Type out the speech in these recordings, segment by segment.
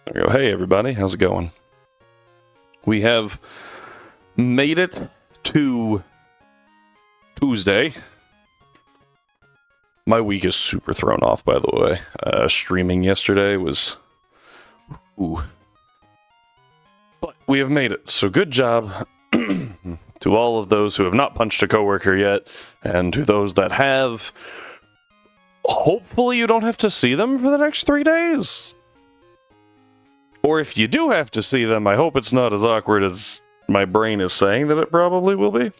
There we go. Hey, everybody. How's it going? We have made it to Tuesday. My week is super thrown off, by the way. Streaming yesterday was... Ooh. But we have made it, so good job to all of those who have not punched a coworker yet, and to those that have. Hopefully you don't have to see them for the next 3 days. Or if you do have to see them, I hope it's not as awkward as my brain is saying that it probably will be.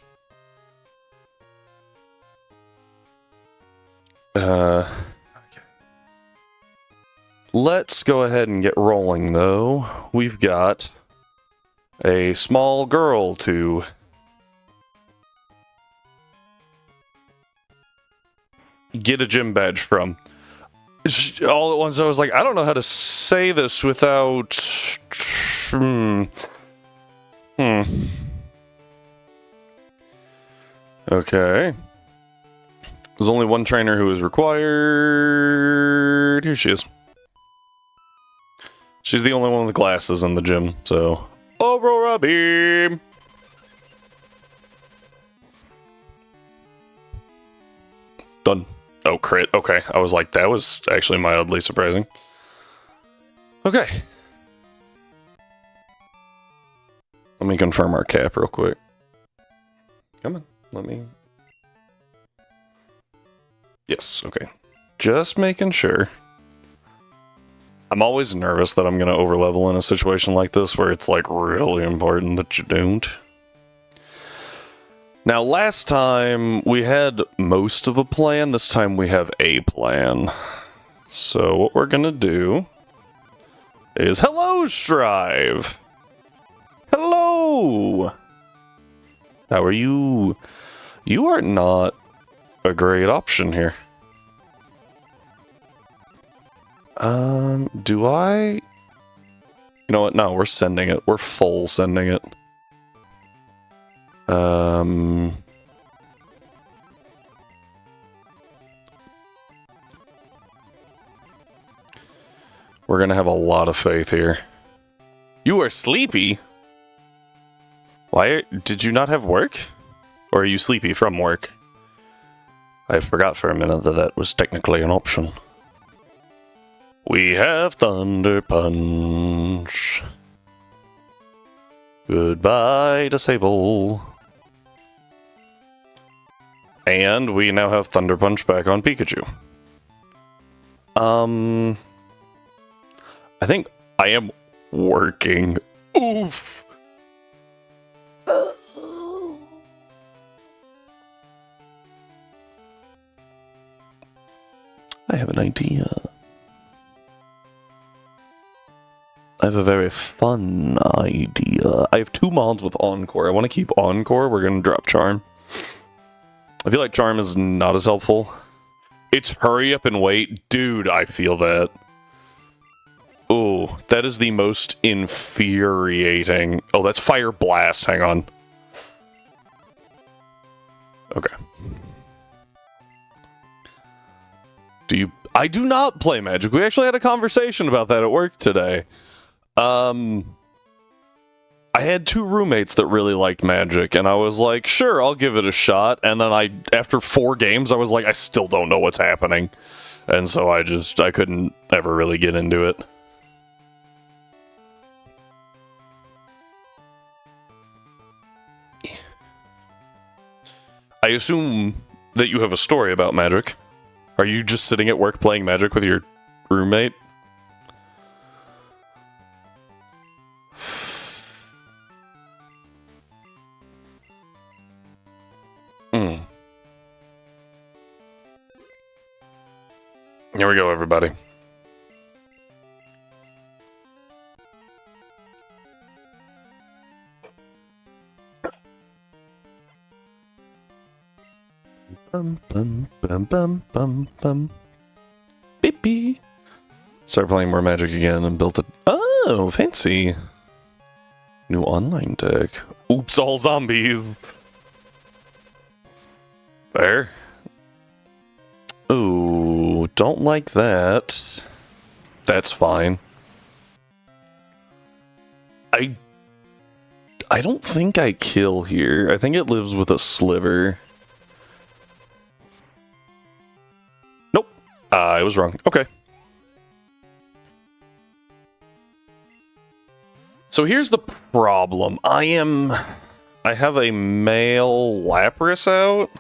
Okay. Let's go ahead and get rolling, though. We've got a small girl to get a gym badge from. All at once I was like, I don't know how to say this without... Okay. There's only one trainer who is required. Here she is. She's the only one with glasses in the gym, so... Aurora Beam! Done. Oh, crit. Okay. I was like, that was actually mildly surprising. Okay. Let me confirm our cap real quick. Come on. Let me... Yes, okay. Just making sure. I'm always nervous that I'm going to overlevel in a situation like this where it's like really important that you don't. Now, last time we had most of a plan. This time we have a plan. So what we're going to do is... Hello, Strive! Hello! How are you? You are not a great option here. Do I... You know what? No, we're sending it. We're full sending it. We're gonna have a lot of faith here. You are sleepy? Why? Did you not have work? Or are you sleepy from work? I forgot for a minute that that was technically an option. We have Thunder Punch. Goodbye, Disable. And we now have Thunder Punch back on Pikachu. I think I am working. Oof! I have an idea. I have a very fun idea. I have 2 mods with Encore. I want to keep Encore. We're going to drop Charm. I feel like Charm is not as helpful. It's hurry up and wait. Dude, I feel that. Oh, that is the most infuriating. Oh, that's Fire Blast. Hang on. Okay. I do not play Magic. We actually had a conversation about that at work today. I had 2 roommates that really liked Magic, and I was like, sure, I'll give it a shot. And then after 4 games, I was like, I still don't know what's happening. And so I couldn't ever really get into it. I assume that you have a story about Magic. Are you just sitting at work playing Magic with your roommate? Here we go, everybody. Bum bum bum bum bum bum. Beep beep. Start playing more Magic again and built it. Oh, fancy. New online deck. Oops, all zombies. There. Ooh, don't like that. That's fine. I don't think I kill here. I think it lives with a sliver. Nope. I was wrong. Okay. So here's the problem. I have a male Lapras out.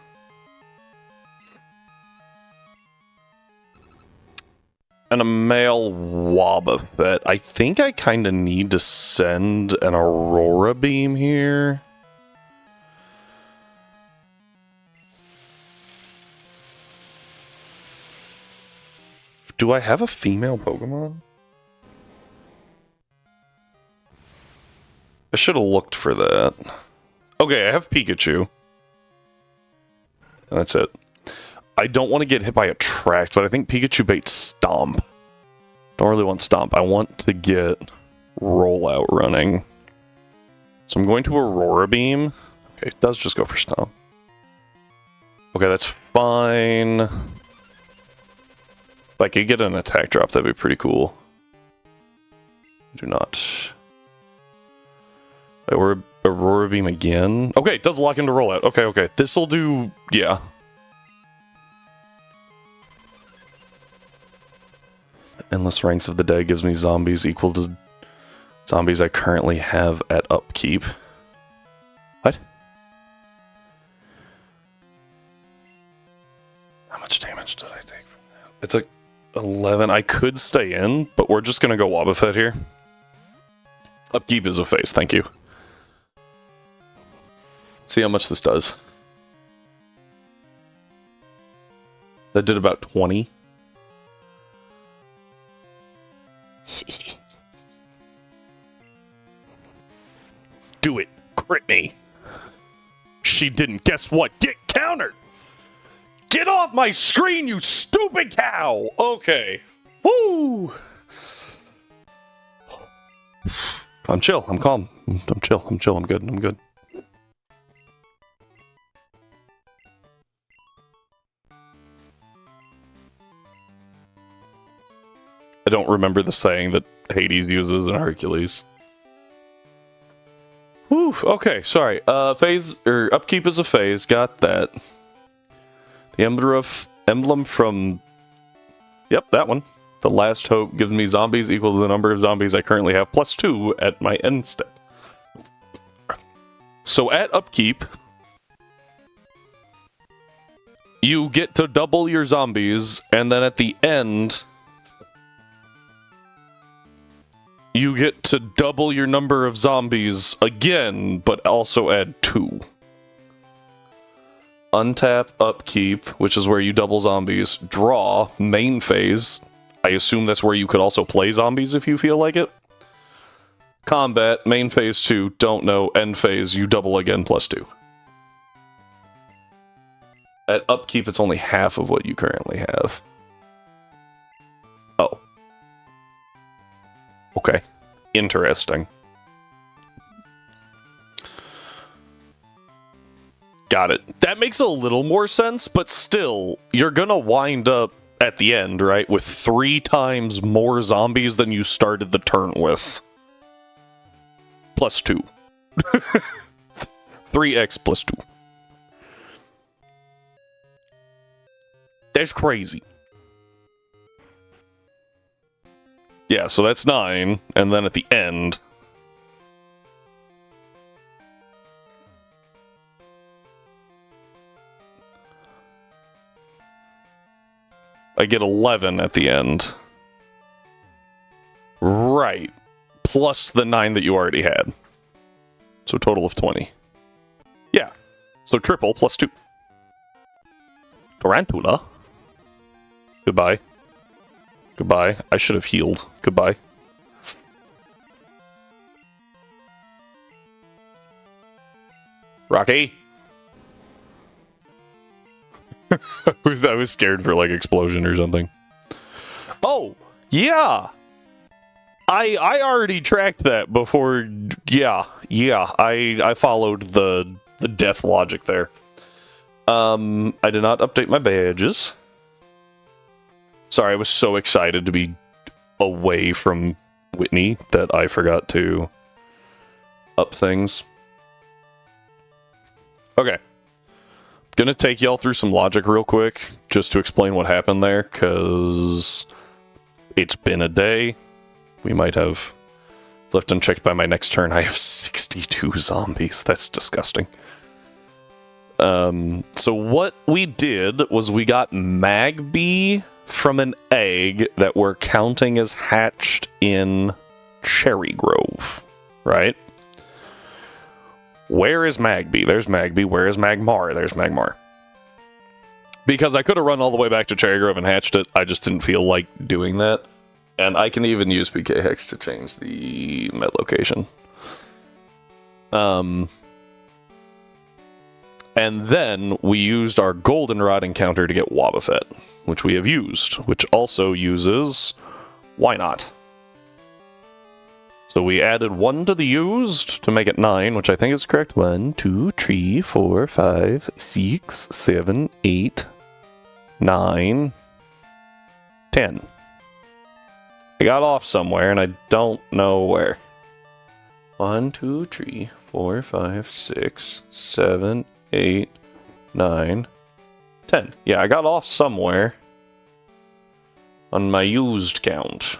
And a male Wobbuffet. I think I kind of need to send an Aurora Beam here. Do I have a female Pokemon? I should have looked for that. Okay, I have Pikachu. That's it. I don't want to get hit by Attract, but I think Pikachu baits Stomp. Don't really want Stomp. I want to get Rollout running. So I'm going to Aurora Beam. Okay, it does just go for Stomp. Okay, that's fine. If I could get an attack drop, that'd be pretty cool. Do not. Aurora Beam again. Okay, it does lock into Rollout. Okay, okay. This'll do... yeah. Endless Ranks of the Dead gives me zombies equal to zombies I currently have at upkeep. What? How much damage did I take from that? It's a 11. I could stay in, but we're just gonna go Wobbuffet here. Upkeep is a face, thank you. See how much this does. That did about 20. Do it. Crit me. She didn't. Guess what? Get countered. Get off my screen, you stupid cow. Okay. Woo. I'm chill. I'm calm. I'm chill. I'm chill. I'm good. I'm good. I don't remember the saying that Hades uses in Hercules. Whew, okay, sorry. Phase, or upkeep is a phase, got that. The emblem from... yep, that one. The Last Hope gives me zombies equal to the number of zombies I currently have, plus 2 at my end step. So at upkeep, you get to double your zombies, and then at the end... you get to double your number of zombies again, but also add 2. Untap, upkeep, which is where you double zombies. Draw, main phase. I assume that's where you could also play zombies if you feel like it. Combat, main phase 2, don't know. End phase, you double again, plus 2. At upkeep, it's only half of what you currently have. Oh. Okay. Interesting. Got it. That makes a little more sense, but still, you're gonna wind up at the end, right, with 3 times more zombies than you started the turn with. Plus 2. 3x plus 2. That's crazy. Yeah, so that's 9, and then at the end... I get 11 at the end. Right. Plus the 9 that you already had. So total of 20. Yeah. So triple plus 2. Tarantula. Goodbye. Goodbye. I should have healed. Goodbye. Rocky? I was scared for, like, explosion or something. Oh! Yeah! I already tracked that before... Yeah. I followed the death logic there. I did not update my badges. Sorry, I was so excited to be away from Whitney that I forgot to up things. Okay. Gonna take y'all through some logic real quick, just to explain what happened there, because it's been a day. We might have left unchecked by my next turn. I have 62 zombies. That's disgusting. So what we did was we got Magby from an egg that we're counting as hatched in Cherry Grove, right? Where is Magby? There's Magby. Where is Magmar? There's Magmar. Because I could have run all the way back to Cherry Grove and hatched it, I just didn't feel like doing that. And I can even use PK Hex to change the med location. And then we used our Goldenrod encounter to get Wobbuffet, which we have used, which also uses Why Not? So we added 1 to the used to make it 9, which I think is correct. 1, 2, 3, 4, 5, 6, 7, 8, 9, 10. I got off somewhere and I don't know where. 1, 2, 3, 4, 5, 6, 7, 8, 9, 10. Yeah, I got off somewhere on my used count.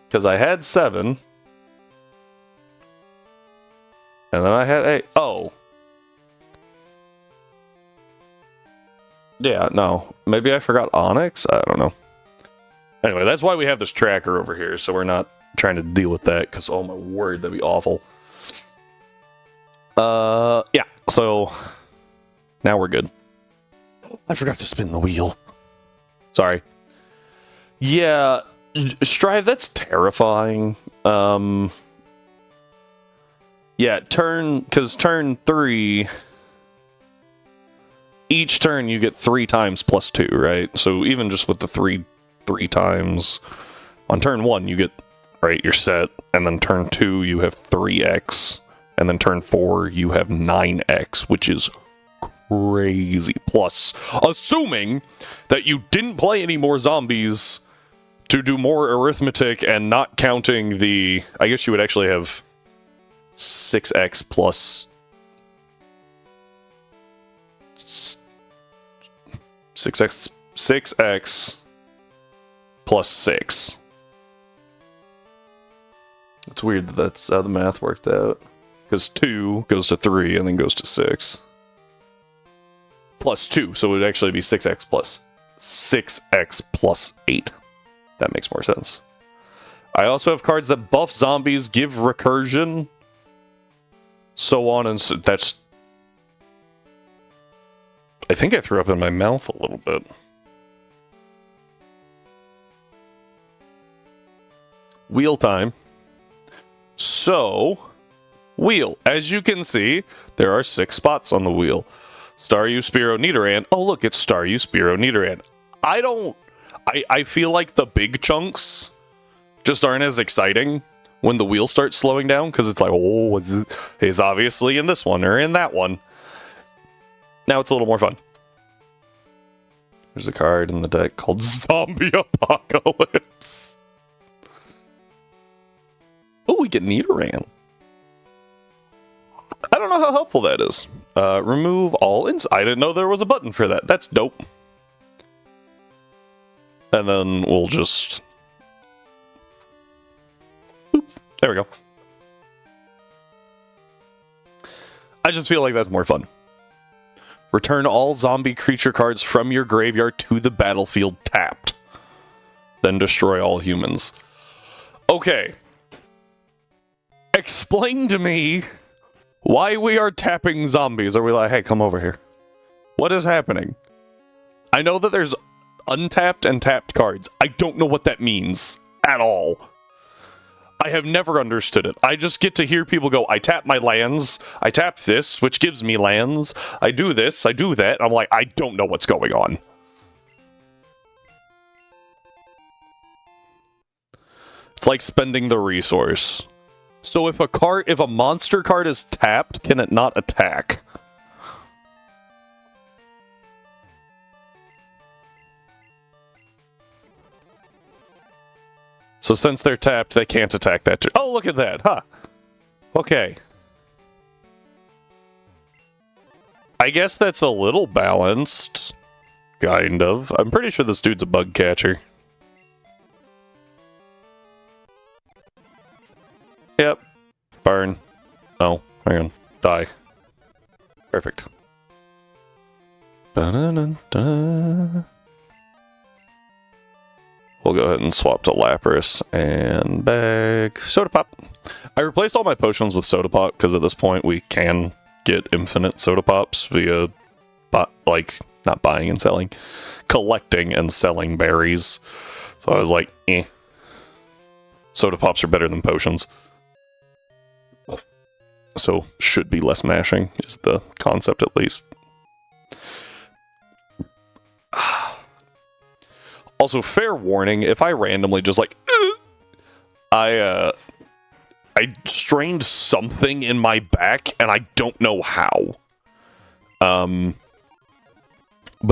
Because I had 7. And then I had 8. Oh. Yeah, no. Maybe I forgot Onyx? I don't know. Anyway, that's why we have this tracker over here, so we're not trying to deal with that, because, oh my word, that'd be awful. Yeah, so now we're good. I forgot to spin the wheel. Sorry. Yeah, Strive, that's terrifying. Yeah, because turn 3, each turn you get 3 times plus 2, right? So even just with the three times, on turn 1 you get, right, you're set, and then turn 2 you have 3x, and then turn 4 you have 9x, which is crazy. Plus, assuming that you didn't play any more zombies to do more arithmetic and not counting the... I guess you would actually have 6x plus... 6x plus 6. It's weird that that's how the math worked out. Because 2 goes to 3 and then goes to 6. Plus 2, so it would actually be 6x plus 8. That makes more sense. I also have cards that buff zombies, give recursion, so on and so... That's... I think I threw up in my mouth a little bit. Wheel time. So, wheel. As you can see, there are 6 spots on the wheel. Staryu, Spearow, Nidoran. Oh, look, it's Staryu, Spearow, Nidoran. I feel like the big chunks just aren't as exciting when the wheel starts slowing down, because it's like, oh, it's obviously in this one or in that one. Now it's a little more fun. There's a card in the deck called Zombie Apocalypse. Oh, we get Nidoran. I don't know how helpful that is. Remove all I didn't know there was a button for that. That's dope. And then we'll just... Boop. There we go. I just feel like that's more fun. Return all zombie creature cards from your graveyard to the battlefield tapped. Then destroy all humans. Okay. Explain to me why we are tapping zombies. Are we like, hey, come over here? What is happening? I know that there's untapped and tapped cards. I don't know what that means at all. I have never understood it. I just get to hear people go, I tap my lands, I tap this, which gives me lands, I do this, I do that. I'm like, I don't know what's going on. It's like spending the resource. So if a monster card is tapped, can it not attack? So since they're tapped, they can't attack that turn. Oh, look at that, huh? Okay. I guess that's a little balanced. Kind of. I'm pretty sure this dude's a bug catcher. Yep. Burn. Oh, hang on. Die. Perfect. Ba-da-da-da. We'll go ahead and swap to Lapras and bag Soda Pop. I replaced all my potions with Soda Pop because at this point we can get infinite Soda Pops via, like, not buying and selling, collecting and selling berries. So I was like, eh. Soda Pops are better than potions. So should be less mashing is the concept at least. Also, fair warning, if I randomly just like, I strained something in my back, and I don't know how. But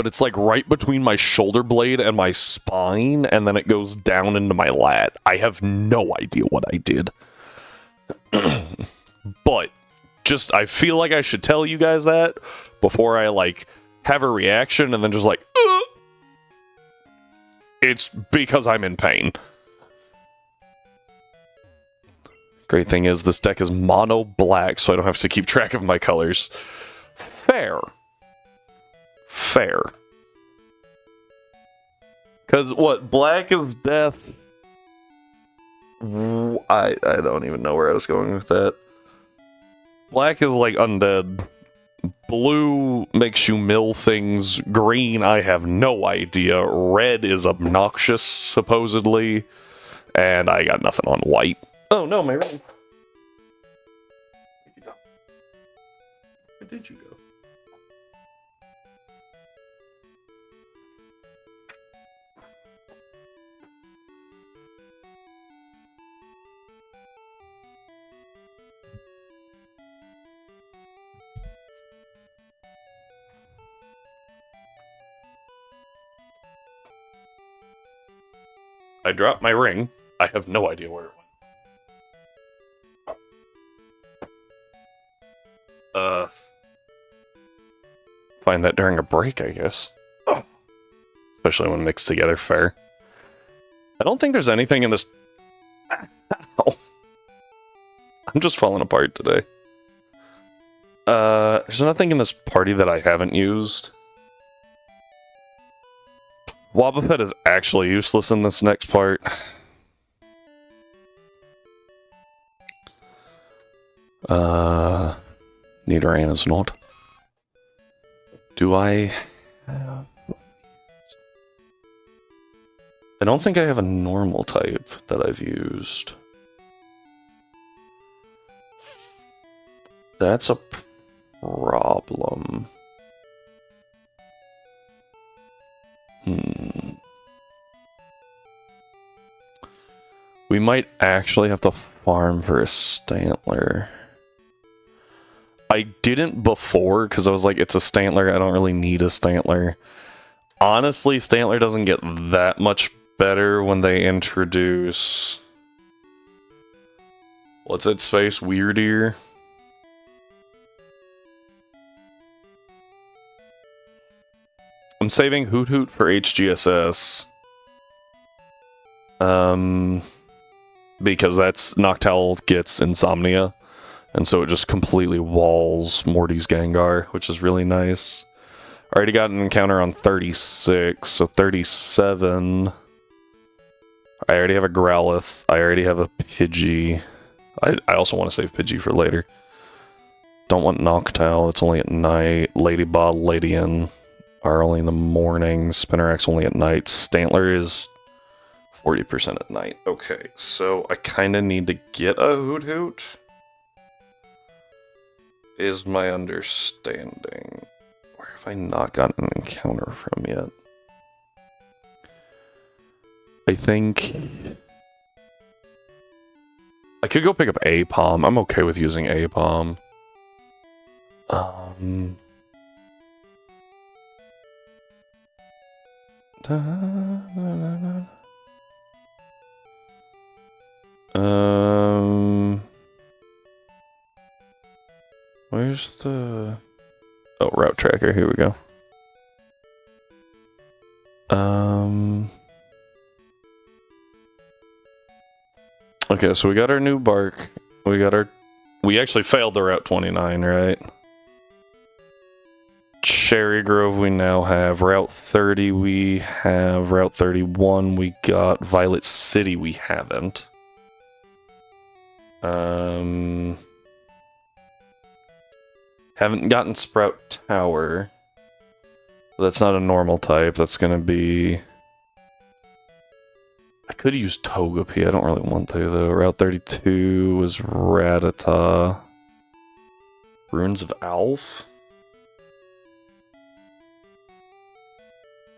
it's like right between my shoulder blade and my spine, and then it goes down into my lat. I have no idea what I did. But, just, I feel like I should tell you guys that before I, like, have a reaction, and then just like, It's because I'm in pain. Great thing is, this deck is mono black, so I don't have to keep track of my colors. Fair. Fair. Because, what, black is death? I don't even know where I was going with that. Black is, like, undead. Blue makes you mill things. Green, I have no idea. Red is obnoxious, supposedly. And I got nothing on white. Oh, no, my ring. Where did you go? I dropped my ring. I have no idea where it went. Find that during a break, I guess. Oh. Especially when mixed together, fair. I don't think there's anything in this... Ow. I'm just falling apart today. There's nothing in this party that I haven't used. Wobbuffet is actually useless in this next part. Nidoran is not. Do I have... I don't think I have a normal type that I've used. That's a problem. We might actually have to farm for a Stantler. I didn't before, because I was like, it's a Stantler, I don't really need a Stantler. Honestly, Stantler doesn't get that much better when they introduce... What's its face? Weird Ear? I'm saving Hoot Hoot for HGSS. Because that's Noctowl gets Insomnia. And so it just completely walls Morty's Gengar, which is really nice. I already got an encounter on 36, so 37. I already have a Growlithe. I already have a Pidgey. I also want to save Pidgey for later. Don't want Noctowl, it's only at night. Ladybot, Ladian are only in the morning. Spinarak's only at night. Stantler is 40% at night. Okay, so I kind of need to get a Hoot Hoot. Is my understanding. Where have I not gotten an encounter from yet? I think... I could go pick up Apom. I'm okay with using Apom. Where's the... Oh, route tracker, here we go. Okay, so we got our new bark. We actually failed the Route 29, right? Cherry Grove we now have. Route 30 we have. Route 31 we got. Violet City we haven't. Haven't gotten Sprout Tower. That's not a normal type. That's gonna be... I could use Togepi. I don't really want to, though. Route 32 was Rattata. Ruins of Alf?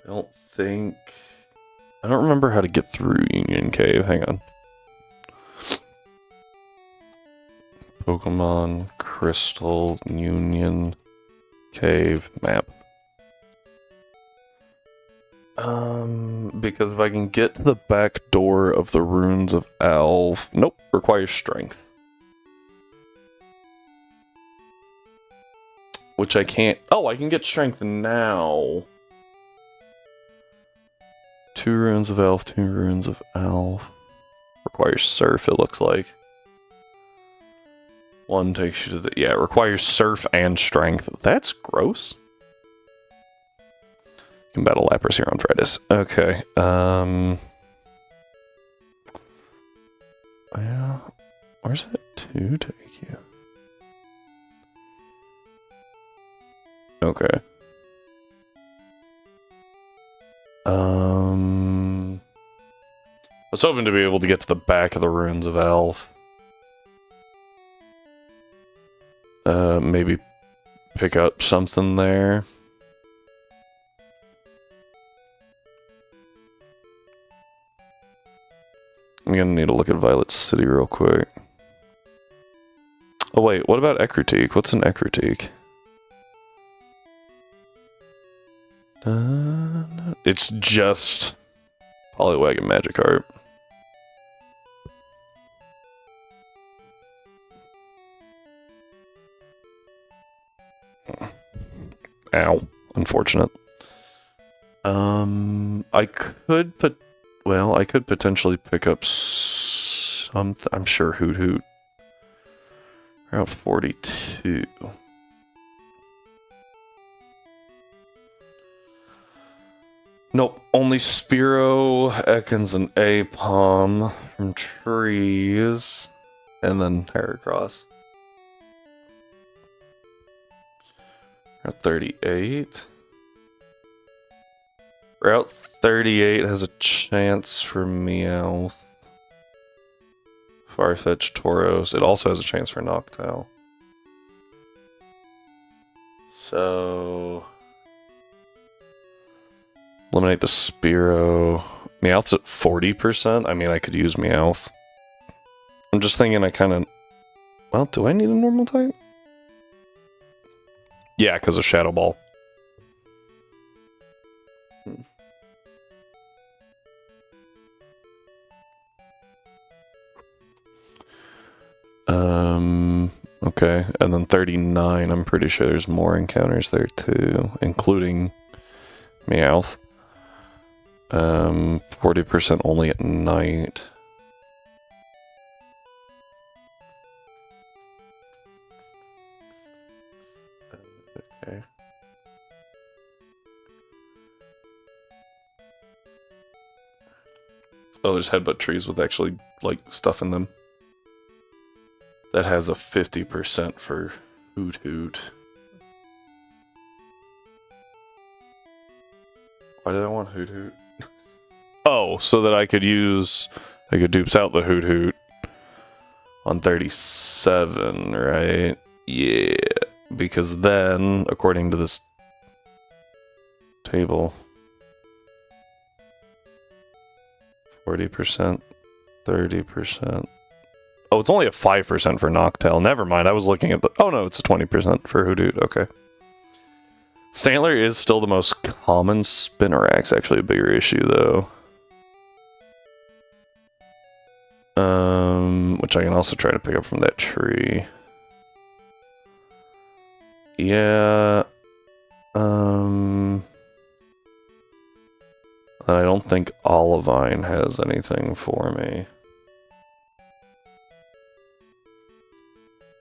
I don't think... I don't remember how to get through Union Cave. Hang on. Pokemon, Crystal, Union, Cave, map. Because if I can get to the back door of the Ruins of Alf... Nope, requires Strength. Which I can't... Oh, I can get Strength now. 2 Ruins of Alf, 2 Ruins of Alf. Requires Surf, it looks like. 1 takes you to the... Yeah, it requires Surf and Strength. That's gross. You can battle Lapras here on Fridays. Okay, yeah, where's that 2 take you? Okay. I was hoping to be able to get to the back of the Ruins of Alf. Maybe pick up something there. I'm gonna need to look at Violet City real quick. Oh wait, what about Ecruteak? What's an Ecruteak? It's just Poliwag and Magikarp. Ow. Unfortunate. I could potentially pick up some... I'm sure Hoot Hoot. Route 42. Nope, only Spearow, Ekans, and Apom from trees. And then Heracross. Route 38. Route 38 has a chance for Meowth. Farfetch, Tauros. It also has a chance for Noctowl. So... eliminate the Spearow. Meowth's at 40%. I mean, I could use Meowth. I'm just thinking I kind of... Well, do I need a normal type? Yeah, because of Shadow Ball. Okay, and then 39, I'm pretty sure there's more encounters there too, including Meowth. 40% only at night. Okay. Oh, there's headbutt trees with actually, like, stuff in them. That has a 50% for Hoot Hoot. Why did I want Hoot Hoot? Oh, so that I could dupes out the Hoot Hoot on 37, right? Yeah, because then, according to this table, 40%, 30%. Oh, it's only a 5% for Noctowl. Never mind, I was looking at the... Oh no, it's a 20% for Hoot Hoot, okay. Stantler is still the most common. Spinarak's actually a bigger issue, though. Which I can also try to pick up from that tree. Yeah. I don't think Olivine has anything for me.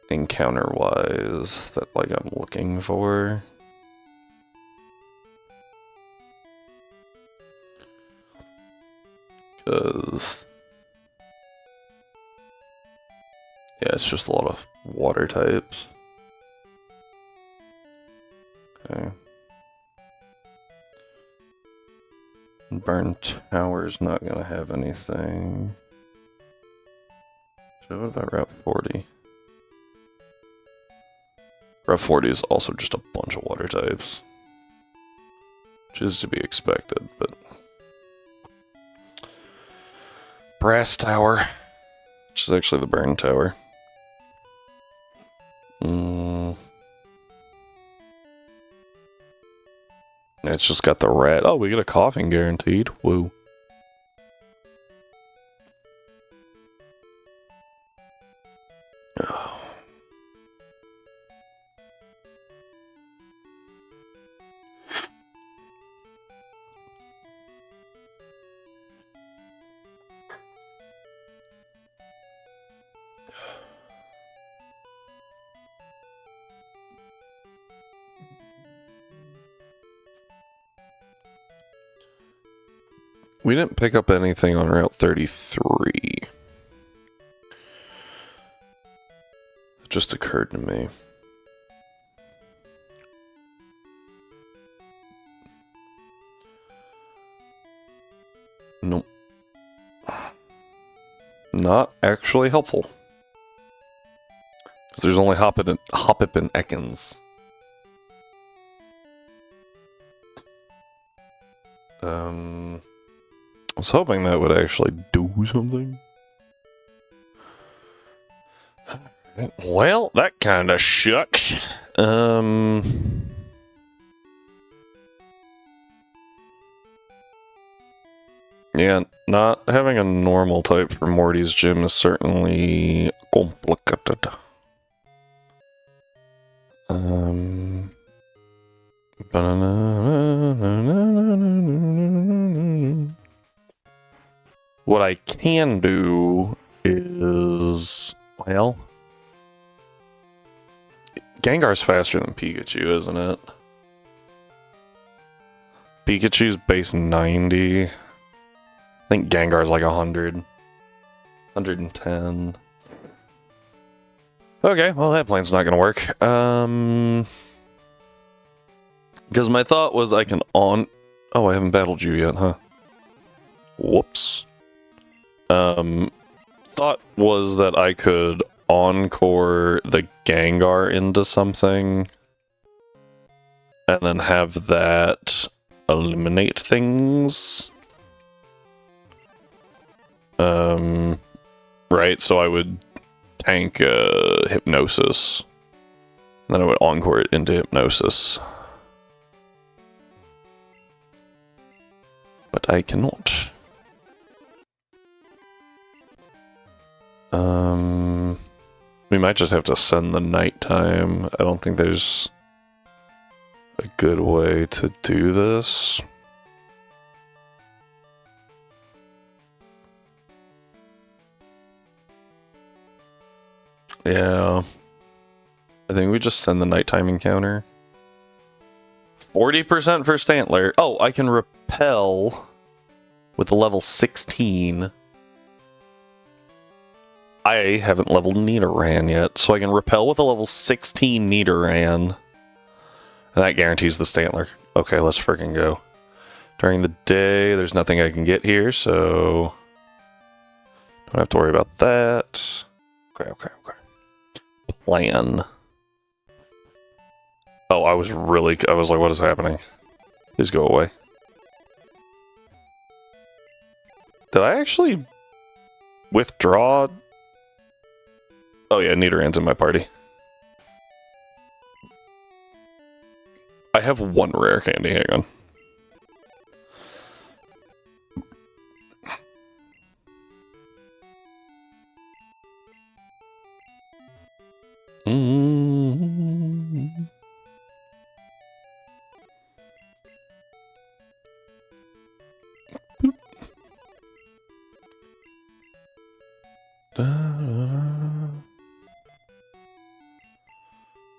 Encounter-wise, that like I'm looking for. Because yeah, it's just a lot of water types. Okay. Burn Tower's not gonna have anything. So what about Route 40? Route 40 is also just a bunch of water types. Which is to be expected, but... Brass Tower. Which is actually the Burn Tower. It's just got the rat. Oh, we get a coughing guaranteed. Woo. Oh. We didn't pick up anything on Route 33. It just occurred to me. Nope. Not actually helpful. Because there's only Hoppip and Ekans. I was hoping that would actually do something. Well, that kind of shucks. Yeah, not having a normal type for Morty's gym is certainly complicated. What I can do is, well, Gengar's faster than Pikachu, isn't it? Pikachu's base 90. I think Gengar's like 100. 110. Okay, well that plan's not gonna work. Because my thought was I can on... Oh, I haven't battled you yet, huh? Whoops. Thought was that I could encore the Gengar into something and then have that eliminate things. Right, so I would tank Hypnosis. Then I would encore it into Hypnosis. But I cannot. We might just have to send the nighttime. I don't think there's a good way to do this. Yeah. I think we just send the nighttime encounter. 40% for Stantler. Oh, I can repel with the level 16. I haven't leveled Nidoran yet, so I can repel with a level 16 Nidoran. And that guarantees the Stantler. Okay, let's freaking go. During the day, there's nothing I can get here, so... don't have to worry about that. Okay. Plan. Oh, I was like, what is happening? Please go away. Did I actually withdraw? Oh yeah, Nidoran's in my party. I have one rare candy, hang on. Mm.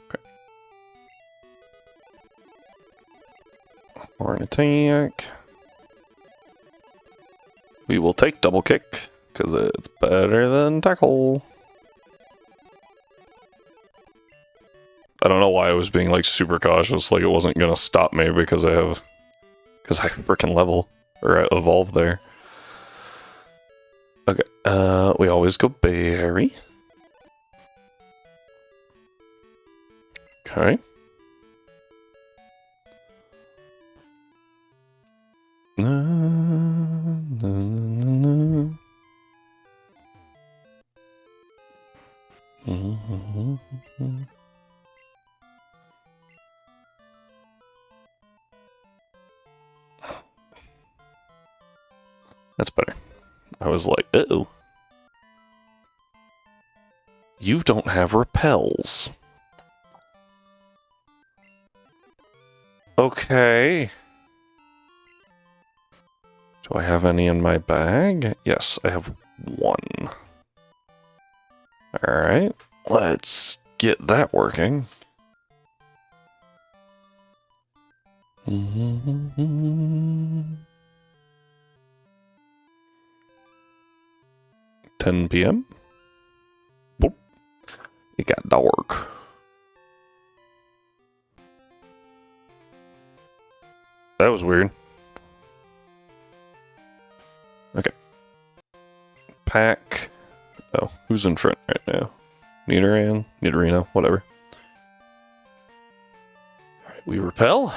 Okay. Or an attack. We will take double kick, because it's better than tackle. I don't know why I was being like super cautious, like it wasn't gonna stop me because I freaking level or evolve there. Okay, we always go berry. Okay. That's better. I was like, uh-oh. You don't have repels. Okay. Do I have any in my bag? Yes, I have one. Alright, let's get that working. 10 p.m. Boop. It got dark. That was weird. Okay. Pack. Oh, who's in front right now? Nidorino, whatever. Alright, we repel.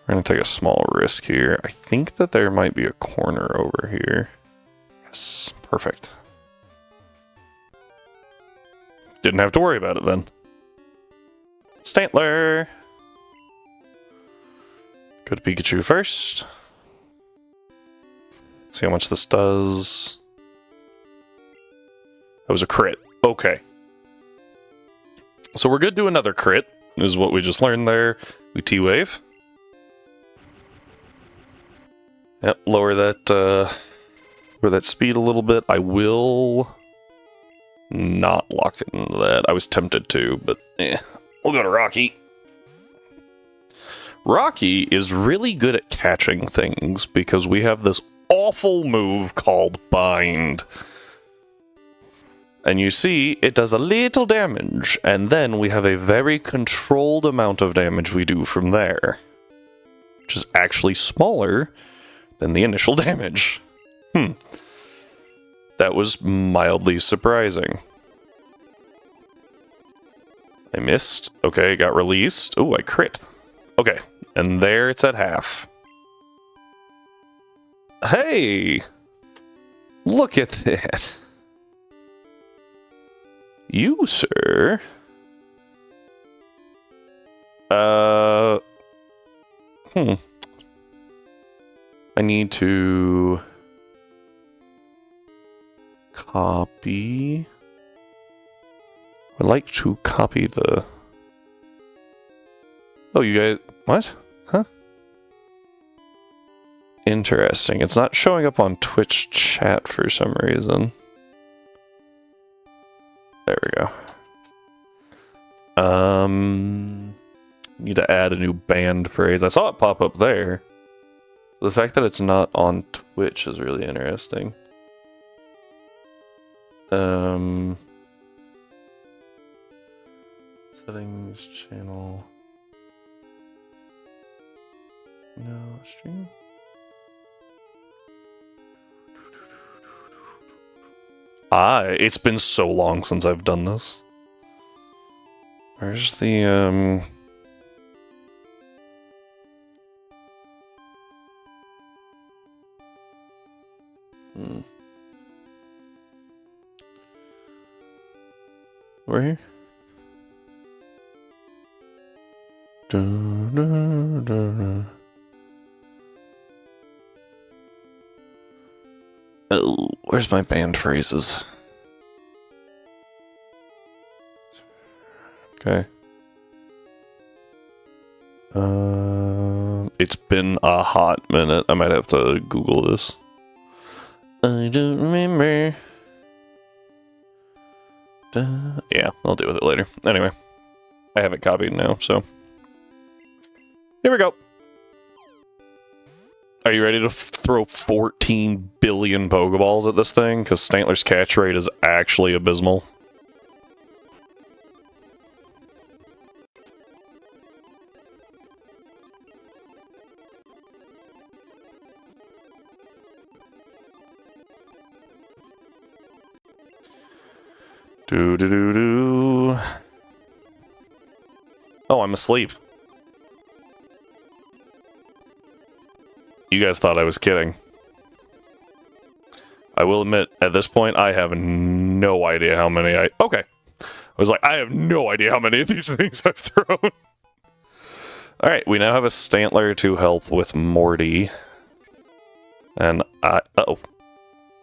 We're going to take a small risk here. I think that there might be a corner over here. Yes, perfect. Didn't have to worry about it then. Stantler! Go to Pikachu first. See how much this does. That was a crit. Okay. So we're good to another crit, is what we just learned there. We T-Wave. Yep, lower that speed a little bit. I will not lock into that. I was tempted to, but we'll go to Rocky. Rocky is really good at catching things because we have this awful move called Bind. And you see, it does a little damage, and then we have a very controlled amount of damage we do from there. Which is actually smaller than the initial damage. That was mildly surprising. I missed. Okay, got released. Oh, I crit. Okay, and there it's at half. Hey! Look at that. You, sir. I need to copy. I'd like to copy the... Oh, you guys... What? Huh? Interesting. It's not showing up on Twitch chat for some reason. There we go. Need to add a new band phrase. I saw it pop up there. The fact that it's not on Twitch is really interesting. Settings, channel. No, stream. It's been so long since I've done this. Where's the, We're here? Oh, where's my band phrases? Okay. It's been a hot minute. I might have to Google this. I don't remember. Yeah, I'll deal with it later. Anyway, I have it copied now, so. Here we go. Are you ready to throw 14 billion Pokeballs at this thing? Because Stantler's catch rate is actually abysmal. Do. Oh, I'm asleep. You guys thought I was kidding. I will admit, at this point, I have no idea how many Okay. I was like, I have no idea how many of these things I've thrown. Alright, we now have a Stantler to help with Morty. And uh-oh.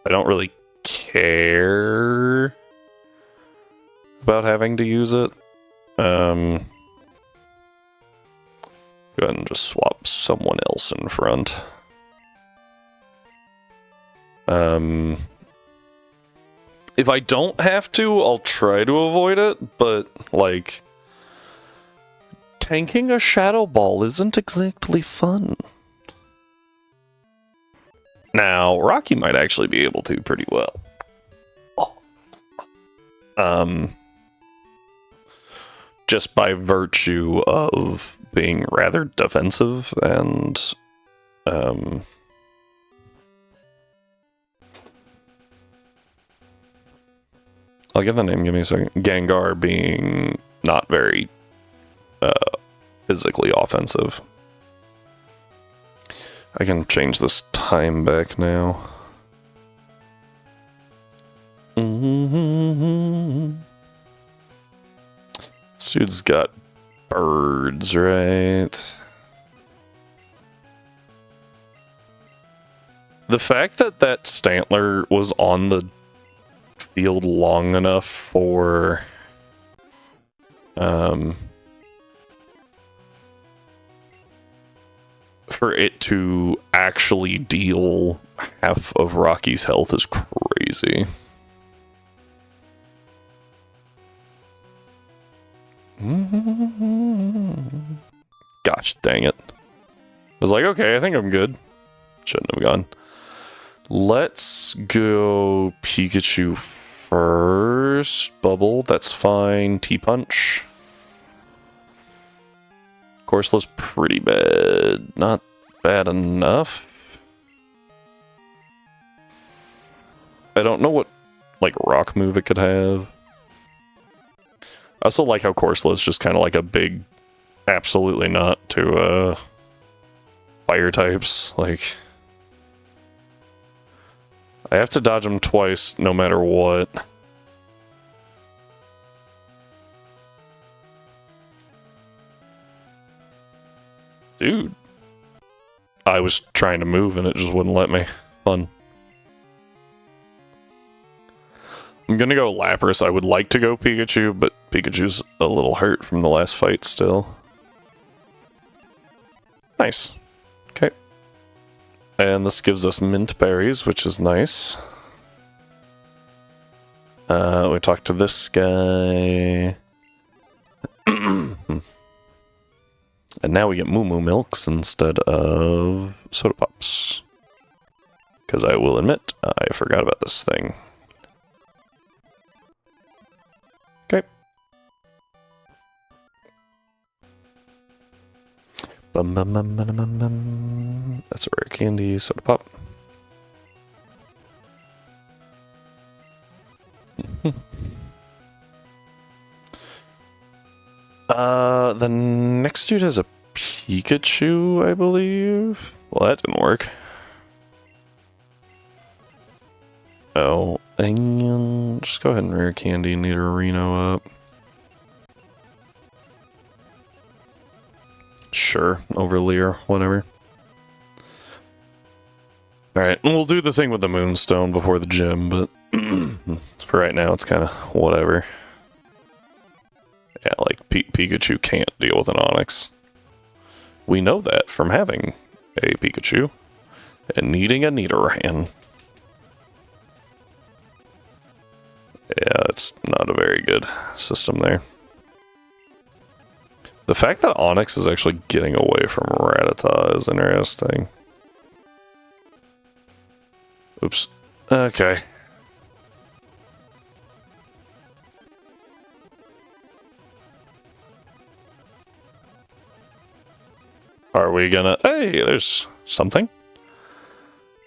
I don't really care about having to use it. Let's go ahead and just swap someone else in front. If I don't have to, I'll try to avoid it, but, like, tanking a Shadow Ball isn't exactly fun. Now, Rocky might actually be able to pretty well. Just by virtue of being rather defensive and, I'll get the name, give me a second. Gengar being not very, physically offensive. I can change this time back now. This dude's got birds, right? The fact that that Stantler was on the field long enough for it to actually deal half of Rocky's health is crazy. Gosh dang it. I was like, okay, I think I'm good. Shouldn't have gone. Let's go Pikachu first. Bubble, that's fine. T-Punch. Corseless pretty bad. Not bad enough. I don't know what, like, rock move it could have. I also like how Corseless is just kind of like a big absolutely not to, fire types. Like, I have to dodge him twice no matter what. Dude. I was trying to move and it just wouldn't let me. Fun. I'm gonna go Lapras. I would like to go Pikachu, but Pikachu's a little hurt from the last fight still. Nice. Okay. And this gives us mint berries, which is nice. We talked to this guy. And now we get Moo Moo Milks instead of Soda Pops. Because I will admit, I forgot about this thing. Okay. Bum, bum, bum, bum, bum, bum. That's a rare candy, Soda Pop. The next dude has a Pikachu, I believe. Well, that didn't work. Oh, and just go ahead and rare candy, need a Reno up. Sure, overly or whatever. Alright, we'll do the thing with the Moonstone before the gym, but for right now it's kind of whatever. Yeah, like Pikachu can't deal with an Onix. We know that from having a Pikachu and needing a Nidoran. Yeah, it's not a very good system there. The fact that Onix is actually getting away from Rattata is interesting. Oops. Okay. Are we gonna... Hey, there's something.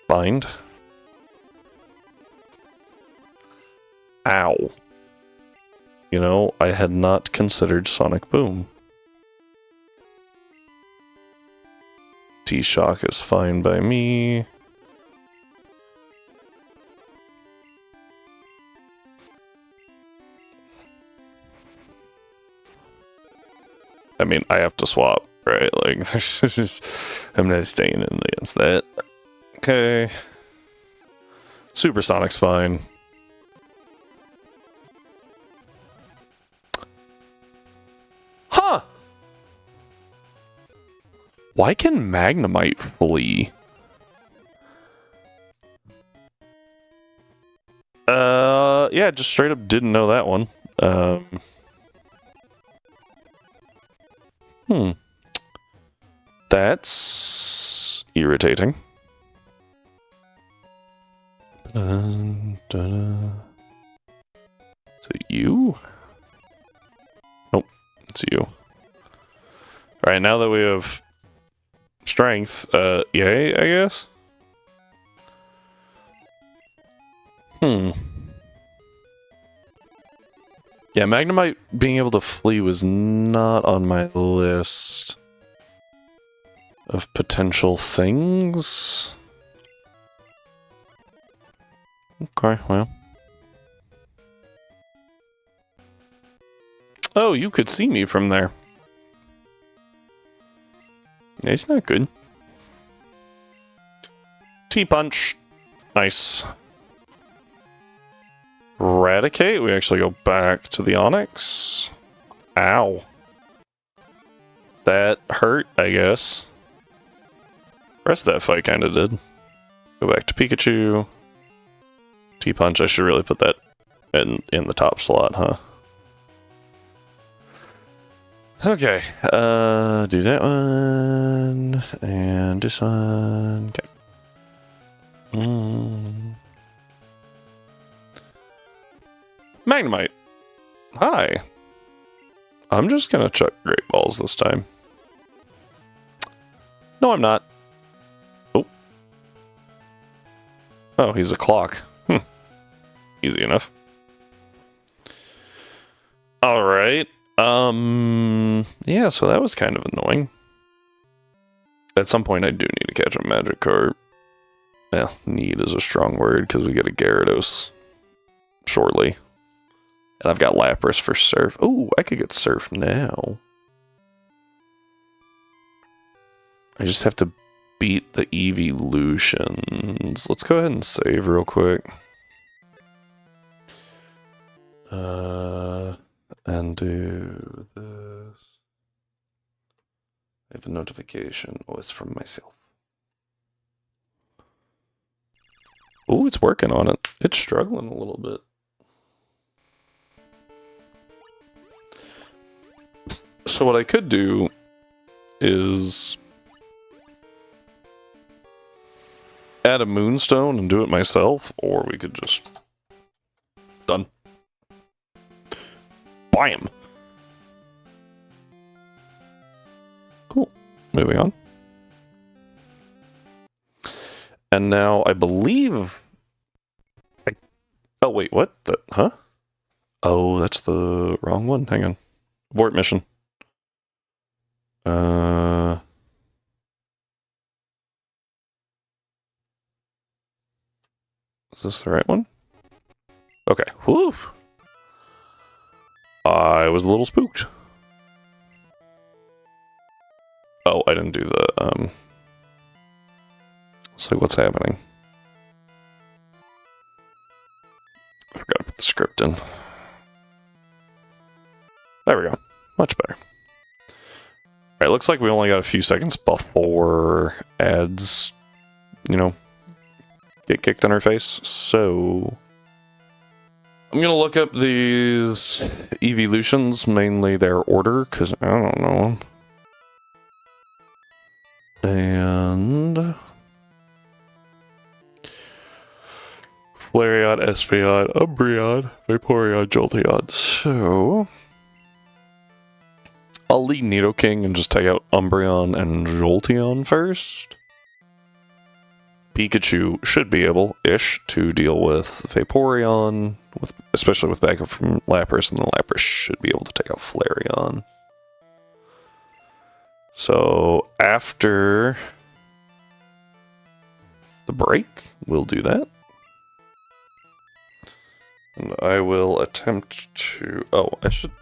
Bind. Ow. You know, I had not considered Sonic Boom. T-Shock is fine by me. I mean, I have to swap, right? Like, there's just... I'm not staying in against that. Okay. Supersonic's fine. Huh! Why can Magnemite flee? Yeah, just straight up didn't know that one. That's irritating. Is it you? Nope, it's you. Alright, now that we have strength, yay, I guess? Yeah, Magnemite being able to flee was not on my list of potential things. Okay, well. Oh, you could see me from there. Yeah, it's not good. T-Punch. Nice. Eradicate? We actually go back to the Onix. Ow. That hurt, I guess. The rest of that fight kind of did. Go back to Pikachu. T-Punch, I should really put that in the top slot, huh? Okay, do that one, and this one, okay. Magnemite. Hi. I'm just gonna chuck Great Balls this time. No, I'm not. Oh. Oh, he's a clock. Easy enough. Alright. Yeah, so that was kind of annoying. At some point I do need to catch a Magikarp. Well, need is a strong word, because we get a Gyarados shortly. And I've got Lapras for Surf. Oh, I could get Surf now. I just have to beat the evolutions. Let's go ahead and save real quick. And do this. I have a notification. Oh, it's from myself. Oh, it's working on it. It's struggling a little bit. So what I could do is add a Moonstone and do it myself, or we could just... Done. Bam! Cool. Moving on. And now I believe... Oh, wait, what? Huh? Oh, that's the wrong one. Hang on. Abort mission. Is this the right one? Okay. Whew. I was a little spooked. Oh, I didn't do the, it's like, what's happening? I forgot to put the script in. There we go. Much better. Alright, looks like we only got a few seconds before ads, you know, get kicked in our face. So I'm gonna look up these evolutions, mainly their order, because I don't know. And Flareon, Espeon, Umbreon, Vaporeon, Jolteon. So I'll lead Nidoking and just take out Umbreon and Jolteon first. Pikachu should be able-ish to deal with Vaporeon, especially with backup from Lapras, and then Lapras should be able to take out Flareon. So after the break, we'll do that. And I will attempt to... Oh, I should...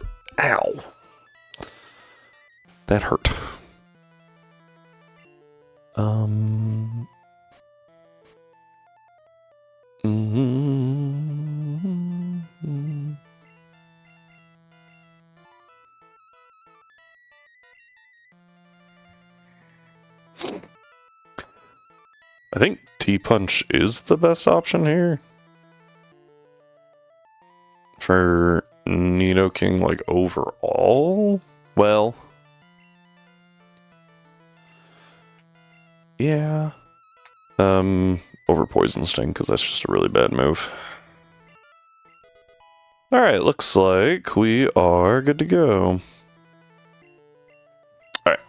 Ow! That hurt. I think T-Punch is the best option here. For Nidoking, like, overall? Well... Yeah. Over Poison Sting, because that's just a really bad move. Alright, looks like we are good to go. Alright,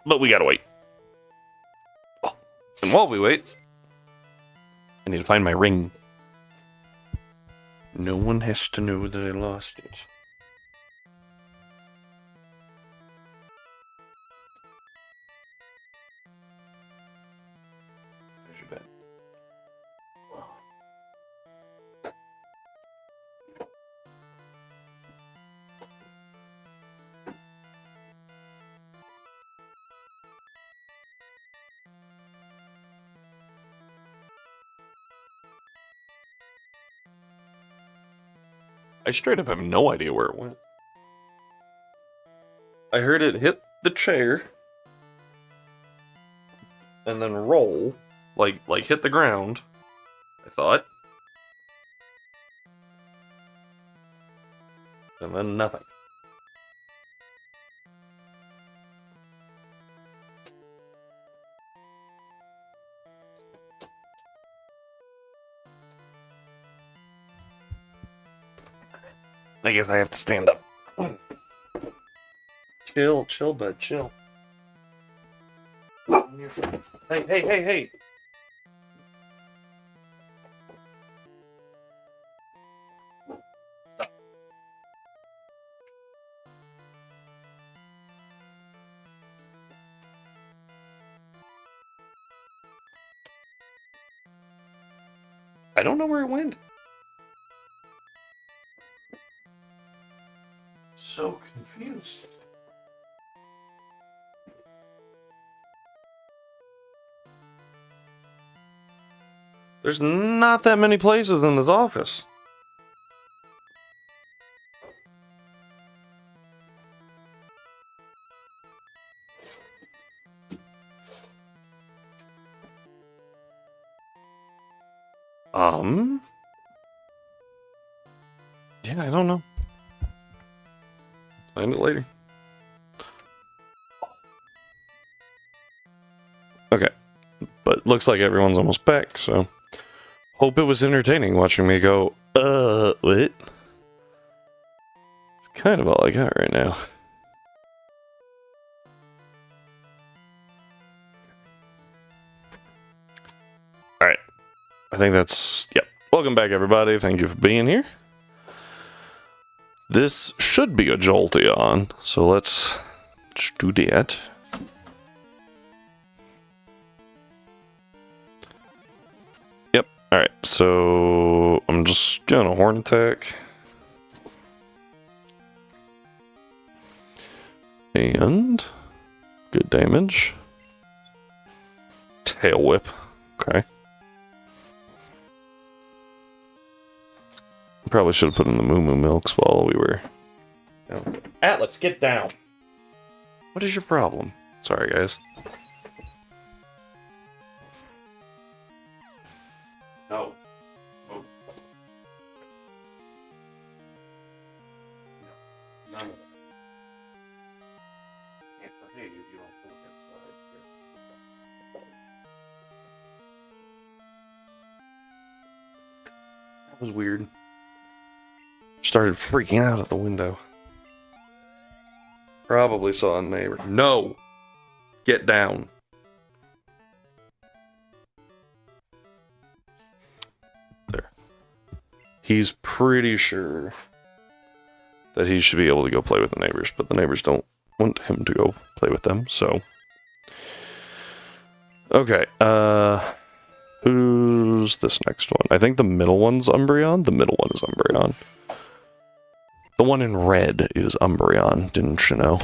but we gotta wait. Oh, and while we wait, I need to find my ring. No one has to know that I lost it. There's your bet. I straight up have no idea where it went. I heard it hit the chair and then roll, like hit the ground, I thought. And then nothing. I guess I have to stand up. Chill, bud, chill. Hey. Stop. I don't know where it went. So confused. There's not that many places in this office. Yeah, I don't know. Find it later. Okay. But looks like everyone's almost back, so hope it was entertaining watching me go, what? It's kind of all I got right now. Alright. I think that's, yep. Welcome back, everybody. Thank you for being here. This should be a Jolteon, so let's do that. Yep, alright, so I'm just gonna Horn Attack. And Good damage. Tail whip. Okay. Probably should have put in the moo moo milks while we were... down. Atlas, get down! What is your problem? Sorry, guys. No. Oh. No. None of that. Can't behave, you don't look inside here. That was weird. Started freaking out at the window. Probably saw a neighbor. No! Get down. There. He's pretty sure that he should be able to go play with the neighbors, but the neighbors don't want him to go play with them, so... Okay, who's this next one? I think the middle one's Umbreon. The middle one is Umbreon. The one in red is Umbreon, didn't you know?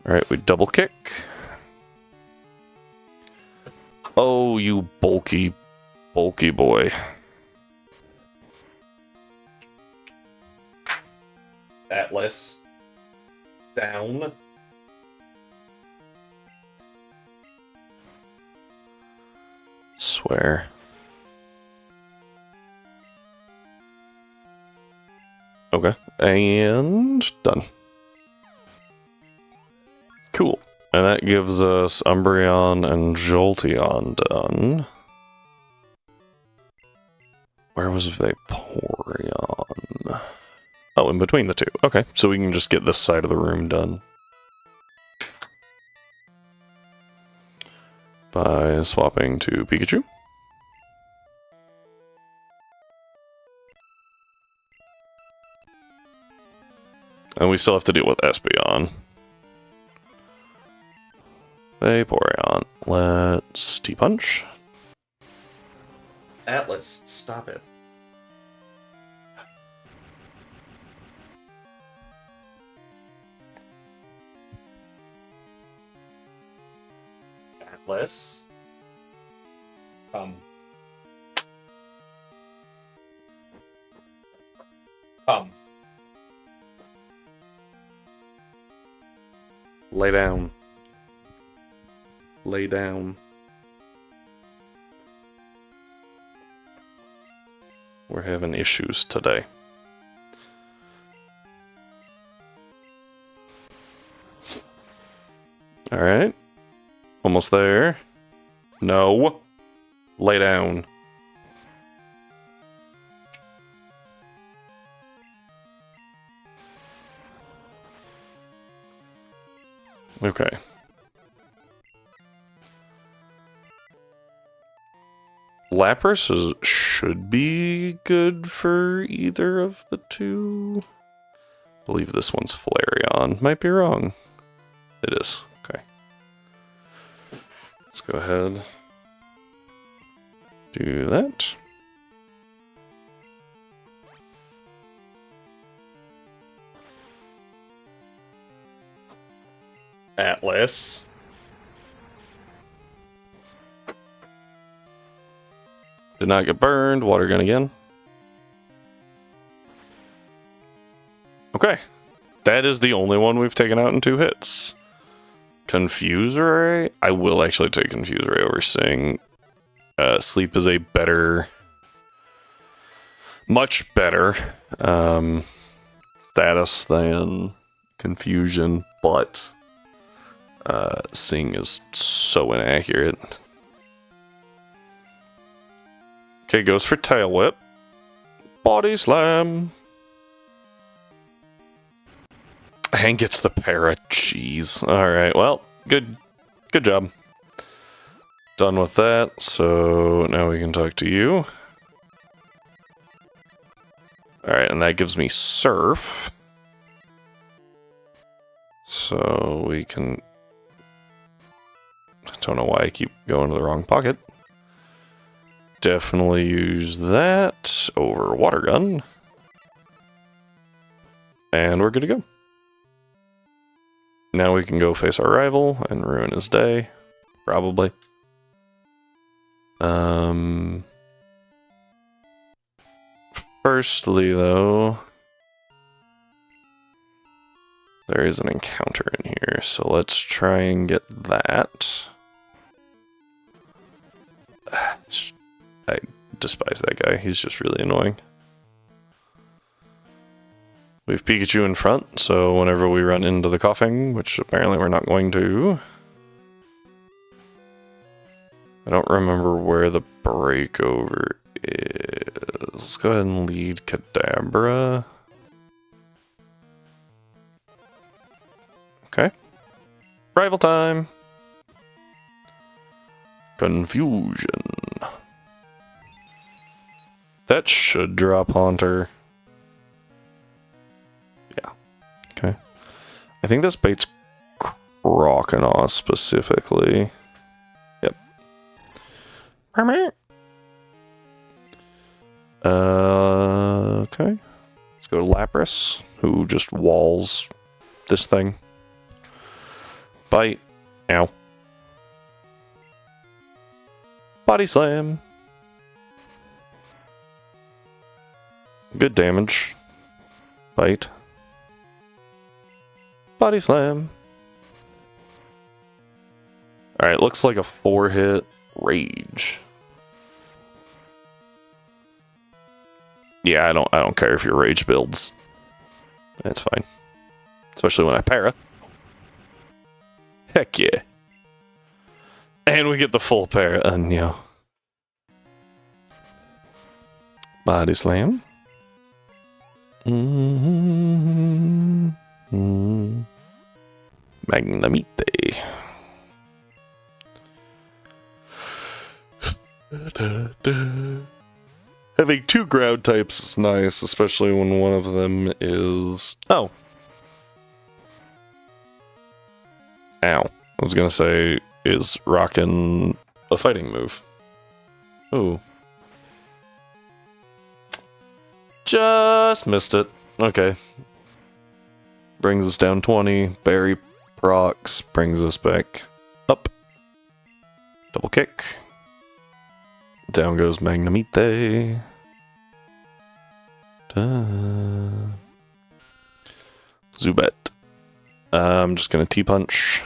Alright, we double kick. Oh, you bulky boy. Atlas. Down. Swear. Okay, and done. Cool. And that gives us Umbreon and Jolteon done. Where was Vaporeon? Oh, in between the two. Okay, so we can just get this side of the room done. By swapping to Pikachu. And we still have to deal with Espeon. Vaporeon. Let's T-Punch. Atlas, stop it. Atlas. Come. Lay down. Lay down. We're having issues today. Alright. Almost there. No. Lay down. Okay. Lapras should be good for either of the two. I believe this one's Flareon. Might be wrong. It is. Okay. Let's go ahead. Do that. Atlas. Did not get burned. Water gun again. Okay. That is the only one we've taken out in 2 hits. Confuse Ray? I will actually take Confuse Ray over Sing. Sleep is a better... much better status than Confusion, but Sing is so inaccurate. Okay, goes for Tail Whip. Body Slam. And gets the Parrot. Jeez. Alright, well, good job. Done with that, so now we can talk to you. Alright, and that gives me Surf. So we can... I don't know why I keep going to the wrong pocket. Definitely use that over Water Gun. And we're good to go. now we can go face our rival and ruin his day. Probably. Firstly, though, there is an encounter in here, so let's try and get that. I despise that guy. He's just really annoying. We have Pikachu in front, so whenever we run into the coughing, which apparently we're not going to. I don't remember where the breakover is. Let's go ahead and lead Kadabra. Okay. Rival time. Confusion. That should drop Haunter. Yeah. Okay. I think this bait's Croconaw specifically. Yep. Okay. Let's go to Lapras, who just walls this thing. Bite. Ow. Body slam. Good damage. Bite. Body slam. Alright, looks like a 4-hit rage. Yeah, I don't care if your rage builds. That's fine. Especially when I para. Heck yeah. And we get the full para, and you know. Body slam. Magnemite. Having 2 ground types is nice, especially when one of them is... Oh. Ow. I was gonna say, is rockin' a fighting move. Ooh. Just missed it. Okay. Brings us down 20. Berry procs brings us back up. Double kick. Down goes Magnemite. Zubat. I'm just gonna T-punch.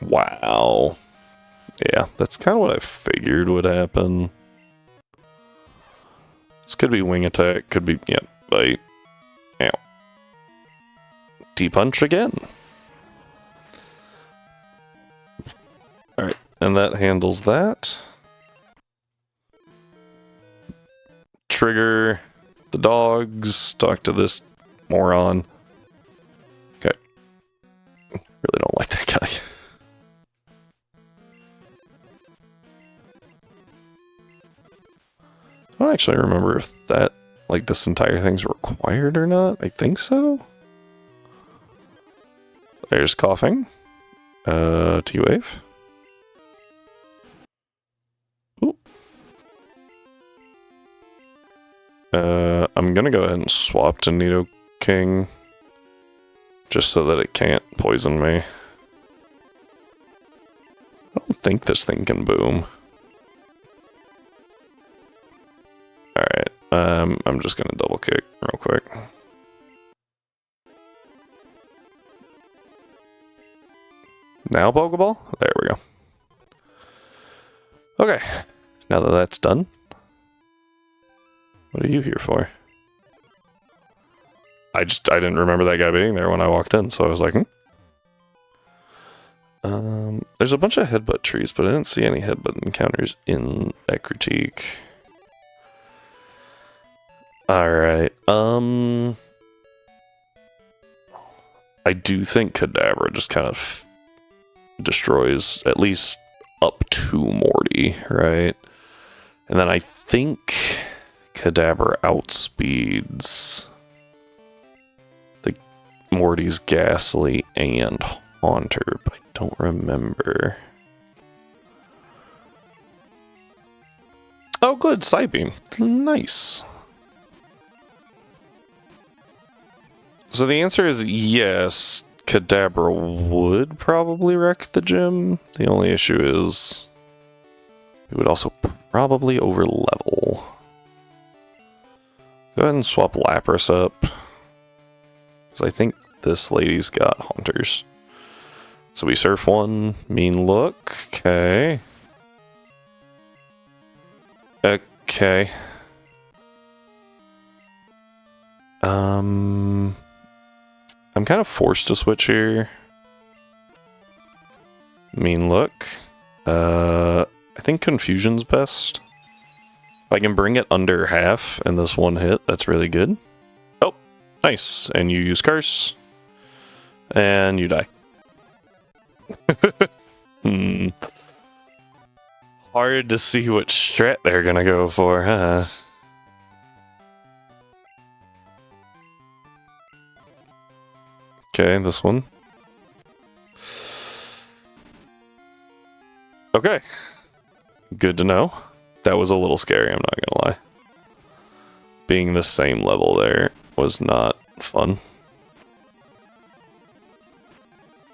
Wow. Yeah, that's kind of what I figured would happen. This could be wing attack, could be, yeah, bite. Ow. T-punch again. Alright, and that handles that. Trigger the dogs, talk to this moron. Okay. Really don't like that guy. I don't actually remember if that, like, this entire thing's required or not. I think so. There's coughing. T-wave. Ooh. I'm gonna go ahead and swap to Nidoking. Just so that it can't poison me. I don't think this thing can boom. Alright, I'm just gonna double kick real quick. Now Pokeball? There we go. Okay, now that that's done, what are you here for? I didn't remember that guy being there when I walked in, so I was like, there's a bunch of headbutt trees, but I didn't see any headbutt encounters in that critique. Alright, I do think Kadabra just kind of destroys at least up to Morty, right? And then I think Kadabra outspeeds the Morty's Ghastly and Haunter, but I don't remember. Oh good, Psybeam. Nice. So the answer is yes. Kadabra would probably wreck the gym. The only issue is it would also probably overlevel. Go ahead and swap Lapras up. Because I think this lady's got Haunters. So we surf one. Mean look. Okay. Okay. I'm kind of forced to switch here. Mean look. I think Confusion's best. If I can bring it under half in this one hit, that's really good. Oh, nice. And you use Curse. And you die. Hard to see what strat they're gonna go for, huh? Okay, this one. Okay. Good to know. That was a little scary, I'm not gonna lie. Being the same level there was not fun.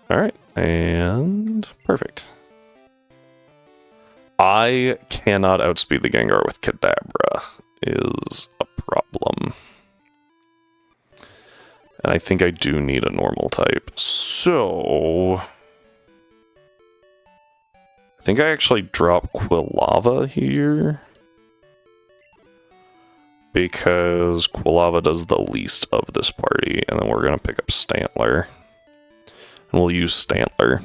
Alright, and perfect. I cannot outspeed the Gengar with Kadabra, is a problem. And I think I do need a normal type. So I think I actually drop Quilava here. Because Quilava does the least of this party. And then we're going to pick up Stantler. And we'll use Stantler.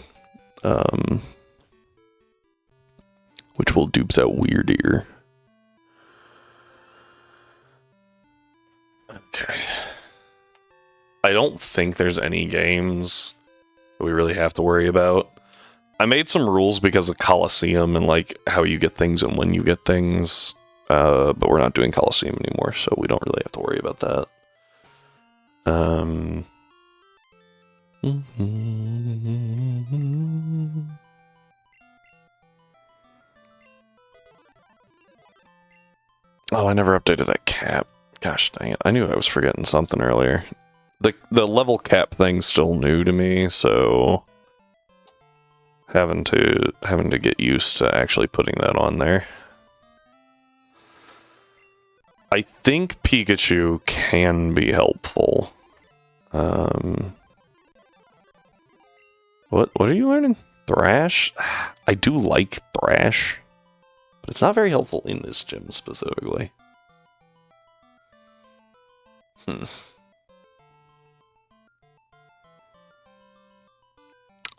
Which will dupes out Weird Ear. Okay. I don't think there's any games that we really have to worry about. I made some rules because of Coliseum and like how you get things and when you get things. But we're not doing Coliseum anymore, so we don't really have to worry about that. Oh, I never updated that cap. Gosh dang it. I knew I was forgetting something earlier. The level cap thing's still new to me, so having to get used to actually putting that on there. I think Pikachu can be helpful. What are you learning? Thrash? I do like Thrash, but it's not very helpful in this gym specifically.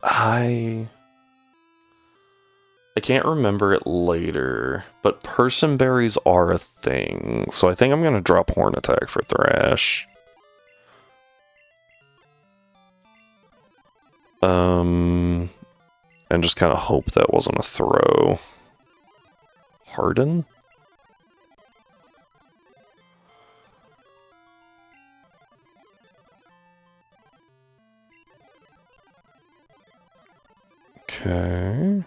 I can't remember it later, but Person Berries are a thing, so I think I'm gonna drop Horn Attack for Thrash. And just kind of hope that wasn't a throw. Harden? Okay.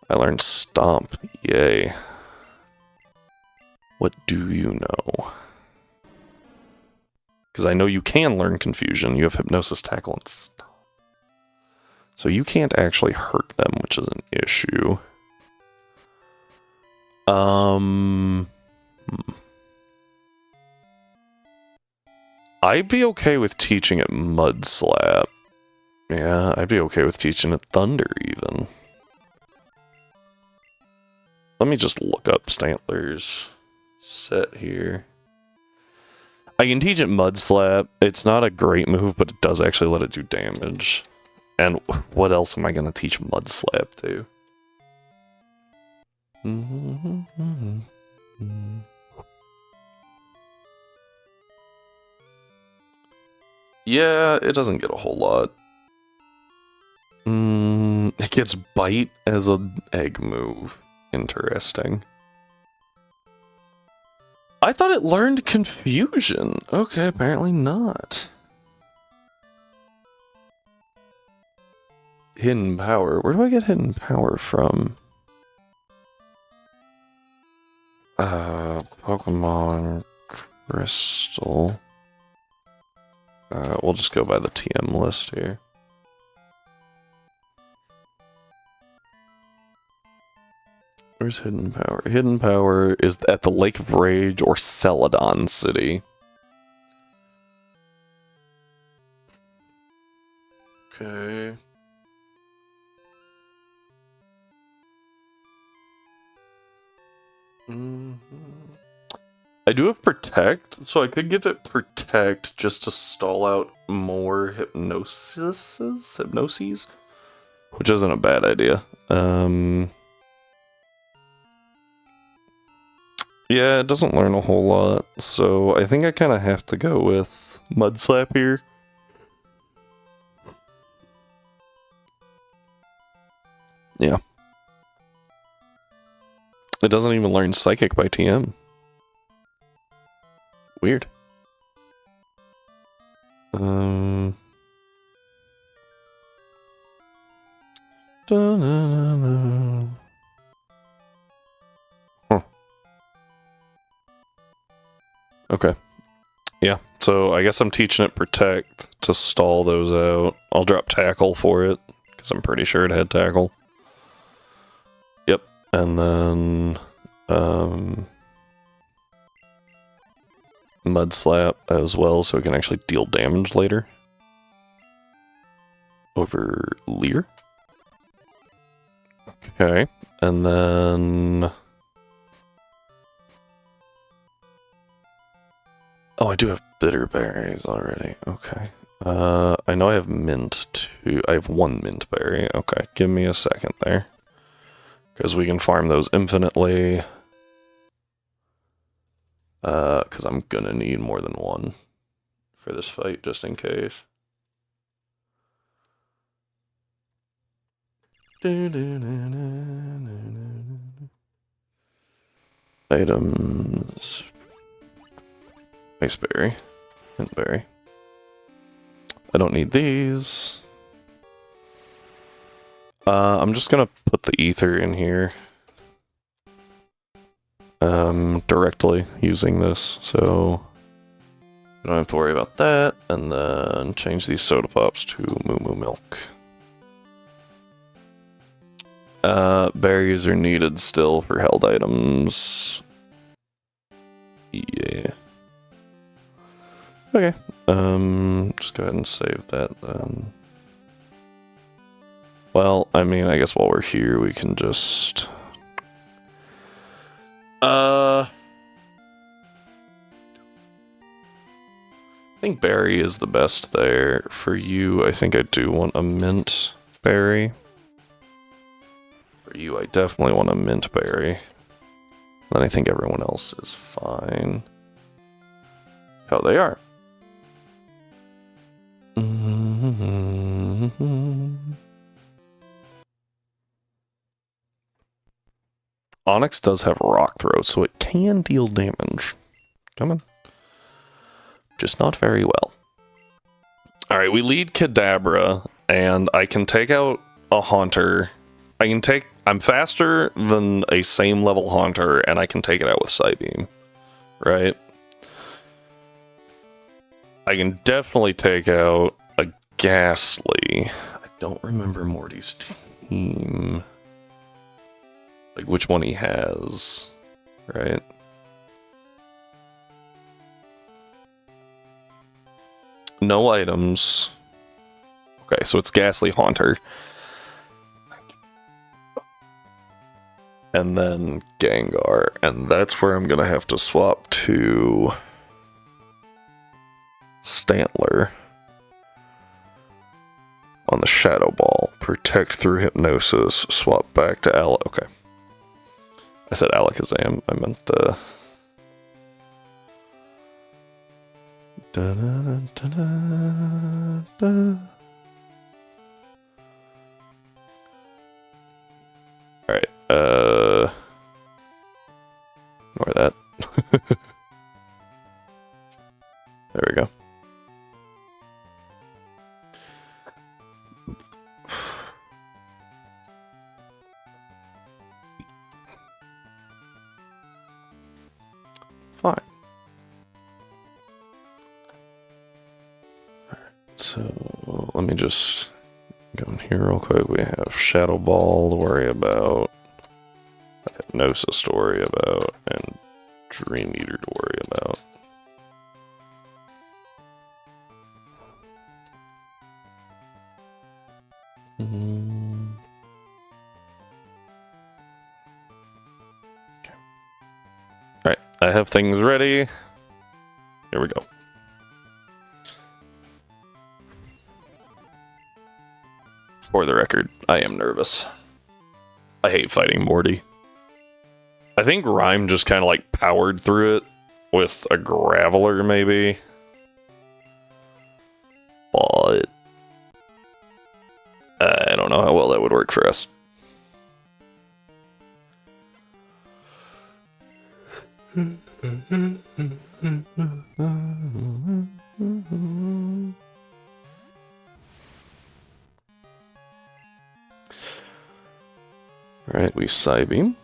I learned Stomp. Yay. What do you know? Because I know you can learn Confusion. You have Hypnosis, Tackle, and Stomp. So you can't actually hurt them, which is an issue. I'd be okay with teaching it Mud Slap. Yeah, I'd be okay with teaching it Thunder, even. Let me just look up Stantler's set here. I can teach it Mud Slap. It's not a great move, but it does actually let it do damage. And what else am I going to teach Mud Slap to? Yeah, it doesn't get a whole lot. It gets Bite as an egg move. Interesting. I thought it learned Confusion. Okay, apparently not. Hidden Power. Where do I get Hidden Power from? Pokemon Bristol. We'll just go by the TM list here. Where's Hidden Power? Hidden Power is at the Lake of Rage or Celadon City. Okay. I do have Protect, so I could give it Protect just to stall out more hypnoses, which isn't a bad idea. Yeah, it doesn't learn a whole lot, so I think I kind of have to go with Mud Slap here. Yeah. It doesn't even learn Psychic by TM. Weird. Huh. Okay. Yeah, so I guess I'm teaching it Protect to stall those out. I'll drop Tackle for it, because I'm pretty sure it had Tackle. Yep, and then Mud Slap as well, so it can actually deal damage later. Over Leer. Okay, and then... Oh, I do have bitter berries already. Okay. I know I have mint too. I have one mint berry. Okay, give me a second there. Because we can farm those infinitely. Because I'm gonna need more than one for this fight, just in case. Items. Iceberry. Hintberry. I don't need these. I'm just gonna put the ether in here. Directly using this, so I don't have to worry about that. And then change these soda pops to Moo Moo Milk. Berries are needed still for held items. Yeah. Okay. Just go ahead and save that then. Well, I mean, I guess while we're here, we can just... I think berry is the best there. For you, I think I do want a mint berry. For you, I definitely want a mint berry. And I think everyone else is fine. Oh, they are. Onyx does have rock throw, so it can deal damage. Come on. Just not very well. Alright, we lead Kadabra, and I can take out a Haunter. I'm faster than a same level Haunter, and I can take it out with Psybeam. Right? I can definitely take out a Ghastly. I don't remember Morty's team. Like which one he has, right? No items. Okay, so it's Ghastly Haunter. And then Gengar. And that's where I'm gonna have to swap to Stantler. On the Shadow Ball. Protect through Hypnosis. Swap back to Okay. I said Alakazam. I meant, Alright, ignore that. There we go. Fine. me just go in here real quick. We have Shadow Ball to worry about, Hypnosis to worry about, and Dream Eater to worry about. Okay. Alright, I have things ready. Here we go. For the record, I am nervous. I hate fighting Morty. I think Rhyme just kind of like powered through it with a Graveler, maybe. But I don't know how well that would work for us. Alright, we Psybeam.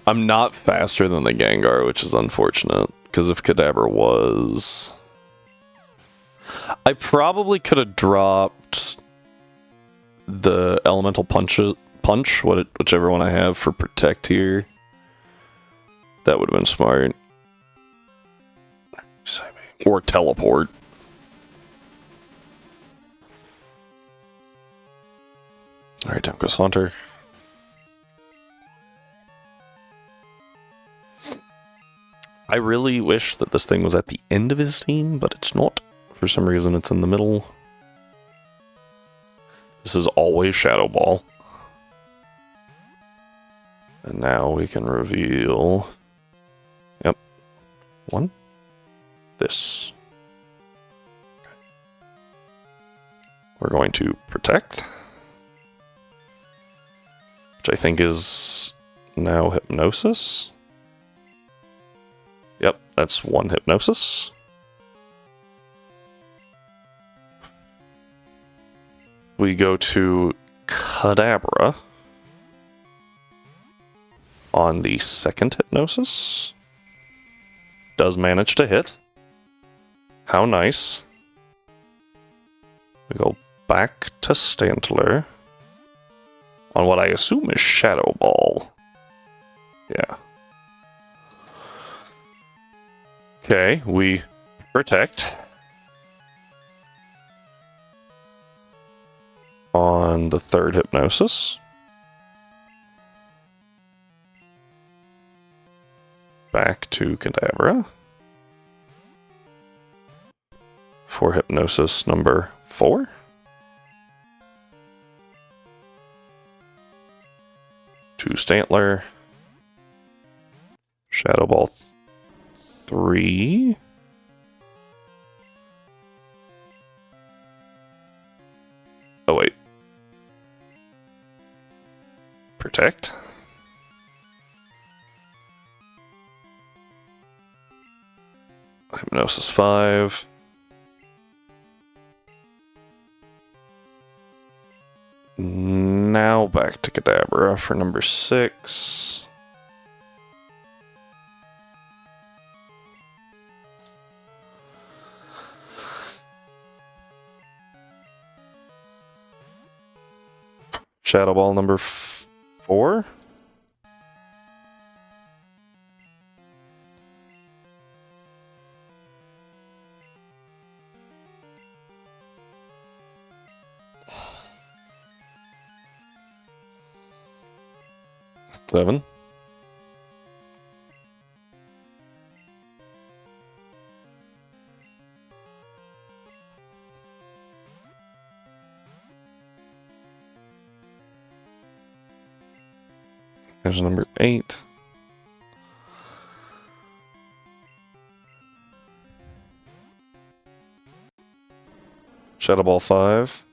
I'm not faster than the Gengar, which is unfortunate, because if Kadabra was... I probably could have dropped the Elemental Punch, whichever one I have, for Protect here. That would have been smart. Or Teleport. Alright, down goes Haunter. I really wish that this thing was at the end of his team, but it's not. For some reason, it's in the middle. This is always Shadow Ball. And now we can reveal... Yep. One. This. Okay. We're going to Protect. Which I think is now Hypnosis. Yep, that's one Hypnosis. We go to Kadabra on the second Hypnosis. Does manage to hit. How nice. We go back to Stantler on what I assume is Shadow Ball. Yeah. Okay, we Protect on the third Hypnosis. Back to Kadabra for Hypnosis number 4. To Stantler. Shadow Ball 3. Oh, wait. Protect. Hypnosis 5. Now back to Kadabra for number 6. Shadow Ball number 4. Seven. There's number 8. Shadow Ball 5.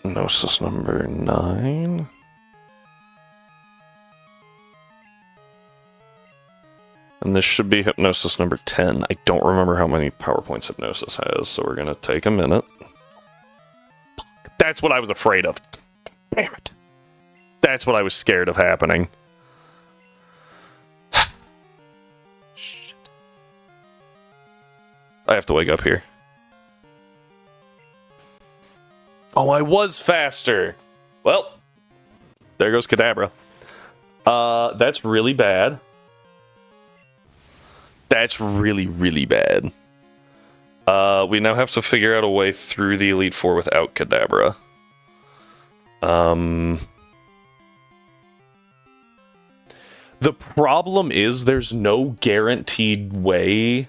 Hypnosis number 9. And this should be Hypnosis number 10. I don't remember how many power points Hypnosis has, so we're gonna take a minute. That's what I was afraid of. Damn it. That's what I was scared of happening. Shit. have to wake up here. Oh, I was faster. Well, there goes Kadabra. That's really bad. That's really, really bad. We now have to figure out a way through the Elite Four without Kadabra. The problem is there's no guaranteed way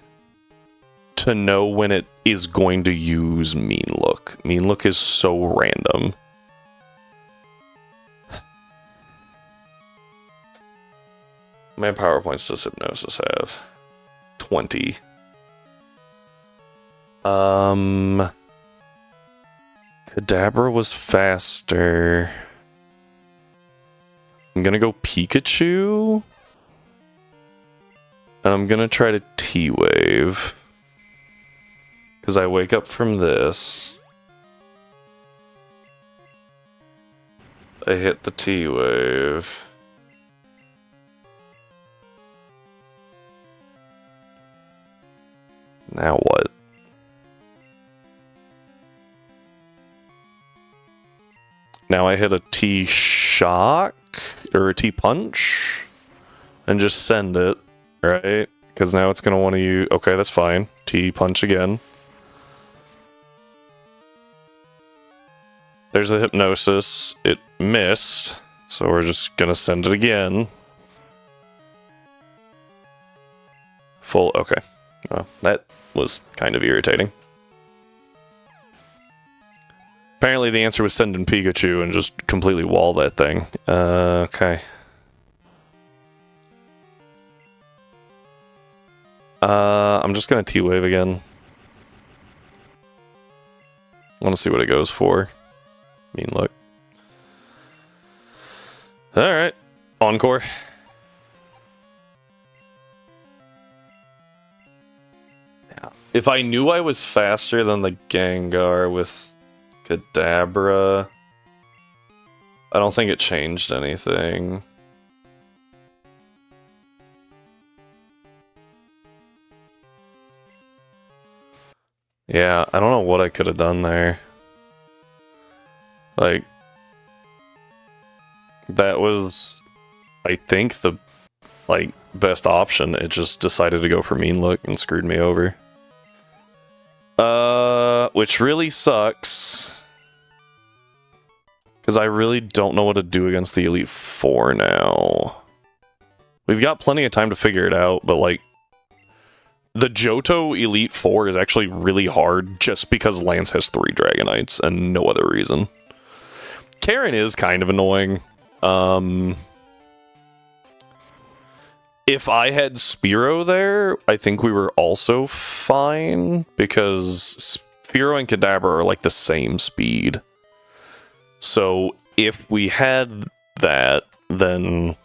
to know when it is going to use Mean Look. Mean Look is so random. How many power points does Hypnosis have? 20. Kadabra was faster. I'm gonna go Pikachu. And I'm gonna try to T-Wave. Because I wake up from this. I hit the T-Wave. Now what? Now I hit a T-Shock? Or a T-Punch? And just send it, right? Because now it's going to want to use... Okay, that's fine. T-Punch again. There's the Hypnosis. It missed. So we're just going to send it again. Full... Okay. Well, that was kind of irritating. Apparently the answer was send in Pikachu and just completely wall that thing. Okay. I'm just gonna T-Wave again. I want to see what it goes for. Mean Look. Alright. Encore. Yeah. If I knew I was faster than the Gengar with Kadabra, I don't think it changed anything. Yeah, I don't know what I could have done there. Like, that was, I think, the, like, best option. It just decided to go for Mean Look and screwed me over. Which really sucks. Because I really don't know what to do against the Elite Four now. We've got plenty of time to figure it out, but, like, the Johto Elite Four is actually really hard just because Lance has 3 Dragonites and no other reason. Karen is kind of annoying. If I had Spearow there, I think we were also fine, because Spearow and Kadabra are like the same speed. So if we had that, then...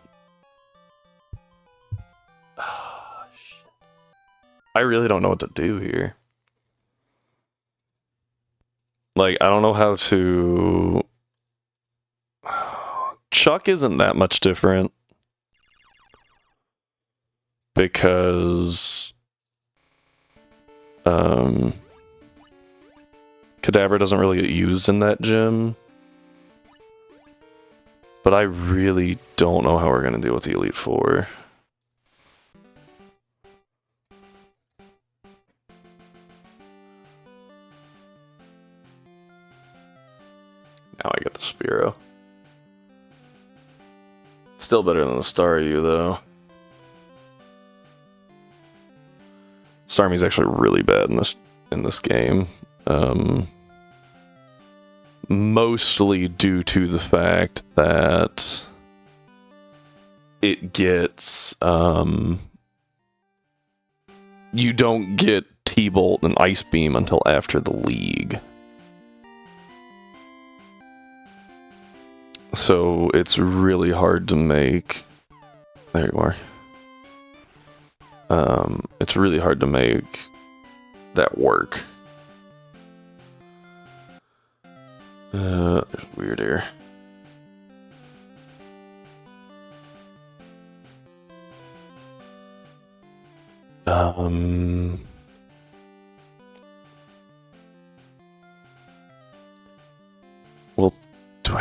I really don't know what to do here. Like, I don't know how to... Chuck isn't that much different. Because... Kadabra doesn't really get used in that gym. But I really don't know how we're going to deal with the Elite Four. Now I get the Spearow. Still better than the Staryu, though. Starmie's actually really bad in this game. Mostly due to the fact that it gets you don't get T-Bolt and Ice Beam until after the league. So it's really hard to make... There you are. It's really hard to make that work. Weird here.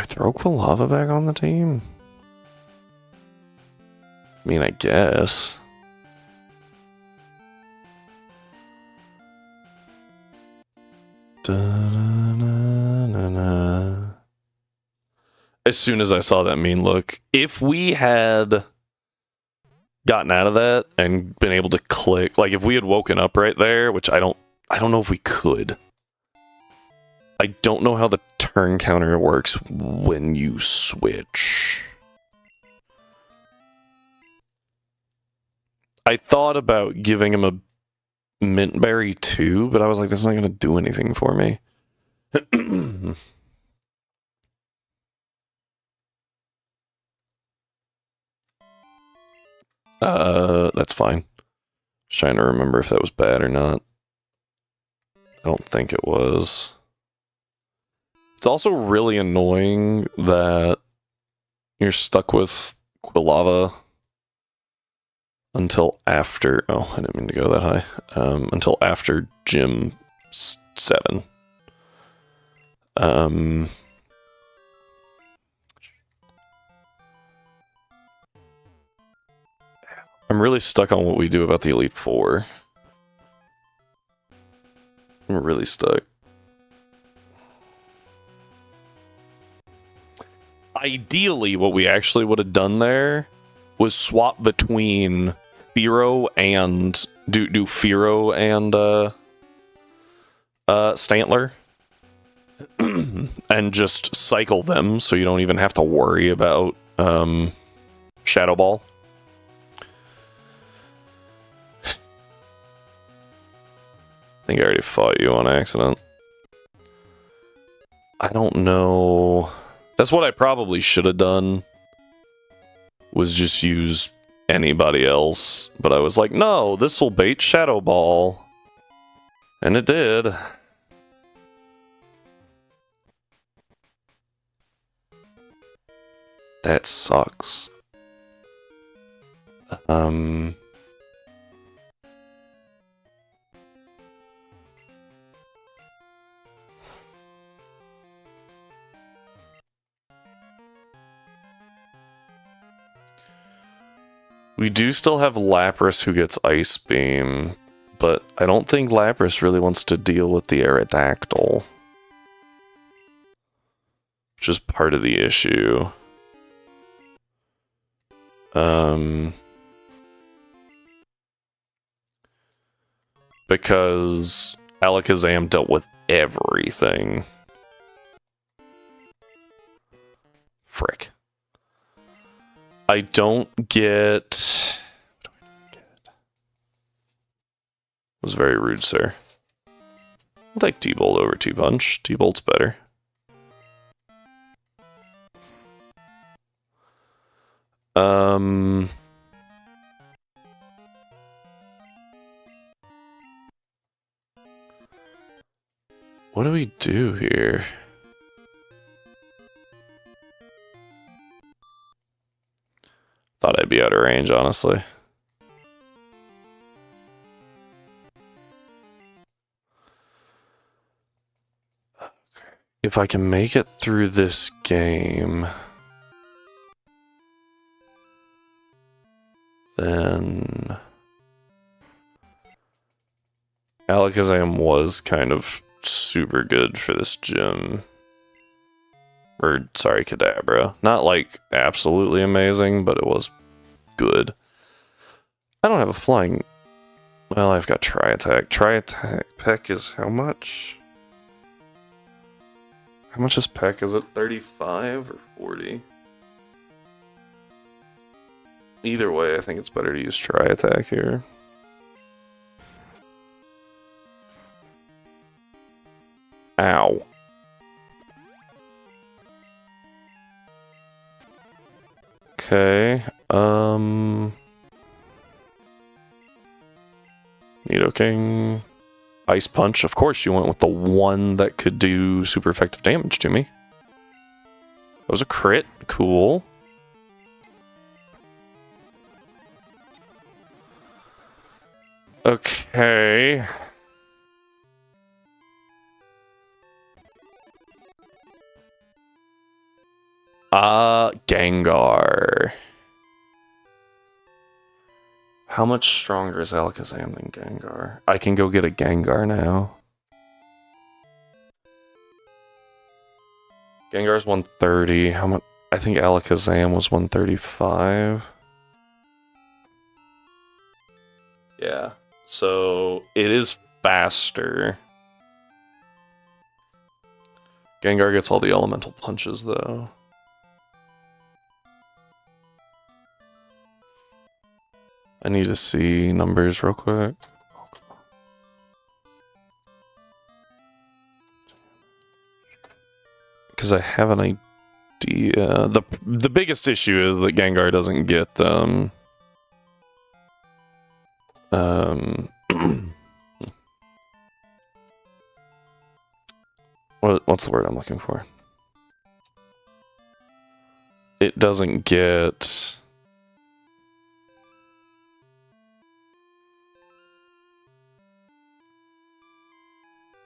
throw Quilava back on the team? I mean, I guess. Da-na-na-na-na. As soon as I saw that mean look, if we had gotten out of that and been able to click, like if we had woken up right there, which I don't know if we could. I don't know how the turn counter works when you switch. I thought about giving him a mint berry too, but I was like, that's not going to do anything for me. That's fine. Just trying to remember if that was bad or not. I don't think it was. It's also really annoying that you're stuck with Quilava until after... Oh, I didn't mean to go that high. Until after Gym 7. I'm really stuck on what we do about the Elite Four. I'm really stuck. Ideally, what we actually would have done there was swap between Firo and... Do Firo and Stantler. And just cycle them so you don't even have to worry about Shadow Ball. I think I already fought you on accident. I don't know. That's what I probably should have done. Was just use anybody else. But I was like, no, this will bait Shadow Ball. And it did. That sucks. We do still have Lapras who gets Ice Beam, but I don't think Lapras really wants to deal with the Aerodactyl. Which is part of the issue. Because Alakazam dealt with everything. Frick. I don't get... What do I not get? It was very rude, sir. I'll take T-Bolt over T-Punch. T-Bolt's better. What do we do here? Thought I'd be out of range, honestly. Okay. If I can make it through this game, then Alakazam was kind of super good for this gym. Or, sorry, Kadabra. Not, like, absolutely amazing, but it was good. I don't have a flying... Well, I've got Tri-Attack. Tri-Attack Peck is how much? How much is Peck? Is it 35 or 40? Either way, I think it's better to use Tri-Attack here. Ow. Okay, Nidoking, Ice Punch. Of course you went with the one that could do super effective damage to me. That was a crit. Cool. Okay. Gengar. How much stronger is Alakazam than Gengar? I can go get a Gengar now. Gengar's 130. How much? I think Alakazam was 135. Yeah. So it is faster. Gengar gets all the elemental punches though. I need to see numbers real quick. Because I have an idea. The biggest issue is that Gengar doesn't get what's the word I'm looking for? It doesn't get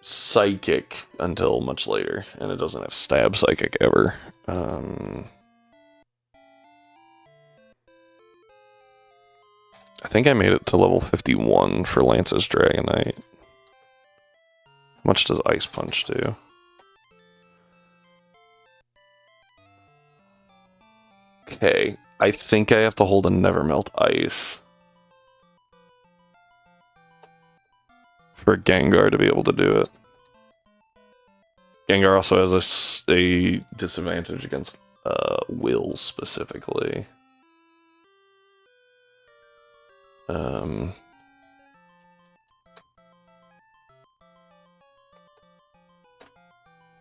Psychic until much later, and it doesn't have Stab Psychic ever. I think I made it to level 51 for Lance's Dragonite. How much does Ice Punch do? Okay, I think I have to hold a Nevermelt Ice for Gengar to be able to do it. Gengar also has a disadvantage against Will specifically.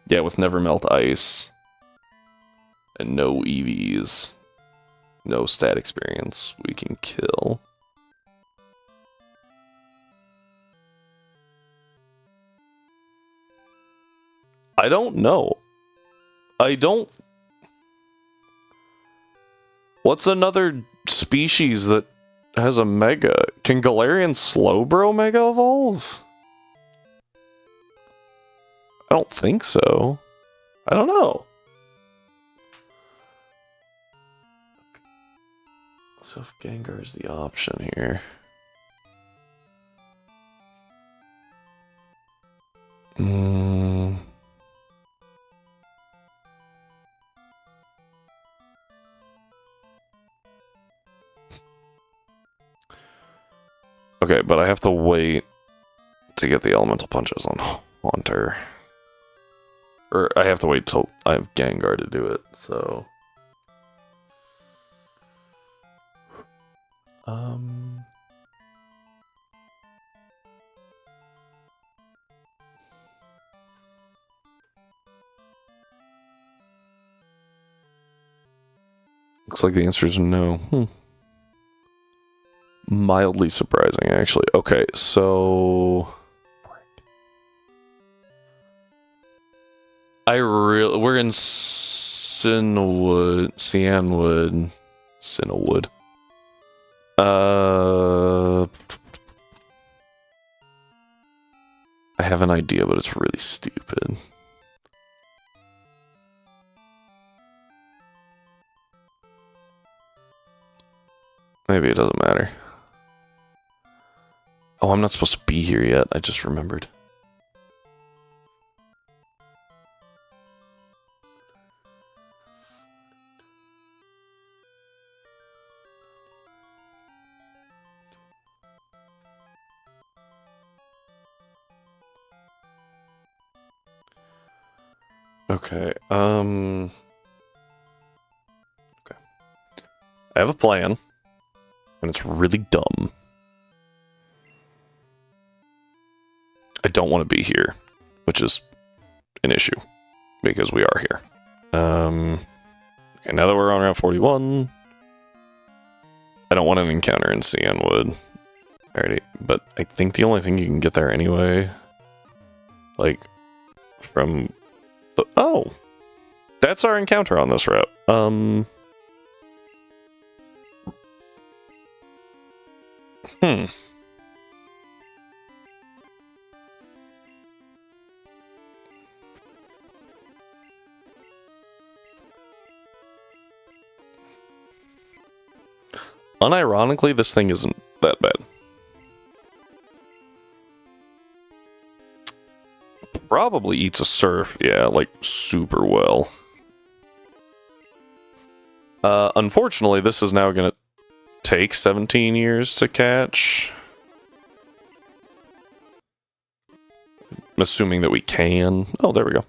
Yeah, with Nevermelt Ice and no EVs, no stat experience, we can kill. I don't know. What's another species that has a Mega? Can Galarian Slowbro Mega evolve? I don't think so. I don't know. So if Gengar is the option here. Okay, but I have to wait to get the elemental punches on Haunter. Or I have to wait till I have Gengar to do it, so... Looks like the answer is no. Mildly surprising, actually. Okay, so... We're in Cianwood. I have an idea, but it's really stupid. Maybe it doesn't matter. Oh, I'm not supposed to be here yet. I just remembered. Okay, okay. I have a plan, and it's really dumb. I don't want to be here, which is an issue, because we are here. Okay, now that we're on Route 41, I don't want an encounter in Cianwood. Alrighty, but I think the only thing you can get there anyway, like, from the... Oh! That's our encounter on this route. unironically, this thing isn't that bad. Probably eats a surf, yeah, like super well. Unfortunately, this is now gonna take 17 years to catch. I'm assuming that we can. Oh, there we go.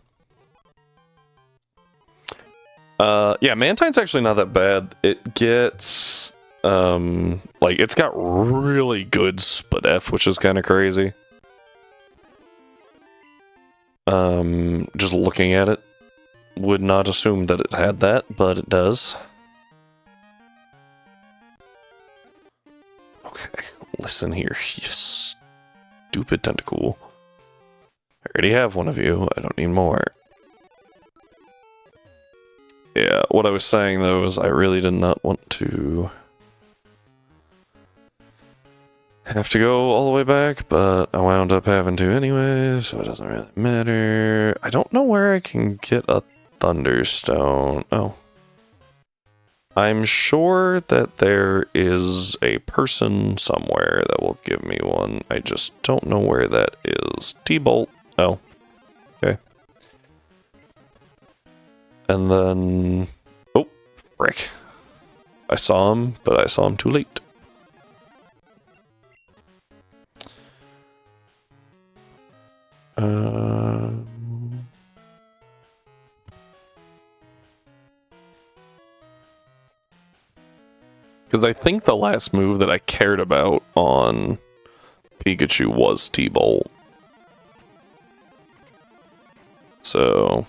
Yeah, Mantine's actually not that bad. It gets, like, it's got really good SPDF, which is kind of crazy. Just looking at it, would not assume that it had that, but it does. Okay, listen here, you stupid tentacle. I already have one of you, I don't need more. Yeah, what I was saying though is I really did not want to have to go all the way back, but I wound up having to anyway, so it doesn't really matter. I don't know where I can get a Thunderstone. Oh. I'm sure that there is a person somewhere that will give me one. I just don't know where that is. T-Bolt. Oh. Okay. And then... Oh, frick. I saw him, but I saw him too late. Because I think the last move that I cared about on Pikachu was T-Bolt. So...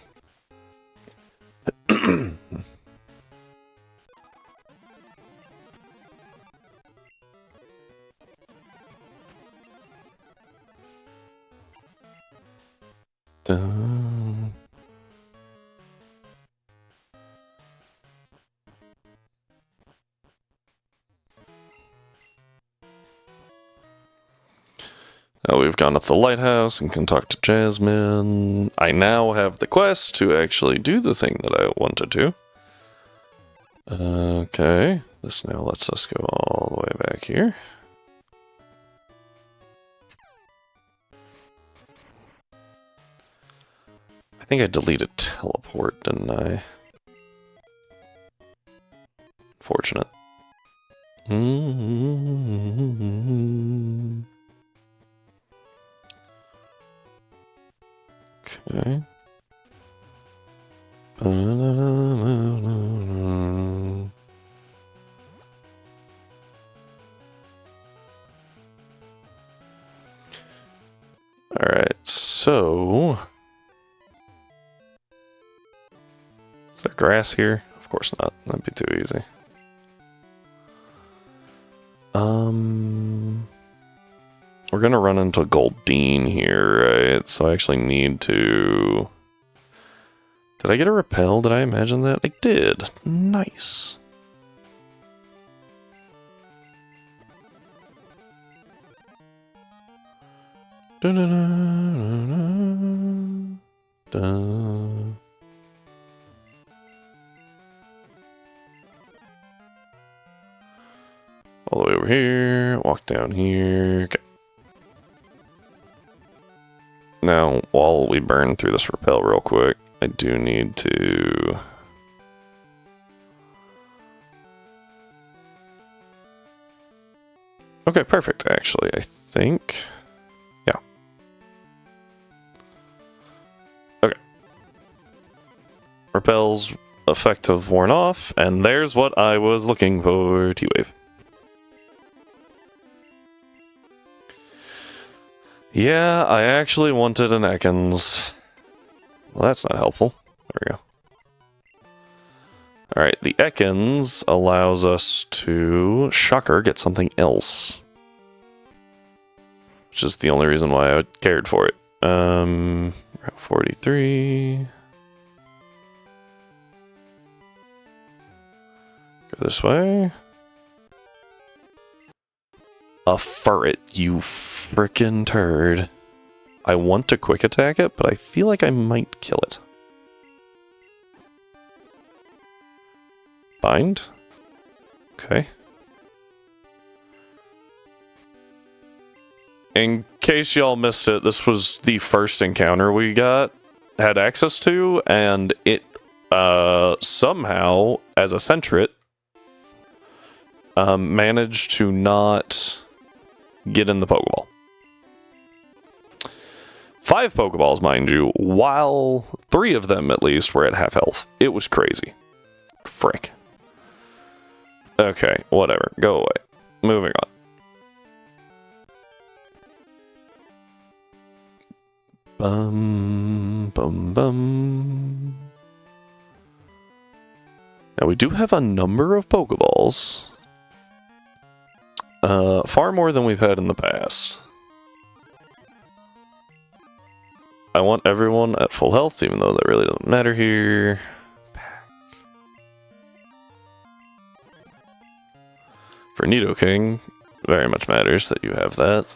Now we've gone up the lighthouse and can talk to Jasmine. I now have the quest to actually do the thing that I wanted to. Okay, this now lets us go all the way back here. I think I deleted teleport, didn't I? Fortunate. Okay. Alright, so... Is there grass here? Of course not. That'd be too easy. We're gonna run into Goldeen here, right? So I actually need to... Did I get a repel? Did I imagine that? I did. Nice. All the way over here, walk down here. Okay. Now, while we burn through this repel real quick, I do need to... Okay, perfect, actually, I think. Yeah. Okay. Repel's effective worn off, and there's what I was looking for, T-Wave. Yeah, I actually wanted an Ekans. Well, that's not helpful. There we go. Alright, the Ekans allows us to, shocker, get something else. Which is the only reason why I cared for it. Route 43. Go this way. A furret, you frickin' turd. I want to quick attack it, but I feel like I might kill it. Bind? Okay. in case y'all missed it, this was the first encounter we had access to, and it somehow, as a centret, managed to not get in the Pokeball. 5 Pokeballs, mind you, while 3 of them, at least, were at half health. It was crazy. Frick. Okay, whatever. Go away. Moving on. Bum. Now, we do have a number of Pokeballs. Far more than we've had in the past. I want everyone at full health, even though that really doesn't matter here. For Nidoking, very much matters that you have that.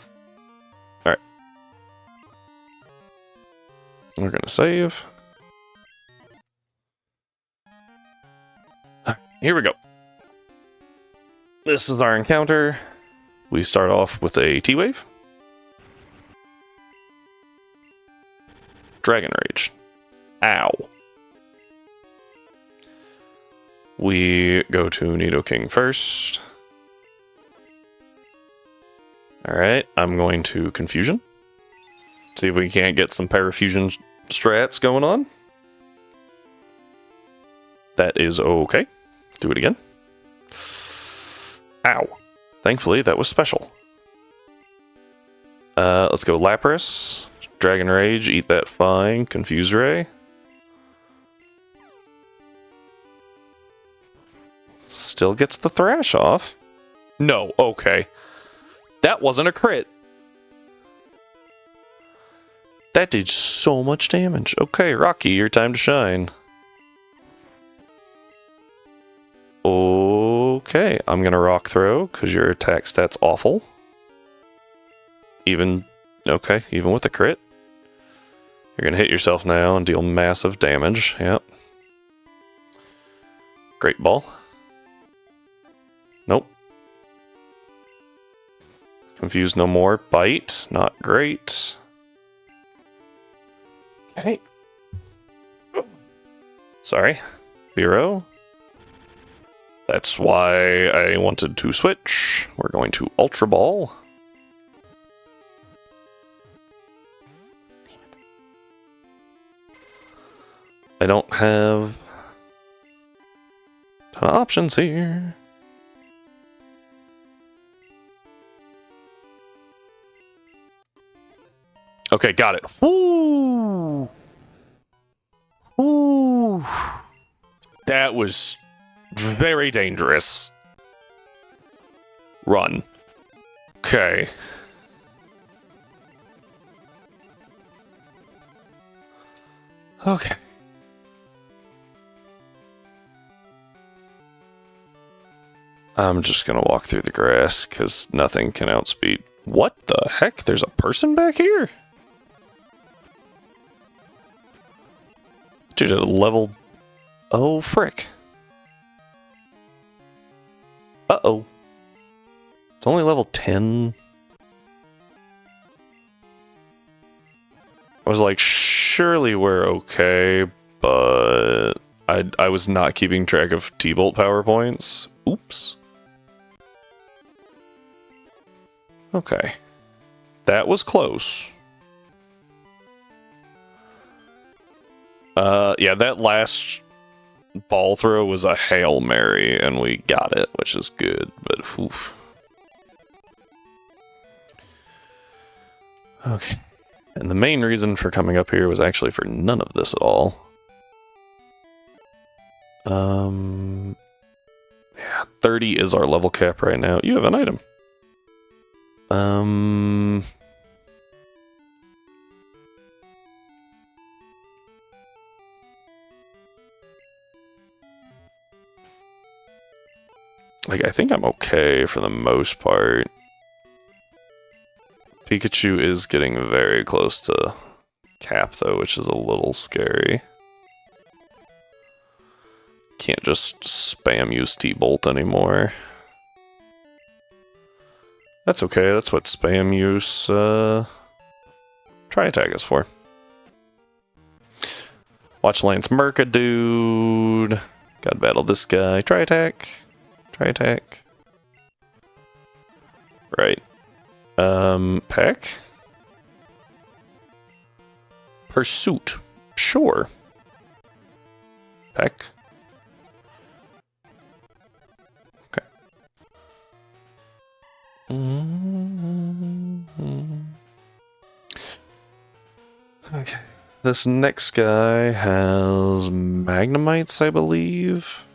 Alright. We're gonna save. Here we go. This is our encounter. We start off with a T-Wave. Dragon Rage. Ow. We go to Nidoking first. Alright, I'm going to Confusion. See if we can't get some Parafusion strats going on. That is okay. Do it again. Ow. Thankfully, that was special. Let's go Lapras. Dragon Rage, eat that fine. Confuse Ray. Still gets the Thrash off. No, okay. That wasn't a crit. That did so much damage. Okay, Rocky, your time to shine. Okay, I'm gonna Rock Throw, because your attack stat's awful. Even with a crit. You're gonna hit yourself now and deal massive damage. Yep. Great Ball. Nope. Confused no more. Bite. Not great. Okay. Sorry. 0. That's why I wanted to switch. We're going to Ultra Ball. I don't have a ton of options here. Okay, got it. Woo! Woo! That was very dangerous. Run. Okay. Okay. I'm just gonna walk through the grass, because nothing can outspeed. What the heck? There's a person back here? Dude, at a level... Oh, frick. Uh-oh. It's only level 10. I was like, surely we're okay, but... I was not keeping track of T-Bolt power points. Oops. Okay. That was close. Yeah, that last ball throw was a Hail Mary, and we got it, which is good, but oof. Okay. And the main reason for coming up here was actually for none of this at all. Yeah, 30 is our level cap right now. You have an item. Like, I think I'm okay for the most part. Pikachu is getting very close to cap, though, which is a little scary. Can't just spam use T-Bolt anymore. That's okay, that's what spam use, try attack is for. Watch Lance Merc a dude. Gotta battle this guy. Try attack. Try attack. Right. Peck? Pursuit. Sure. Peck. Okay. Okay. This next guy has Magnemites, I believe.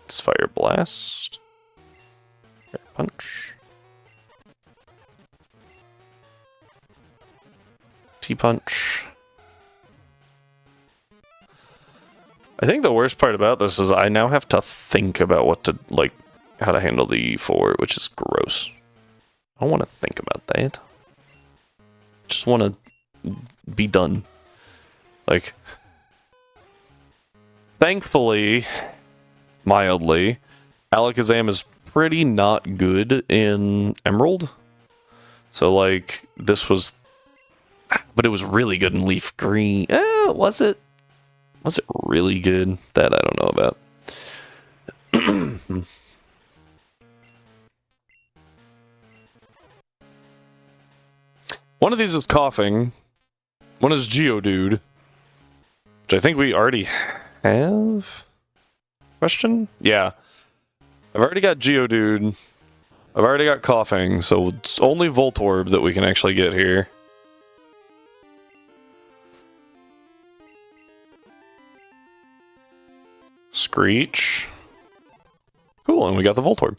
It's Fire Blast. Fire Punch. T-Punch. I think the worst part about this is I now have to think about what to, like, how to handle the E4, which is gross. I don't want to think about that. I just want to be done. Like, thankfully, mildly, Alakazam is pretty not good in Emerald. So, like, this was... But it was really good in Leaf Green. Was it? Was it really good? That I don't know about. One of these is coughing. One is Geodude. Which I think we already have? Question? Yeah. I've already got Geodude. I've already got coughing, so it's only Voltorb that we can actually get here. Screech. Cool, and we got the Voltorb.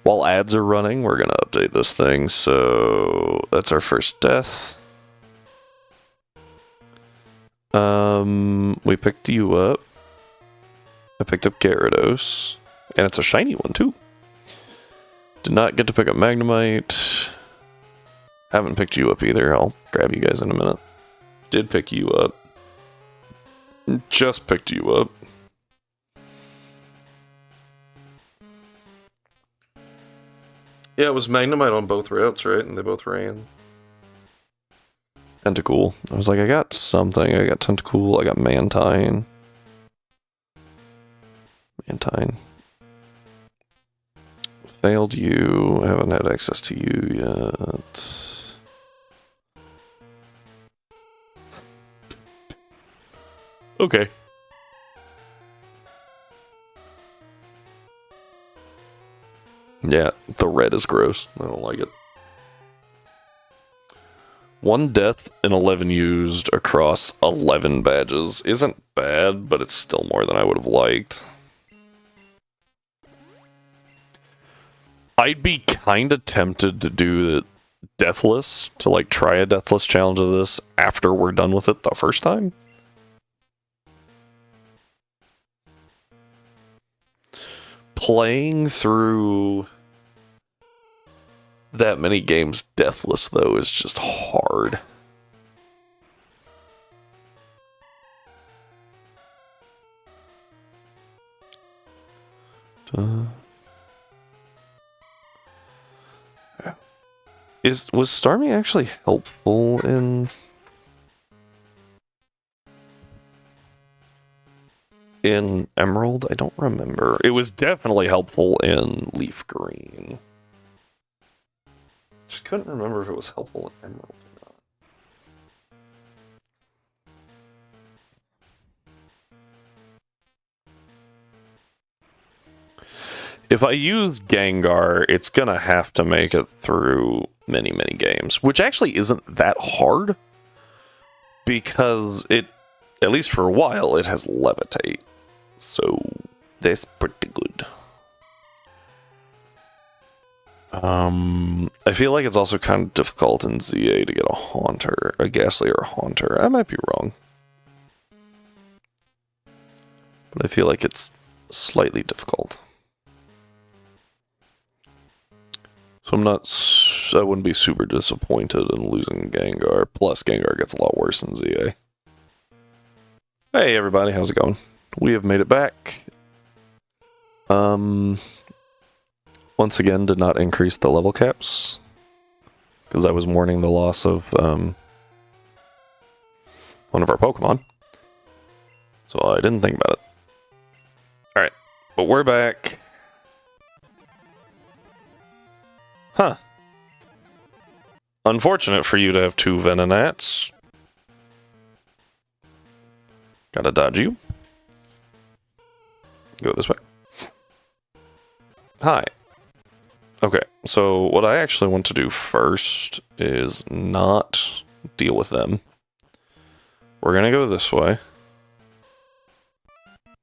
While ads are running, we're gonna update this thing, so that's our first death. We picked you up. I picked up Gyarados, and it's a shiny one too. Did not get to pick up Magnemite. Haven't picked you up either. I'll grab you guys in a minute. Did pick you up. Just picked you up. Yeah, it was Magnemite on both routes, right? And they both ran. Tentacool. I was like, I got something. I got Tentacool. I got Mantine. Mantine. Failed you. I haven't had access to you yet. Okay. Yeah, the red is gross. I don't like it. 1 death and 11 used across 11 badges isn't bad, but it's still more than I would have liked. I'd be kinda tempted to do the Deathless, to like try a Deathless challenge of this after we're done with it the first time. Playing through that many games deathless, though, is just hard. Was Starmie actually helpful in Emerald? I don't remember. It was definitely helpful in Leaf Green. Just couldn't remember if it was helpful in Emerald or not. If I use Gengar, it's gonna have to make it through many, many games, which actually isn't that hard, because it, at least for a while, it has Levitate. So, that's pretty good. I feel like it's also kind of difficult in ZA to get a Haunter, a Ghastly or a Haunter. I might be wrong. But I feel like it's slightly difficult. So I wouldn't be super disappointed in losing Gengar. Plus, Gengar gets a lot worse than ZA. Hey everybody, how's it going? We have made it back. Once again, did not increase the level caps. Because I was mourning the loss of one of our Pokemon. So I didn't think about it. Alright, but we're back. Huh. Unfortunate for you to have 2 Venonats. Gotta dodge you. Go this way. Hi. Okay, so what I actually want to do first is not deal with them. We're gonna go this way.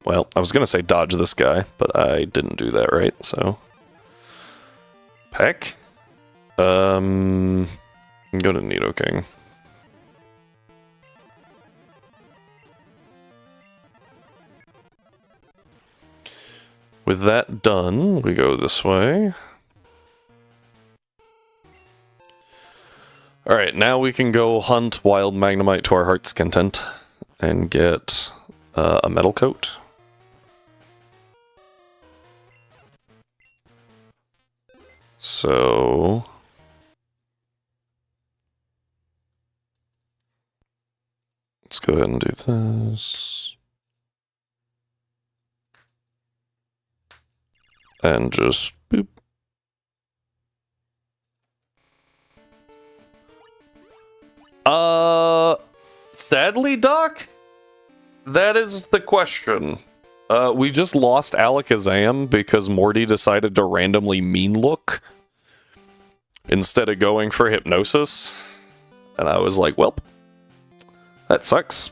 Well, I was gonna say dodge this guy, but I didn't do that right, so... Peck? Go to Nidoking. With that done, we go this way. Alright, now we can go hunt Wild Magnemite to our heart's content and get a Metal Coat. So... let's go ahead and do this. And just boop. Sadly, Doc? That is the question. We just lost Alakazam because Morty decided to randomly mean look instead of going for Hypnosis. And I was like, well, that sucks.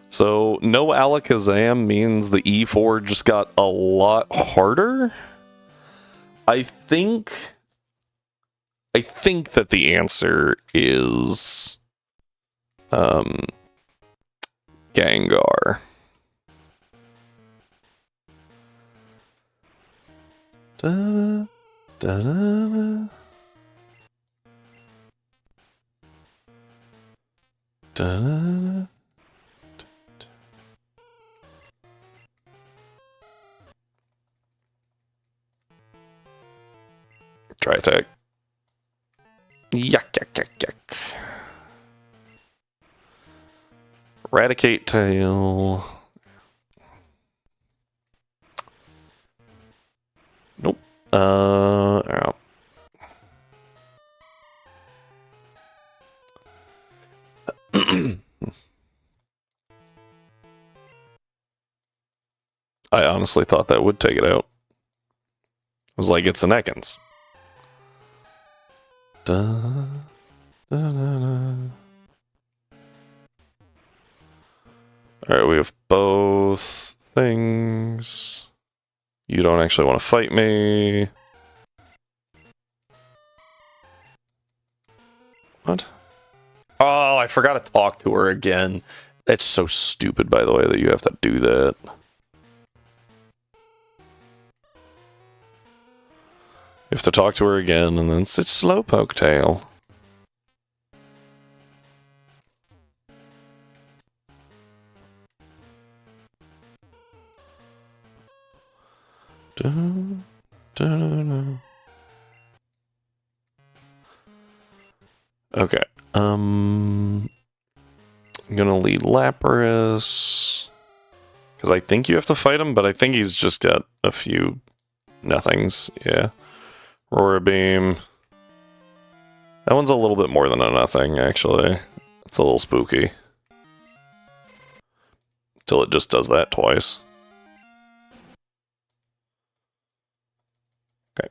So, no Alakazam means the E4 just got a lot harder. I think that the answer is Gengar. Da-da, da-da-da. Da-da-da. Try attack. Yuck, yuck, yuck, yuck. Eradicate tail. Nope. Ow. I honestly thought that would take it out. I was like, it's an Ekans. Da, da, da, da. Alright, we have both things. You don't actually want to fight me. What? Oh, I forgot to talk to her again. It's so stupid, by the way, that you have to do that. You have to talk to her again, and then it's Slowpoke tail. Dun, dun, dun. Okay. I'm gonna lead Lapras. Because I think you have to fight him, but I think he's just got a few nothings. Yeah. Aurora Beam. That one's a little bit more than a nothing, actually. It's a little spooky. Till it just does that twice. Okay.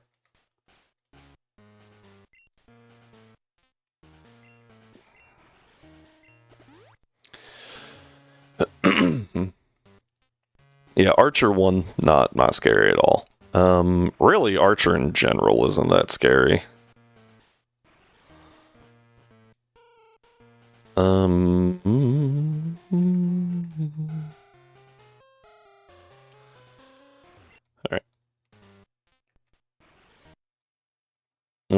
Yeah, Archer 1, not scary at all. Really, Archer in general isn't that scary. Alright.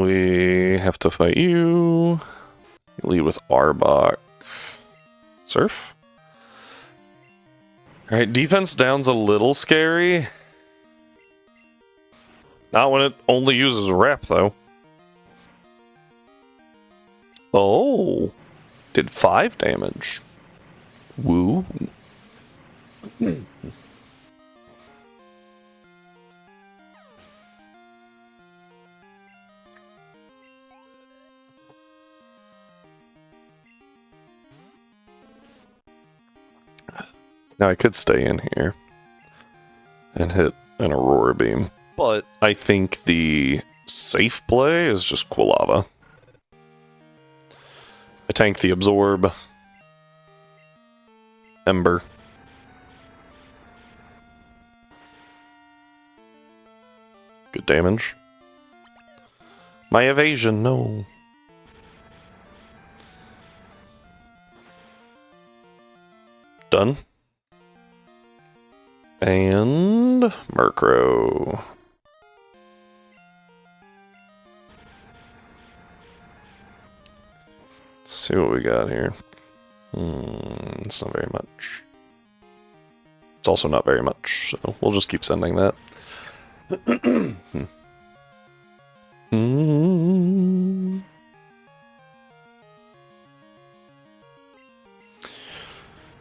we have to fight you. Lead with Arbok. Surf? Alright, defense down's a little scary. Not when it only uses rep, though. Oh. Did 5 damage. Woo. Now I could stay in here and hit an Aurora Beam, but I think the safe play is just Quilava. I tank the Absorb. Ember. Good damage. My evasion, no. Done. And Murkrow. Let's see what we got here. It's not very much. It's also not very much, so we'll just keep sending that.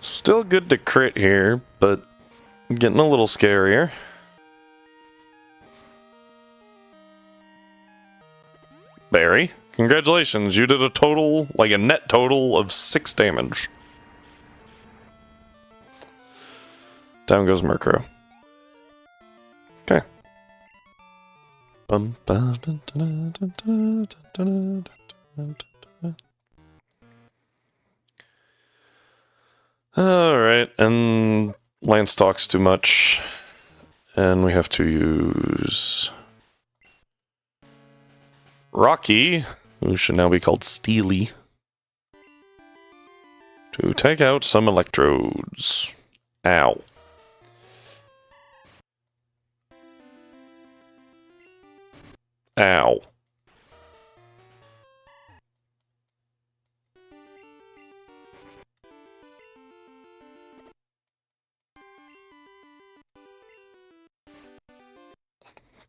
Still good to crit here, but getting a little scarier. Barry, congratulations, you did a total, like a net total of 6 damage. Down goes Murkrow. Okay. Alright, and Lance talks too much, and we have to use Rocky, who should now be called Steely, to take out some electrodes. Ow. Ow.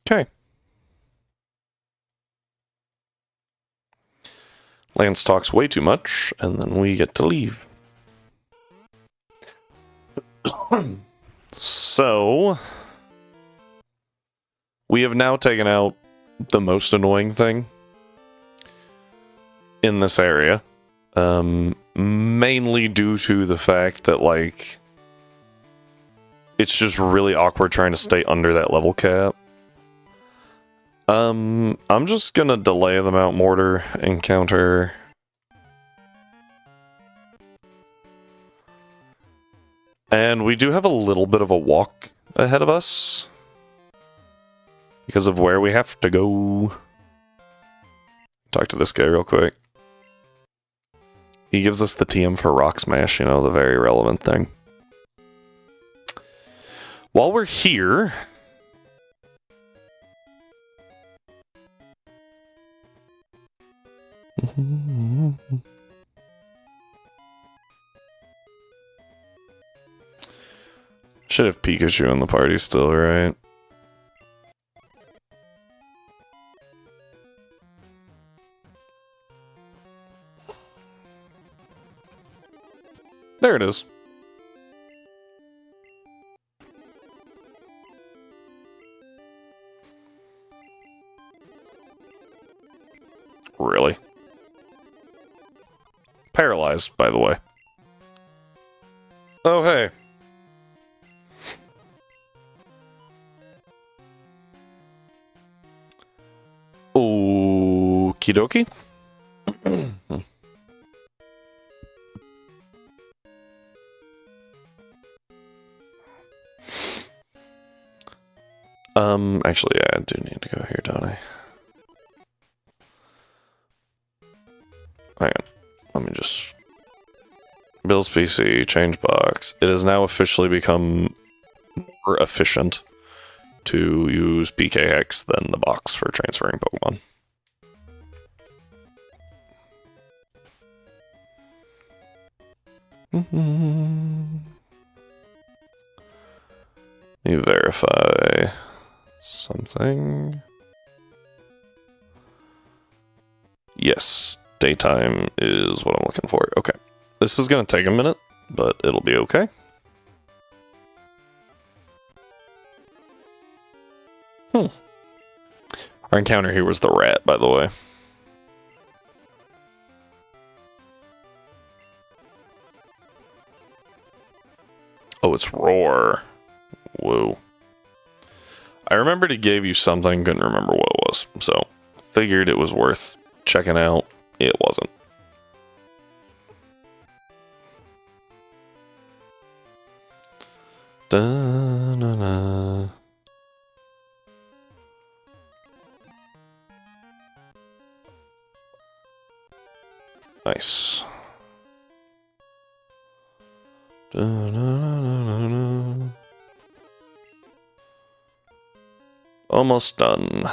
Okay. Lance talks way too much, and then we get to leave. So, we have now taken out the most annoying thing in this area. Mainly due to the fact that, like, it's just really awkward trying to stay under that level cap. I'm just gonna delay the Mount Mortar encounter. And we do have a little bit of a walk ahead of us because of where we have to go. Talk to this guy real quick. He gives us the TM for Rock Smash, you know, the very relevant thing. While we're here, should have Pikachu in the party still, right? There it is. Really? Paralyzed, by the way. Oh, hey. Okie dokie. Actually, yeah, I do need to go here, don't I? Hang on. Let me just... Bill's PC, change box. It has now officially become more efficient to use PKX than the box for transferring Pokemon. Let me verify something. Yes, daytime is what I'm looking for. Okay. This is going to take a minute, but it'll be okay. Our encounter here was the rat, by the way. Oh, it's Roar. Whoa. I remembered he gave you something, couldn't remember what it was. So, figured it was worth checking out. It wasn't. Da-na-na. Nice. Da-na-na-na-na. Almost done.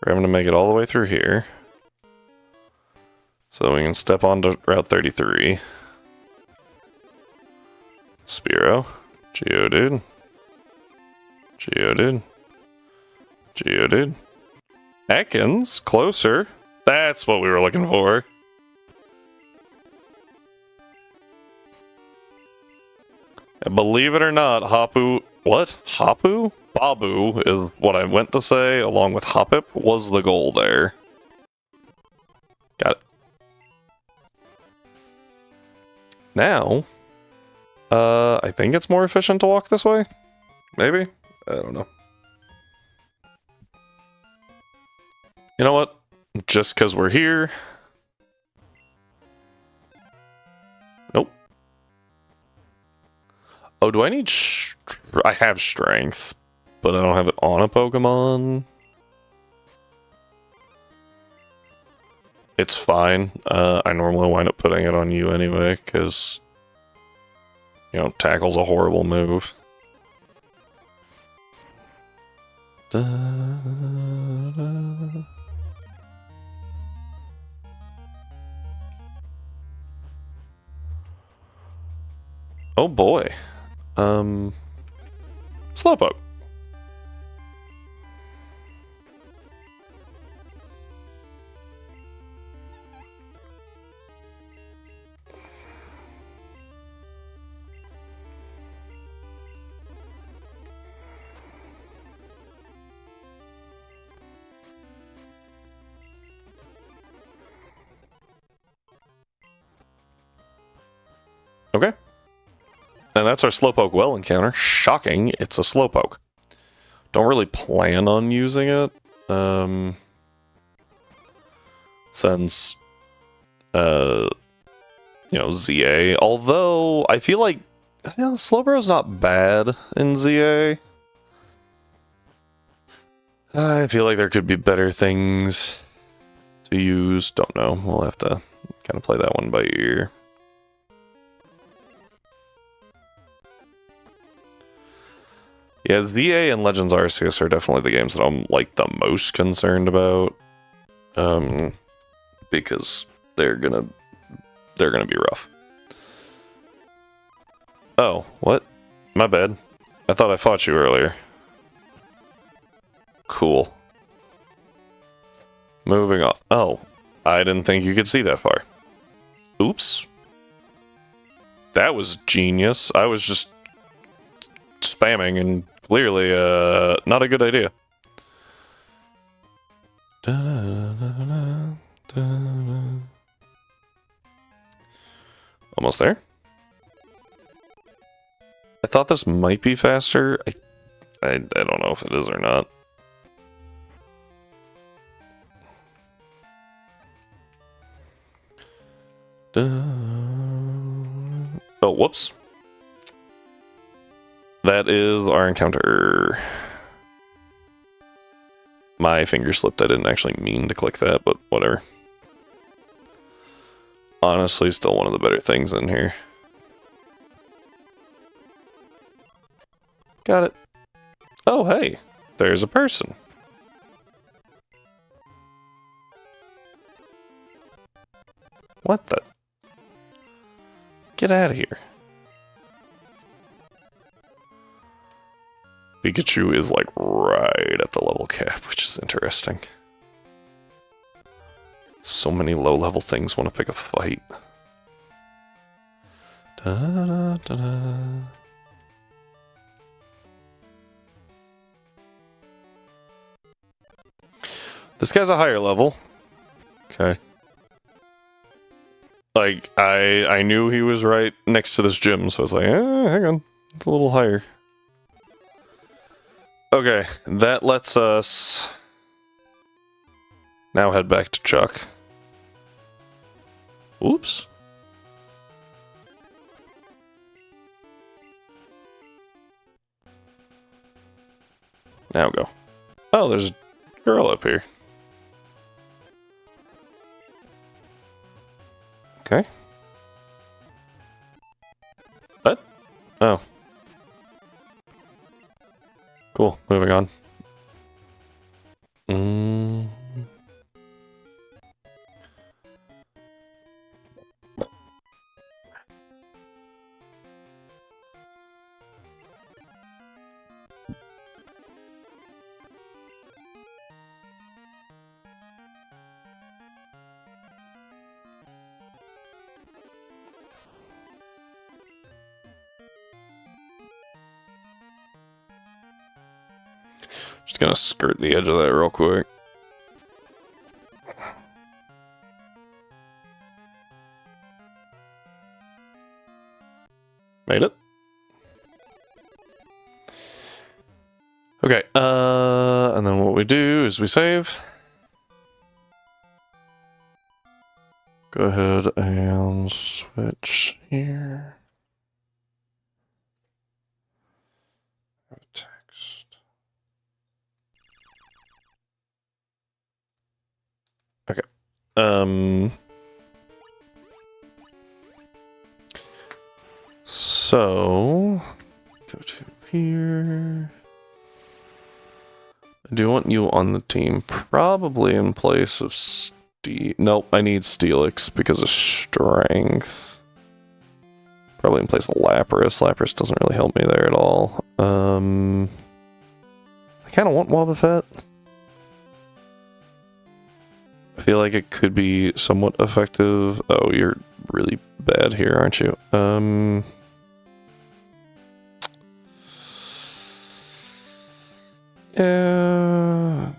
We're having to make it all the way through here. So we can step onto Route 33. Spearow. Geodude. Geodude. Geodude. Ekans. Closer. That's what we were looking for. And believe it or not, Hapu... What? Hapu? Babu is what I went to say, along with Hoppip, was the goal there. Got it. Now, I think it's more efficient to walk this way? Maybe? I don't know. You know what? Just because we're here... Nope. Oh, do I need... I have strength, but I don't have it on a Pokemon. It's fine. I normally wind up putting it on you anyway, because... You know, Tackle's a horrible move. Da, da. Oh boy. Slowpoke. Okay. And that's our Slowpoke well encounter. Shocking, it's a Slowpoke. Don't really plan on using it. Since, you know, ZA. Although, I feel like, Slowbro's not bad in ZA. I feel like there could be better things to use. Don't know. We'll have to kind of play that one by ear. Yeah, ZA and Legends Arceus are definitely the games that I'm, like, the most concerned about. Because they're gonna be rough. Oh, what? My bad. I thought I fought you earlier. Cool. Moving on. Oh, I didn't think you could see that far. Oops. That was genius. I was just spamming and clearly not a good idea. Almost there. I thought this might be faster. I don't know if it is or not. Oh, whoops. That is our encounter. My finger slipped. I didn't actually mean to click that, but whatever. Honestly, still one of the better things in here. Got it. Oh, hey. There's a person. What the? Get out of here. Pikachu is like right at the level cap, which is interesting. So many low-level things want to pick a fight. Da, da, da, da. This guy's a higher level. Okay. Like, I knew he was right next to this gym, so I was like, hang on. It's a little higher. Okay, that lets us now head back to Chuck. Oops. Now go. Oh, there's a girl up here. Okay. What? Oh. Cool. Moving on. Just gonna skirt the edge of that real quick. Made it. Okay, and then what we do is we save. Go ahead and switch here. Text. Okay. So go to here. I do want you on the team, probably in place of Nope, I need Steelix because of strength. Probably in place of Lapras. Lapras doesn't really help me there at all. I kind of want Wobbuffet. I feel like it could be somewhat effective. Oh, you're really bad here, aren't you? Yeah.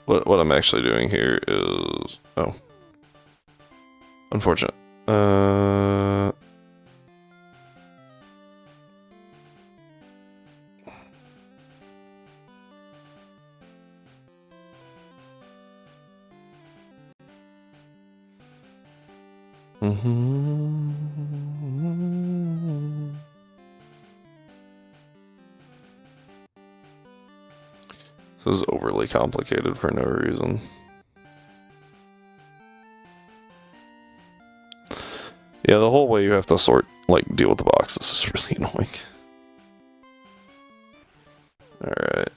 What I'm actually doing here is unfortunate. This is overly complicated for no reason. Yeah, the whole way you have to deal with the boxes is really annoying. Alright.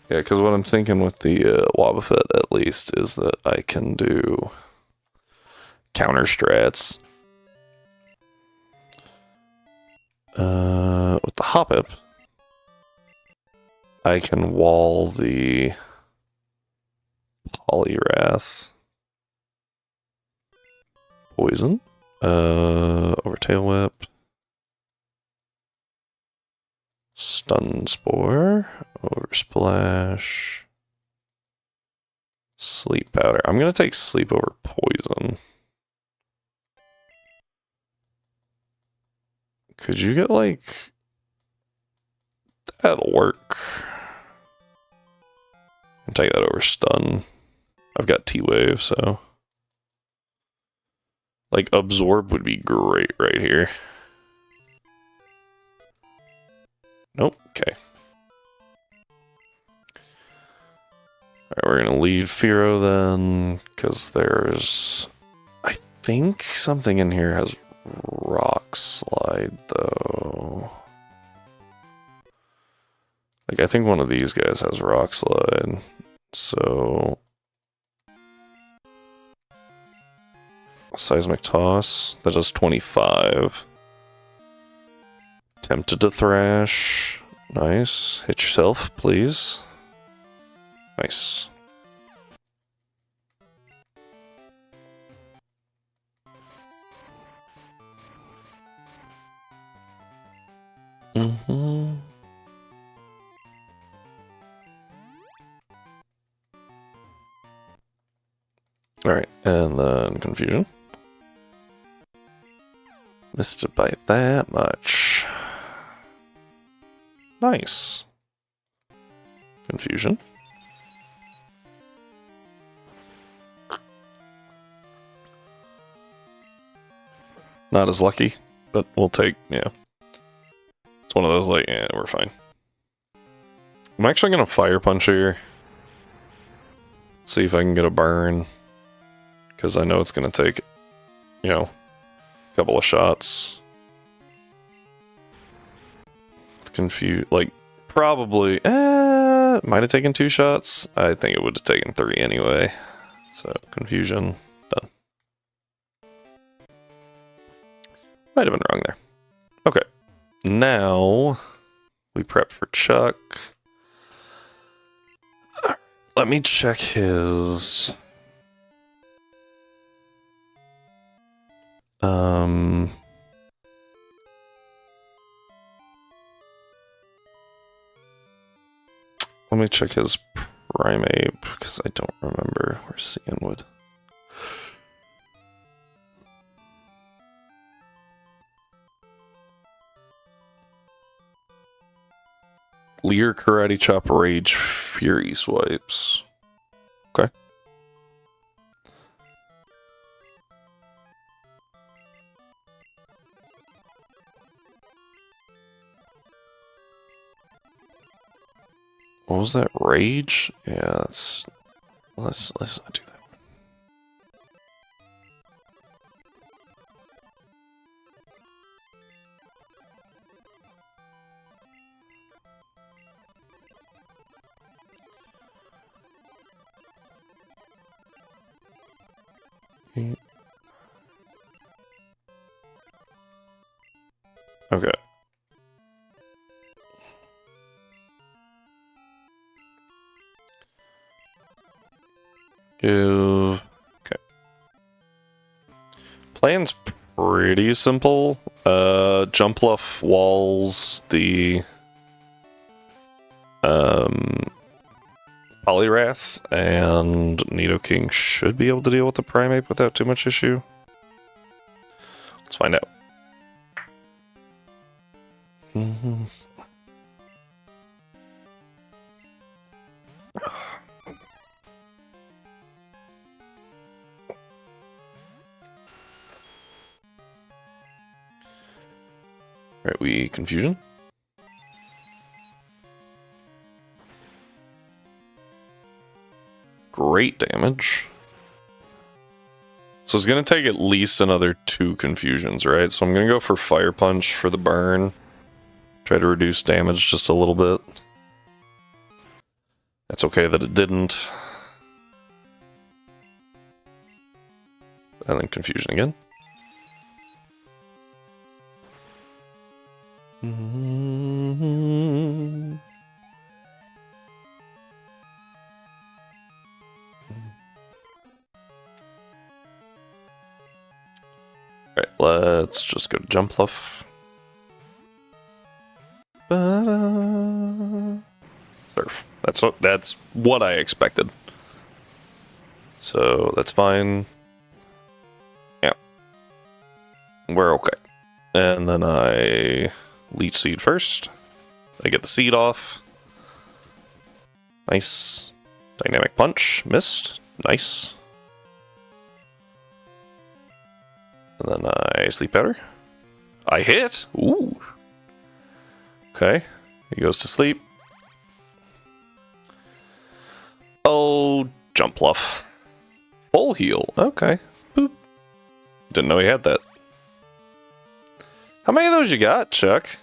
Yeah, because what I'm thinking with the Wobbuffet, at least, is that I can do counter strats. With the Hoppip, I can wall the Poliwrath. Poison. Over Tail Whip. Stun Spore. Over Splash. Sleep Powder. I'm gonna take Sleep over Poison. Could you get like... That'll work. I'll take that over Stun. I've got T-Wave, so... Like, Absorb would be great right here. Nope, okay. Alright, we're gonna lead Fearow then, because there's... I think something in here has rock slide, though. Like, I think one of these guys has rock slide. So... Seismic toss. That does 25. Tempted to thrash. Nice. Hit yourself, please. Nice. Mm-hmm. Alright, and then confusion. Missed it by that much. Nice. Confusion. Not as lucky, but we'll take, yeah. It's one of those, like, yeah, we're fine. I'm actually gonna fire punch here. See if I can get a burn. Because I know it's gonna take, you know, a couple of shots. It's confused, like, probably, might have taken 2 shots. I think it would have taken 3 anyway. So, confusion, done. Might have been wrong there. Okay. Now, we prep for Chuck. Let me check his... Let me check his primate, because I don't remember where Cianwood. Leer, Karate Chop, Rage, Fury Swipes. Okay. What was that? Rage? Yeah, let's not do that. Okay. Give. Okay. Plan's pretty simple. Jump Luff walls the Polyrath, and Nidoking should be able to deal with the Primeape without too much issue. Let's find out. Alright, we confusion. Great damage. So it's going to take at least another 2 confusions, right? So I'm going to go for Fire Punch for the burn. Try to reduce damage just a little bit. That's okay that it didn't. And then confusion again. Alright, let's just go to Jump Luff. Surf. That's what I expected. So that's fine. Yeah. We're okay. And then I Leech Seed first. I get the seed off. Nice. Dynamic Punch. Missed. Nice. And then I Sleep Powder. I hit. Ooh. Okay. He goes to sleep. Oh, Jump Luff. Full heal. Okay. Boop. Didn't know he had that. How many of those you got, Chuck?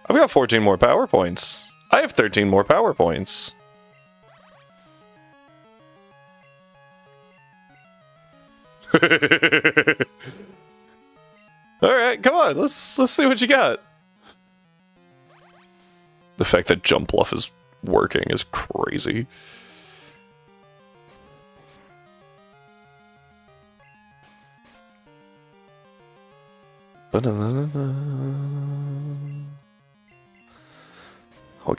I've got 14 more power points. I have 13 more power points. Alright, come on, let's see what you got. The fact that Jump Bluff is working is crazy. What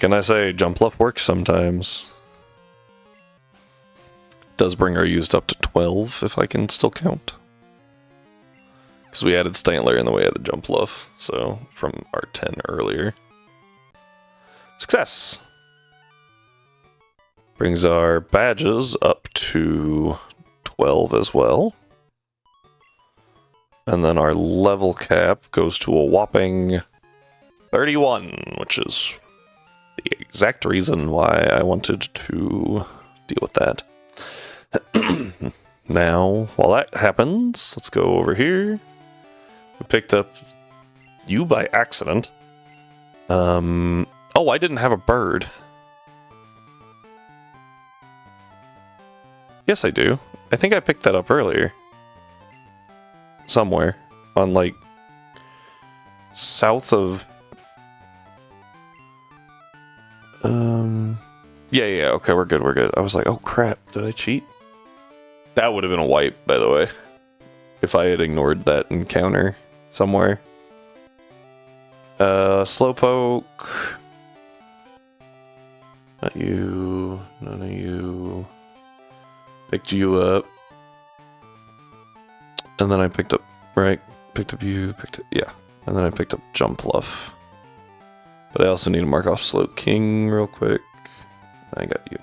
can I say? Jump Bluff works sometimes. Does bring our used up to 12, if I can still count. Because we added Stantler and then we added Jump Bluff, so from our 10 earlier. Success! Brings our badges up to 12 as well. And then our level cap goes to a whopping 31, which is the exact reason why I wanted to deal with that. Now, while that happens, let's go over here. We picked up you by accident. Oh, I didn't have a bird. Yes, I do. I think I picked that up earlier. Somewhere. On, like, south of... Yeah, okay, we're good. I was like, oh crap, did I cheat? That would have been a wipe, by the way. If I had ignored that encounter somewhere. Slowpoke. Not you. None of you. Picked you up. And then I picked up, right? Picked up you, yeah. And then I picked up Jump Bluff. But I also need to mark off Slow King real quick. I got you.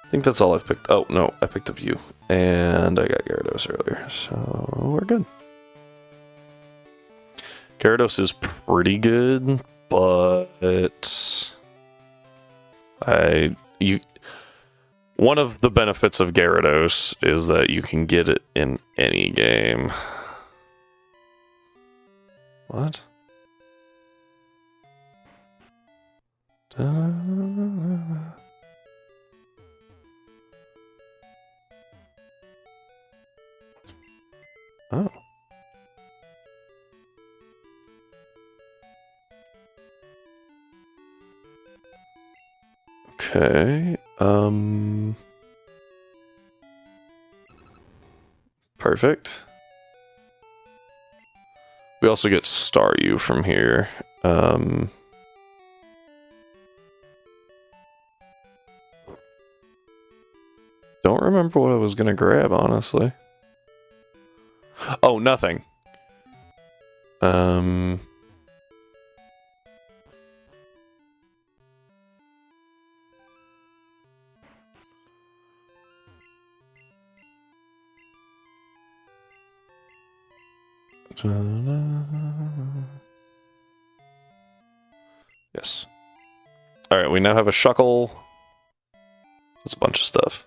I think that's all I've picked. Oh, no, I picked up you. And I got Gyarados earlier, so we're good. Gyarados is pretty good, but... One of the benefits of Gyarados is that you can get it in any game. What? Oh. Okay, perfect. We also get Staryu from here. Don't remember what I was gonna grab, honestly. Oh, nothing. Yes. Alright, we now have a Shuckle. That's a bunch of stuff.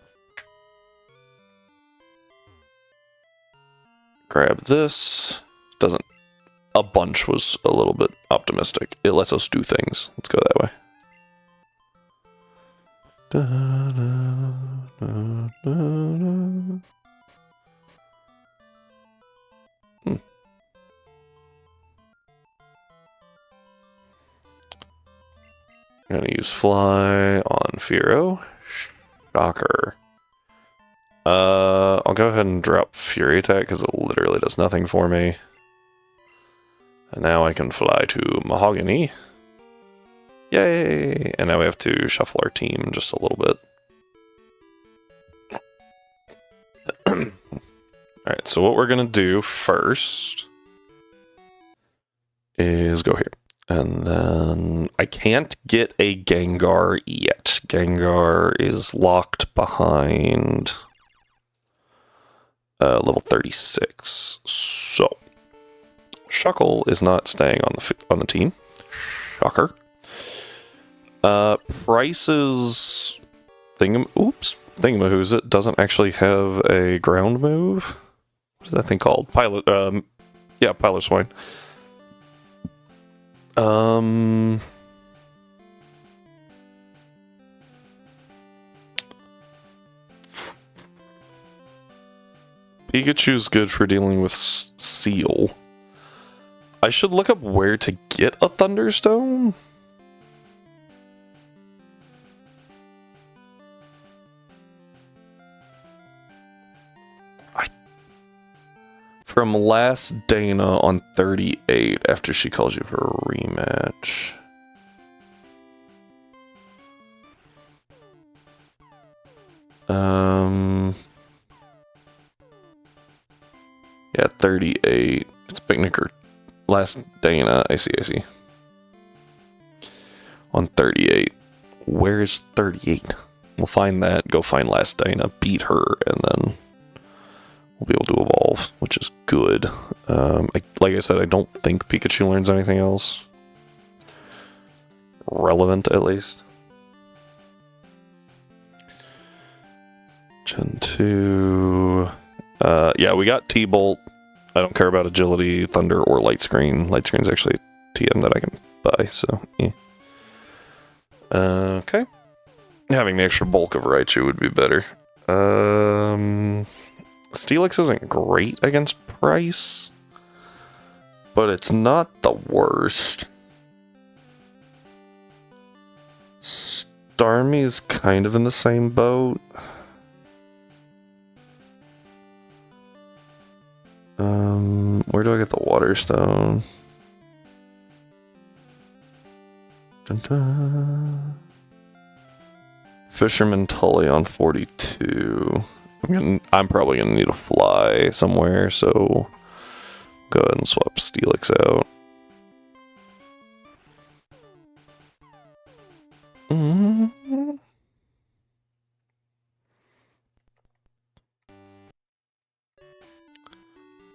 Grab this. Doesn't... A bunch was a little bit optimistic. It lets us do things. Let's go that way. I'm gonna use Fly on Fearow. Shocker. I'll go ahead and drop Fury Attack because it literally does nothing for me. And now I can fly to Mahogany. Yay! And now we have to shuffle our team just a little bit. Alright, so what we're gonna do first is go here. And then I can't get a Gengar yet. Gengar is locked behind level 36. So Shuckle is not staying on the team. Shocker. Price's Thingamahoo's it doesn't actually have a ground move. What is that thing called? Pilot Yeah, pile of swine. Pikachu's good for dealing with Seal. I should look up where to get a Thunderstone. From last Dana on 38 after she calls you for a rematch. Yeah, 38. It's Picnic or last Dana. I see. On 38. Where is 38? We'll find that, go find last Dana, beat her, and then we'll be able to evolve, which is good. Like I said, I don't think Pikachu learns anything else. Relevant, at least. Gen 2. Yeah, we got T-Bolt. I don't care about agility, thunder, or light screen. Light screen's actually a TM that I can buy, so yeah. Okay. Having the extra bulk of Raichu would be better. Steelix isn't great against Price, but it's not the worst. Starmie's kind of in the same boat. Where do I get the Water Stone? Dun -dun. Fisherman Tully on 42. I'm probably gonna need a fly somewhere, so go ahead and swap Steelix out.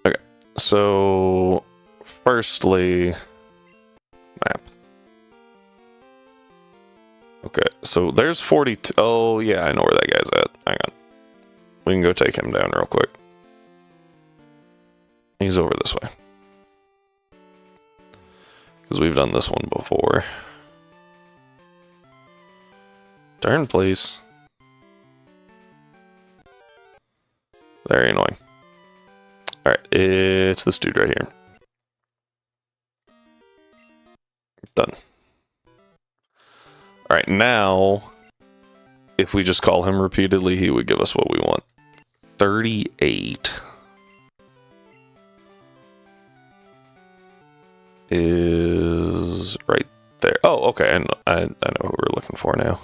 Okay, so firstly, map. Okay, so there's 42. Oh, yeah, I know where that guy's at. Hang on. We can go take him down real quick. He's over this way. Because we've done this one before. Turn, please. Very annoying. Alright, it's this dude right here. Done. Alright, now, if we just call him repeatedly, he would give us what we want. 38 is right there. Oh, okay, I know who we're looking for now.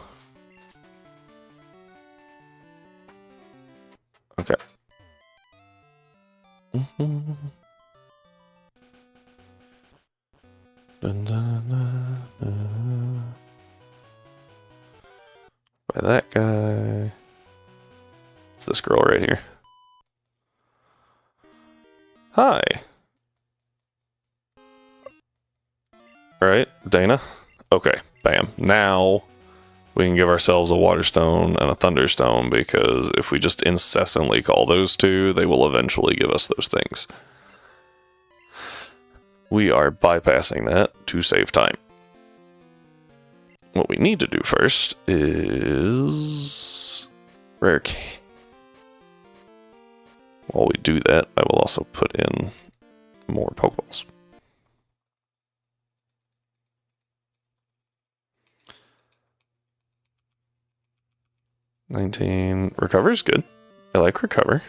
Okay. Dun, dun, dun, dun. By that guy. It's this girl right here. Hi. Alright, Dana. Okay, bam. Now we can give ourselves a Water Stone and a Thunderstone, because if we just incessantly call those two, they will eventually give us those things. We are bypassing that to save time. What we need to do first is rare key. While we do that, I will also put in more Pokeballs. $19. Recover's good. I like recover.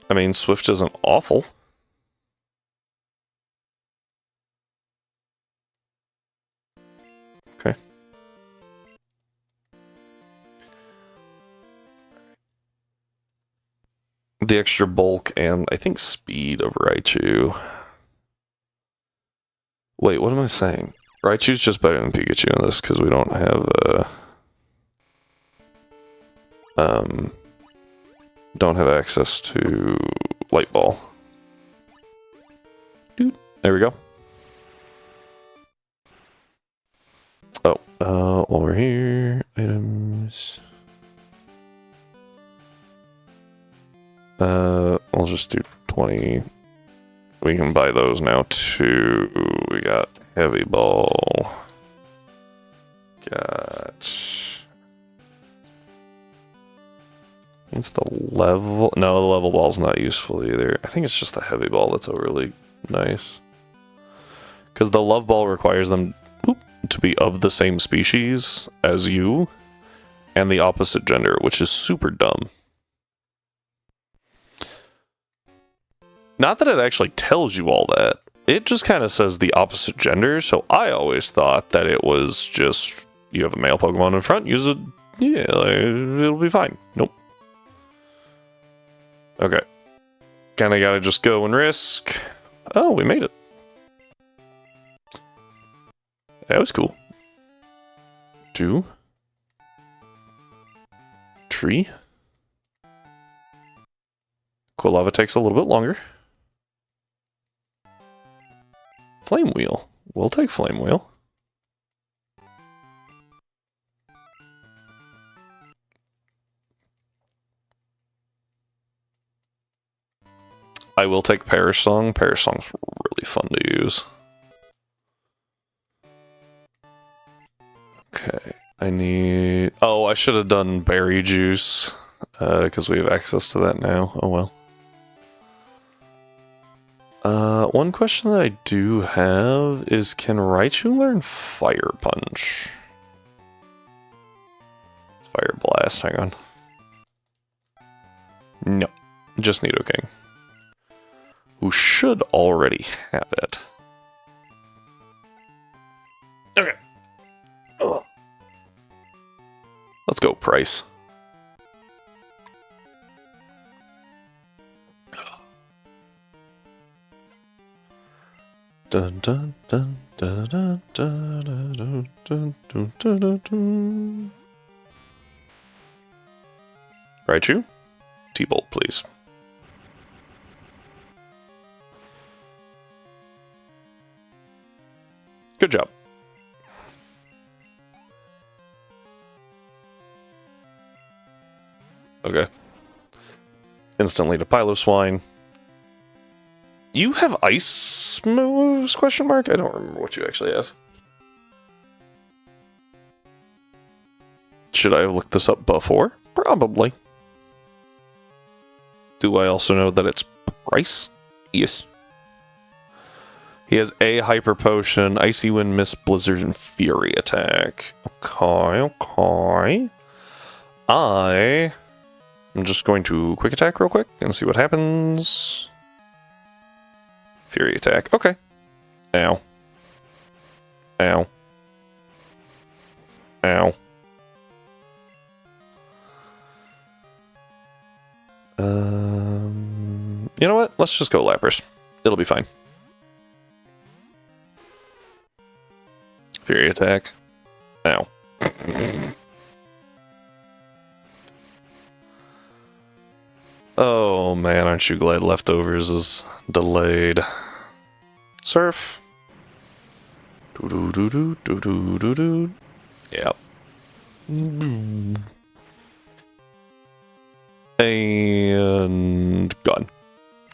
I mean, Swift isn't awful. Okay. The extra bulk and I think speed of Raichu. Wait, what am I saying? Raichu's just better than Pikachu in this because we don't have don't have access to Light Ball. There we go. Oh, while we're here, items. We'll just do 20. We can buy those now too. We got heavy ball. Got... It's the level... No, the level ball's not useful either. I think it's just the heavy ball that's overly nice. Because the love ball requires them to be of the same species as you and the opposite gender, which is super dumb. Not that it actually tells you all that. It just kind of says the opposite gender, so I always thought that it was just, you have a male Pokemon in front, use it, yeah, like, it'll be fine. Nope. Okay. Kinda gotta just go and risk. Oh, we made it. That was cool. 2. Tree. Quilava takes a little bit longer. Flame Wheel. We'll take Flame Wheel. I will take Perish Song. Perish Song's really fun to use. Okay, I need... Oh, I should have done Berry Juice, because we have access to that now. Oh well. One question that I do have is, can Raichu learn Fire Punch? Fire Blast, hang on. No, just Nidoking, who should already have it. Okay. Ugh. Let's go, Price. Dun dun dun dun dun dun dun dun dun dun dun. Raichu? T-Bolt, please. Good job. Okay. Instantly to Piloswine. You have ice moves, question mark? I don't remember what you actually have. Should I have looked this up before? Probably. Do I also know that it's Price? Yes. He has a Hyper Potion, Icy Wind, Mist, Blizzard, and Fury Attack. Okay, okay. I'm just going to Quick Attack real quick and see what happens. Fury Attack. Okay. Ow. Ow. Ow. You know what? Let's just go Lapras. It'll be fine. Fury Attack. Ow. Oh man, aren't you glad Leftovers is delayed? Surf. Doo doo doo doo doo doo doo doo. Yep. And gone.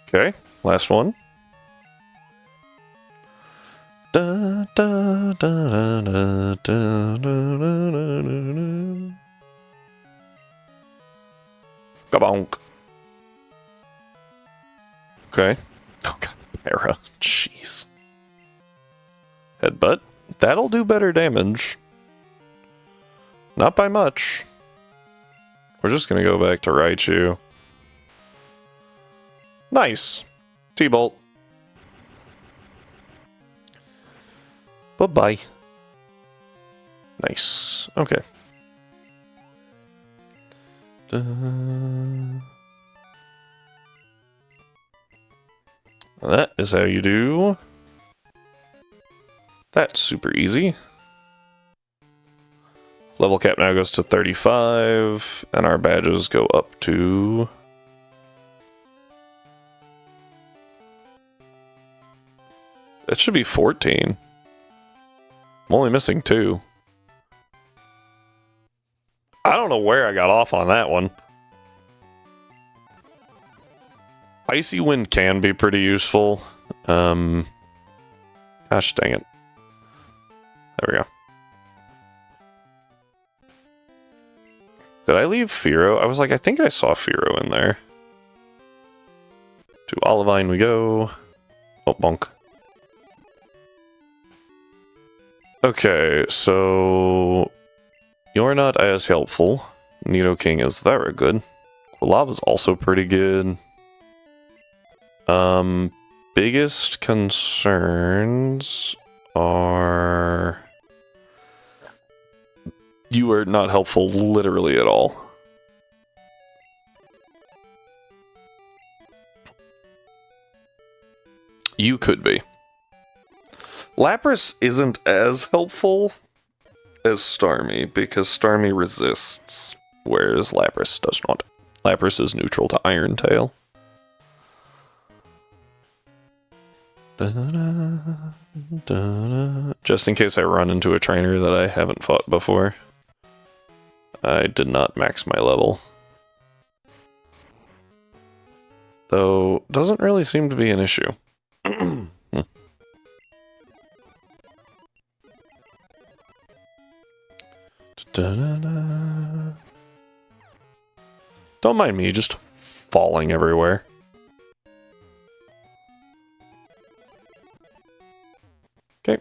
Okay, last one. Da da da da da da da da. Kabonk. Okay. Oh god, the para. Jeez. Headbutt. That'll do better damage. Not by much. We're just gonna go back to Raichu. Nice. T-Bolt. Bye-bye. Nice. Okay. That is how you do. That's super easy. Level cap now goes to 35, and our badges go up to... It should be 14. I'm only missing 2. I don't know where I got off on that one. Icy Wind can be pretty useful. Gosh dang it. There we go. Did I leave Firo? I was like, I think I saw Firo in there. To Olivine we go. Oh, bonk. Okay, so... You're not as helpful. Nidoking is very good. Lava's also pretty good. Biggest concerns are... You are not helpful literally at all. You could be. Lapras isn't as helpful as Starmie, because Starmie resists, whereas Lapras does not. Lapras is neutral to Iron Tail. Just in case I run into a trainer that I haven't fought before. I did not max my level. Though, doesn't really seem to be an issue. Don't mind me just falling everywhere. Okay.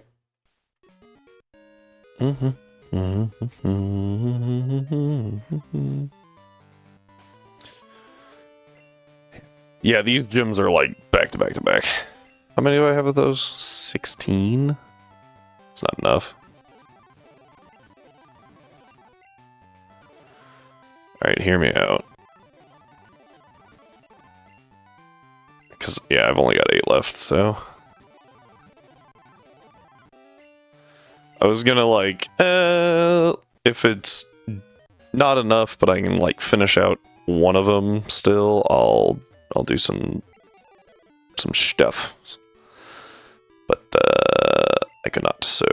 Yeah, these gyms are like back to back to back. How many do I have of those? 16? It's not enough. Alright, hear me out. Because, yeah, I've only got 8 left, so... I was gonna, like, if it's not enough, but I can, like, finish out one of them still, I'll do some stuff. But, I could not, so...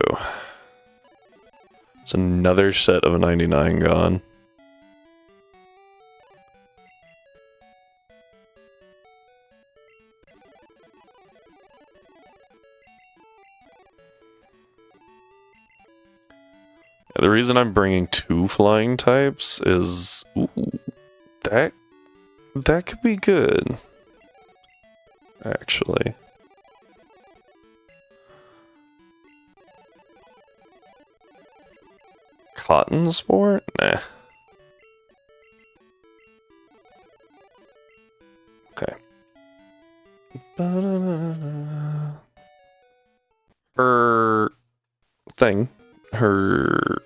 It's another set of 99 gone. The reason I'm bringing 2 flying types is... Ooh, that could be good. Actually. Cotton Sport? Nah. Okay. Her thing. Her...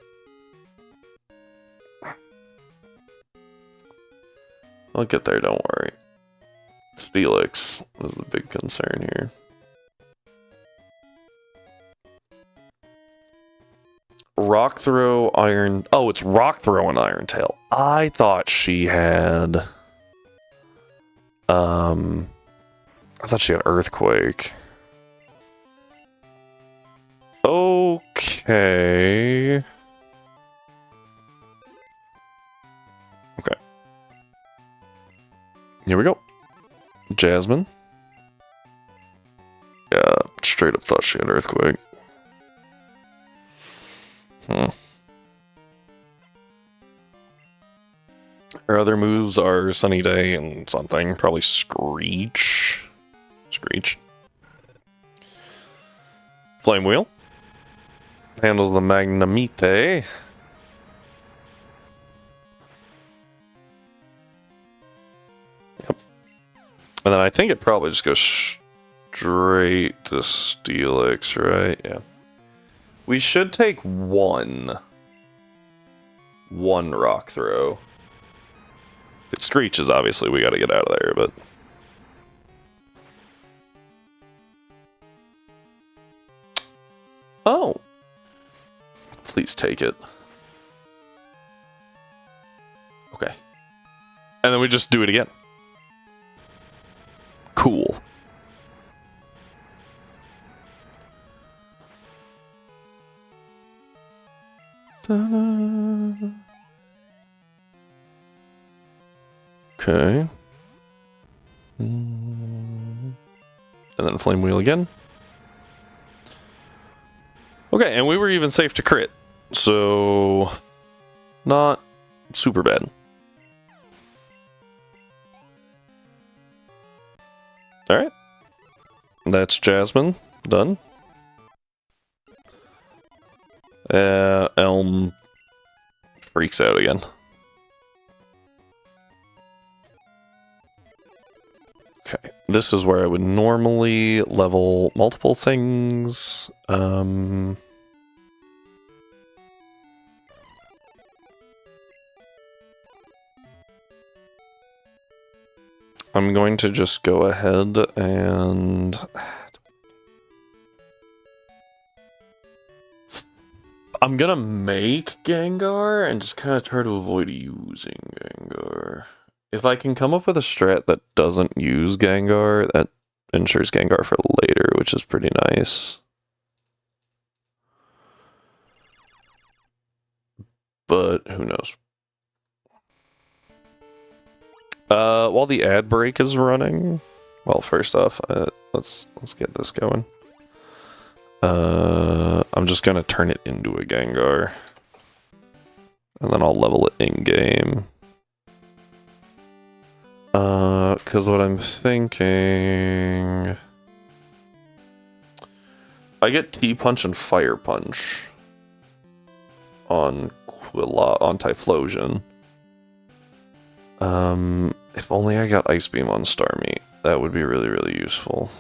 I'll get there, don't worry. Steelix was the big concern here. Rock Throw, Iron... Oh, it's Rock Throw and Iron Tail. I thought she had... I thought she had Earthquake. Okay. Okay. Here we go. Jasmine. Yeah, straight up thought she had Earthquake. Her other moves are Sunny Day and something. Probably Screech. Screech. Flame Wheel. Handles the Magnemite. Yep. And then I think it probably just goes straight to Steelix, right? Yeah. We should take one Rock Throw. If it screeches, obviously we gotta get out of there, but... Oh! Please take it. Okay. And then we just do it again. Cool. Ta-da. Okay. and then Flame Wheel again. Okay, and we were even safe to crit, so not super bad. Alright. That's Jasmine. Done. Elm freaks out again. Okay, this is where I would normally level multiple things. I'm going to just go ahead and... I'm gonna make Gengar and just kind of try to avoid using Gengar. If I can come up with a strat that doesn't use Gengar, that ensures Gengar for later, which is pretty nice. But who knows? While the ad break is running, well, first off, let's get this going. I'm just gonna turn it into a Gengar, and then I'll level it in game. Because what I'm thinking, I get T-Punch and Fire Punch on Typhlosion. If only I got Ice Beam on Starmie, that would be really, really useful.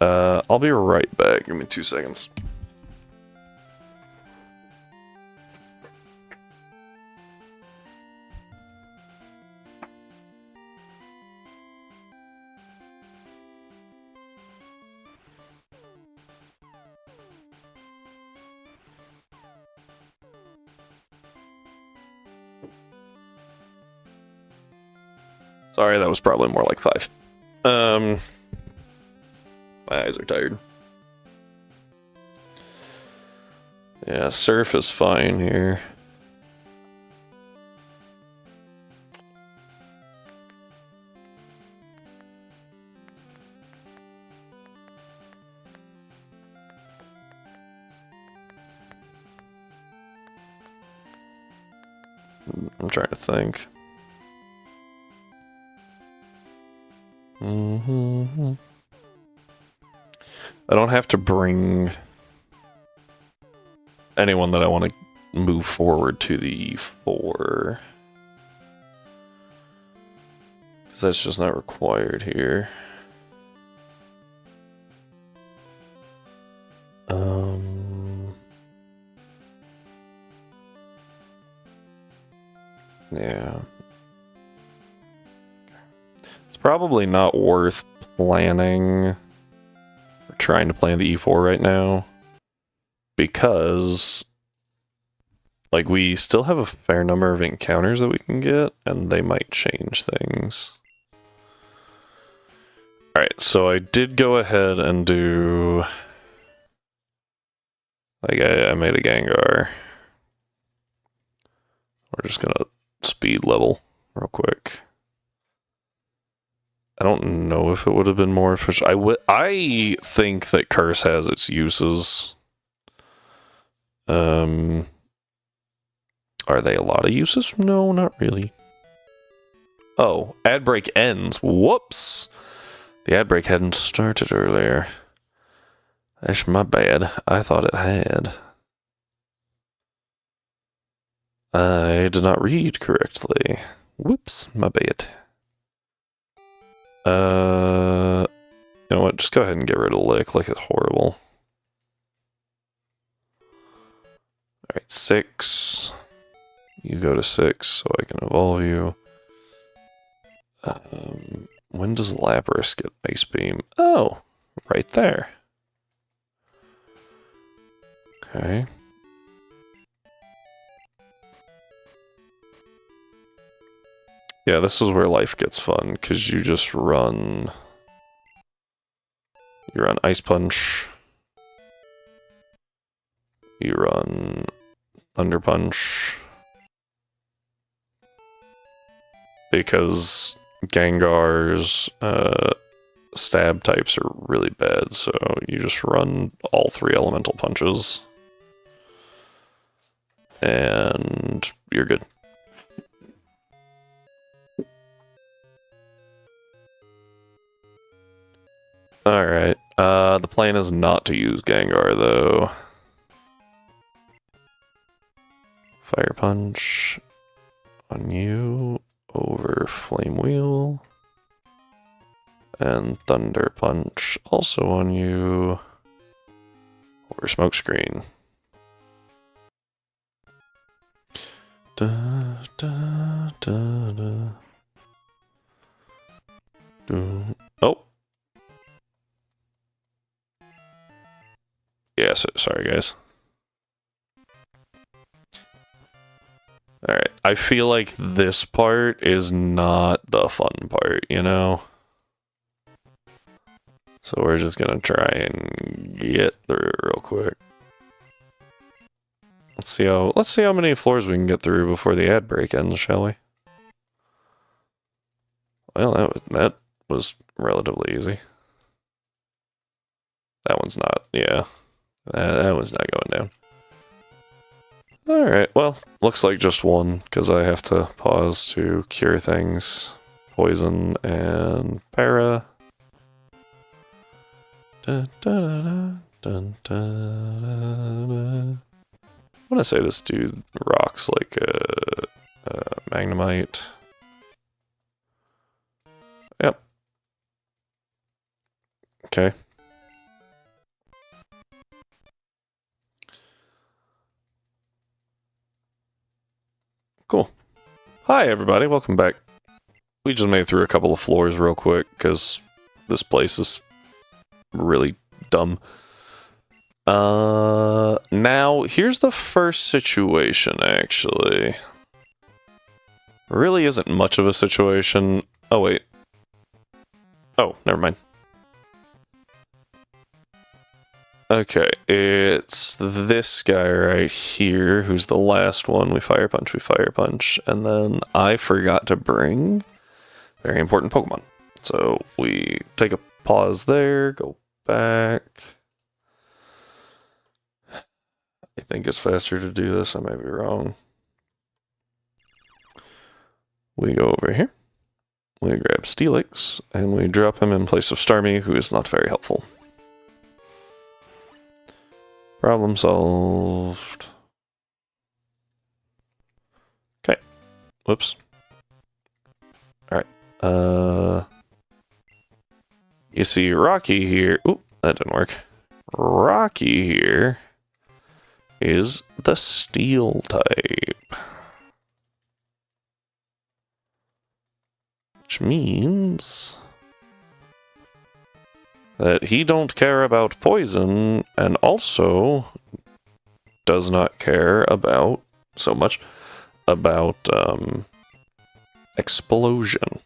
I'll be right back. Give me 2 seconds. Sorry, that was probably more like 5. My eyes are tired. Yeah, Surf is fine here. I'm trying to think. I don't have to bring anyone that I want to move forward to the E4. Because that's just not required here. Yeah. It's probably not worth planning or trying to play the E4 right now, because like we still have a fair number of encounters that we can get, and they might change things. Alright, so I did go ahead and do... like, I made a Gengar. We're just gonna speed level real quick. I don't know if it would have been more efficient. I think that Curse has its uses. Are they a lot of uses? No, not really. Oh, ad break ends. Whoops! The ad break hadn't started earlier. That's my bad. I thought it had. I did not read correctly. Whoops, my bad. You know what? Just go ahead and get rid of Lick. Lick is horrible. Alright, 6. You go to 6 so I can evolve you. When does Lapras get Ice Beam? Oh, right there. Okay. Yeah, this is where life gets fun, because you just run... You run Ice Punch. You run Thunder Punch. Because Gengar's stab types are really bad, so you just run all 3 elemental punches. And you're good. Alright, the plan is not to use Gengar, though. Fire Punch on you, over Flame Wheel. And Thunder Punch also on you, over Smokescreen. Da, da, da, da. Oh. Yeah, sorry guys. Alright, I feel like this part is not the fun part, you know? So we're just gonna try and get through real quick. Let's see how many floors we can get through before the ad break ends, shall we? Well, that was relatively easy. That one's not, yeah. That one's not going down. Alright, well, looks like just one, because I have to pause to cure things. Poison and para. Dun, dun, dun, dun, dun, dun, dun. I want to say this dude rocks like a Magnemite. Yep. Okay. Cool. Hi everybody, welcome back. We just made it through a couple of floors real quick, because this place is really dumb. Now, here's the first situation, actually. Really isn't much of a situation. Oh, wait. Oh, never mind. Okay, it's this guy right here, who's the last one. We fire punch, and then I forgot to bring very important Pokemon. So we take a pause there, go back. I think it's faster to do this, I may be wrong. We go over here, we grab Steelix, and we drop him in place of Starmie, who is not very helpful. Problem solved. Okay. Whoops. Alright. You see Rocky here. Oop, that didn't work. Rocky here is the Steel type. Which means that he don't care about poison, and also does not care about so much about explosion.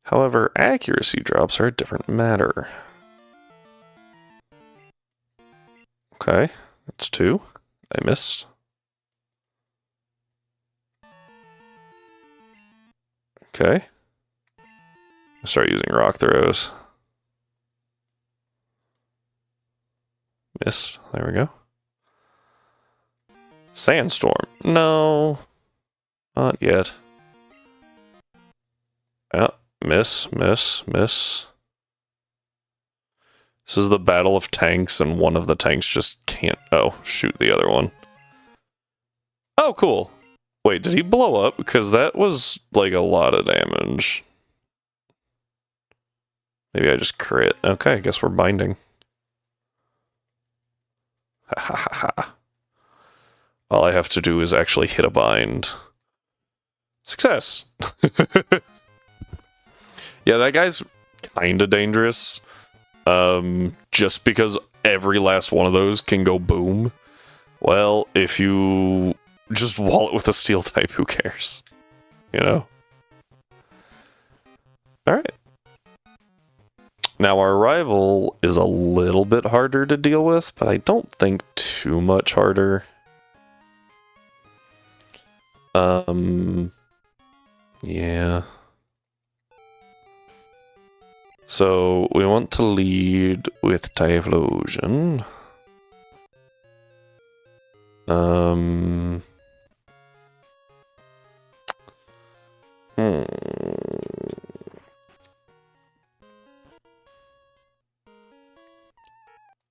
However, accuracy drops are a different matter. Okay, that's 2. I missed. Okay. Start using rock throws. Missed. There we go. Sandstorm. No. Not yet. Oh, miss. This is the battle of tanks, and one of the tanks just can't... Oh, shoot the other one. Oh, cool. Wait, did he blow up? Because that was, like, a lot of damage. Maybe I just crit. Okay, I guess we're binding. Ha ha ha ha. All I have to do is actually hit a bind. Success! Yeah, that guy's kinda dangerous. Just because every last one of those can go boom. Well, if you just wall it with a steel type, who cares? You know? Alright. Now our rival is a little bit harder to deal with, but I don't think too much harder. Yeah. So we want to lead with Typhlosion.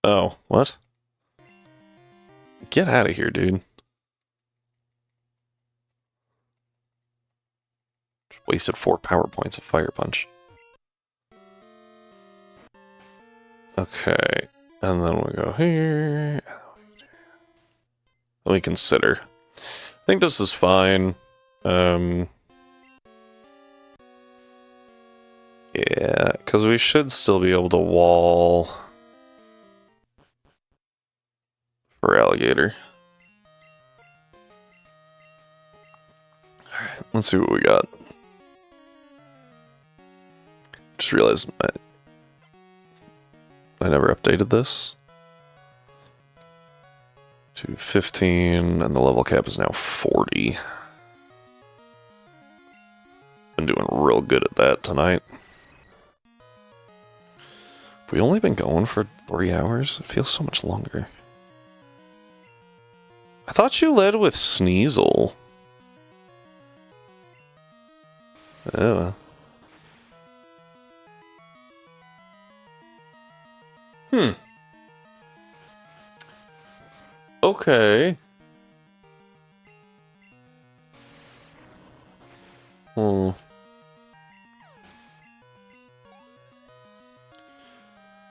Oh, what? Get out of here, dude. Just wasted 4 power points of Fire Punch. Okay, and then we'll go here. Let me consider. I think this is fine. Yeah, because we should still be able to wall for Alligator. Alright, let's see what we got. Just realized I never updated this. To 15, and the level cap is now 40. Been doing real good at that tonight. Have we only been going for 3 hours? It feels so much longer. I thought you led with Sneasel. Oh. Okay.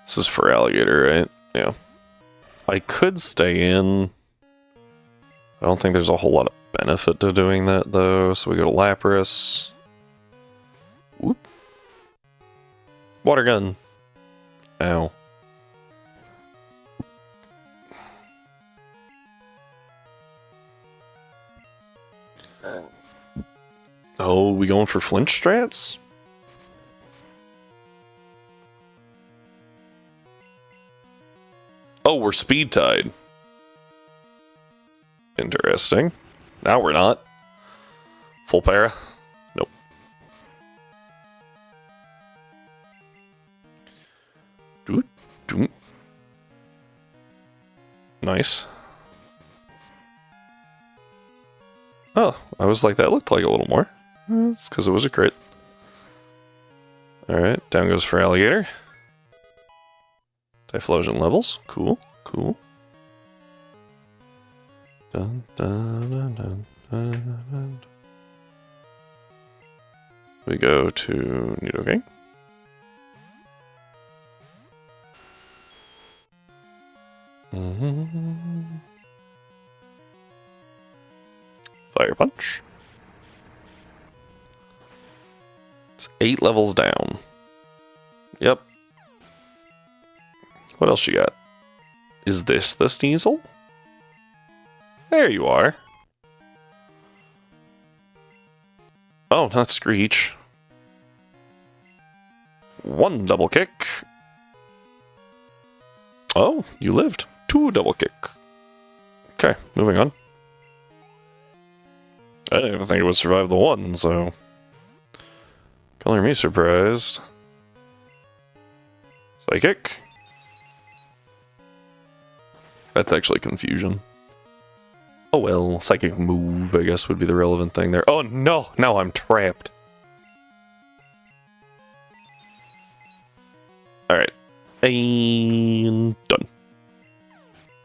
This is for Alligator, right? Yeah. I could stay in. I don't think there's a whole lot of benefit to doing that, though. So we go to Lapras. Whoop. Water gun. Ow. Oh, we going for flinch strats? Oh, we're speed tied. Interesting. Now we're not. Full para? Nope. Doot, doot. Nice. Oh, I was like, that looked like a little more. It's because it was a crit. Alright, down goes for Alligator. Typhlosion levels. Cool, cool. Dun, dun, dun, dun, dun, dun. We go to Nidoking. Fire Punch. It's 8 levels down. Yep. What else you got? Is this the Sneasel? There you are. Oh, not Screech. 1 double kick. Oh, you lived. 2 double kick. Okay, moving on. I didn't even think it would survive the 1, so... Color me surprised. Psychic. That's actually confusion. Oh well, psychic move, I guess, would be the relevant thing there. Oh no, now I'm trapped. Alright. And done.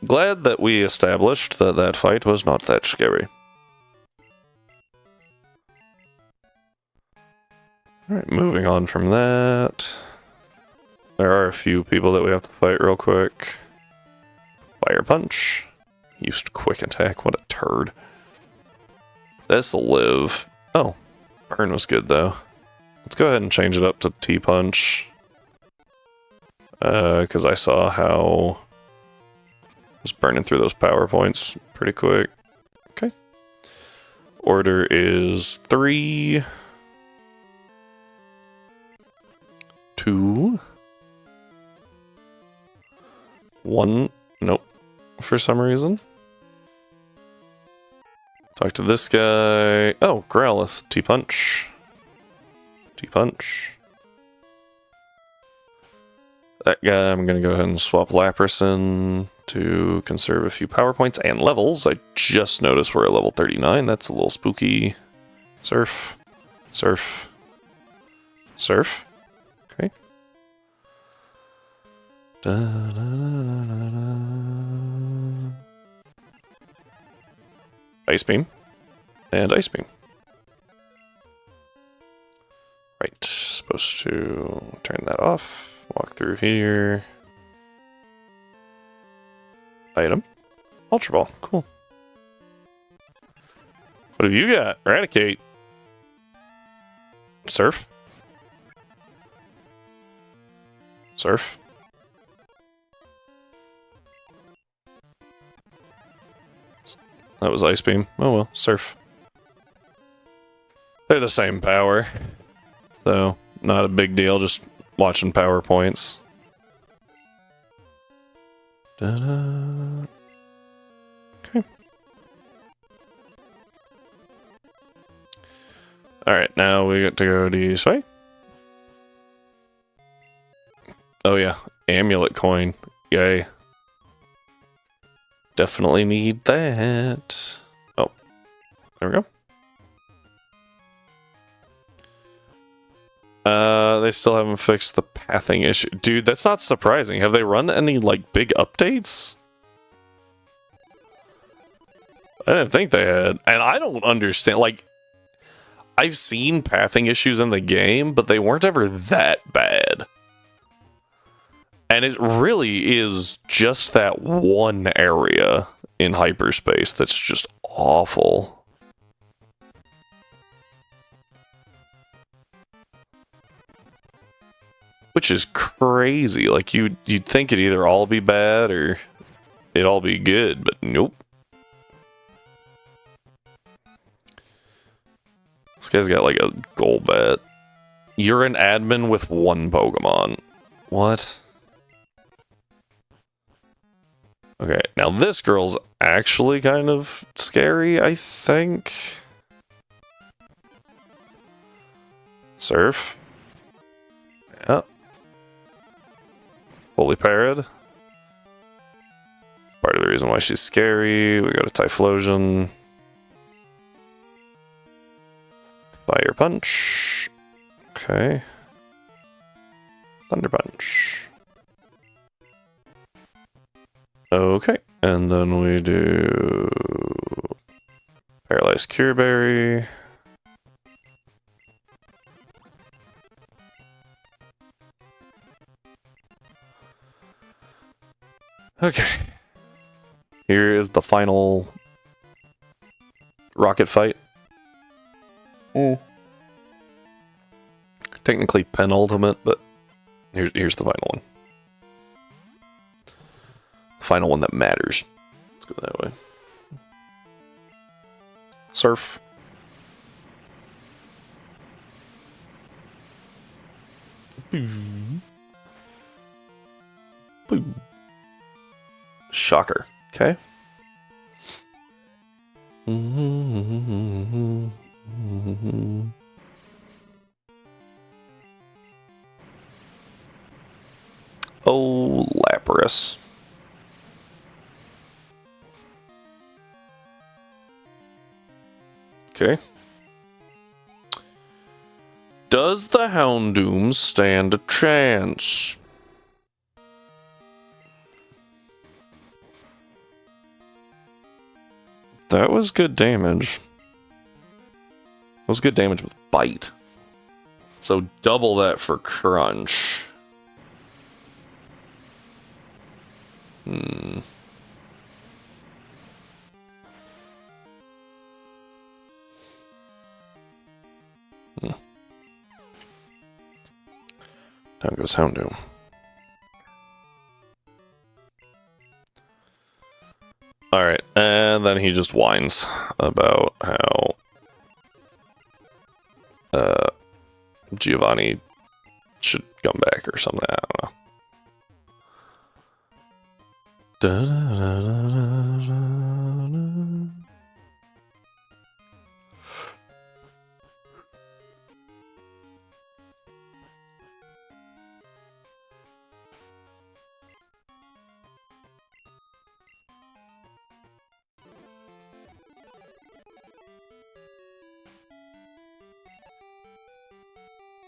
Glad that we established that that fight was not that scary. Alright, moving on from that. There are a few people that we have to fight real quick. Fire Punch. Used quick attack, what a turd. This'll live. Oh, burn was good though. Let's go ahead and change it up to T-Punch. Because I saw how... I was burning through those power points pretty quick. Okay. Order is 3... 2... 1... Nope. For some reason. Talk to this guy. Oh, Growlithe. T-Punch. T-Punch. That guy, I'm going to go ahead and swap Lapras in to conserve a few power points and levels. I just noticed we're at level 39. That's a little spooky. Surf. Surf. Surf. Okay. Da, da, da, da, da, da. Ice Beam. And Ice Beam. Right. Supposed to turn that off. Walk through here. Item. Ultra Ball. Cool. What have you got? Eradicate. Surf. Surf. That was Ice Beam. Oh well, Surf. They're the same power. So, not a big deal, just watching PowerPoints. Da-da. Okay. Alright, now we get to go this way. Oh yeah, amulet coin. Yay. Definitely need that. Oh, there we go. They still haven't fixed the pathing issue. Dude, that's not surprising. Have they run any, like, big updates? I didn't think they had. And I don't understand, like, I've seen pathing issues in the game, but they weren't ever that bad. And it really is just that one area in hyperspace that's just awful. Which is crazy. Like, you'd think it'd either all be bad or it'd all be good, but nope. This guy's got like a Golbat. You're an admin with one Pokemon. What? Okay, now this girl's actually kind of scary, I think. Surf. Yep. Fully parried. Part of the reason why she's scary. We got a Typhlosion. Fire Punch. Okay. Thunder Punch. Okay, and then we do Paralyzed Cure Berry. Okay. Here is the final rocket fight. Technically penultimate, but here's the final one. Final one that matters. Let's go that way. Surf. Boom. Boom. Shocker. Okay. Oh, Lapras. Okay. Does the Houndoom stand a chance? That was good damage. That was good damage with Bite. So double that for Crunch. Hmm. Down goes Houndoom. Alright, and then he just whines about how Giovanni should come back or something. I don't know.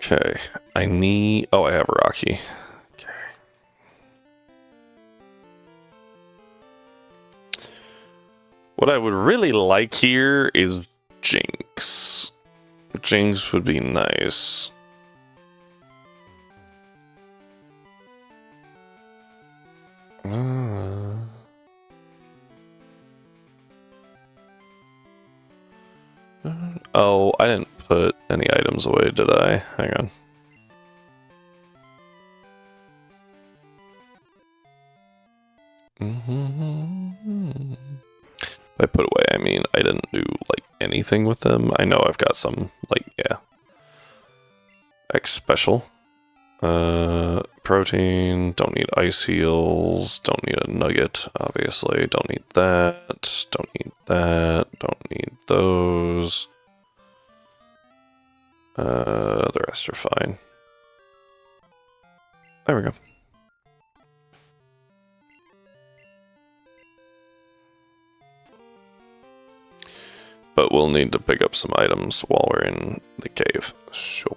Okay, I need... Oh, I have Rocky. Okay. What I would really like here is Jinx. Jinx would be nice. Oh, I didn't put any items away, did I? Hang on. By put away, I mean I didn't do, like, anything with them. I know I've got some, like, yeah. X special. Protein, don't need ice heals, don't need a nugget, obviously, don't need that, don't need that, don't need those. The rest are fine. There we go. But we'll need to pick up some items while we're in the cave. So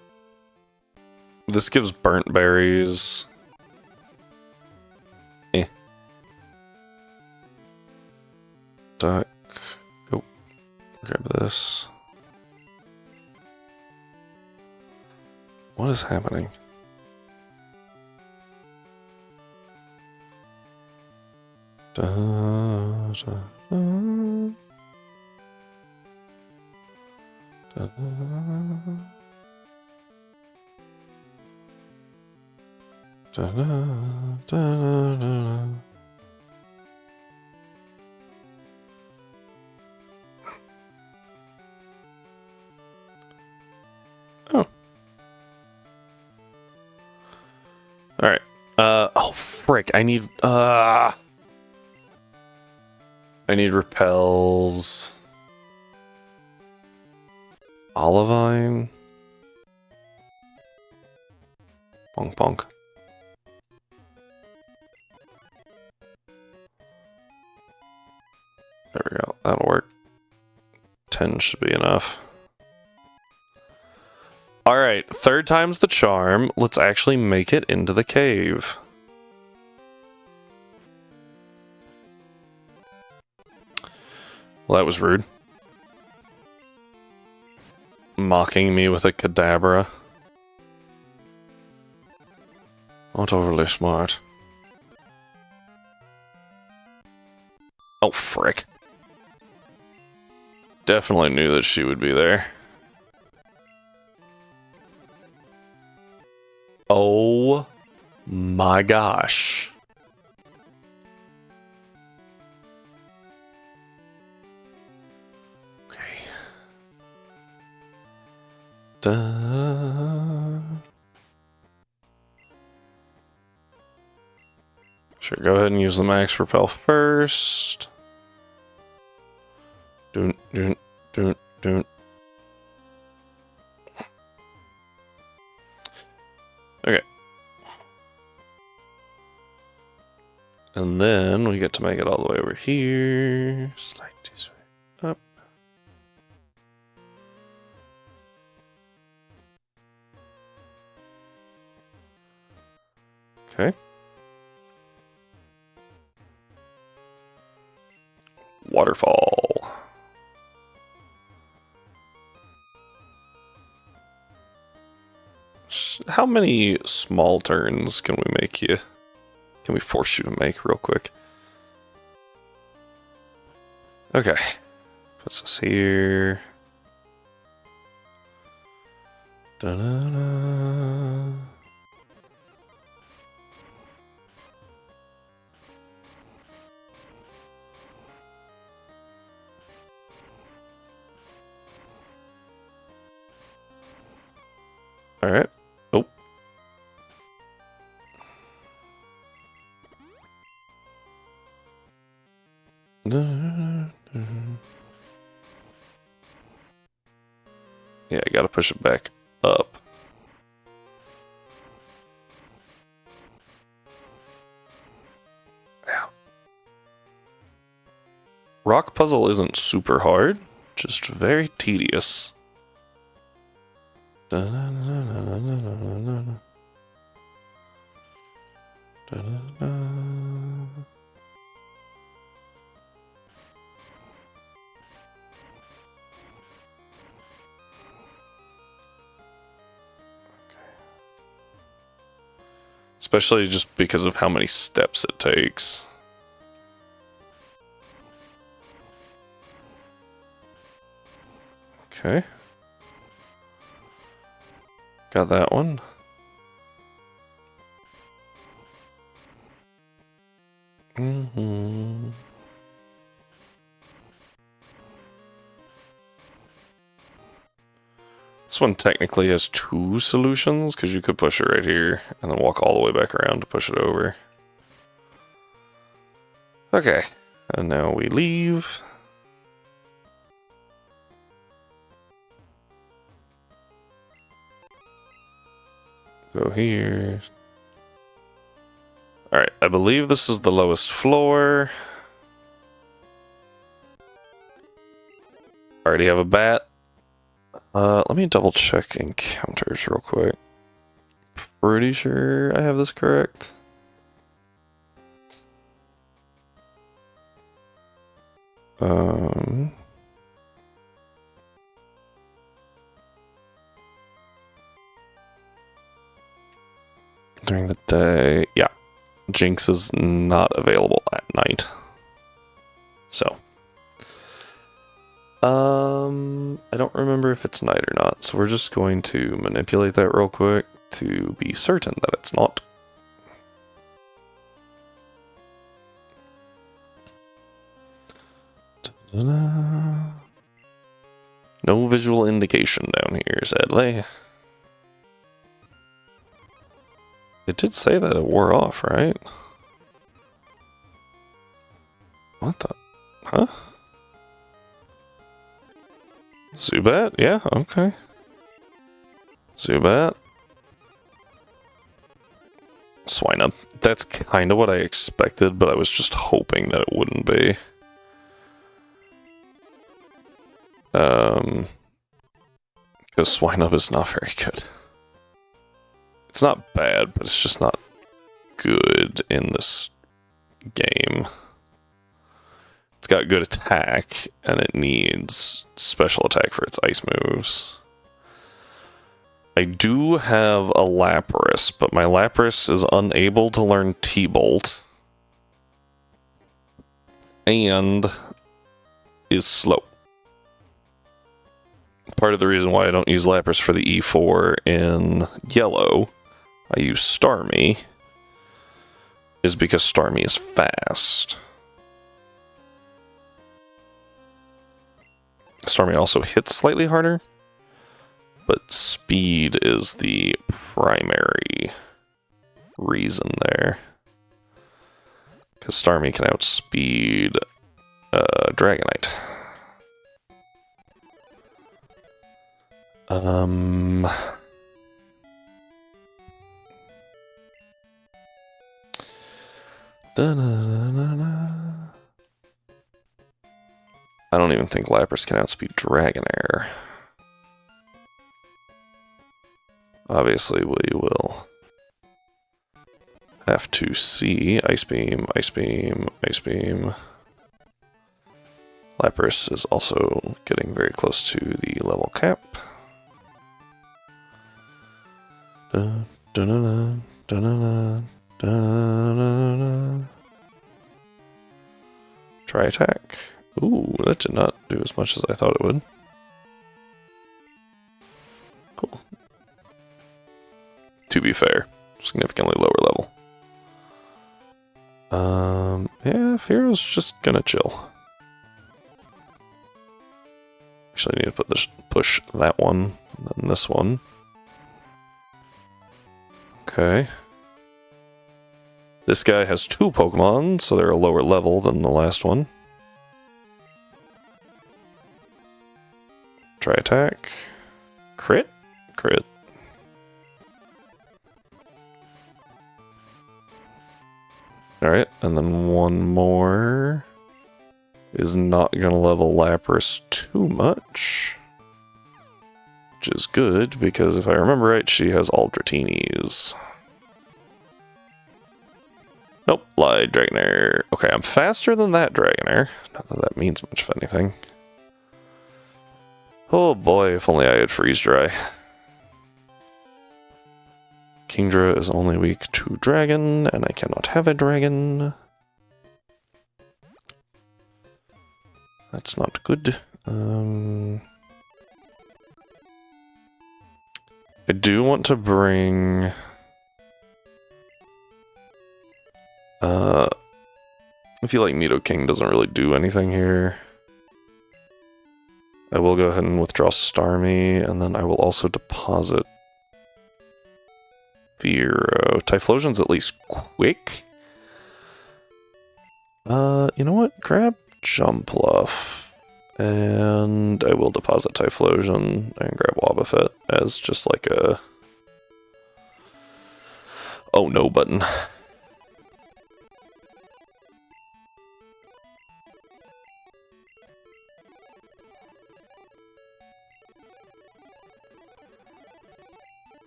this gives burnt berries. Duck. Go. Grab this. What is happening? Oh. Alright. Oh, frick. I need repels. Olivine. Bonk bonk. There we go. That'll work. 10 should be enough. Alright, third time's the charm. Let's actually make it into the cave. Well, that was rude. Mocking me with a cadabra. Not overly smart. Oh, frick. Definitely knew that she would be there. Oh my gosh. Okay. Sure, go ahead and use the max repel first. Doon. Okay. And then we get to make it all the way over here. Slide this way up. Okay. Waterfall. How many small turns can we make you? Can we force you to make real quick? Okay. Puts us here. Da-da-da. All right. Oh. Yeah, I gotta push it back up. Ow. Rock puzzle isn't super hard, just very tedious. Especially just because of how many steps it takes. Okay. Got that one. This one technically has two solutions, because you could push it right here, and then walk all the way back around to push it over. Okay, and now we leave. Go here. Alright, I believe this is the lowest floor. Already have a bat. Let me double check encounters real quick. Pretty sure I have this correct. During the day, yeah. Jinx is not available at night. So. I don't remember if it's night or not, so we're just going to manipulate that real quick to be certain that it's not. No visual indication down here, sadly. It did say that it wore off, right? What the? Huh? Zubat? Yeah, okay. Zubat. Swinub. That's kind of what I expected, but I was just hoping that it wouldn't be. Because Swinub is not very good. It's not bad, but it's just not good in this game. It's got good attack, and it needs special attack for its ice moves. I do have a Lapras, but my Lapras is unable to learn T-Bolt. And is slow. Part of the reason why I don't use Lapras for the E4 in yellow, I use Starmie, is because Starmie is fast. Starmie also hits slightly harder, but speed is the primary reason there. Because Starmie can outspeed Dragonite. I don't even think Lapras can outspeed Dragonair. Obviously, we will have to see Ice Beam, Ice Beam, Ice Beam. Lapras is also getting very close to the level cap. Try attack. Ooh, that did not do as much as I thought it would. Cool. To be fair, significantly lower level. Yeah, Fearo's just gonna chill. Actually, I need to push that one, and then this one. Okay. This guy has two Pokemon, so they're a lower level than the last one. Try attack. Crit? Crit. Alright, and then one more is not going to level Lapras too much. which is good, because if I remember right, she has all Dratini's. Nope, Light Dragonair. Okay, I'm faster than that Dragonair. Not that that means much of anything. Oh boy, if only I had Freeze Dry. Kingdra is only weak to Dragon, and I cannot have a Dragon. That's not good. I do want to bring... I feel like Nidoking doesn't really do anything here. I will go ahead and withdraw Starmie, and then I will also deposit Fearow. Typhlosion's at least quick. You know what? Grab Jumpluff. And I will deposit Typhlosion and grab Wobbuffet as just like a... oh no button.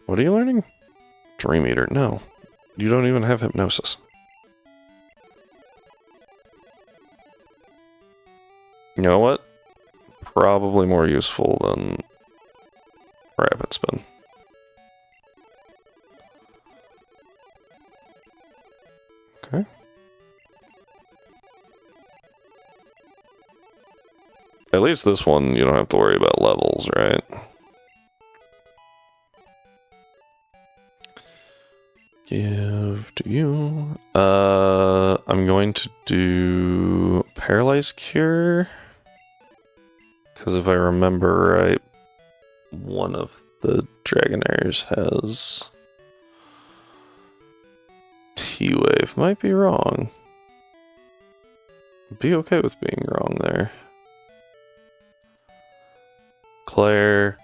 What are you learning? Dream Eater. No. You don't even have Hypnosis. You know what? Probably more useful than Rapid Spin. Okay. At least this one, you don't have to worry about levels, right? Give to you. I'm going to do Paralyze Cure. Because if I remember right, one of the Dragonairs has T-Wave. Might be wrong. Be okay with being wrong there. Claire.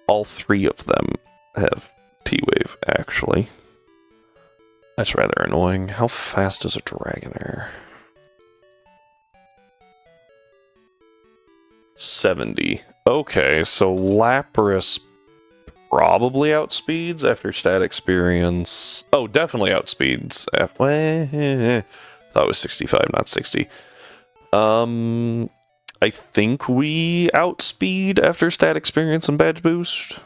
All three of them have T-Wave, actually. That's rather annoying. How fast is a Dragonair? 70. Okay, so Lapras probably outspeeds after stat experience. Oh, definitely outspeeds. I thought it was 65, not 60. I think we outspeed after stat experience and badge boost.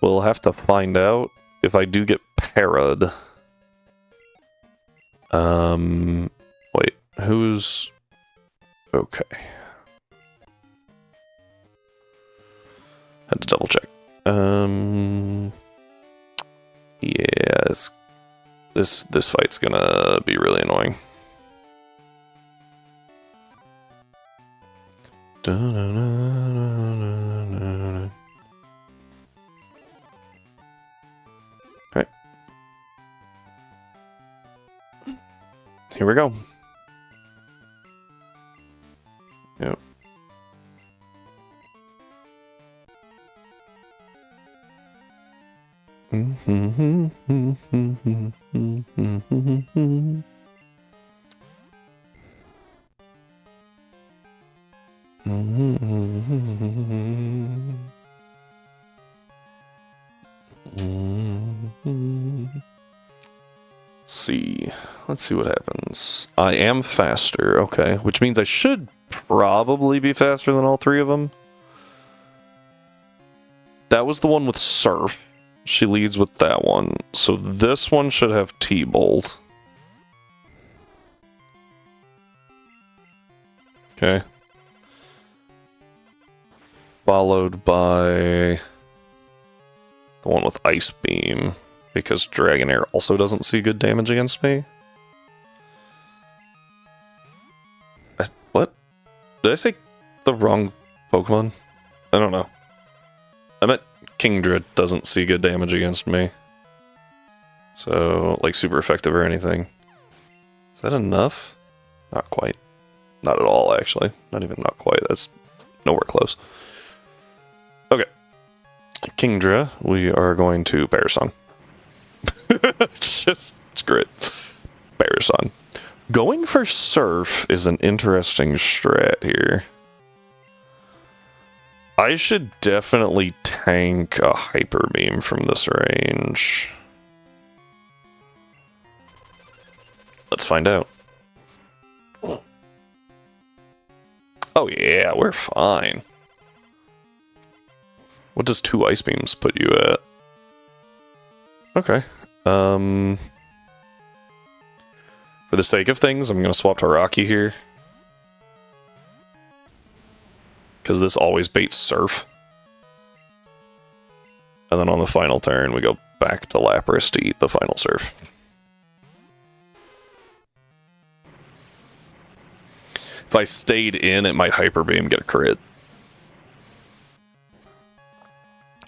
We'll have to find out if I do get parried. Wait, who's... okay. Had to double check. Yeah, this fight's gonna be really annoying. Alright. Here we go. Yep. Let's see what happens. I am faster, okay, which means I should probably be faster than all three of them. That was the one with Surf. She leads with that one. So this one should have T-Bolt. Okay. Followed by the one with Ice Beam, because Dragonair also doesn't see good damage against me. What? Did I say the wrong Pokemon? I don't know. I meant Kingdra doesn't see good damage against me. So, like, super effective or anything. Is that enough? Not quite. Not at all, actually. Not even not quite. That's nowhere close. Okay. Kingdra, we are going to Bear Song. It's great. Bear Song. Going for Surf is an interesting strat here. I should definitely tank a Hyper Beam from this range. Let's find out. Oh yeah, we're fine. What does 2 Ice Beams put you at? Okay. For the sake of things, I'm gonna swap to Rocky here. Because this always baits Surf. And then on the final turn, we go back to Lapras to eat the final Surf. If I stayed in, it might Hyper Beam, get a crit.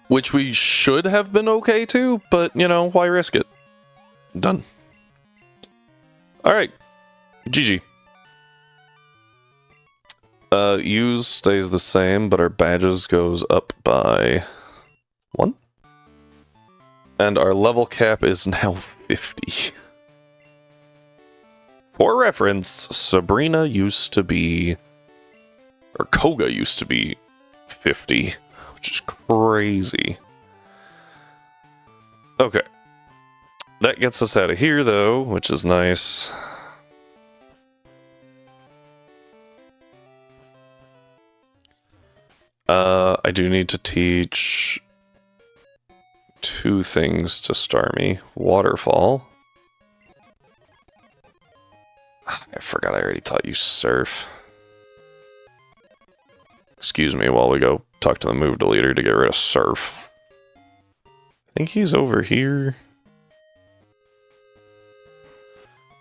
Which we should have been okay to, but, you know, why risk it? Done. Alright. GG. Use stays the same, but our badges goes up by 1. And our level cap is now 50. For reference, Sabrina used to be, or Koga used to be 50, which is crazy. Okay. That gets us out of here, though, which is nice. I do need to teach 2 things to Starmie. Waterfall. I forgot I already taught you Surf. Excuse me while we go talk to the move deleter to get rid of Surf. I think he's over here.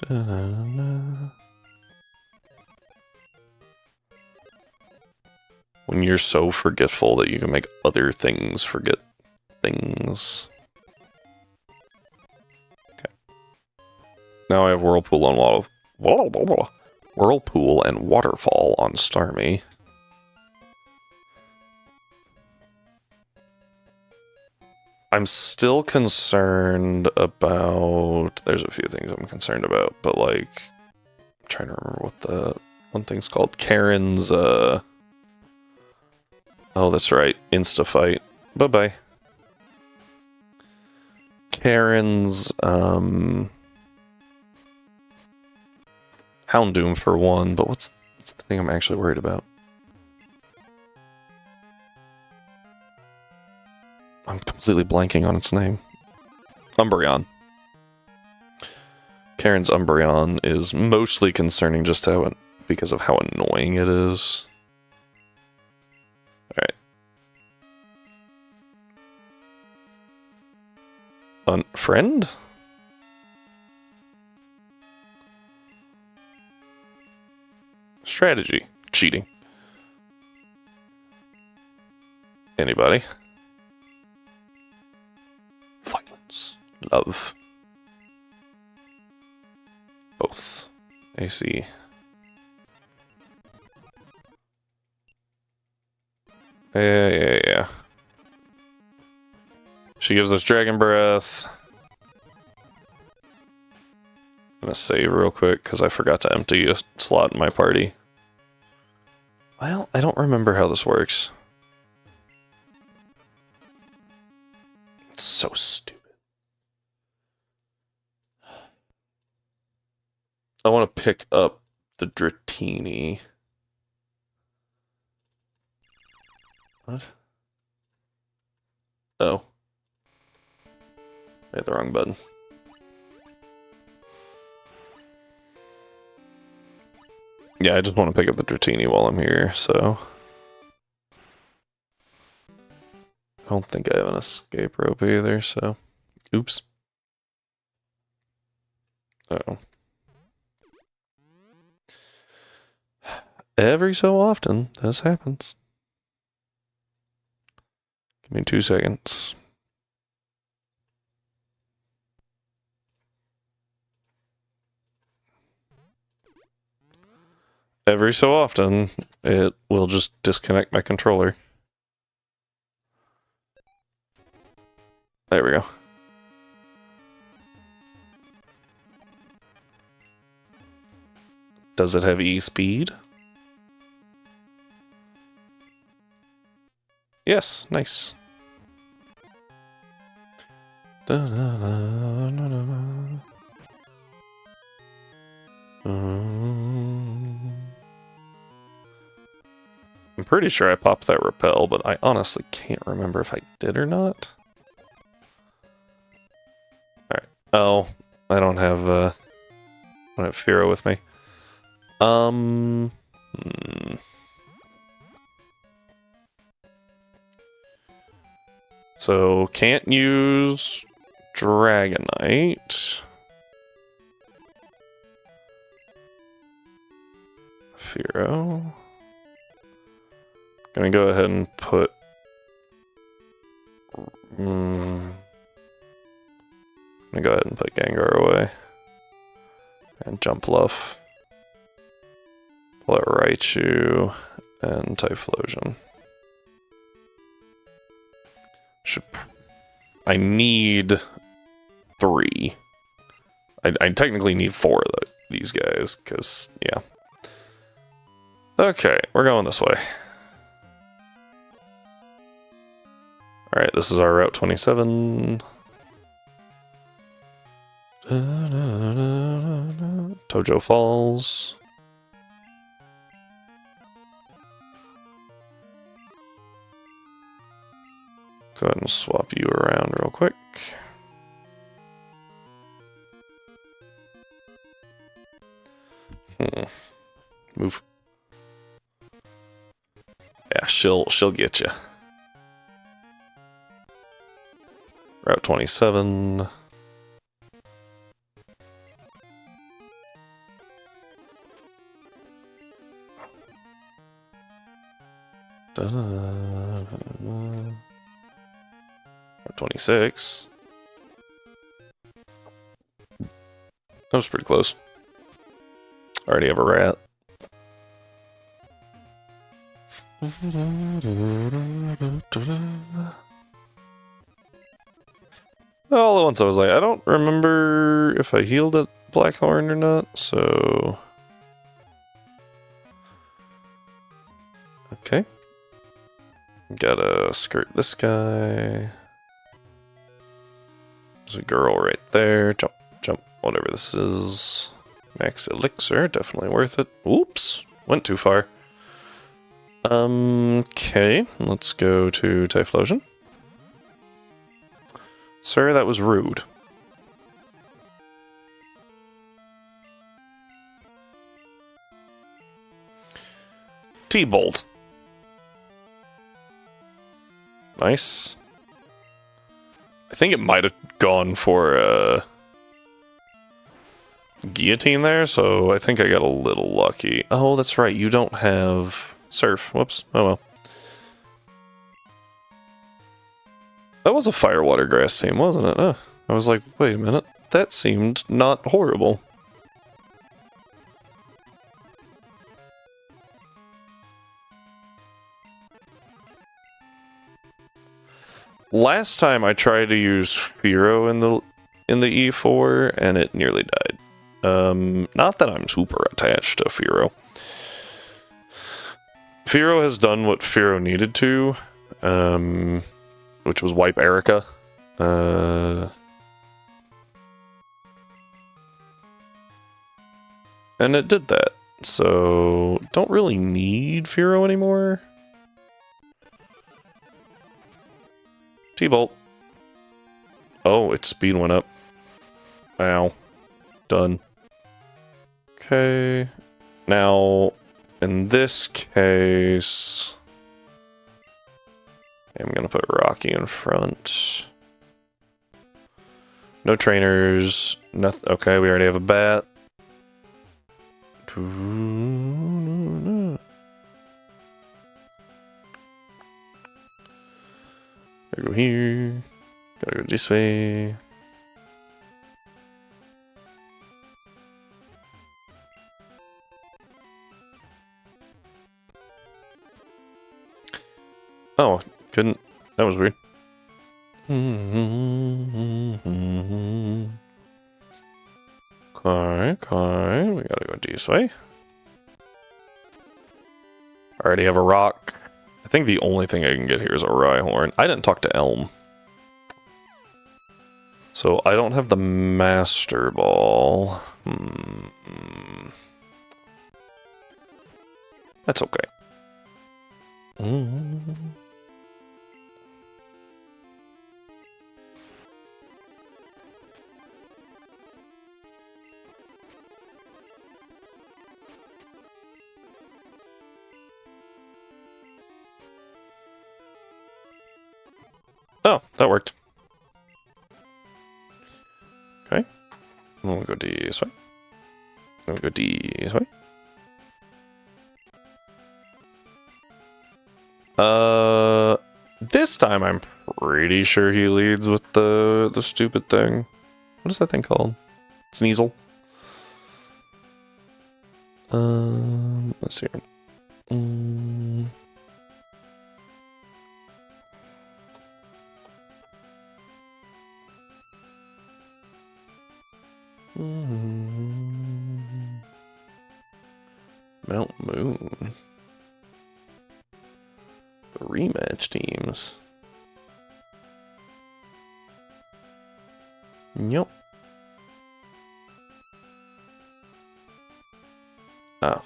Da-da-da-da. When you're so forgetful that you can make other things forget things. Okay. Now I have Whirlpool and Whirlpool and Waterfall on Starmie. I'm still concerned about... There's a few things I'm concerned about, but like... I'm trying to remember what the one thing's called. Karen's, Oh, that's right. Insta-fight. Bye-bye. Karen's, Houndoom for 1, but what's the thing I'm actually worried about? I'm completely blanking on its name. Umbreon. Karen's Umbreon is mostly concerning just because of how annoying it is. Alright. Unfriend? Strategy. Cheating. Anybody? Violence. Love. Both. AC. Yeah. She gives us Dragon Breath. I'm gonna save real quick because I forgot to empty a slot in my party. Well, I don't remember how this works. It's so stupid. I want to pick up the Dratini. What? Oh. I hit the wrong button. Yeah, I just want to pick up the Dratini while I'm here, so... I don't think I have an escape rope either, so... Oops. Uh-oh. Every so often, this happens. Give me 2 seconds. Every so often, it will just disconnect my controller. There we go. Does it have E speed? Yes, nice. I'm pretty sure I popped that repel, but I honestly can't remember if I did or not. Alright. Oh, I don't have Firo with me. So, can't use Dragonite. Firo. Gonna go ahead and put... gonna go ahead and put Gengar away. And Jump Luff. Pull out Raichu and Typhlosion. I need 3. I technically need 4 of these guys, because, yeah. Okay, we're going this way. Alright, this is our Route 27. Tojo Falls. Go ahead and swap you around real quick. Move. Yeah, she'll get you. Route 27. Route 26. That was pretty close. Already have a rat. All at once I was like, I don't remember if I healed at Blackthorn or not, so... Okay. Gotta skirt this guy. There's a girl right there. Jump, jump, whatever this is. Max Elixir, definitely worth it. Oops, went too far. Okay, let's go to Typhlosion. Sir, that was rude. T-Bolt. Nice. I think it might have gone for guillotine there, so I think I got a little lucky. Oh, that's right, you don't have Surf. Whoops. Oh well. That was a fire water grass team, wasn't it? I was like, wait a minute. That seemed not horrible. Last time I tried to use Firo in the E4 and it nearly died. Not that I'm super attached to Firo. Firo has done what Firo needed to, which was wipe Erica. And it did that. So, don't really need Firo anymore. T-Bolt. Oh, its speed went up. Ow. Done. Okay. Now, in this case... I'm gonna put Rocky in front. No trainers. Nothing. Okay, we already have a bat. Gotta go here. Gotta go this way. Oh, couldn't. That was weird. Okay, we gotta go this way. I already have a rock. I think the only thing I can get here is a Rhyhorn. I didn't talk to Elm. So I don't have the Master Ball. That's okay. Oh, that worked. Okay. I'm gonna go this way. I'm gonna go this way. This time I'm pretty sure he leads with the stupid thing. What is that thing called? Sneasel. Let's see. Mount Moon. The rematch teams. Yep. Oh.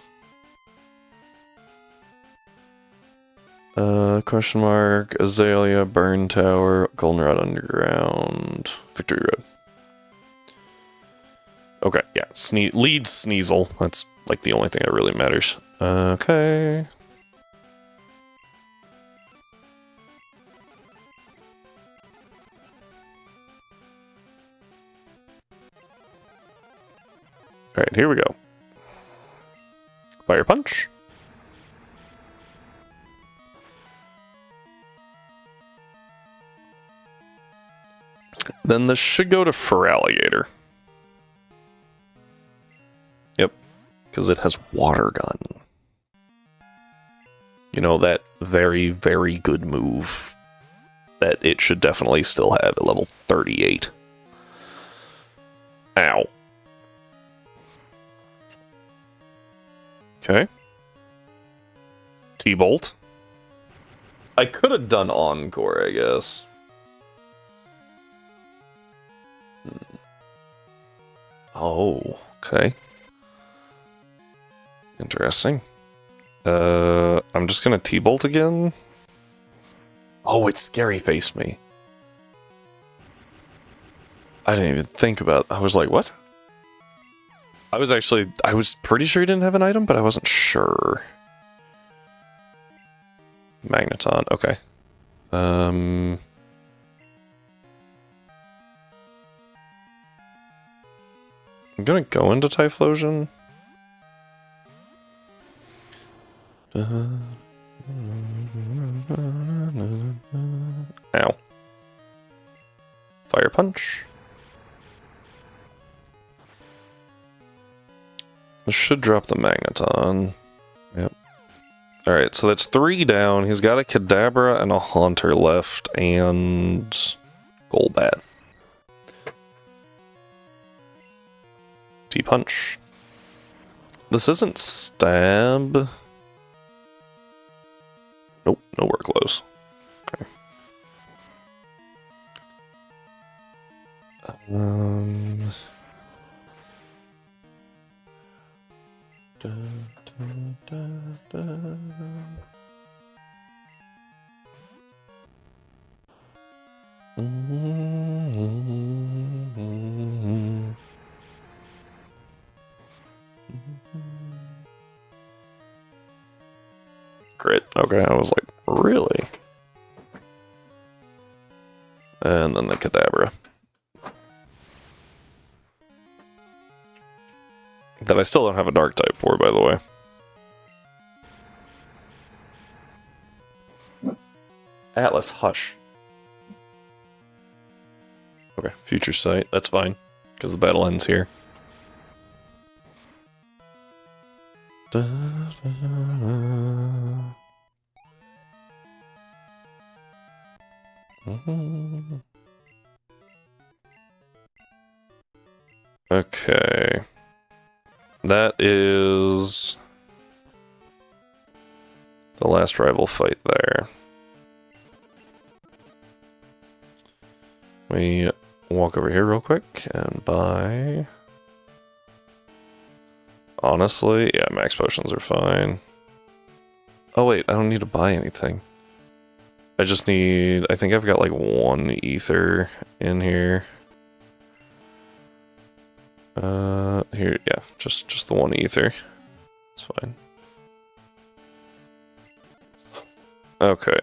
Question mark, Azalea, Burn Tower, Goldenrod Underground, Victory Road. Okay, yeah, leads Sneasel. That's like the only thing that really matters. Okay. Alright, here we go. Fire Punch. Then this should go to Feraligatr. Yep, because it has Water Gun. You know, that very, very good move that it should definitely still have at level 38. Ow. Okay. T-Bolt. I could have done Encore, I guess. Oh, okay. Interesting. I'm just gonna T-Bolt again. Oh, it scary faced me. I didn't even think about. I was like, what? I was pretty sure he didn't have an item, but I wasn't sure. Magneton, okay. I'm gonna go into Typhlosion. Ow. Fire Punch. This should drop the Magneton. Yep. Alright, so that's 3 down. He's got a Kadabra and a Haunter left, and Golbat. T-Punch. This isn't Stab. Nope, nowhere close. Okay. Crit. Okay, I was like, really? And then the Kadabra. That I still don't have a Dark type for, by the way. Atlas, hush. Okay, Future Sight, that's fine. Because the battle ends here. Okay. That is the last rival fight there. We walk over here real quick and buy... Honestly, yeah, max potions are fine. Oh wait, I don't need to buy anything. I just need... I think I've got like 1 ether in here. Here, yeah, just the 1 ether. It's fine. Okay.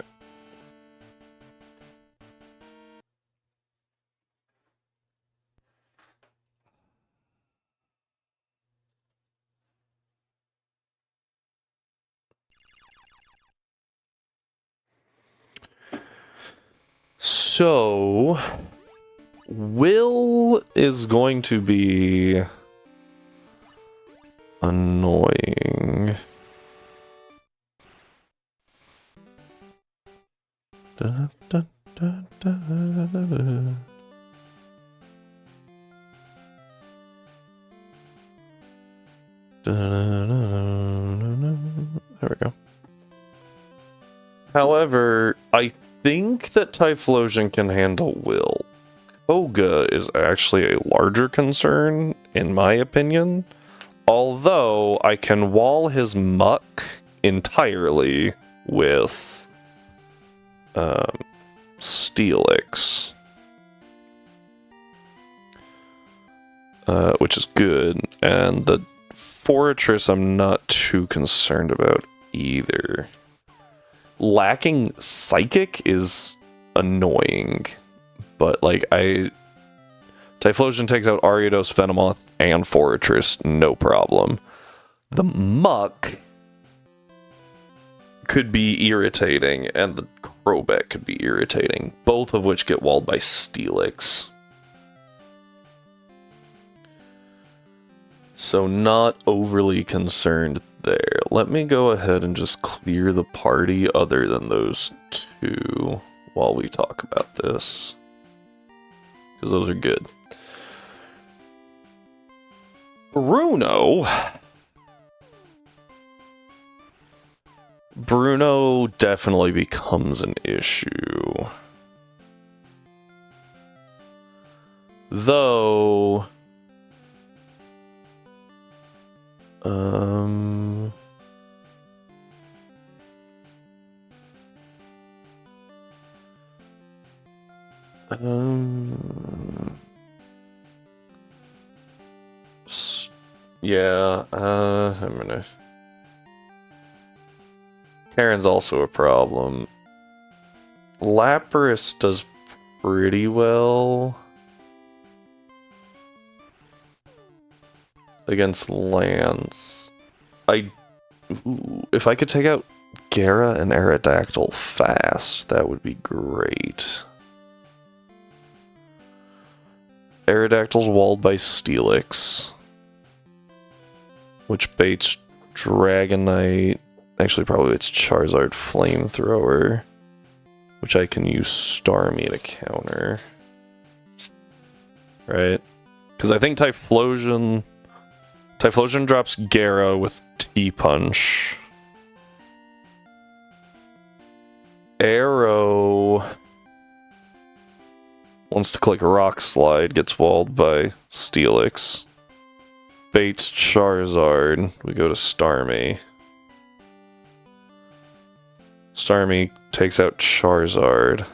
So, Will is going to be annoying. Da, da, da, da, da, da, da. There we go. However, I think that Typhlosion can handle Will. Koga is actually a larger concern, in my opinion. Although I can wall his muck entirely with Steelix. Which is good. And the Fortress I'm not too concerned about either. Lacking Psychic is annoying, but like Typhlosion takes out Ariados, Venomoth, and Fortress, no problem. The Muck could be irritating, and the Crobat could be irritating, both of which get walled by Steelix. So not overly concerned there. Let me go ahead and just clear the party other than those 2 while we talk about this. Because those are good. Bruno definitely becomes an issue. Though... yeah, I'm gonna... Karen's also a problem. Lapras does pretty well against Lance. If I could take out Gara and Aerodactyl fast, that would be great. Aerodactyl's walled by Steelix, which baits Dragonite. Actually, probably it's Charizard Flamethrower, which I can use Starmie to counter. Right? Because I think Typhlosion drops Gara with T-Punch. Arrow wants to click Rock Slide, gets walled by Steelix. Baits Charizard, we go to Starmie. Starmie takes out Charizard.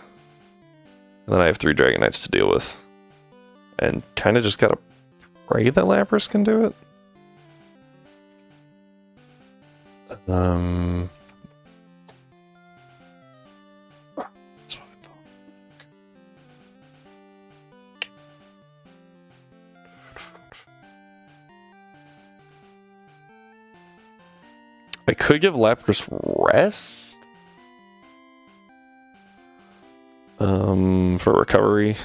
And then I have 3 Dragonites to deal with. And kind of just gotta pray that Lapras can do it. That's what I thought. I could give Lapras rest. For recovery.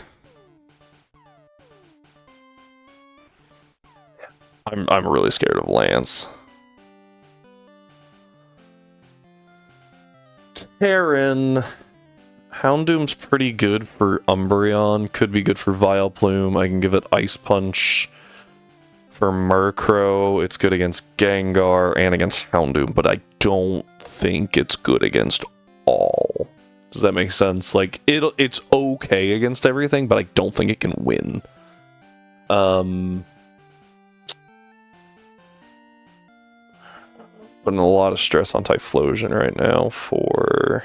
I'm really scared of Lance. Karen. Houndoom's pretty good for Umbreon. Could be good for Vileplume. I can give it Ice Punch. For Murkrow, it's good against Gengar and against Houndoom, but I don't think it's good against all. Does that make sense? Like, it's okay against everything, but I don't think it can win. Putting a lot of stress on Typhlosion right now for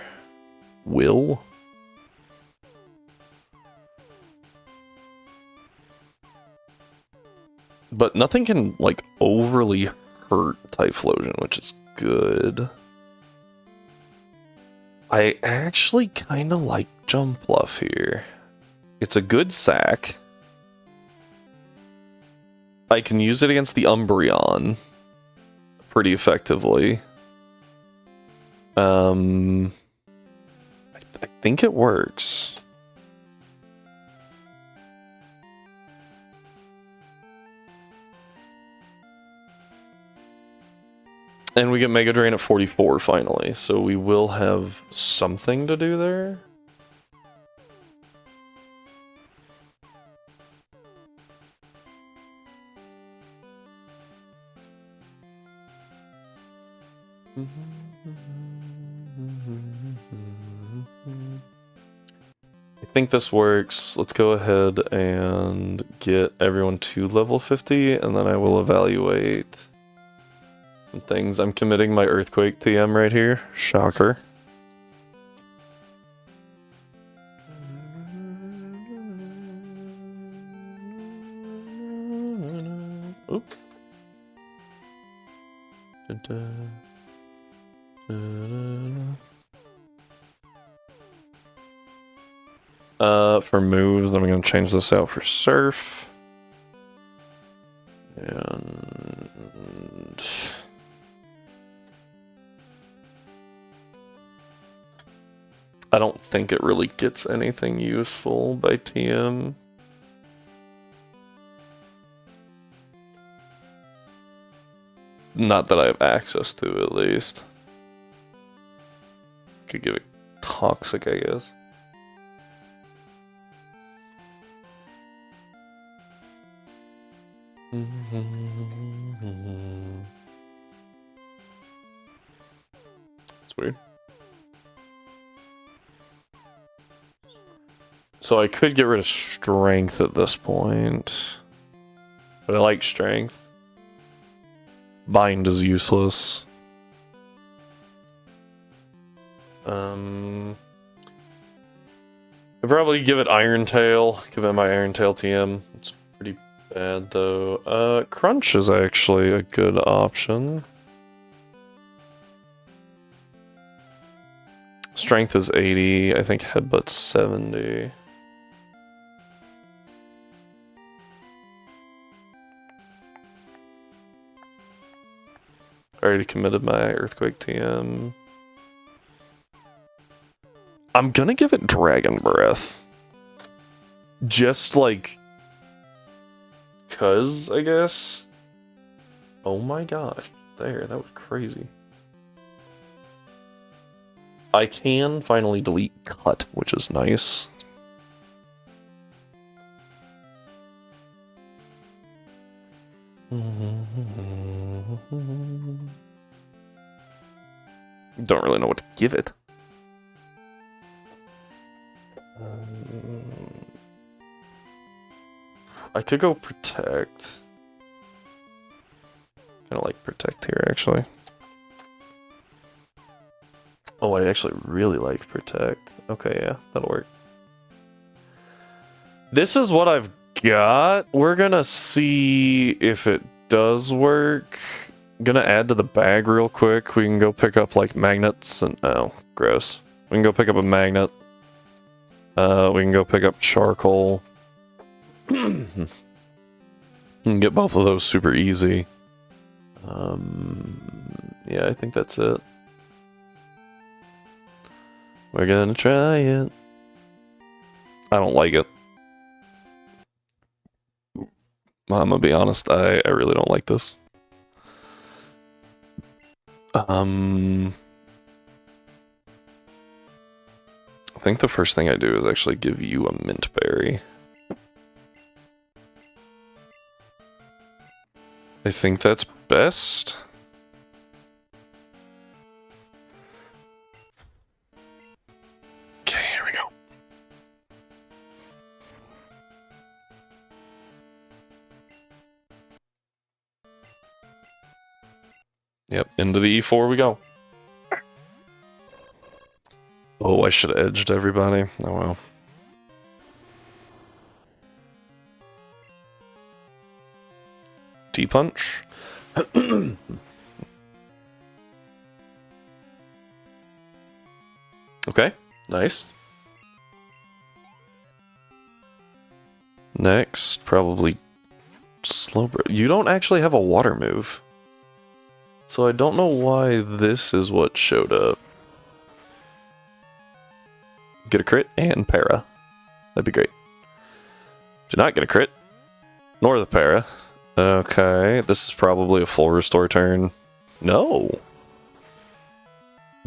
Will. But nothing can, like, overly hurt Typhlosion, which is good. I actually kind of like Jump Bluff here. It's a good sack. I can use it against the Umbreon pretty effectively. I think it works. And we get Mega Drain at 44 finally, so we will have something to do there. I think this works. Let's go ahead and get everyone to level 50, and then I will evaluate some things. I'm committing my Earthquake TM right here. Shocker. Oops. For moves, I'm going to change this out for Surf. And I don't think it really gets anything useful by TM. Not that I have access to, at least. Could give it Toxic, I guess. It's weird. So I could get rid of Strength at this point. But I like Strength. Bind is useless. I'd probably give it Iron Tail. Give it my Iron Tail TM. It's pretty bad though. Crunch is actually a good option. Strength is 80. I think Headbutt's 70. I already committed my Earthquake TM. I'm gonna give it Dragon Breath. Just like... 'cause, I guess? Oh my gosh. There, that was crazy. I can finally delete Cut, which is nice. Don't really know what to give it. I could go Protect. Kind of like Protect here, actually. Oh, I actually really like Protect. Okay, yeah, that'll work. This is what I've got. We're gonna see if it does work. Gonna add to the bag real quick. We can go pick up like magnets and oh, gross. We can go pick up a magnet. We can go pick up charcoal. You can get both of those super easy. Yeah, I think that's it. We're gonna try it. I don't like it. I'm gonna be honest, I really don't like this. I think the first thing I do is actually give you a mint berry. I think that's best. Yep, into the E4 we go. Oh, I should have edged everybody. Oh well. T-punch. Okay, nice. Next, probably slow. You don't actually have a water move. So I don't know why this is what showed up. Get a crit and para. That'd be great. Do not get a crit. Nor the para. Okay, this is probably a full restore turn. No.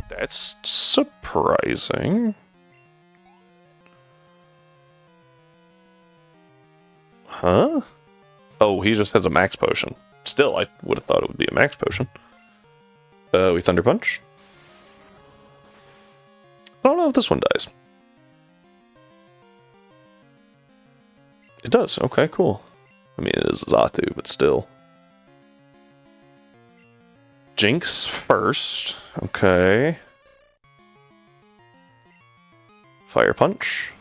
That's surprising. Huh? Oh, he just has a max potion. Still, I would have thought it would be a max potion. We Thunder Punch. I don't know if this one dies. It does. Okay, cool. I mean, it is Zatu, but still. Jinx first. Okay. Fire Punch.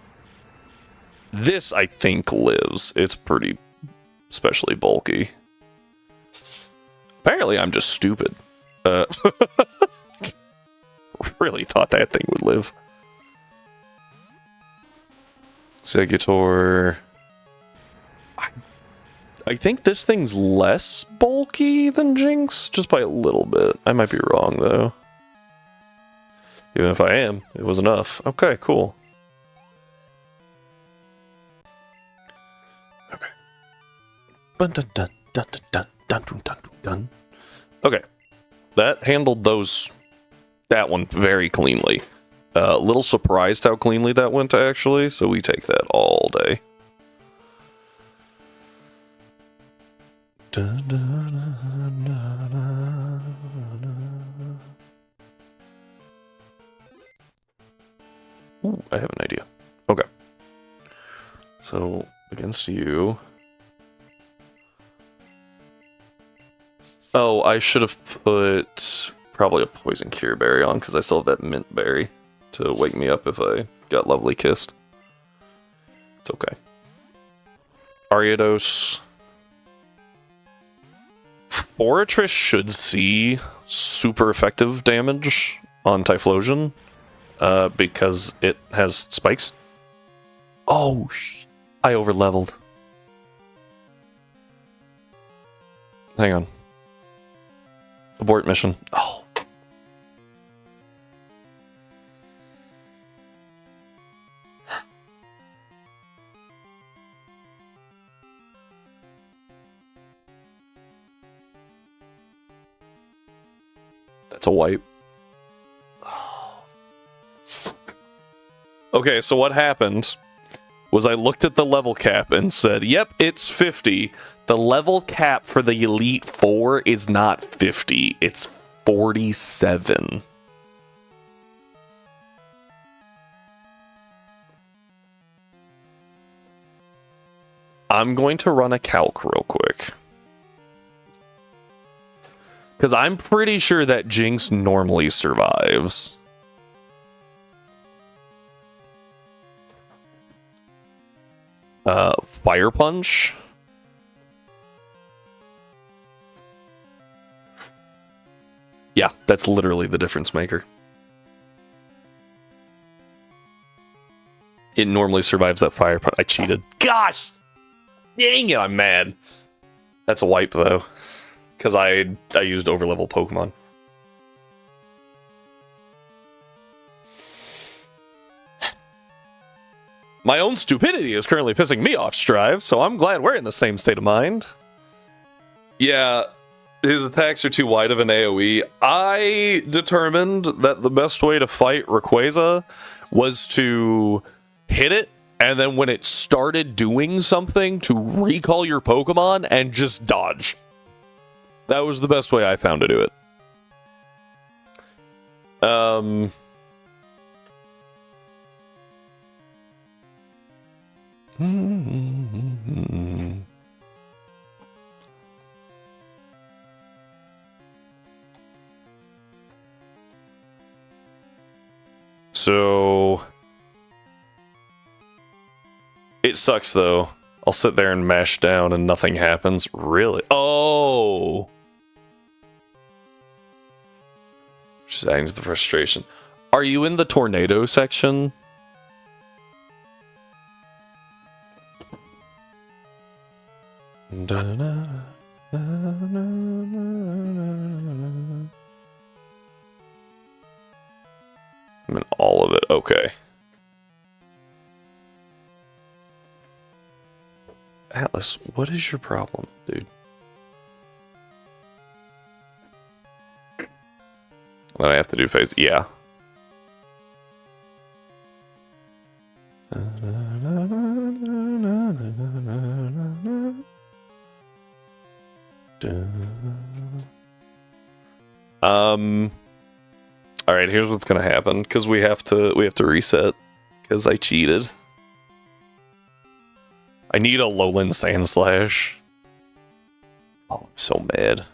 This, I think, lives. It's pretty especially bulky. Apparently, I'm just stupid. Really thought that thing would live. Executor. I think this thing's less bulky than Jinx, just by a little bit. I might be wrong, though. Even if I am, it was enough. Okay, cool. Okay. Dun dun dun dun dun dun dun dun dun. Okay, that handled that one very cleanly. A little surprised how cleanly that went, actually, so we take that all day. Dun, dun, dun, dun, dun. Ooh, I have an idea. Okay. So, against you. Oh, I should have put probably a Poison Cure Berry on, because I still have that Mint Berry to wake me up if I got Lovely Kissed. It's okay. Ariados. Oratrice should see super effective damage on Typhlosion, because it has spikes. Oh, I overleveled. Hang on. Abort mission. Oh. That's a wipe. Okay, so what happened was I looked at the level cap and said, yep, it's 50. The level cap for the Elite Four is not 50, it's 47. I'm going to run a calc real quick. Because I'm pretty sure that Jinx normally survives. Fire Punch. Yeah, that's literally the difference maker. It normally survives that Fire Punch. I cheated. Gosh! Dang it, I'm mad. That's a wipe, though. Because I used overlevel Pokemon. My own stupidity is currently pissing me off, Strive, so I'm glad we're in the same state of mind. Yeah, his attacks are too wide of an AoE. I determined that the best way to fight Rayquaza was to hit it, and then when it started doing something, to recall your Pokemon and just dodge. That was the best way I found to do it. So it sucks though. I'll sit there and mash down and nothing happens. Really? Oh! Just adding to the frustration. Are you in the tornado section? I'm in all of it. Okay. Atlas, what is your problem, dude? Then I have to do phase. Yeah. All right, here's what's gonna happen because we have to reset because I cheated. I need a lowland sand slash. Oh, I'm so mad.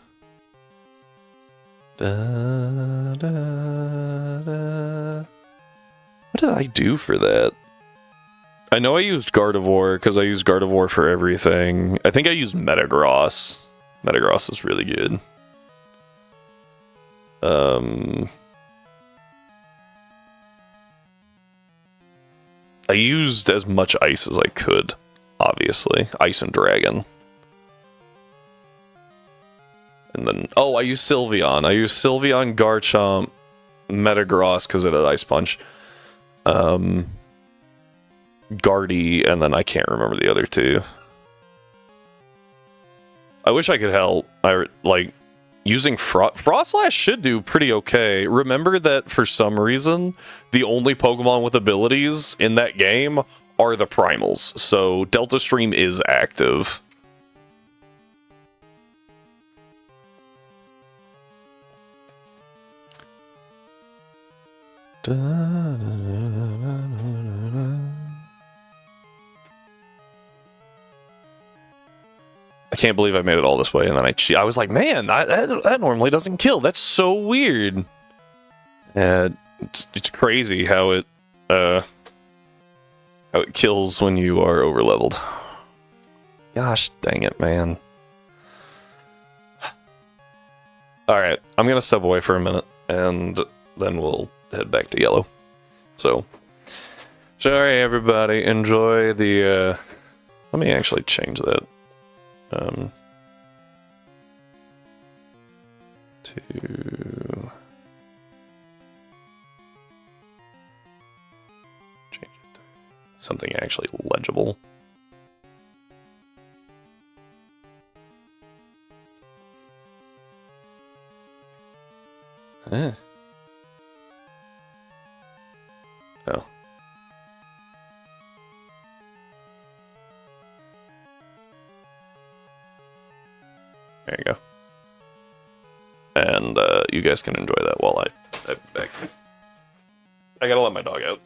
What did I do for that? I know I used Gardevoir because I use Gardevoir for everything. I think I used Metagross. Metagross is really good. I used as much ice as I could, obviously. Ice and Dragon. And then, oh, I used Sylveon. I used Sylveon, Garchomp, Metagross because it had Ice Punch. Guardy, and then I can't remember the other two. I wish I could help. Using Frostlash should do pretty okay. Remember that for some reason, the only Pokemon with abilities in that game are the primals. So Delta Stream is active. I can't believe I made it all this way, and then I was like, man, that normally doesn't kill. That's so weird. It's crazy how it kills when you are overleveled. Gosh dang it, man. Alright, I'm gonna step away for a minute, and then we'll head back to yellow. So, sorry everybody, enjoy the, let me actually change that. To change it to something actually legible. Oh. There you go. And you guys can enjoy that while I back. I gotta let my dog out.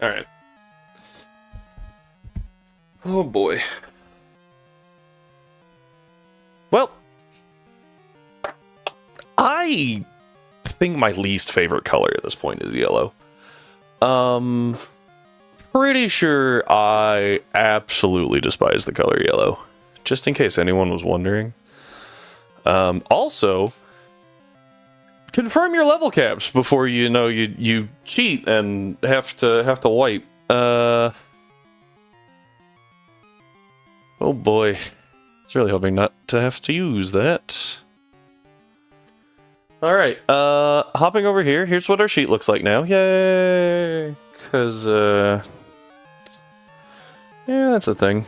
Alright. Oh boy. Well, I think my least favorite color at this point is yellow. Pretty sure I absolutely despise the color yellow. Just in case anyone was wondering. Also, confirm your level caps before you cheat and have to wipe. Oh boy. I was really hoping not to have to use that. Alright, hopping over here. Here's what our sheet looks like now. Yay! Because, yeah, that's a thing.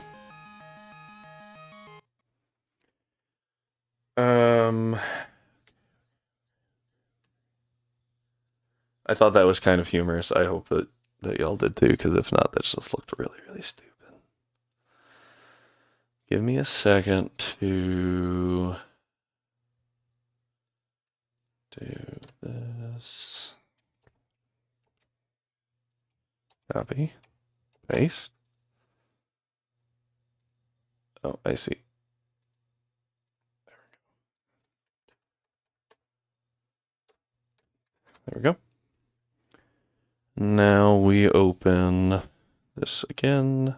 I thought that was kind of humorous. I hope that y'all did too, because if not, that just looked really, really stupid. Give me a second to do this. Copy. Paste. Oh, I see. There we go. Now we open this again.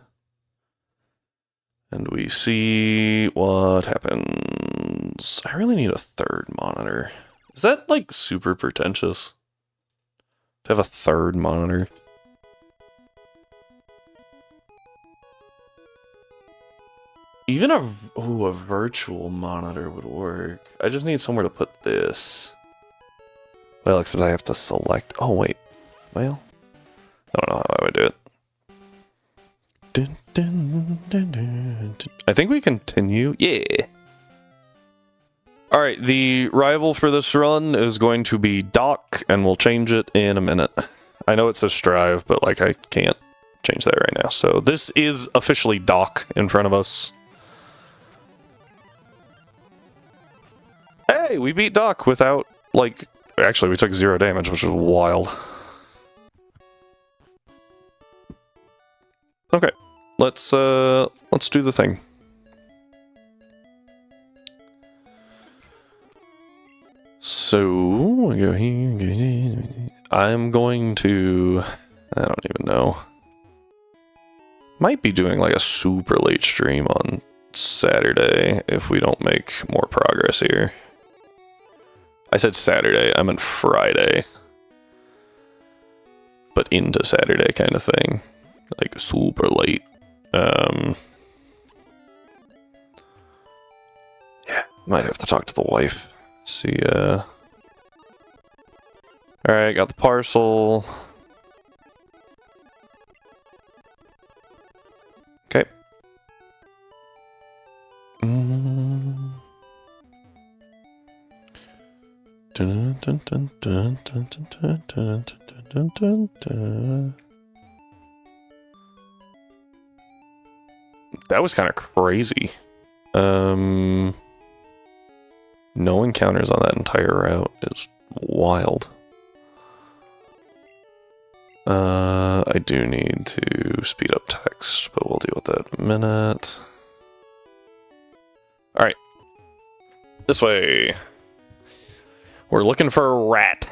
And we see what happens. I really need a third monitor. Is that like super pretentious? To have a third monitor? Even a virtual monitor would work. I just need somewhere to put this. Well, except I have to select. Oh, wait. Well, I don't know how I would do it. Dun, dun, dun, dun, dun. I think we continue. Yeah. Alright, the rival for this run is going to be Doc, and we'll change it in a minute. I know it says Strive, but like I can't change that right now. So this is officially Doc in front of us. Hey, we beat Doc without, like... Actually, we took 0 damage, which was wild. Okay, let's do the thing. So, I go here. I'm going to... I don't even know. Might be doing like a super late stream on Saturday if we don't make more progress here. I said Saturday, I meant Friday. But into Saturday kind of thing. Like super late. Yeah, might have to talk to the wife. See, alright, got the parcel. Okay. Dun, dun, dun, dun, dun, dun, dun, dun, dun, dun. That was kind of crazy. No encounters on that entire route is wild. I do need to speed up text, but we'll deal with that in a minute. Alright. This way. We're looking for a rat.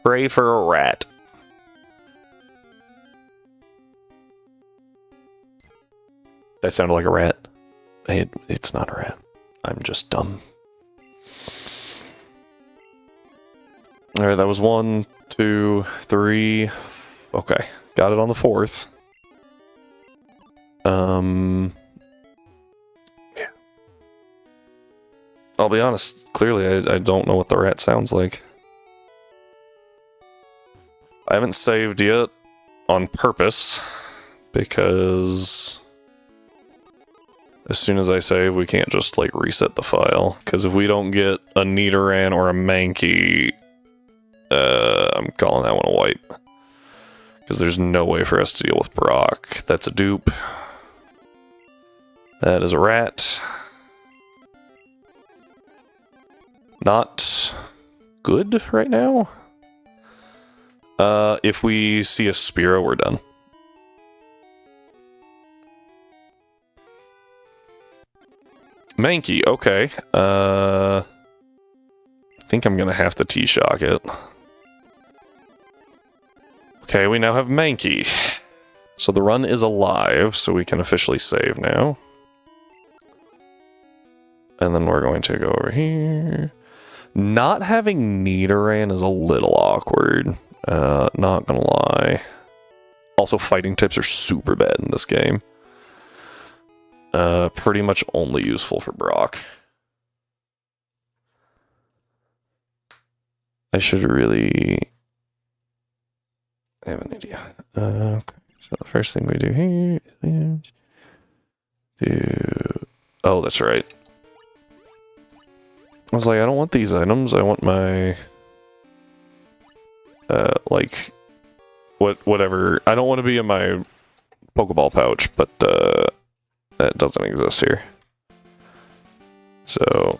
Pray for a rat. That sounded like a rat. It's not a rat. I'm just dumb. Alright, that was 1, 2, 3. Okay, got it on the 4th. Yeah. I'll be honest, clearly I don't know what the rat sounds like. I haven't saved yet on purpose, because as soon as I save, we can't just like reset the file, because if we don't get a Nidoran or a Mankey, I'm calling that one a wipe. Because there's no way for us to deal with Brock. That's a dupe. That is a rat. Not good right now. If we see a Spiro, we're done. Mankey, okay. I think I'm gonna have to T-Shock it. Okay, we now have Mankey. So the run is alive, so we can officially save now. And then we're going to go over here. Not having Nidoran is a little awkward. Not gonna lie. Also, fighting types are super bad in this game. Pretty much only useful for Brock. I should really have an idea. Okay, so the first thing we do here is do... Oh, that's right. I was like, I don't want these items. I want my... like... whatever. I don't want to be in my Pokeball pouch, but, that doesn't exist here. So...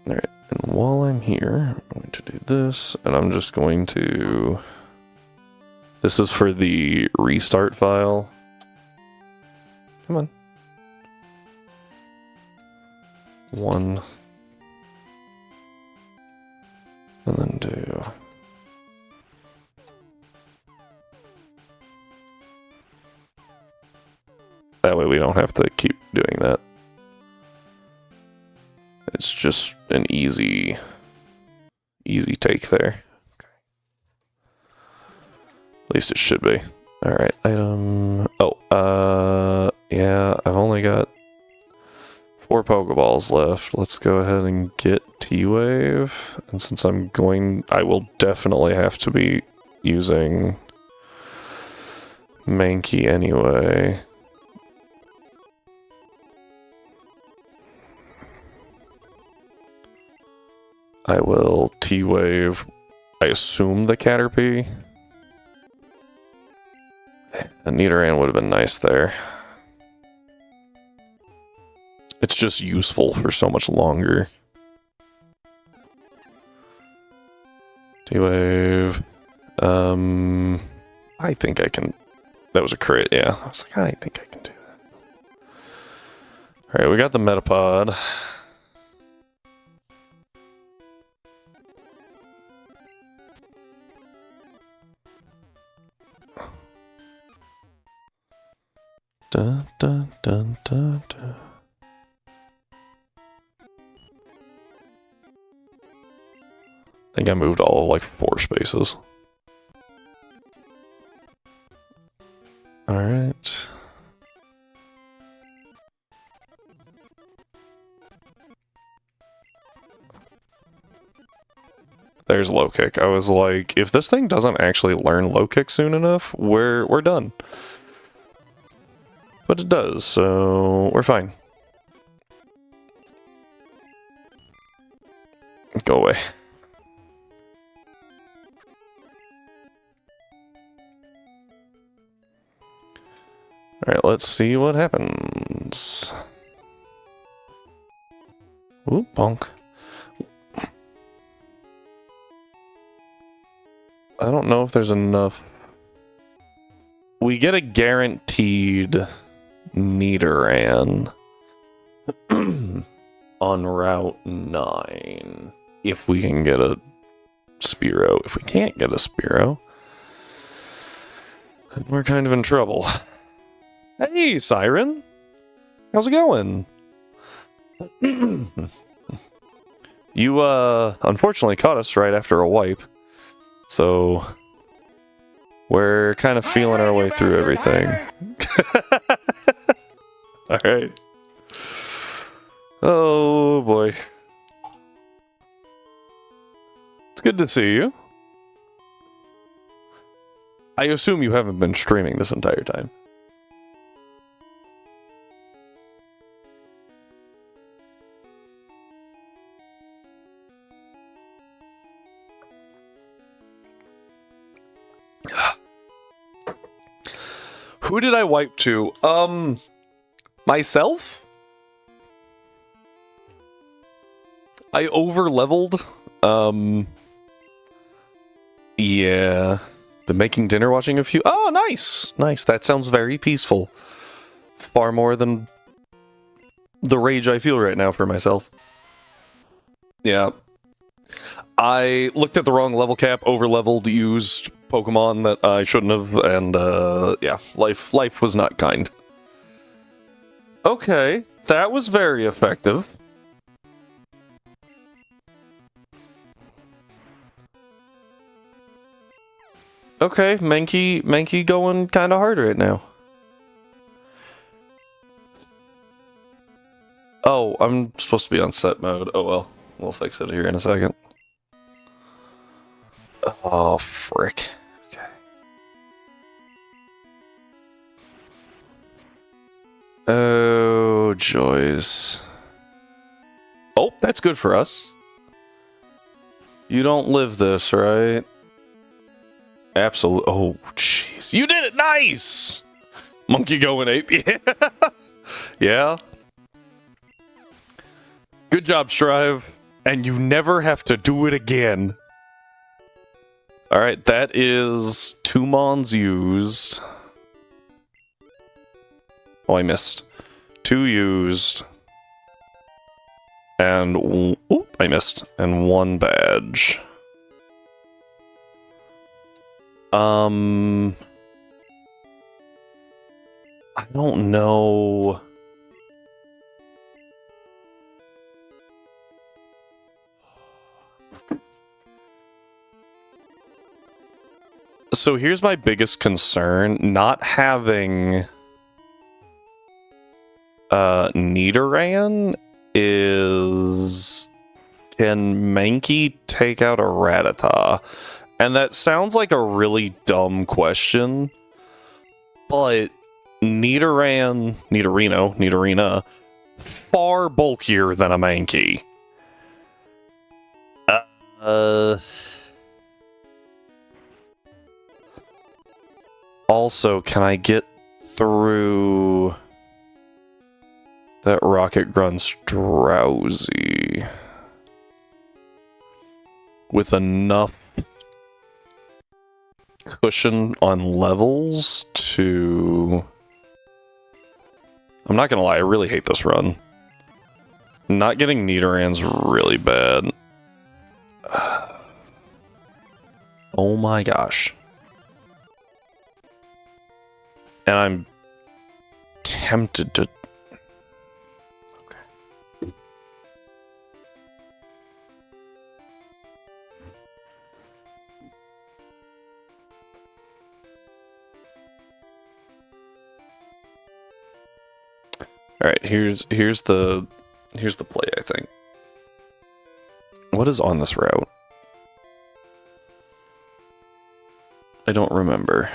Alright, and while I'm here, I'm going to do this, and I'm just going to... This is for the restart file. Come on. 1. And then do... That way we don't have to keep doing that. It's just an easy take there. Okay. At least it should be. Alright, item... Oh, yeah, I've only got 4 Pokeballs left. Let's go ahead and get T-Wave. And since I'm going... I will definitely have to be using Mankey anyway. I will T-Wave, I assume the Caterpie. A Nidoran would have been nice there. It's just useful for so much longer. T-Wave. I think I can... That was a crit, yeah. I was like, I think I can do that. Alright, we got the Metapod. Dun, dun, dun, dun, dun. I think I moved all of like 4 spaces. Alright. There's low kick. I was like, if this thing doesn't actually learn low kick soon enough, we're done. But it does, so we're fine. Go away. Alright, let's see what happens. Ooh, bonk. I don't know if there's enough. We get a guaranteed Nidoran on Route 9. If we can get a Spiro. If we can't get a Spiro, then we're kind of in trouble. Hey, Siren! How's it going? You, unfortunately caught us right after a wipe. So, we're kind of feeling our way through everything. Alright. Oh, boy. It's good to see you. I assume you haven't been streaming this entire time. Who did I wipe to? Myself? I over-leveled. Yeah. Been making dinner, watching a few... Oh, nice! Nice, that sounds very peaceful. Far more than the rage I feel right now for myself. Yeah. I looked at the wrong level cap, over-leveled, used Pokemon that I shouldn't have, and, yeah. Life was not kind. Okay, that was very effective. Okay, Mankey going kind of hard right now. Oh, I'm supposed to be on set mode. Oh well, we'll fix it here in a second. Oh, frick. Okay. Oh, joys. Oh, that's good for us. You don't live this, right? Absolutely. Oh, jeez. You did it! Nice! Monkey going ape. Yeah. Yeah. Good job, Strive. And you never have to do it again. Alright, that is 2 Mons used. Oh, I missed. 2 used. And... Oop, I missed. And 1 badge. I don't know. So here's my biggest concern, not having Nidoran is, can Mankey take out a Rattata? And that sounds like a really dumb question, but Nidorina, far bulkier than a Mankey. Also, can I get through that Rocket Grunt's Drowsy with enough cushion on levels to... I'm not gonna lie, I really hate this run. Not getting Nidoran's really bad. Oh my gosh. And I'm tempted to... Okay. Alright, here's the play, I think. What is on this route? I don't remember.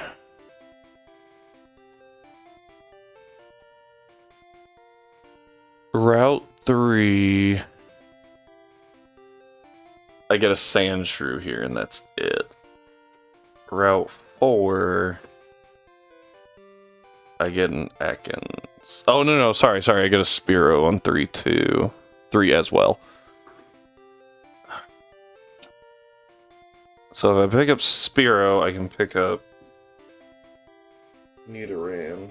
Route 3... I get a Sandshrew here, and that's it. Route 4... I get an Ekans. Oh, no, sorry, I get a Spearow on 3 too. 3 as well. So if I pick up Spearow, I can pick up Nidoran.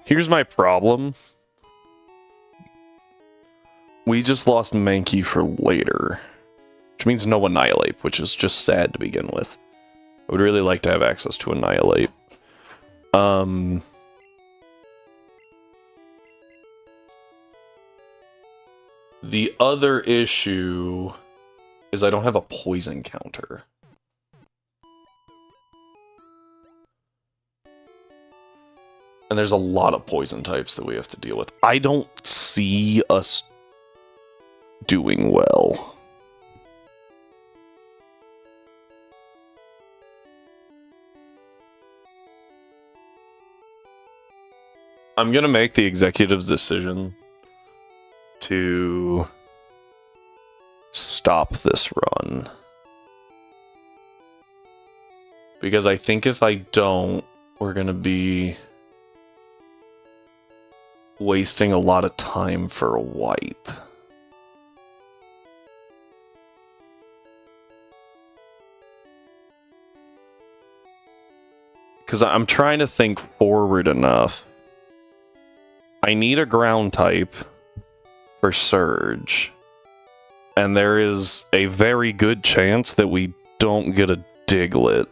Here's my problem. We just lost Mankey for later. Which means no Annihilate, which is just sad to begin with. I would really like to have access to Annihilate. The other issue is I don't have a poison counter. And there's a lot of poison types that we have to deal with. I don't see us doing well. I'm gonna make the executive's decision to stop this run. Because I think if I don't, we're gonna be wasting a lot of time for a wipe. Because I'm trying to think forward enough. I need a ground type for Surge. And there is a very good chance that we don't get a Diglett.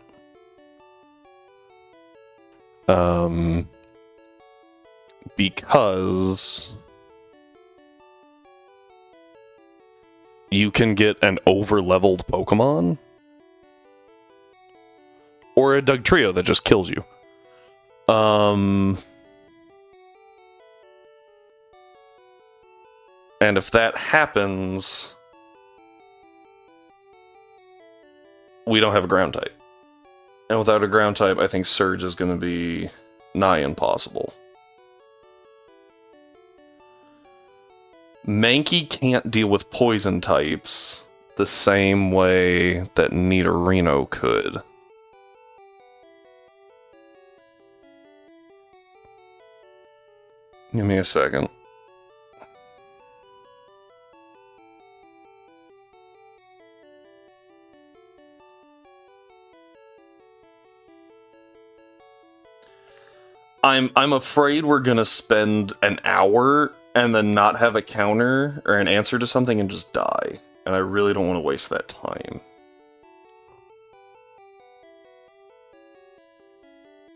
Because you can get an over-leveled Pokemon or a Dugtrio that just kills you. And if that happens, we don't have a ground type. And without a ground type, I think Surge is going to be nigh impossible. Mankey can't deal with poison types the same way that Nidorino could. Give me a second. I'm afraid we're gonna spend an hour and then not have a counter or an answer to something and just die. And I really don't want to waste that time.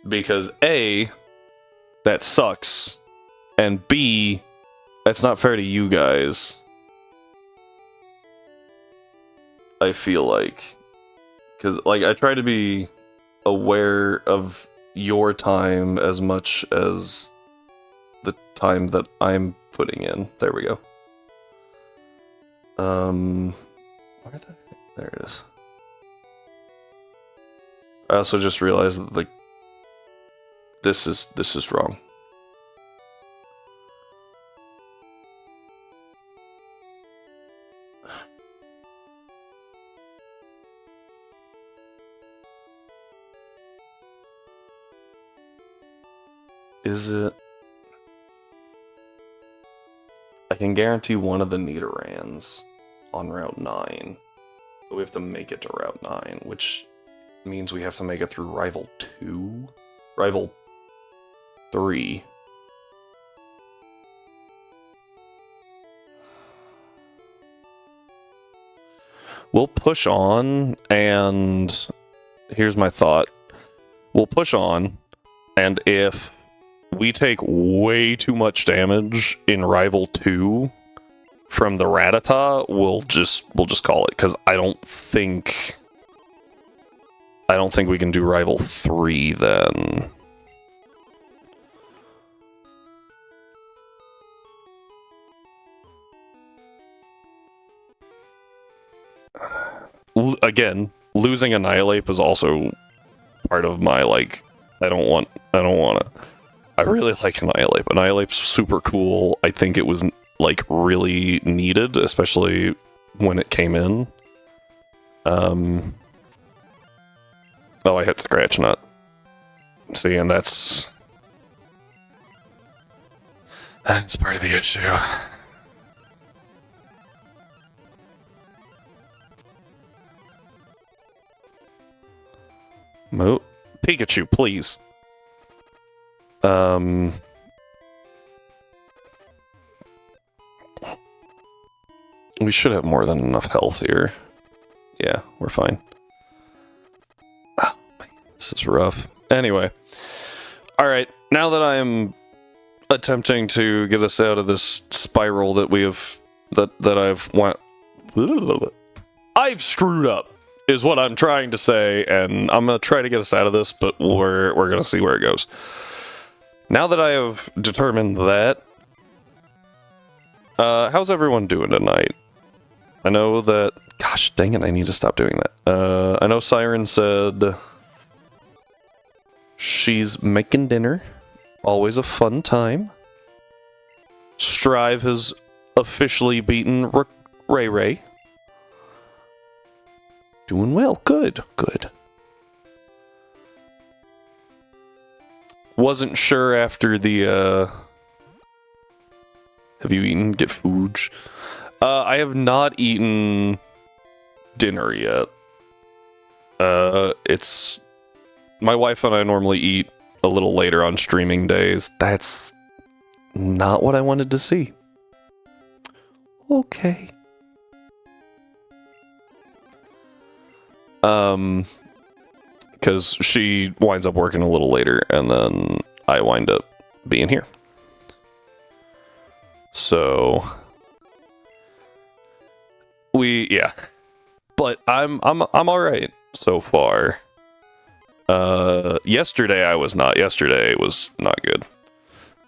Because A, that sucks. And B, that's not fair to you guys. I feel like. Because, like, I try to be aware of your time as much as the time that I'm putting in. There we go. Where the heck? There it is. I also just realized that, like, this is wrong. Is it? I can guarantee one of the Nidorans on Route 9. But we have to make it to Route 9, which means we have to make it through Rival 2? Rival 3. We'll push on, and here's my thought. We'll push on, and if we take way too much damage in Rival 2 from the Rattata, we'll just call it, because I don't think we can do Rival 3 then. Again, losing Annihilate is also part of my, like, I don't want it. I really like Annihilate. Annihilate's super cool. I think it was, like, really needed, especially when it came in. Oh, I hit the Scratch Nut. See, and that's part of the issue. Pikachu, please. We should have more than enough health here. Yeah, we're fine. Oh, man, this is rough. Anyway. Alright, now that I am attempting to get us out of this spiral that we have... I've screwed up, is what I'm trying to say, and I'm going to try to get us out of this, but we're going to see where it goes. Now that I have determined that, how's everyone doing tonight? I know that... Gosh, dang it, I need to stop doing that. I know Siren said she's making dinner, Always a fun time. Strive has officially beaten Ray Ray. Doing well. Good. Good. Wasn't sure after the, Have you eaten? Get food. I have not eaten dinner yet. It's... My wife and I normally eat a little later on streaming days. That's not what I wanted to see. Okay. Because she winds up working a little later, and then I wind up being here. So yeah. But I'm all right so far. Yesterday I was not. Yesterday was not good.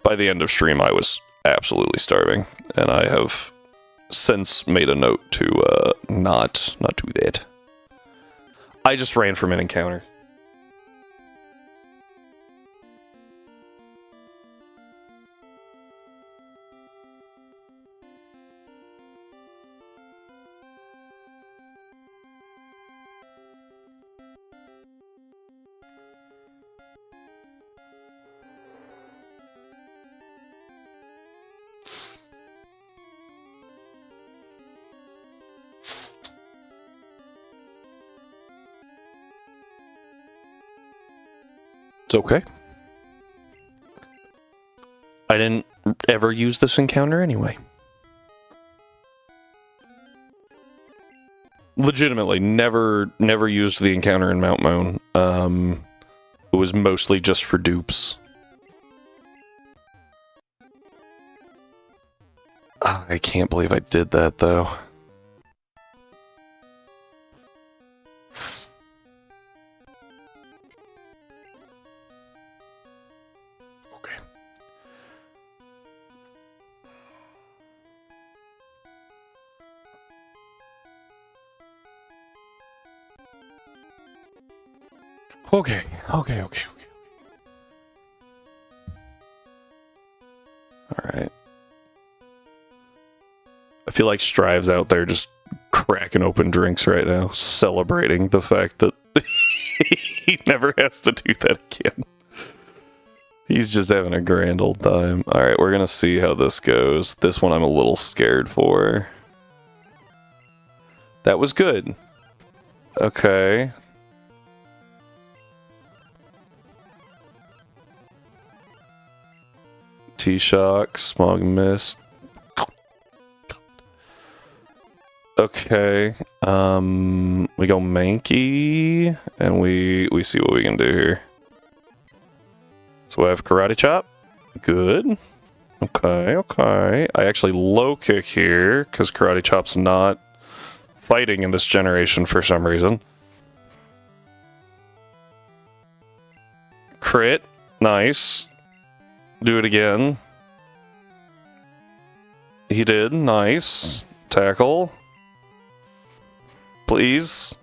By the end of stream, I was absolutely starving, and I have since made a note to not do that. I just ran from an encounter. It's okay. I didn't ever use this encounter anyway. Legitimately, never used the encounter in Mount Moan. It was mostly just for dupes. Oh, I can't believe I did that, though. Okay. Okay. Alright. I feel like Strive's out there just cracking open drinks right now, celebrating the fact that he never has to do that again. He's just having a grand old time. Alright, we're gonna see how this goes. This one I'm a little scared for. That was good. Okay. T-Shock, Smog Mist. Okay. We go Mankey, and we see what we can do here. So I have Karate Chop. Good. Okay. I actually low kick here, because Karate Chop's not fighting in this generation for some reason. Crit. Nice. Do it again. He did. Nice. Tackle. Please.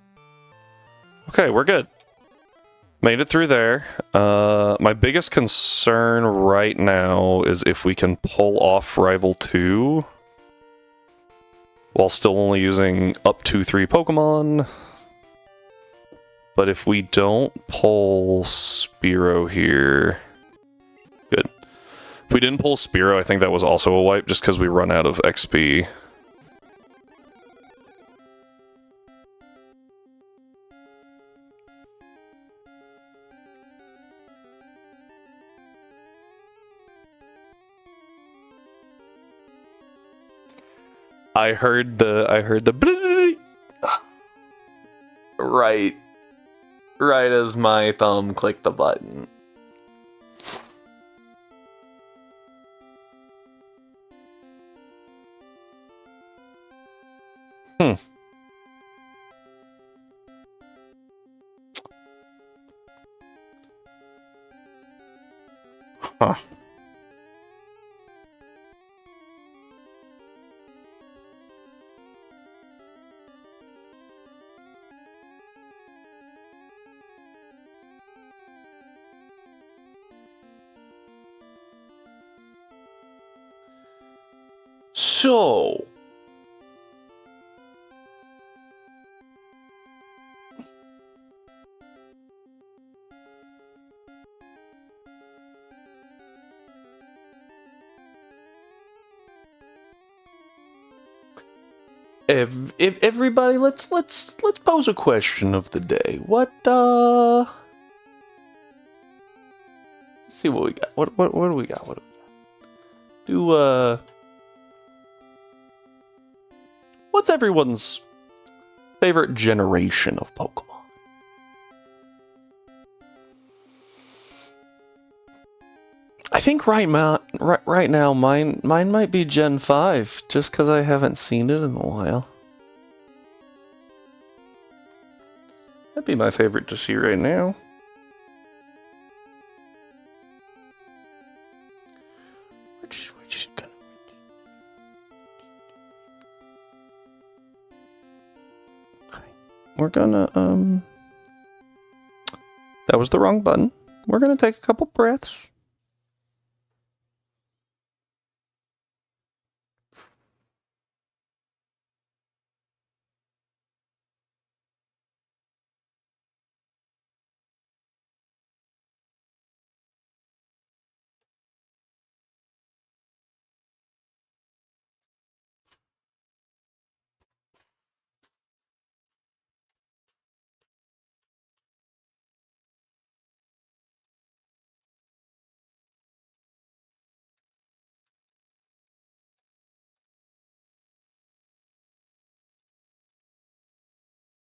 Okay, we're good. Made it through there. My biggest concern right now is if we can pull off Rival 2 while still only using up to 3 Pokemon. But if we don't pull Spearow here... Good. If we didn't pull Spearow, I think that was also a wipe just because we run out of XP. I heard the right as my thumb clicked the button. Huh. So, if everybody, let's pose a question of the day. What let's see what we got. What do we got? What do we got? What's everyone's favorite generation of Pokemon? I think right now mine might be Gen 5, just because I haven't seen it in a while. That'd be my favorite to see right now. We're just gonna... We're gonna, that was the wrong button. We're gonna take a couple breaths.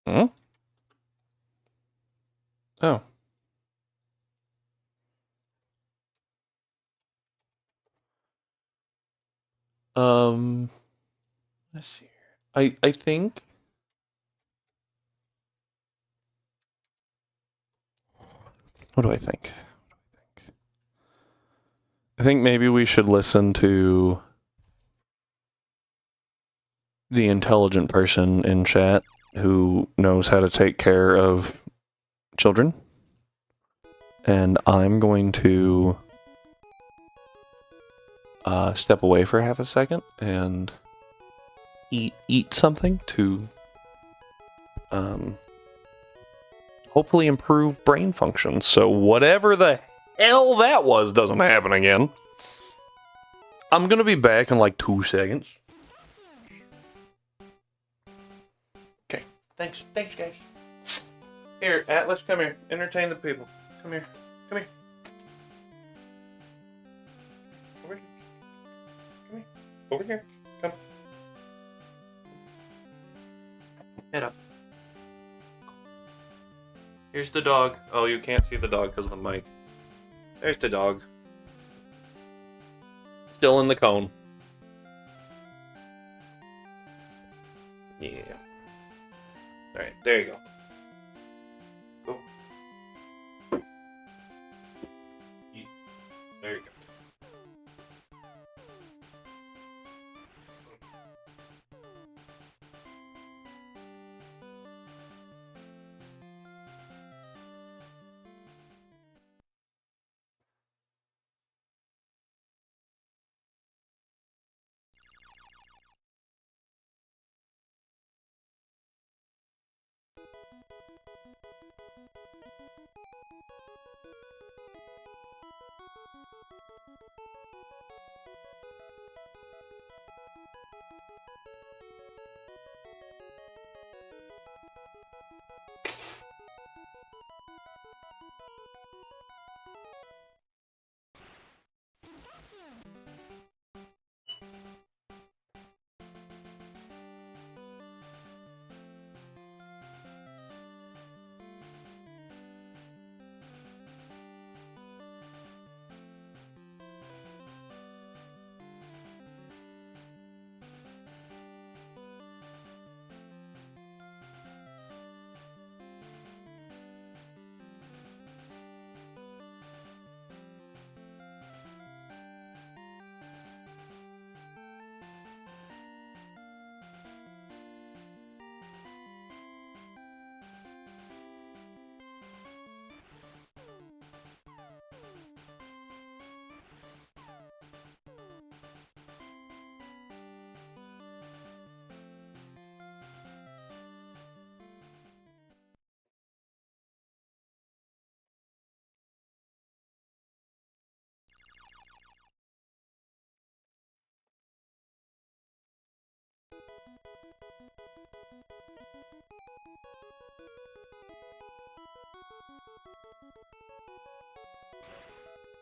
Hmm? Oh. Let's see here. I think... What do I think? I think maybe we should listen to the intelligent person in chat who knows how to take care of children. And I'm going to step away for half a second and eat something to hopefully improve brain function. So whatever the hell that was doesn't happen again. I'm gonna be back in like 2 seconds. Okay, thanks guys. Here, Atlas, come here. Entertain the people. Come here. Come here. Over here. Come here. Over here. Come. Head up. Here's the dog. Oh, you can't see the dog because of the mic. There's the dog. Still in the cone. Yeah. Alright, there you go. There you go.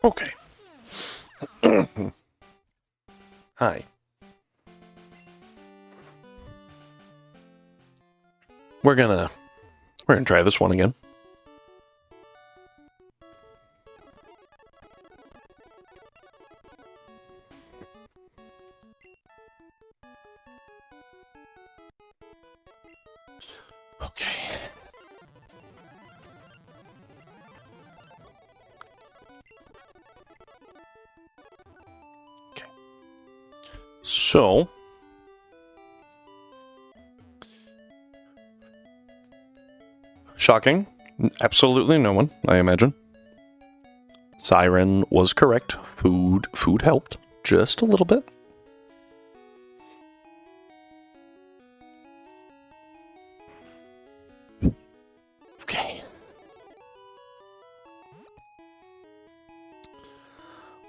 Okay. Hi. We're gonna try this one again. Okay. Okay. So, shocking. Absolutely no one, I imagine. Siren was correct. Food helped just a little bit. Okay.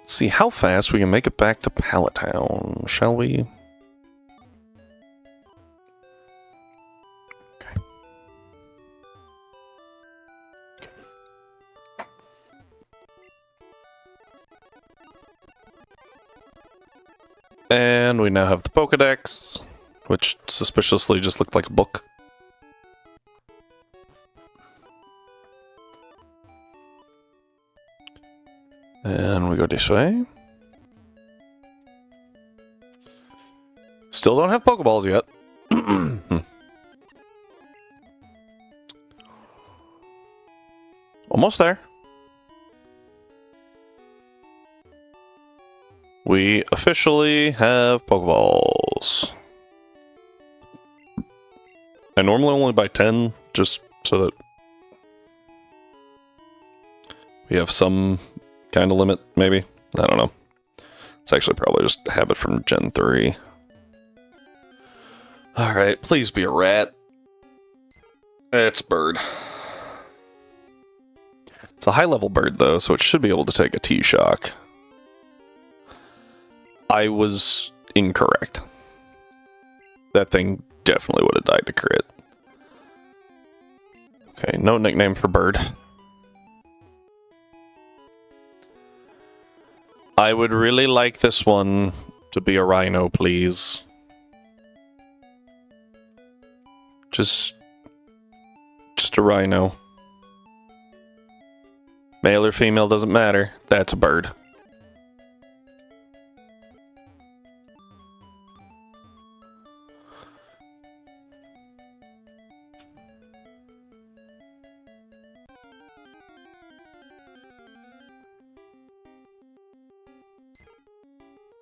Let's see how fast we can make it back to Pallet Town, shall we? Okay. And we now have the Pokedex, which suspiciously just looked like a book. And we go this way. Still don't have Pokeballs yet. Almost there. We officially have Pokeballs. I normally only buy 10, just so that we have some kind of limit, maybe. I don't know. It's actually probably just a habit from Gen 3. Alright, please be a rat. It's a bird. It's a high-level bird, though, so it should be able to take a T-Shock. I was incorrect. That thing definitely would have died to crit. Okay, no nickname for bird. I would really like this one to be a rhino, please. Just a rhino. Male or female doesn't matter. That's a bird.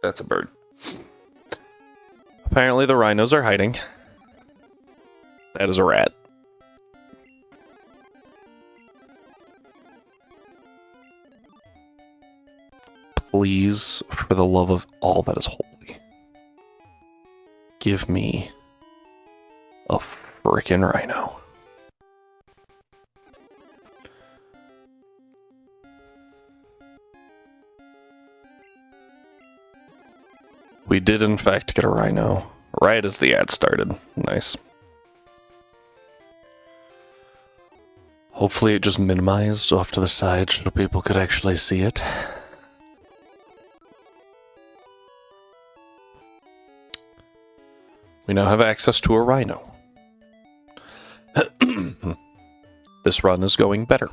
That's a bird. Apparently the rhinos are hiding. That is a rat. Please, for the love of all that is holy, give me a frickin' rhino. We did, in fact, get a rhino right as the ad started. Nice. Hopefully it just minimized off to the side so people could actually see it. We now have access to a rhino. This run is going better.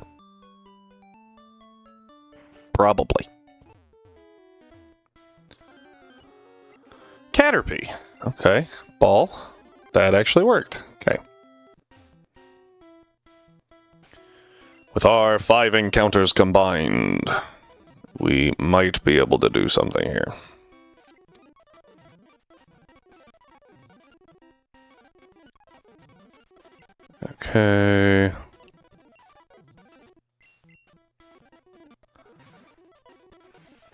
Probably. Caterpie. Okay. Ball. That actually worked. Okay. With our 5 encounters combined, we might be able to do something here. Okay.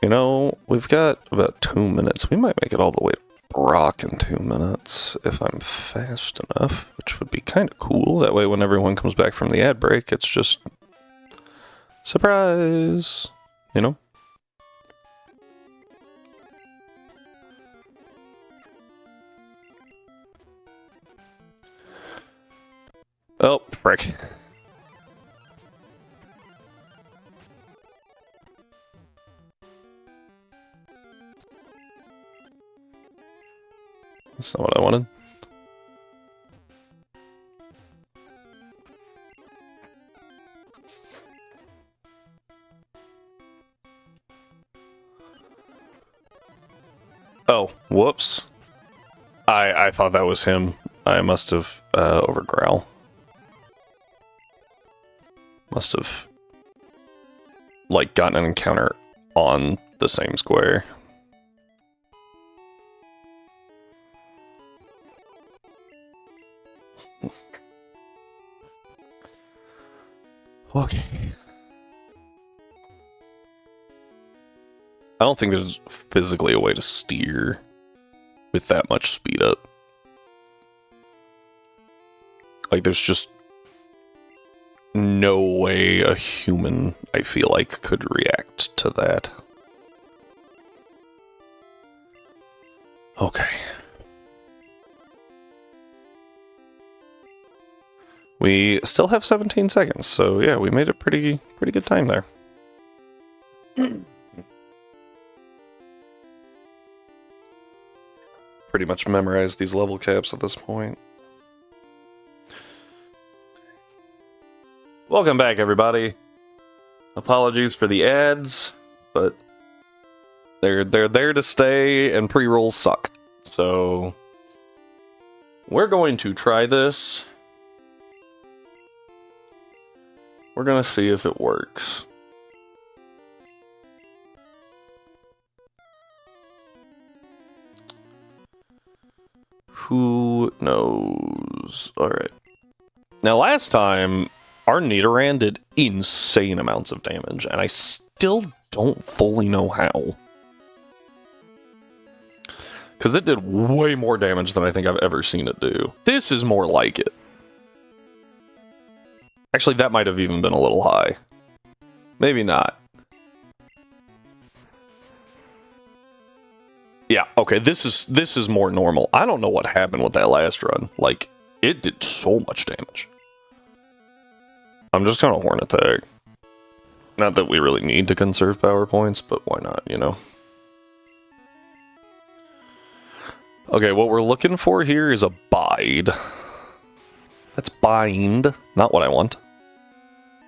You know, we've got about 2 minutes. We might make it all the way to Brock in 2 minutes if I'm fast enough, which would be kind of cool. That way when everyone comes back from the ad break, it's just surprise, you know? Oh, frick. That's not what I wanted. Oh, whoops. I thought that was him. I must have overgrowl. Must have like gotten an encounter on the same square. Okay. I don't think there's physically a way to steer with that much speed up. Like, there's just no way a human, I feel like, could react to that. Okay. We still have 17 seconds, so yeah, we made a pretty good time there. Pretty much memorized these level caps at this point. Welcome back, everybody. Apologies for the ads, but they're there to stay, and pre-rolls suck. So we're going to try this. We're gonna see if it works. Who knows? Alright. Now, last time, our Nidoran did insane amounts of damage, and I still don't fully know how. Because it did way more damage than I think I've ever seen it do. This is more like it. Actually, that might have even been a little high. Maybe not. Yeah, okay, this is more normal. I don't know what happened with that last run. Like, it did so much damage. I'm just gonna Horn Attack. Not that we really need to conserve power points, but why not, you know? Okay, what we're looking for here is a Bide. That's Bind, not what I want.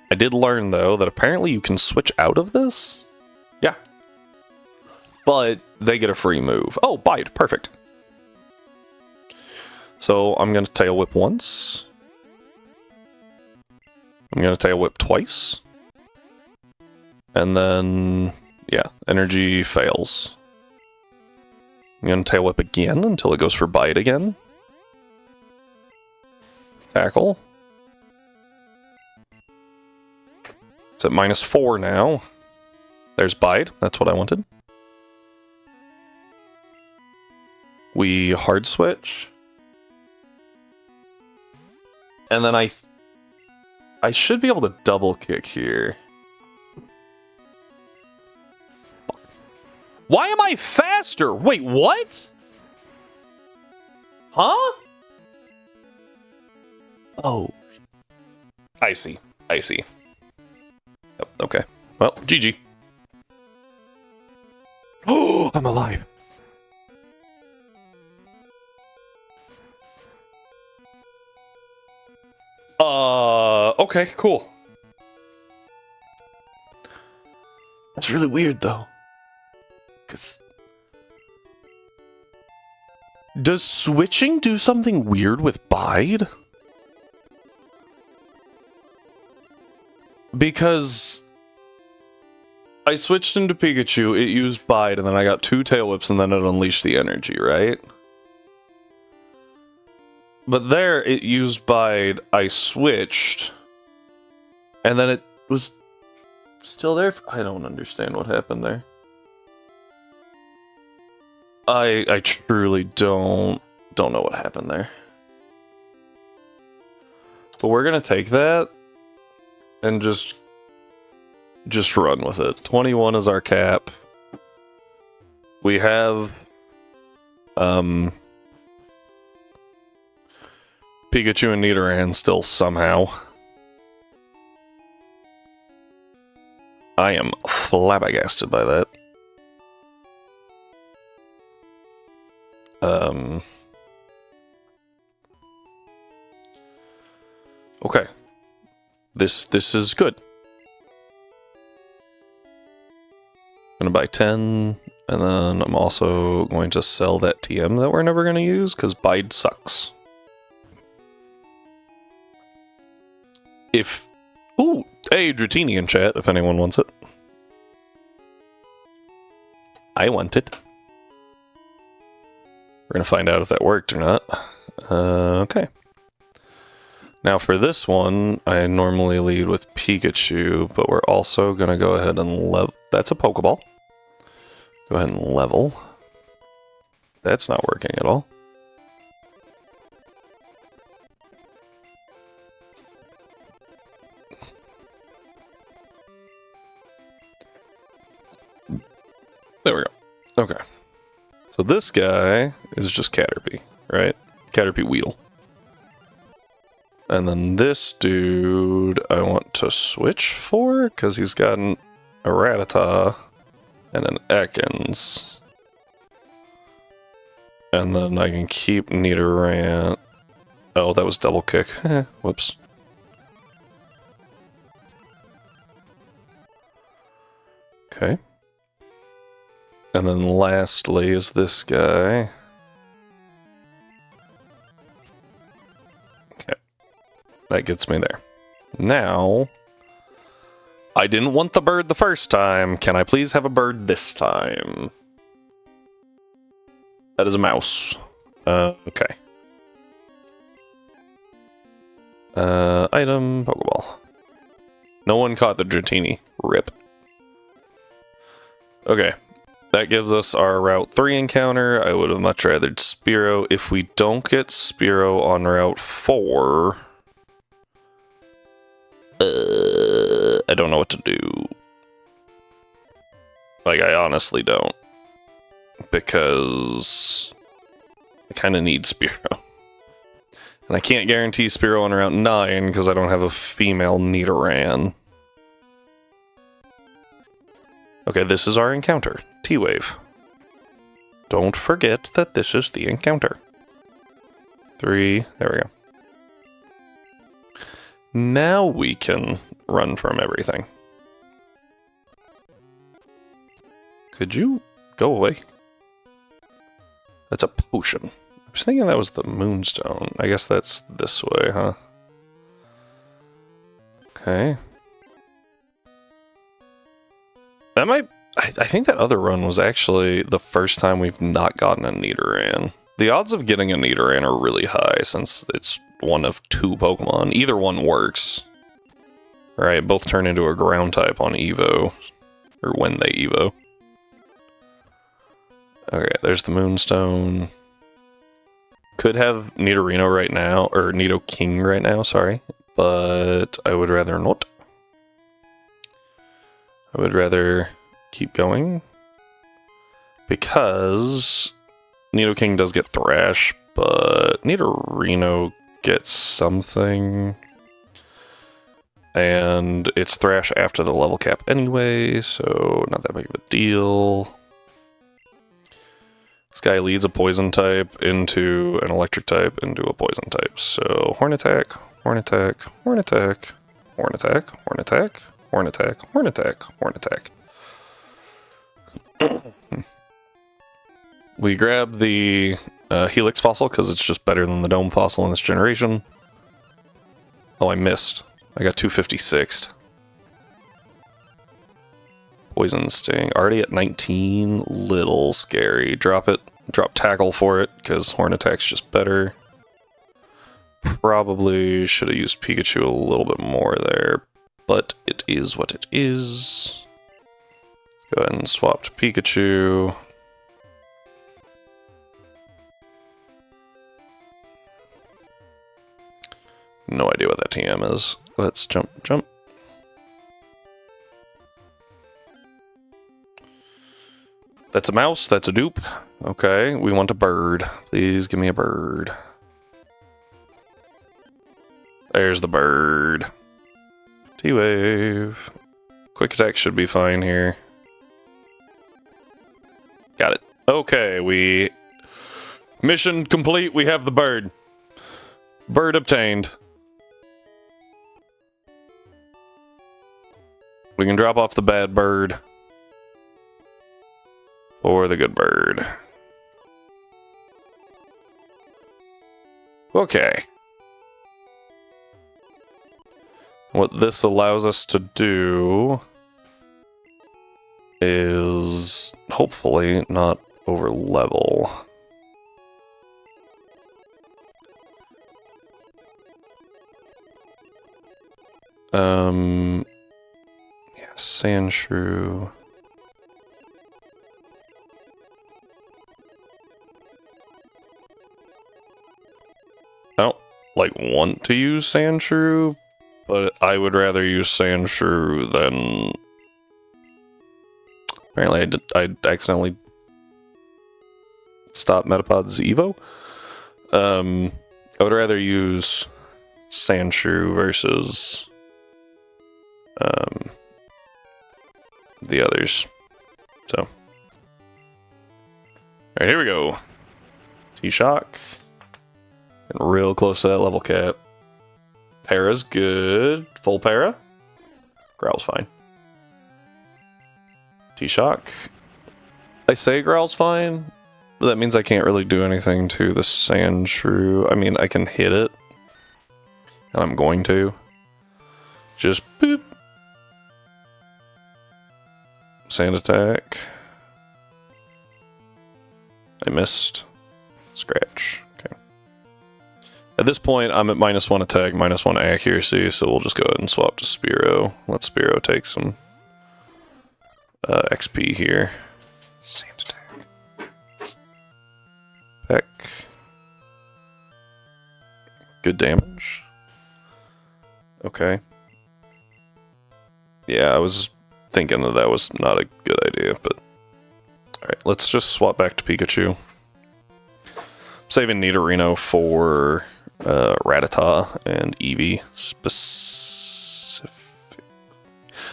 I did learn, though, that apparently you can switch out of this? Yeah. But they get a free move. Oh, Bide, perfect. So I'm going to Tail Whip once. I'm going to Tail Whip twice. And then, yeah, energy fails. I'm going to Tail Whip again until it goes for Bite again. Tackle. It's at -4 now. There's Bite. That's what I wanted. We hard switch. And then I should be able to double kick here. Why am I faster? Wait, what? Huh? Oh. I see. I see. Yep, okay. Well, GG. Oh, I'm alive. Okay, cool. That's really weird, though. Because... does switching do something weird with Bide? Because... I switched into Pikachu, it used Bide, and then I got 2 Tail Whips, and then it unleashed the energy, right? But there, it used Bide, I switched, and then it was still there. I don't understand what happened there. I truly don't know what happened there. But we're gonna take that and just run with it. 21 is our cap. We have Pikachu and Nidoran still somehow. I am flabbergasted by that. This is good. I'm gonna buy 10, and then I'm also going to sell that TM that we're never gonna use, because Bide sucks. Ooh, hey, Dratini in chat, if anyone wants it. I want it. We're gonna find out if that worked or not. Okay. Now for this one, I normally lead with Pikachu, but we're also gonna go ahead and level. That's a Pokeball. Go ahead and level. That's not working at all. There we go. Okay. So this guy is just Caterpie, right? Caterpie Wheel. And then this dude I want to switch for, because he's got an Rattata and an Ekans. And then I can keep Nidoran. Oh, that was double kick. Whoops. Okay. And then lastly is this guy. Okay. That gets me there. Now, I didn't want the bird the first time. Can I please have a bird this time? That is a mouse. Okay. Item, Pokeball. No one caught the Dratini. Rip. Okay. That gives us our Route 3 encounter. I would have much rather Spearow. If we don't get Spearow on Route 4... I don't know what to do. Like, I honestly don't. Because... I kind of need Spearow. And I can't guarantee Spearow on Route 9 because I don't have a female Nidoran. Okay, this is our encounter. T-Wave. Don't forget that this is the encounter. 3, there we go. Now we can run from everything. Could you go away? That's a potion. I was thinking that was the Moonstone. I guess that's this way, huh? Okay. That might... I think that other run was actually the first time we've not gotten a Nidoran. The odds of getting a Nidoran are really high since it's one of 2 Pokemon. Either one works. Right, both turn into a ground type on Evo. Or when they Evo. Okay, there's the Moonstone. Could have Nidorino right now, or Nidoking right now, sorry. But I would rather not. I would rather keep going. Because Nidoking does get Thrash, but Nidorino gets something. And it's Thrash after the level cap anyway, so not that big of a deal. This guy leads a poison type into an electric type into a poison type. So Horn Attack, Horn Attack, Horn Attack, Horn Attack, Horn Attack, Horn Attack, Horn Attack, Horn Attack. We grab the Helix fossil because it's just better than the Dome fossil in this generation. Oh, I missed. I got 256'd. Poison Sting. Already at 19. Little scary. Drop it. Drop Tackle for it because Horn Attack's just better. Probably should have used Pikachu a little bit more there. But it is what it is. Let's go ahead and swap to Pikachu. No idea what that TM is. Let's jump. That's a mouse, that's a dupe. Okay, we want a bird. Please give me a bird. There's the bird. T-Wave. Quick attack should be fine here. Got it. Okay, mission complete, we have the bird. Bird obtained. We can drop off the bad bird. Or the good bird. Okay. What this allows us to do is hopefully not over level. Yeah, sand shrew. I don't want to use sand shrew, but I would rather use sand shrew than. Apparently, I accidentally stopped Metapod's Evo. I would rather use sand shrew versus the others. So, all right, here we go. T-Shock. Real close to that level cap. Para's good. Full para. Growl's fine. T-Shock. I say Growl's fine, but that means I can't really do anything to the Sand Shrew. I mean, I can hit it. And I'm going to. Just boop. Sand attack. I missed. Scratch. Okay. At this point, I'm at -1 attack, -1 accuracy, so we'll just go ahead and swap to Spearow. Let Spearow take some XP here. Sand attack. Peck. Good damage. Okay. Yeah, I was thinking that was not a good idea, but... Alright, let's just swap back to Pikachu. I'm saving Nidorino for Rattata and Eevee specific.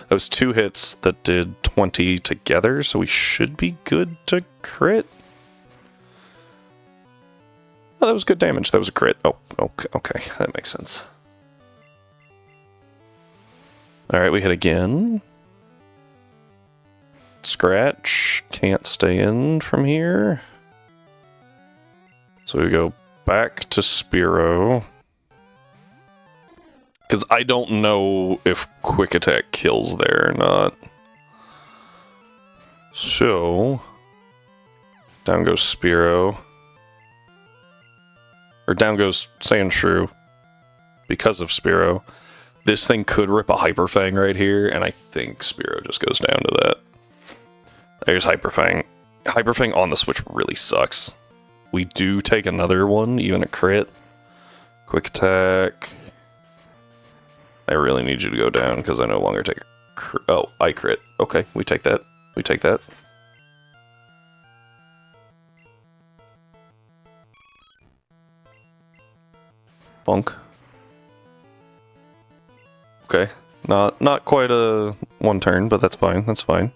That was 2 hits that did 20 together, so we should be good to crit. Oh, that was good damage. That was a crit. Oh, okay. That makes sense. Alright, we hit again. Scratch. Can't stay in from here. So we go back to Spearow. Because I don't know if Quick Attack kills there or not. So... down goes Spearow. Or down goes Sandshrew. Because of Spearow. This thing could rip a Hyper Fang right here, and I think Spearow just goes down to that. There's Hyper Fang. Hyper Fang on the Switch really sucks. We do take another one, even a crit. Quick Attack. I really need you to go down, because I no longer take a oh, I crit. Okay, we take that. We take that. Bonk. Okay, not quite a 1 turn, but that's fine. That's fine.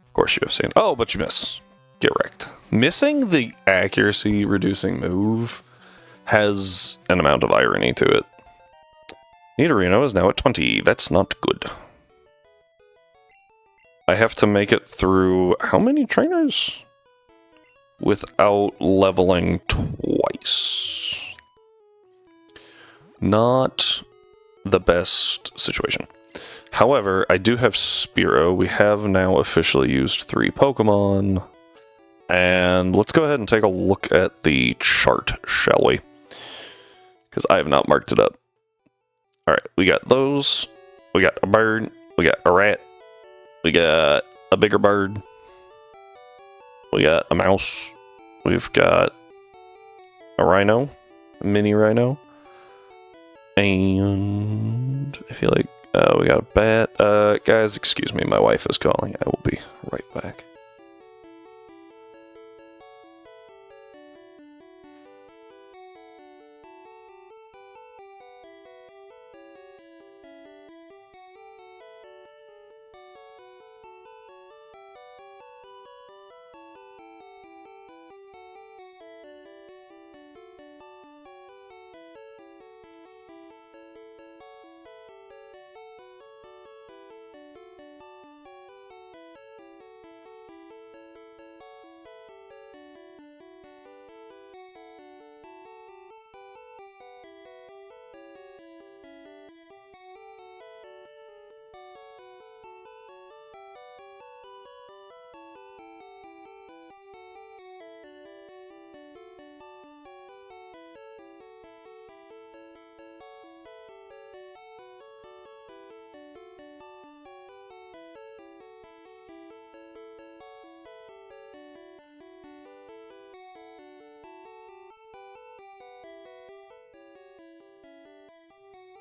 Of course you have seen. Oh, but you miss. Get wrecked. Missing the accuracy reducing move has an amount of irony to it. Nidorino is now at 20. That's not good. I have to make it through how many trainers? Without leveling twice. Not the best situation. However, I do have Spearow. We have now officially used 3 Pokemon. And let's go ahead and take a look at the chart, shall we? Because I have not marked it up. Alright, we got those. We got a bird. We got a rat. We got a bigger bird. We got a mouse. We've got a rhino. A mini rhino. And I feel like we got a bat. Guys, excuse me, my wife is calling. I will be right back.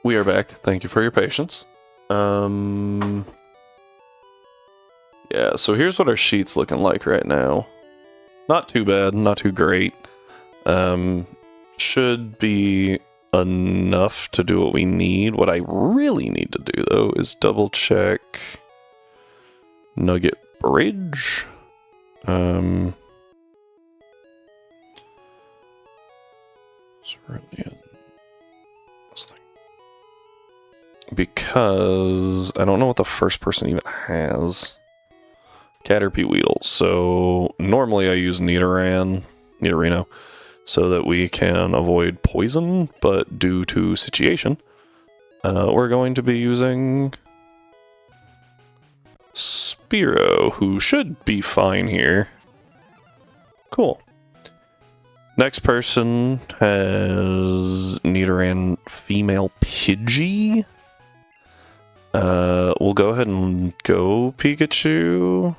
we are back. Thank you for your patience. Yeah, so here's what our sheet's looking like right now. Not too bad, not too great. Should be enough to do what we need. What I really need to do, though, is double check Nugget Bridge. Because I don't know what the first person even has. Caterpie Weedle. So normally I use Nidorino, so that we can avoid poison, but due to situation, we're going to be using Spearow, who should be fine here. Cool. Next person has Nidoran female Pidgey. We'll go ahead and go Pikachu.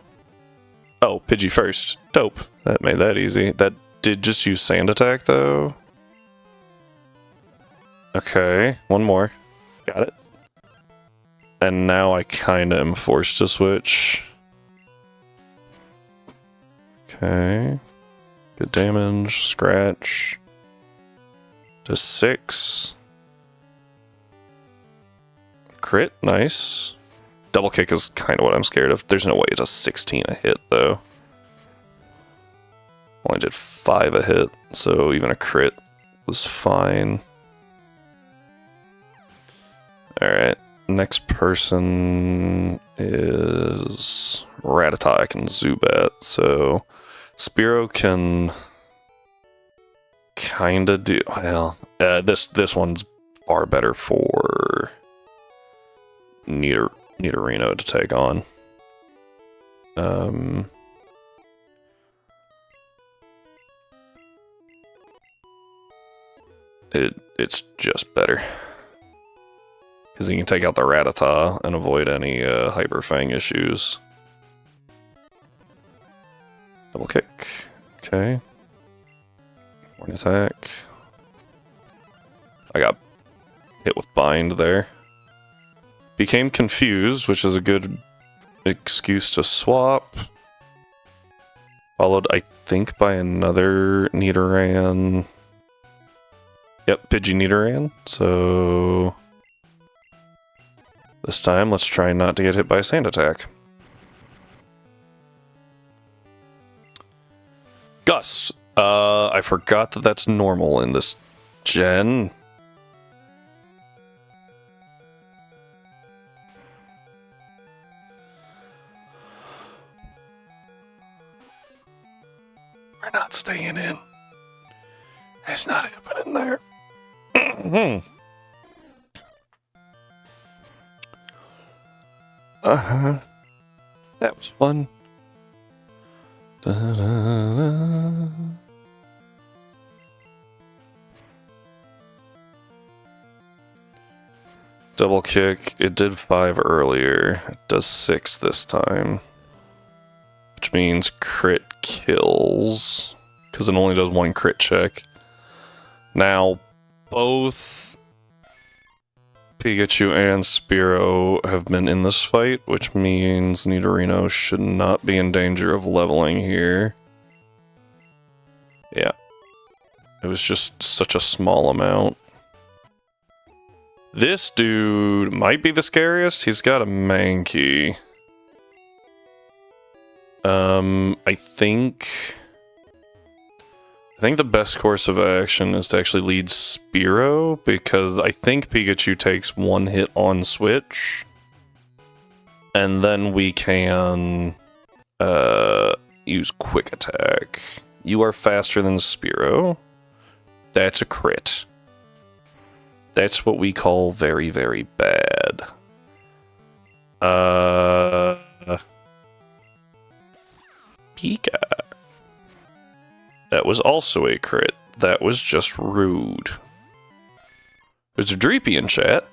Oh, Pidgey first. Dope. That made that easy. That did just use Sand Attack, though. Okay, one more. Got it. And now I kinda am forced to switch. Okay. Good damage. Scratch. To 6. Crit. Nice. Double kick is kind of what I'm scared of. There's no way it's a 16 a hit, though. Only did 5 a hit, so even a crit was fine. Alright, next person is Rattata and Zubat, so Spearow can kinda do, well, this one's far better for Nidorino to take on. It's just better. Because he can take out the Rattata and avoid any Hyper Fang issues. Double kick. Okay. Horn attack. I got hit with bind there. Became confused, which is a good excuse to swap. Followed, I think, by another Nidoran. Yep, Pidgey Nidoran. So this time, let's try not to get hit by a Sand Attack. Gust. I forgot that that's normal in this gen. We're not staying in. It's not happening there. That was fun. Double kick. It did 5 earlier. It does 6 this time. Which means crit kills. Because it only does 1 crit check. Now, both Pikachu and Spearow have been in this fight, which means Nidorino should not be in danger of leveling here. Yeah. It was just such a small amount. This dude might be the scariest. He's got a Mankey. I think the best course of action is to actually lead Spearow, because I think Pikachu takes 1 hit on switch. And then we can use Quick Attack. You are faster than Spearow. That's a crit. That's what we call very, very bad. Pika. That was also a crit. That was just rude. There's a Dreepy in chat.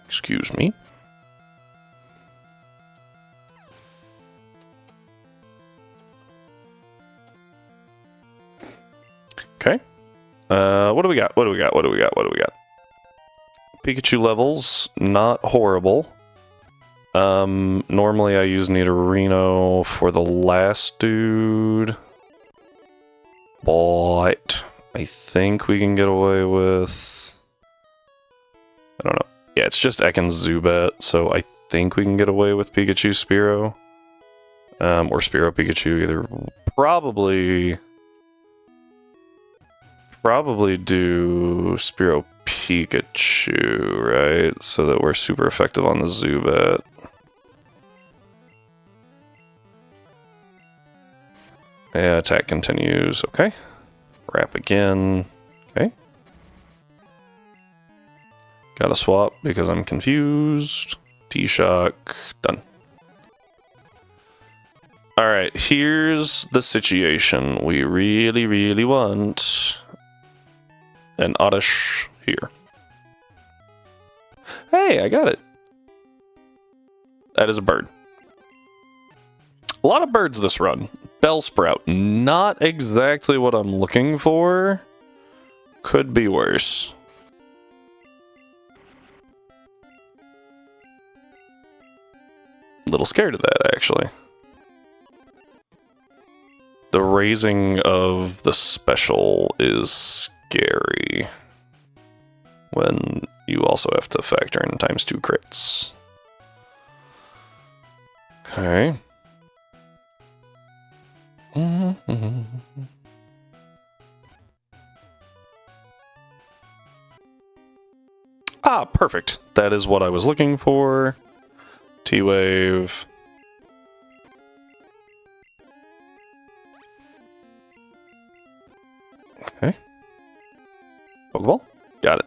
Excuse me. Okay. What do we got? What do we got? What do we got? What do we got? Pikachu levels, not horrible. Normally I use Nidorino for the last dude. But I think we can get away with... I don't know. Yeah, it's just Ekans Zubat, so I think we can get away with Pikachu Spearow. Or Spearow Pikachu, either. Probably do Spearow Pikachu, right? So that we're super effective on the Zubat. Yeah, attack continues. Okay. Wrap again. Okay. Gotta swap because I'm confused. T-Shock. Done. Alright, here's the situation. We really, really want an Oddish here. Hey, I got it. That is a bird. A lot of birds this run. Bellsprout, not exactly what I'm looking for. Could be worse. A little scared of that, actually. The raising of the special is scary. When you also have to factor in ×2 crits. Okay. Ah, perfect. That is what I was looking for. T-Wave. Okay. Pokeball? Got it.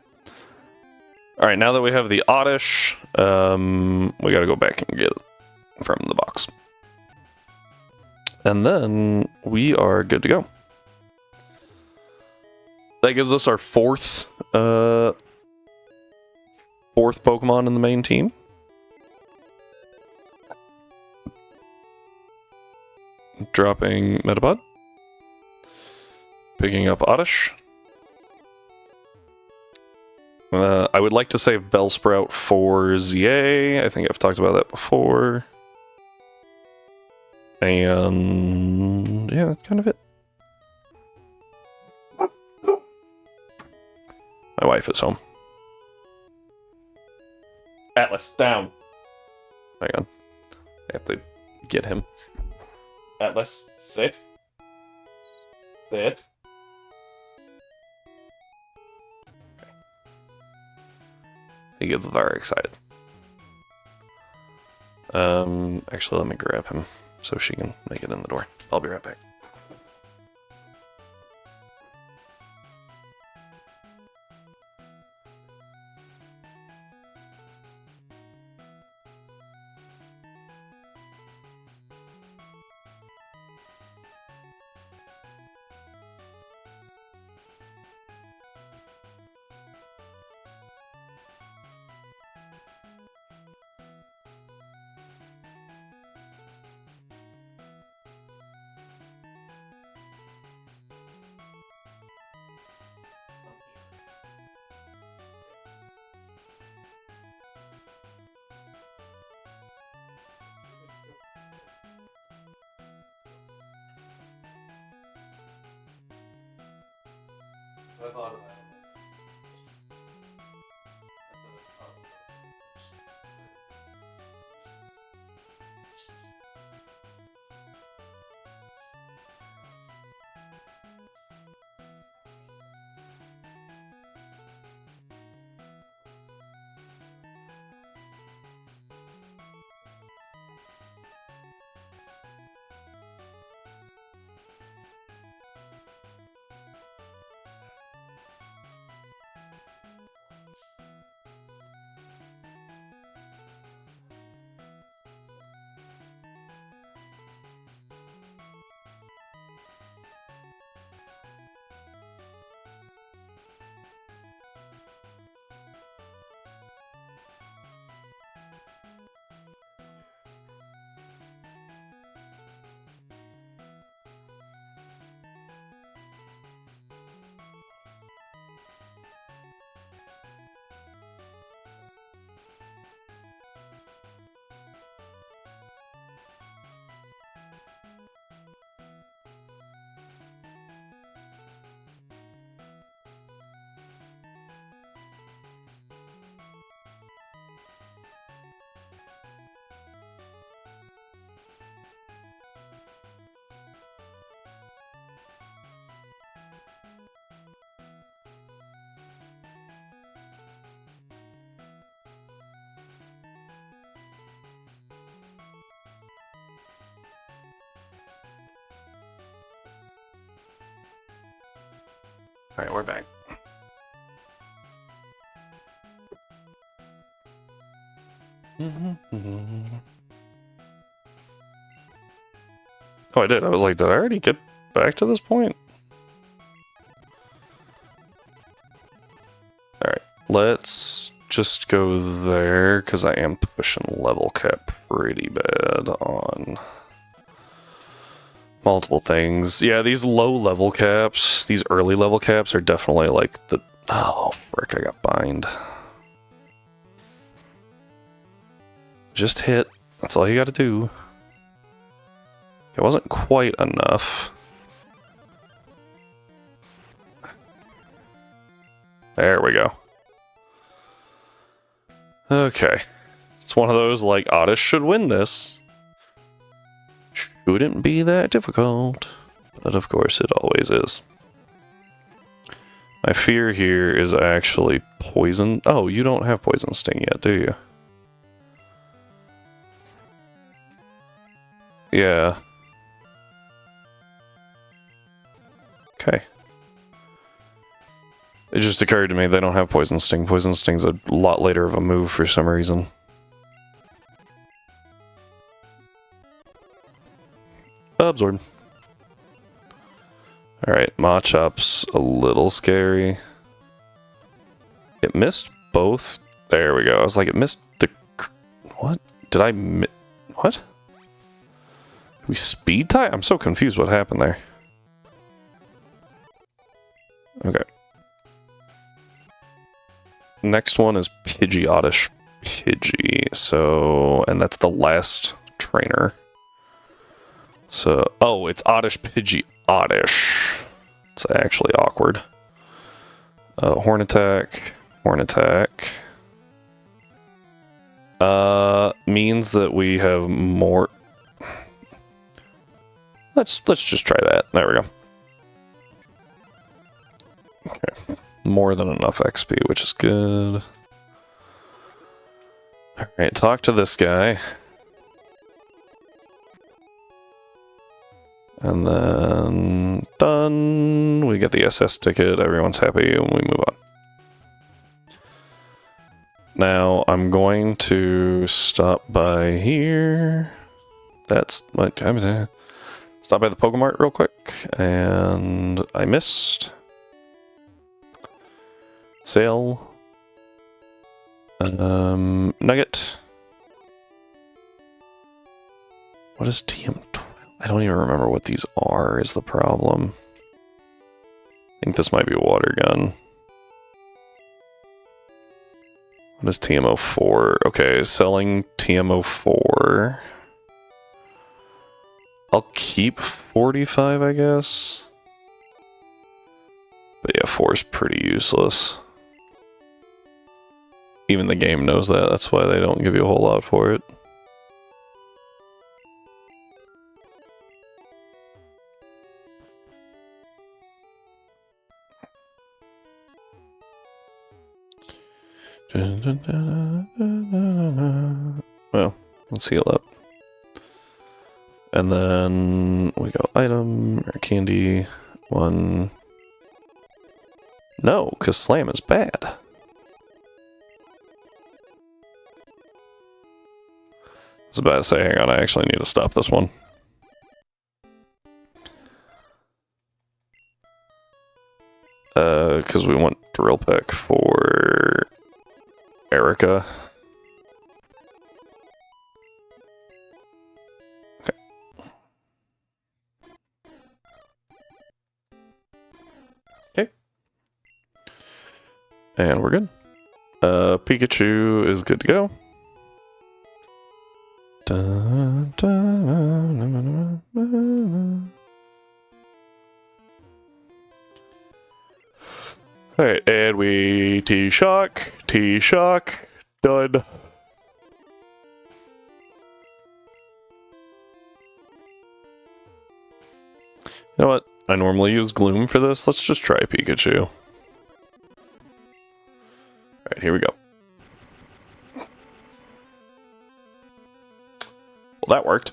Alright, now that we have the Oddish, we gotta go back and get it from the box. And then we are good to go. That gives us our fourth Pokemon in the main team. Dropping Metapod. Picking up Oddish. I would like to save Bellsprout for ZA. I think I've talked about that before. And yeah, that's kind of it. My wife is home. Atlas, down. Hang on. I have to get him. Atlas, sit. Sit. Okay. He gets very excited. Actually, let me grab him so she can make it in the door. I'll be right back. I thought of that. Alright, we're back. Oh, I did. I was like, did I already get back to this point? Alright, let's just go there, because I am pushing level cap pretty bad on multiple things. Yeah, these low level caps, these early level caps are definitely like the... Oh, frick, I got bind. Just hit. That's all you gotta do. It wasn't quite enough. There we go. Okay. It's one of those, like, Oddish should win this. Shouldn't be that difficult. But of course it always is. My fear here is actually poison. Oh, you don't have poison sting yet, do you? Yeah. Okay. It just occurred to me they don't have poison sting. Poison sting's a lot later of a move for some reason. Absorb. Alright, Machop's a little scary. It missed both. There we go. I was like, it missed the... What? Did I what? Did we speed tie? I'm so confused what happened there. Okay. Next one is Pidgey Oddish Pidgey. So, and that's the last trainer. So, oh, it's Oddish Pidgey Oddish. It's actually awkward. Horn attack. Horn attack. Means that we have more... Let's just try that. There we go. Okay. More than enough XP, which is good. Alright, talk to this guy. And then... Done! We get the SS ticket, everyone's happy, and we move on. Now, I'm going to stop by here. That's what I'm saying. Stop by the Pokemart real quick, and I missed. Sale. Nugget. What is TM12? I don't even remember what these are, is the problem. I think this might be a water gun. What is TM04? Okay, selling TM04. I'll keep 45, I guess. But yeah, 4 is pretty useless. Even the game knows that, that's why they don't give you a whole lot for it. Well, let's heal up. And then we go item or candy 1. No, because slam is bad. I was about to say, hang on, I actually need to stop this one. Because we want Drill Peck for Erica. Okay. Okay. And we're good. Pikachu is good to go. Dun, dun, dun, dun, dun. Alright, and we T-Shock, done. You know what? I normally use Gloom for this. Let's just try Pikachu. Alright, here we go. Well, that worked.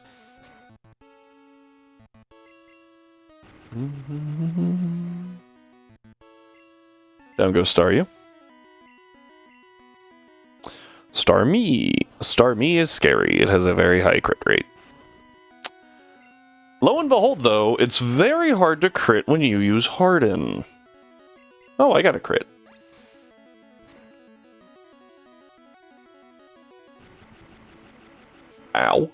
Down goes Star You. Star Me. Star Me is scary. It has a very high crit rate. Lo and behold, though, it's very hard to crit when you use Harden. Oh, I got a crit. Ow.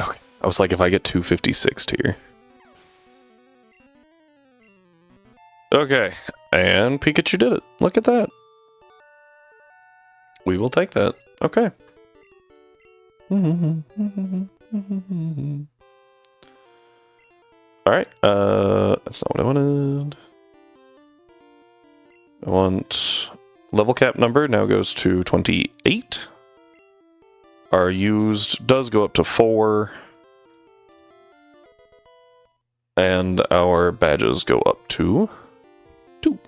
Okay. I was like, if I get 256 tier. Okay. And Pikachu did it. Look at that. We will take that. Okay. Alright. That's not what I wanted. I want... Level cap number now goes to 28. Our used does go up to 4. And our badges go up to 2.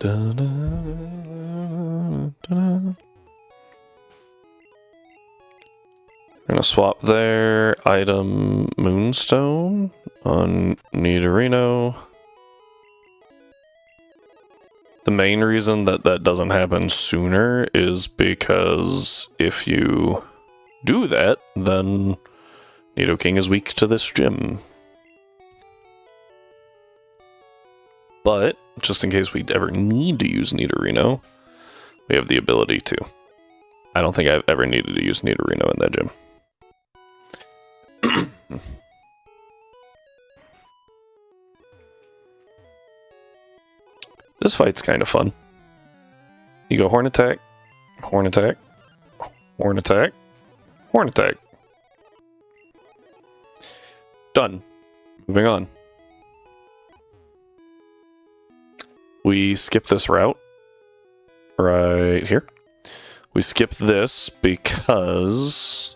I'm gonna swap their item Moonstone on Nidorino. The main reason that that doesn't happen sooner is because if you do that, then Nidoking is weak to this gym. But, just in case we ever need to use Nidorino, we have the ability to. I don't think I've ever needed to use Nidorino in that gym. This fight's kind of fun. You go Horn Attack, Horn Attack, Horn Attack, Horn Attack. Done. Moving on. We skip this route right here. We skip this because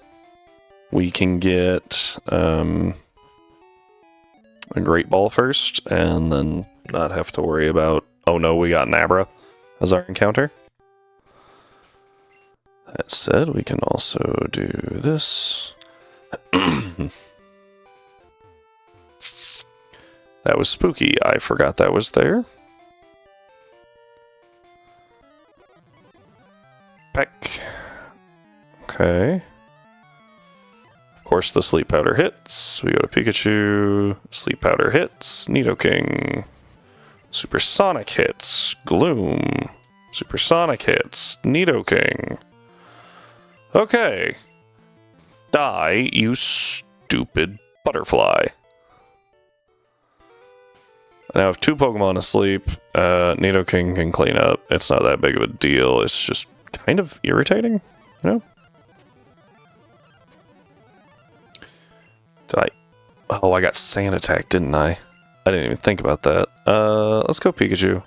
we can get a Great Ball first and then not have to worry about, oh no, we got Nabra as our encounter. That said, we can also do this. That was spooky. I forgot that was there. Peck. Okay. Of course, the Sleep Powder hits. We go to Pikachu. Sleep Powder hits. Nidoking. Supersonic hits. Gloom. Supersonic hits. Nidoking. Okay. Die, you stupid butterfly. I now have 2 Pokemon asleep. Nidoking can clean up. It's not that big of a deal. It's just kind of irritating, you know? Did I... Oh, I got Sand Attack, didn't I? I didn't even think about that. Let's go Pikachu.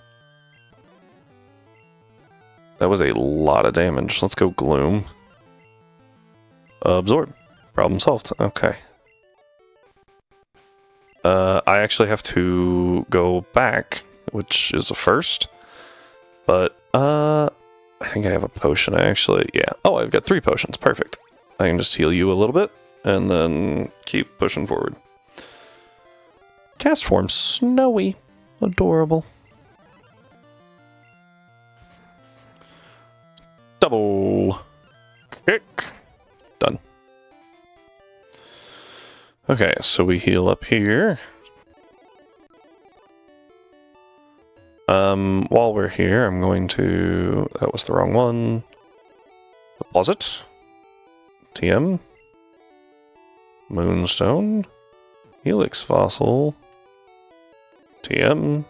That was a lot of damage. Let's go Gloom. Absorb. Problem solved. Okay. I actually have to go back, which is a first. But, I think I have a potion, actually. Yeah. Oh, I've got 3 potions. Perfect. I can just heal you a little bit, and then keep pushing forward. Cast form Snowy. Adorable. Double kick. Done. Okay, so we heal up here. While we're here, I'm going to... That was the wrong one. Deposit. TM. Moonstone. Helix Fossil. TM.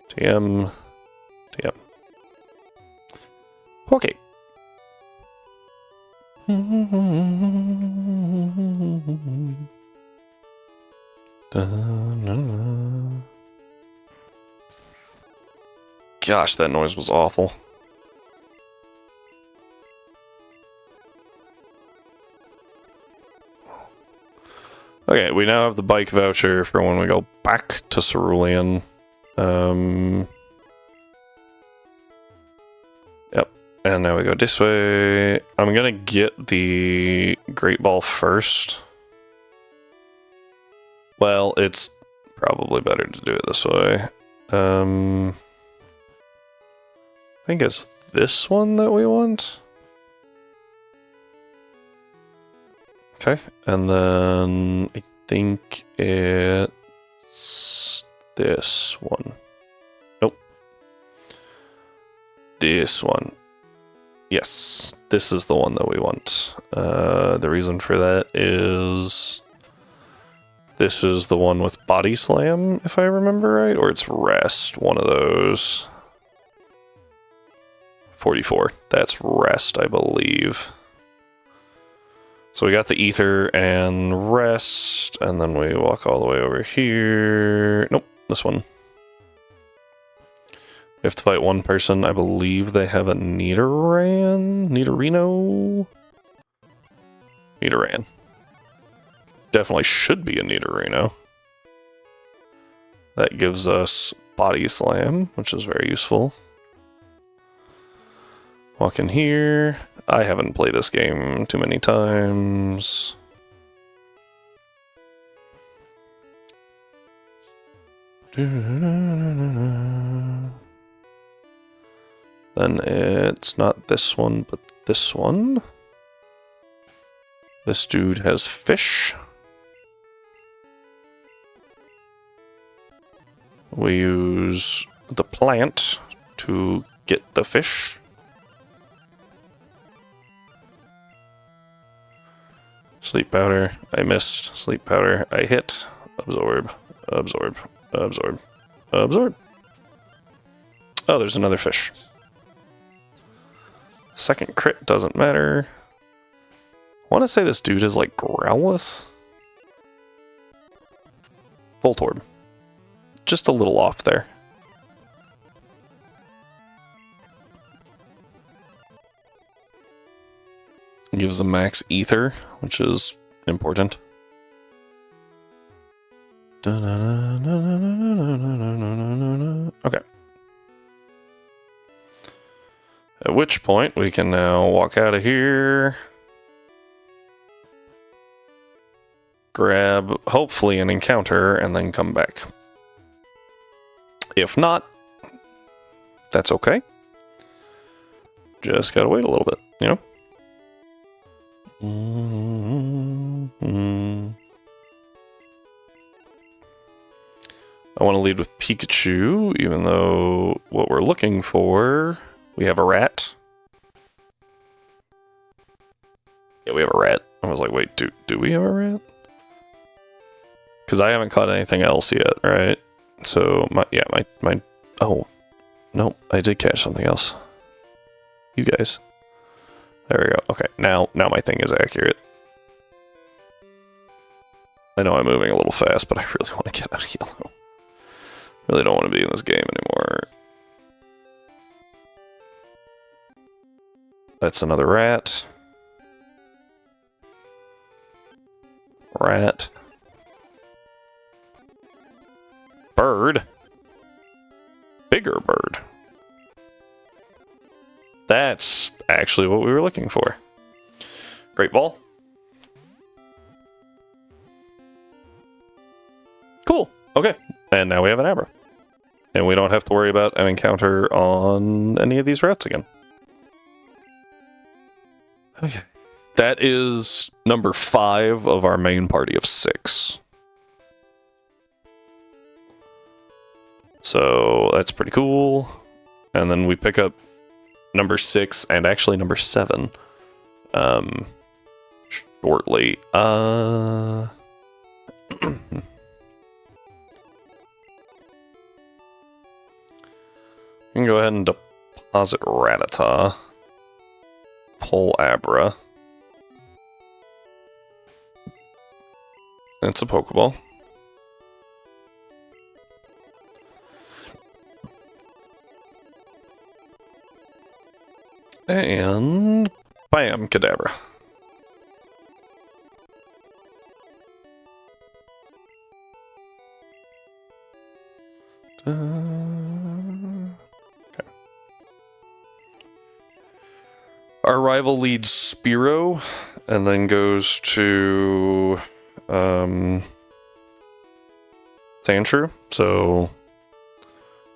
TM. TM. Okay. Gosh, that noise was awful. Okay, we now have the bike voucher for when we go back to Cerulean. Yep. and now we go this way. I'm gonna get the Great Ball first. Well, it's probably better to do it this way. I think it's this one that we want. Okay, and then I think it's this one. Nope. This one. Yes, this is the one that we want. The reason for that is this is the one with Body Slam, if I remember right, or it's Rest, one of those. 44, that's Rest, I believe. So we got the Ether and Rest, and then we walk all the way over here. Nope, this one. We have to fight one person. I believe they have a Nidorino? Nidoran. Definitely should be a Nidorino. That gives us Body Slam, which is very useful. Walk in here. I haven't played this game too many times. Then it's not this one, but this one. This dude has fish. We use the plant to get the fish. Sleep powder, I missed. Sleep powder, I hit. Absorb, absorb, absorb, absorb. Oh, there's another fish. Second crit doesn't matter. I want to say this dude is like Growlithe. Voltorb. Just a little off there. Gives a max ether, which is important. Okay. At which point we can now walk out of here. Grab, hopefully, an encounter, and then come back. If not, that's okay. Just gotta wait a little bit, you know? I want to lead with Pikachu, even though what we're looking for, we have a rat. Yeah, we have a rat. I was like, wait, do we have a rat? Because I haven't caught anything else yet, right? So, my oh, no, I did catch something else. You guys. There we go. Okay, now my thing is accurate. I know I'm moving a little fast, but I really want to get out of yellow. Really don't want to be in this game anymore. That's another rat. Rat. Bird. Bigger bird. That's actually what we were looking for. Great Ball. Cool. Okay. And now we have an Abra. And we don't have to worry about an encounter on any of these routes again. Okay. That is number 5 of our main party of 6. So that's pretty cool. And then we pick up number 6 and actually number 7 shortly. You can go ahead and deposit Rattata. Pull Abra. It's a Pokeball. And bam, Kadabra. Okay. Our rival leads Spiro, and then goes to Sandshrew. So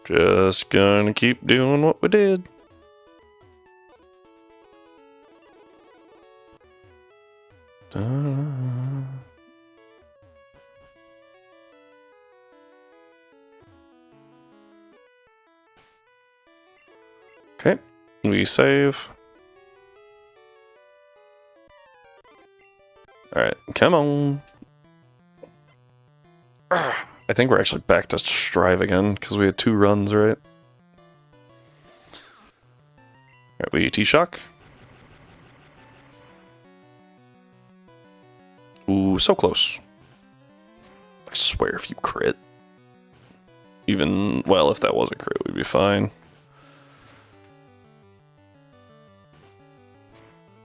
just gonna keep doing what we did. Okay, we save. Alright, come on. I think we're actually back to Strive again, because we had 2 runs, right? Alright, we T-Shock. Ooh, so close. I swear if you crit. Even, well, if that was a crit, we'd be fine.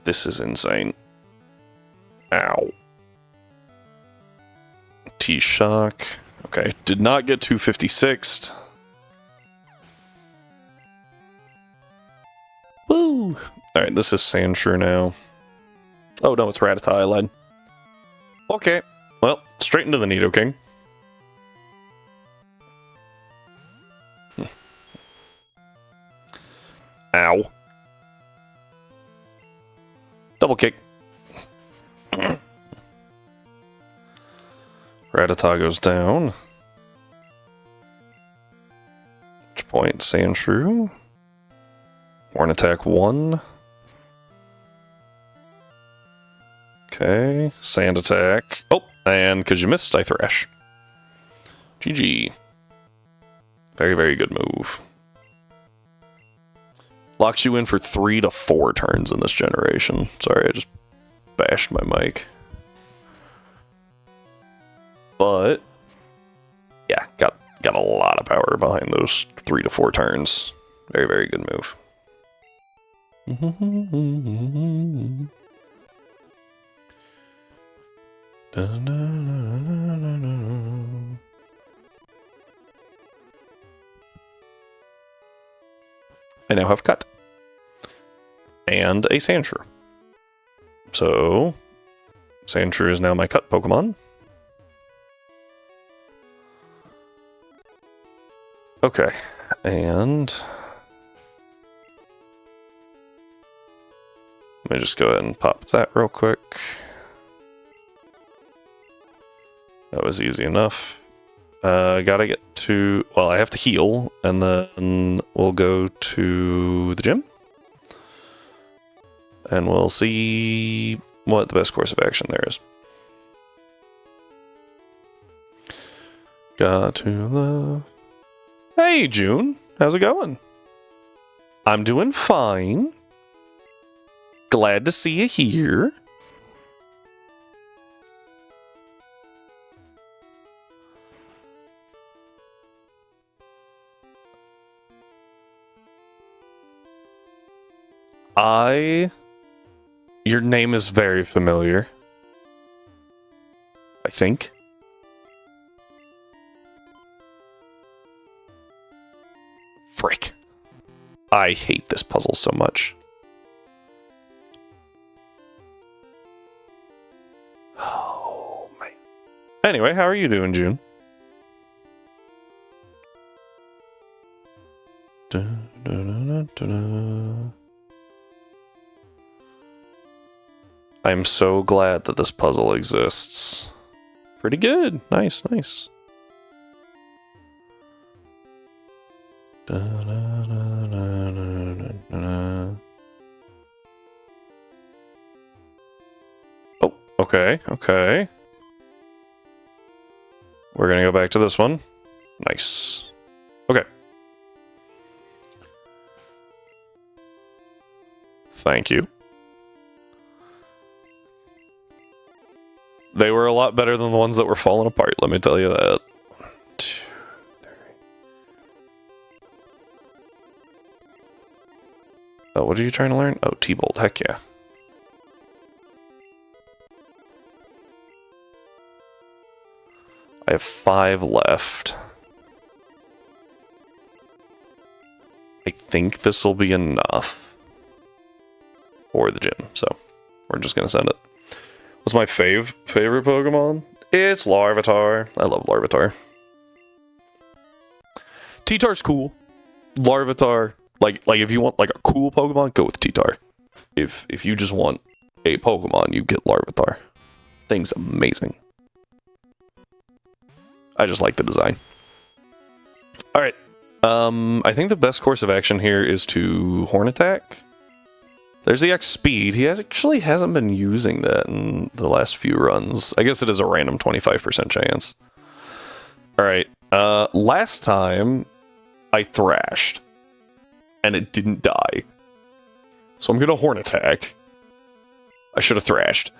This is insane. Ow. T-Shock. Okay, did not get 256'd. Woo! Alright, this is Sandshrew now. Oh no, it's Rattata, I lied. Okay, well, straight into the Nidoking. Ow. Double kick. Rattata goes down. Which point, Sandshrew. Horn attack 1. Okay, Sand attack. Oh, and because you missed, I Thrash. GG. Very, very good move. Locks you in for 3 to 4 turns in this generation. Sorry, I just bashed my mic. But yeah, got a lot of power behind those 3 to 4 turns. Very, very good move. I now have Cut. And a Sandshrew. So, Sandshrew is now my Cut Pokemon. Okay, and let me just go ahead and pop that real quick. That was easy enough. Gotta get to, well, I have to heal, and then we'll go to the gym. And we'll see what the best course of action there is. Got to the... Hey, June. How's it going? I'm doing fine. Glad to see you here. Your name is very familiar. I think. Frick. I hate this puzzle so much. Oh, my. Anyway, how are you doing, June? I'm so glad that this puzzle exists. Pretty good. Nice, nice. Oh, okay, okay. We're gonna go back to this one. Nice. Okay. Thank you. They were a lot better than the ones that were falling apart, let me tell you that. 1, 2, 3. Oh, what are you trying to learn? Oh, T-Bolt, heck yeah. I have 5 left. I think this will be enough. or the gym. So we're just gonna send it. What's my favorite Pokemon? It's Larvitar. I love Larvitar. T-Tar's cool. Larvitar, like if you want like a cool Pokemon, go with T-Tar. If you just want a Pokemon, you get Larvitar. Thing's amazing. I just like the design. All right. I think the best course of action here is to Horn Attack. There's the X Speed. He actually hasn't been using that in the last few runs. I guess it is a random 25% chance. All right. Last time I thrashed and it didn't die. So I'm gonna Horn Attack. I should have thrashed.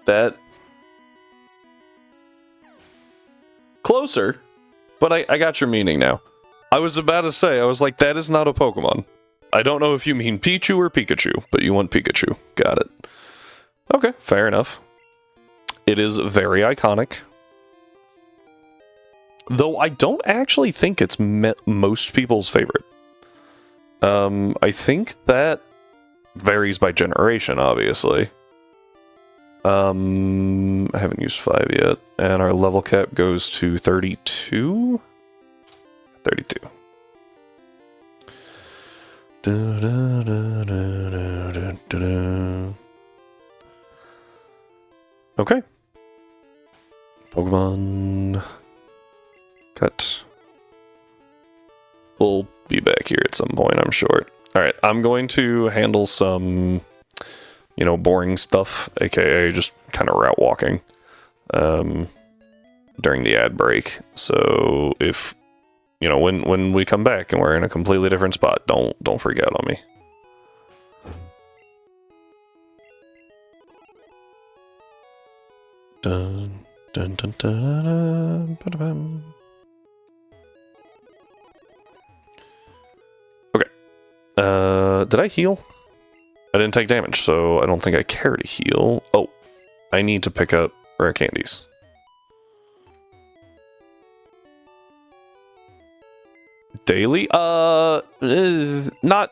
That closer, but I got your meaning now. I was about to say, I was like, that is not a Pokemon. I don't know if you mean Pichu or Pikachu, but you want Pikachu. Got it. Okay, fair enough. It is very iconic. Though I don't actually think it's most people's favorite. I think that varies by generation, obviously. I haven't used 5 yet, and our level cap goes to 32? 32. Okay. Pokemon cut. We'll be back here at some point, I'm sure. Alright, I'm going to handle some, you know, boring stuff, aka just kind of route walking during the ad break. So if, you know, when we come back and we're in a completely different spot, don't freak out on me. Dun, dun, dun, dun, dun, dun, okay. Did I heal? I didn't take damage, so I don't think I care to heal. Oh, I need to pick up rare candies. Daily? Not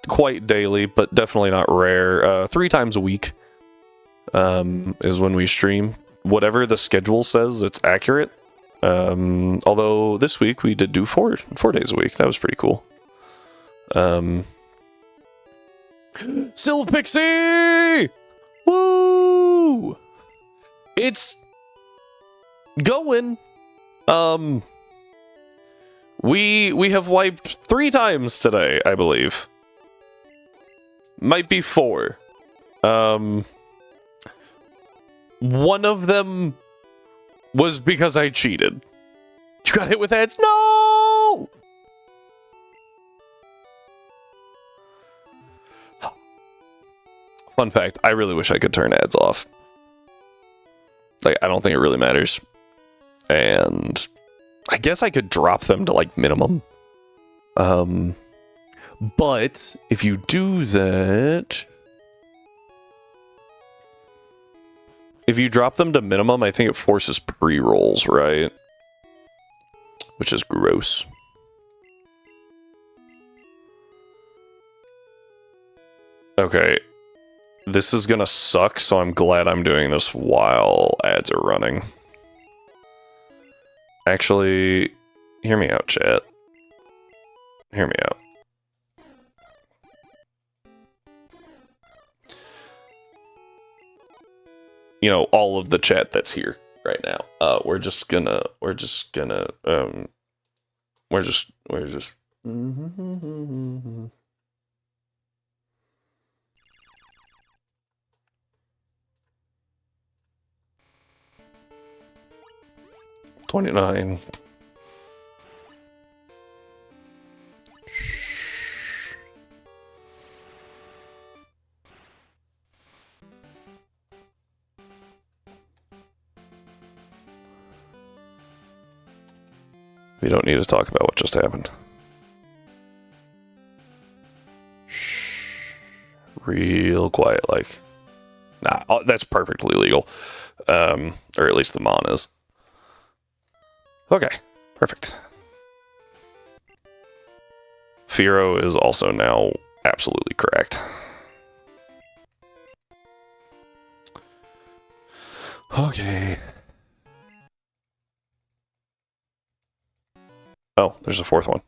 quite daily, but definitely not rare. 3 times a week is when we stream. Whatever the schedule says, it's accurate. Although this week we did do 4 days a week. That was pretty cool. Silpixie! Woo! It's going. We have wiped 3 times today, I believe. Might be 4. One of them was because I cheated. You got hit with ads? No! Fun fact, I really wish I could turn ads off. Like, I don't think it really matters. And I guess I could drop them to, like, minimum. But if you do that... If you drop them to minimum, I think it forces pre-rolls, right? Which is gross. Okay. This is gonna suck, so I'm glad I'm doing this while ads are running. Actually, hear me out, chat. Hear me out. You know, all of the chat that's here right now. We're just 29. We don't need to talk about what just happened. Shh. Real quiet, like. Nah, that's perfectly legal. Or at least the mon is. Okay. Perfect. Firo is also now absolutely correct. Okay. Oh, there's a fourth one.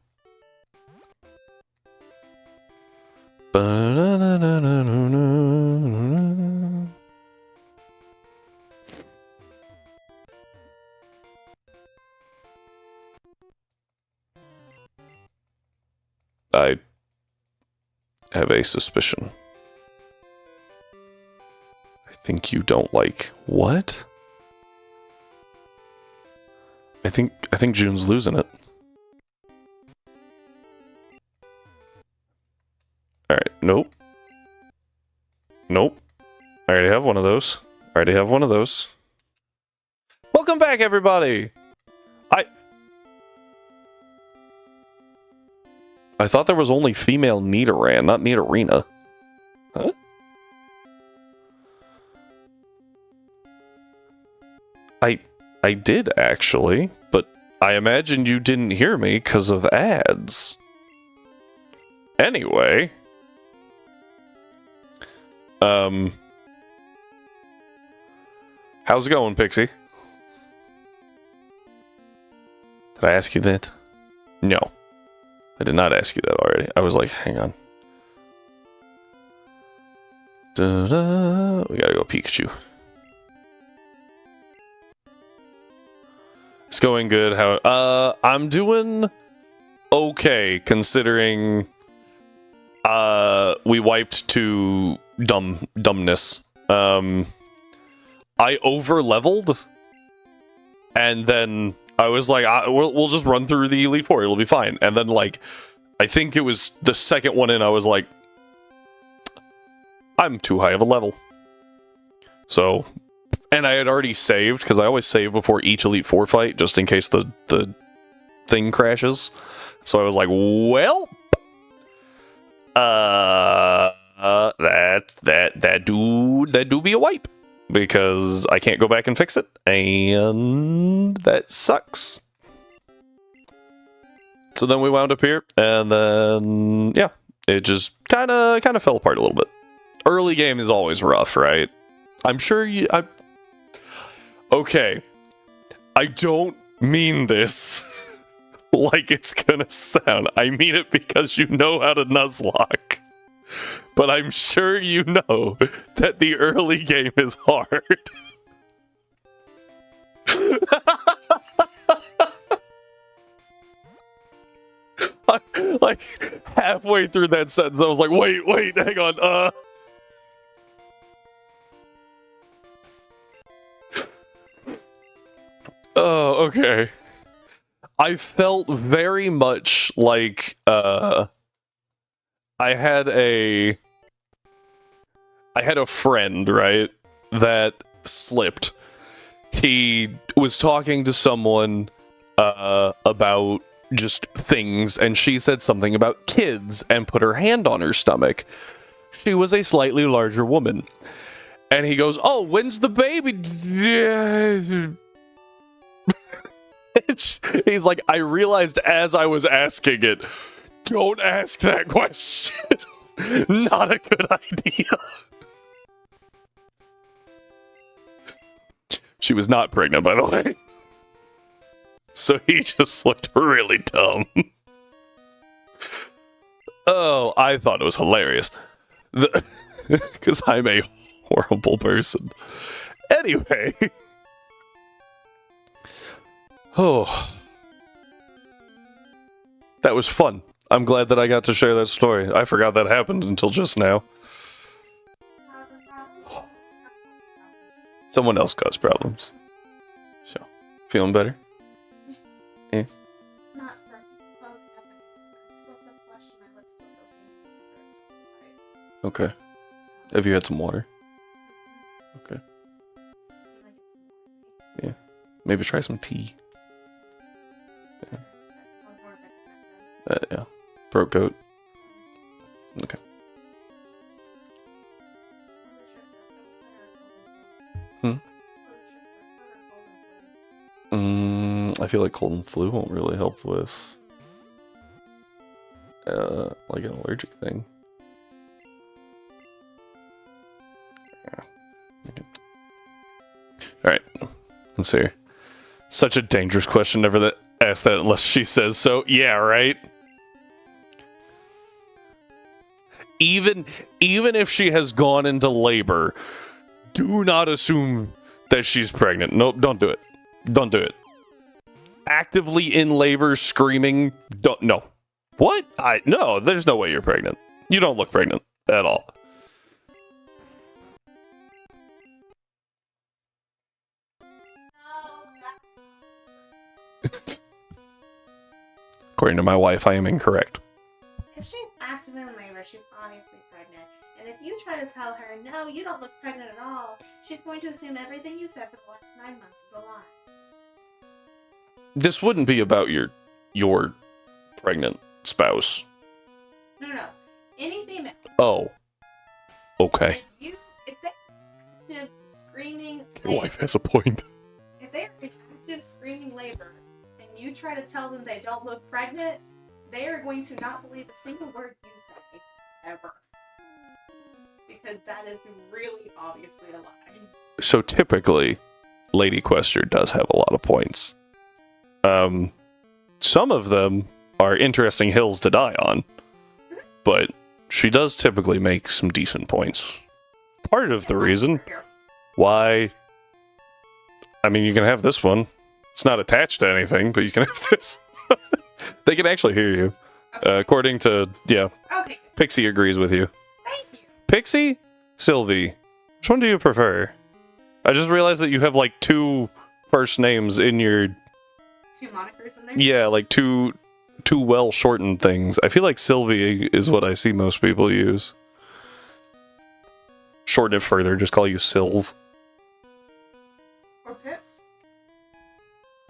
I have a suspicion. I think you don't like what? I think June's losing it. Alright, nope. Nope. I already have one of those. Welcome back, everybody! I thought there was only female Nidoran, not Nidorina. Huh? I did, actually, but I imagined you didn't hear me because of ads. Anyway. How's it going, Pixie? Did I ask you that? No. I did not ask you that already. I was like, hang on. We gotta go Pikachu. It's going good. How? I'm doing okay, considering we wiped to dumbness. I over-leveled, and then I was like, we'll just run through the Elite Four, it'll be fine. And then, like, I think it was the second one in, I was like, I'm too high of a level. So, and I had already saved, because I always save before each Elite Four fight, just in case the thing crashes. So I was like, well, that do be a wipe. Because I can't go back and fix it, and that sucks. So then we wound up here, and then, yeah, it just kind of fell apart a little bit. Early game is always rough, right? I'm sure okay, I don't mean this like it's gonna sound. I mean it because you know how to Nuzlocke. But I'm sure you know that the early game is hard. Like, halfway through that sentence, I was like, wait, hang on, Oh, okay. I felt very much like, I had a friend, right, that slipped. He was talking to someone about just things, and she said something about kids and put her hand on her stomach. She was a slightly larger woman. And he goes, oh, when's the baby? He's like, I realized as I was asking it, don't ask that question. Not a good idea. She was not pregnant, by the way. So he just looked really dumb. Oh, I thought it was hilarious. Because I'm a horrible person. Anyway. Oh. That was fun. I'm glad that I got to share that story. I forgot that happened until just now. Someone else caused problems. So, feeling better? Yeah. Okay. Have you had some water? Okay. Yeah. Maybe try some tea. Yeah. Throat coat. Okay. I feel like cold and flu won't really help with, like an allergic thing. Okay. All right, let's see. Such a dangerous question. Never ask that unless she says so. Yeah, right. Even if she has gone into labor, do not assume that she's pregnant. Nope, don't do it. Don't do it. Actively in labor, screaming. Don't. No. What? No. There's no way you're pregnant. You don't look pregnant at all. According to my wife, I am incorrect. If she's active in labor, she's obviously pregnant. And if you try to tell her, no, you don't look pregnant at all, she's going to assume everything you said for the last 9 months is a lie. This wouldn't be about your pregnant spouse. No. Any female. Oh. Okay. If they're active screaming Your wife has a point. If they're in active screaming labor, and you try to tell them they don't look pregnant, they are going to not believe a single word you say, ever. Because that is really obviously a lie. So typically, Lady Quester does have a lot of points. Some of them are interesting hills to die on, but she does typically make some decent points. Part of the reason why... I mean, you can have this one. It's not attached to anything, but you can have this. They can actually hear you. Okay. According to, Okay. Pixie agrees with you. Thank you. Pixie? Sylvie? Which one do you prefer? I just realized that you have, like, 2 first names in your... 2 monikers in there? Yeah, like, two well-shortened things. I feel like Sylvie is what I see most people use. Shorten it further, just call you Sylv. Or Pips?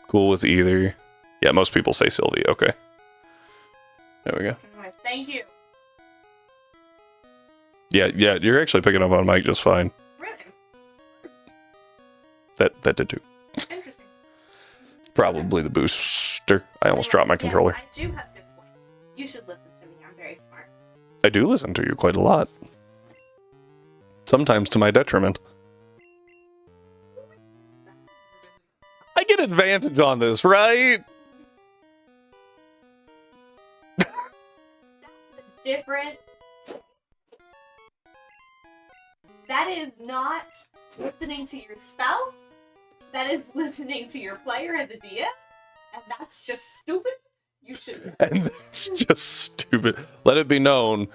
Cool with either. Yeah, most people say Sylvie. Okay. There we go. Anyway, thank you. Yeah, you're actually picking up on mic just fine. Really? That did too. Interesting. Probably the booster. I almost dropped my controller. Yes, I do have good points. You should listen to me. I'm very smart. I do listen to you quite a lot. Sometimes to my detriment. I get advantage on this, right? Different. That is not listening to your spouse. That is listening to your player as a DM. And that's just stupid. You should. And that's just stupid. Let it be known,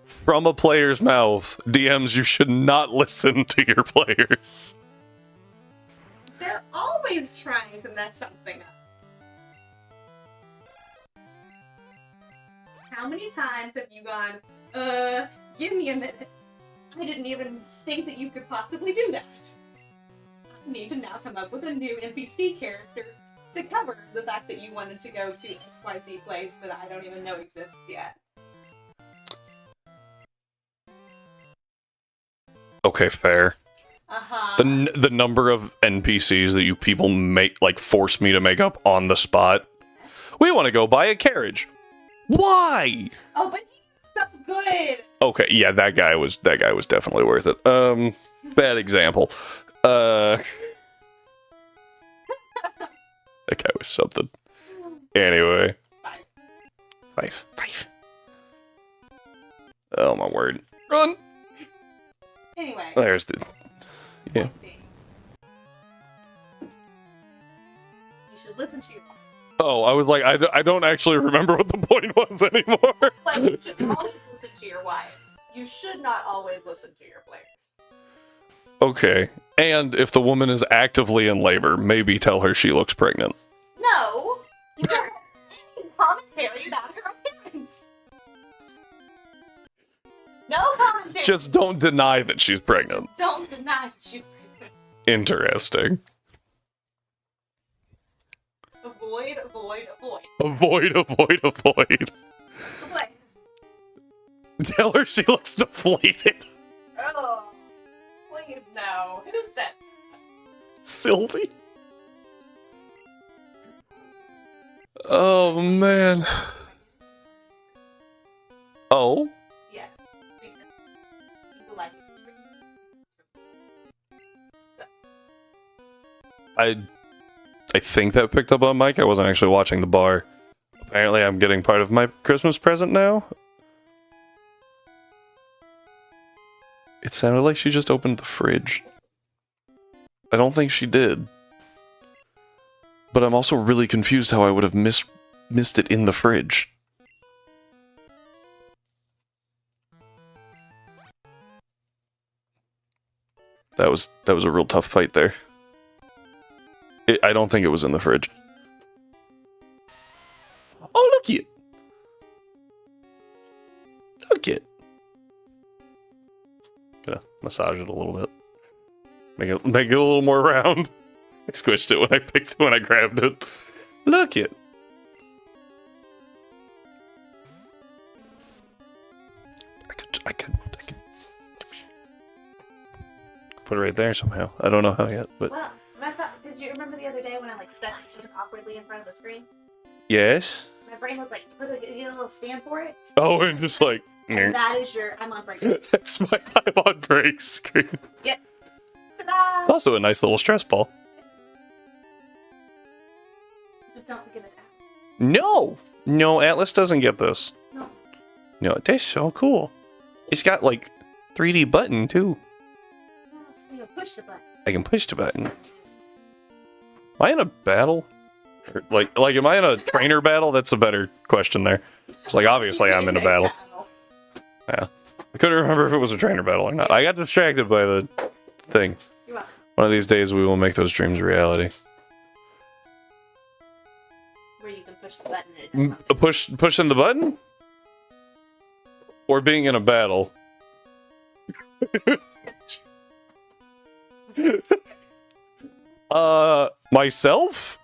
from a player's mouth, DMs, you should not listen to your players. They're always trying to mess something up. How many times have you gone, give me a minute. I didn't even think that you could possibly do that. I need to now come up with a new NPC character to cover the fact that you wanted to go to XYZ place that I don't even know exists yet. Okay, fair. Uh-huh. The number of NPCs that you people make, like, force me to make up on the spot. We want to go buy a carriage. Why? Oh, but he's so good. Okay, yeah, that guy was definitely worth it. Bad example. That guy was something. Anyway. Five. Oh my word. Run! Anyway. There's the... Yeah. You should listen to your wife. Oh, I was like, I don't actually remember what the point was anymore. But you should always listen to your wife. You should not always listen to your players. Okay. And if the woman is actively in labor, maybe tell her she looks pregnant. No! You don't have any commentary about her appearance. No commentary. Just don't deny that she's pregnant. Don't deny that she's pregnant. Interesting. Avoid. Avoid. Avoid. Tell her she looks deflated. Oh, please no. Who said that? Sylvie. Oh, man. Oh? Yes. Because people like it. I think that picked up on mic. I wasn't actually watching the bar. Apparently, I'm getting part of my Christmas present now. It sounded like she just opened the fridge. I don't think she did. But I'm also really confused how I would have missed it in the fridge. That was a real tough fight there. I don't think it was in the fridge. Oh, look it! Look it! Gonna massage it a little bit. Make it a little more round. I squished it when I grabbed it. Look it! I could put it right there somehow. I don't know how yet, but... Well, I thought, did you remember the other day when I like stuck it awkwardly in front of the screen? Yes? My brain was like, get a little stand for it. Oh, and just like... And that is your I'm on break. That's my I'm on break screen. Yep. Ta-da! It's also a nice little stress ball. Just don't forget it. No! No, Atlas doesn't get this. No. No, it tastes so cool. It's got like 3D button too. You push the button. I can push the button. Am I in a battle? Or, like, am I in a trainer battle? That's a better question there. It's like, obviously I'm in a battle. Yeah. I couldn't remember if it was a trainer battle or not. I got distracted by the thing. You're welcome. One of these days we will make those dreams a reality. Where you can push the button and it Pushing the button? Or being in a battle? Myself?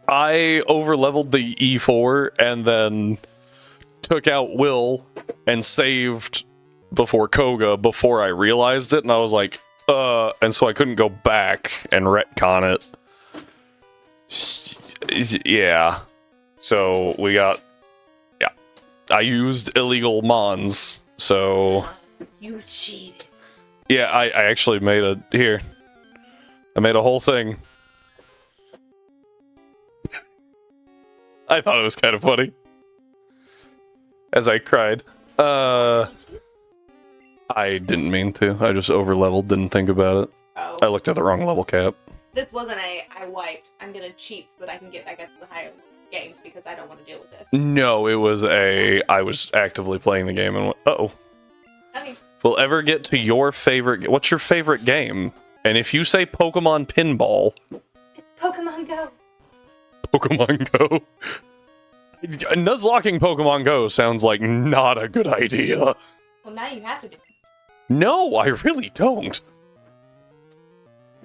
I overleveled the E4 and then took out Will and saved before Koga before I realized it, and I was like, and so I couldn't go back and retcon it. Yeah. So we got, yeah. I used illegal mons, so... You cheated. Yeah, I actually made I made a whole thing. I thought it was kind of funny. As I cried. I didn't mean to. I just overleveled, didn't think about it. Oh. I looked at the wrong level cap. This wasn't I wiped. I'm gonna cheat so that I can get back up to the higher games because I don't want to deal with this. No, it was I was actively playing the game and went, uh-oh. Okay. We'll ever get to your favorite... What's your favorite game? And if you say Pokemon Pinball... It's Pokemon Go. Pokemon Go. Nuzlocking Pokemon Go sounds like not a good idea. Well, now you have to do it. No, I really don't.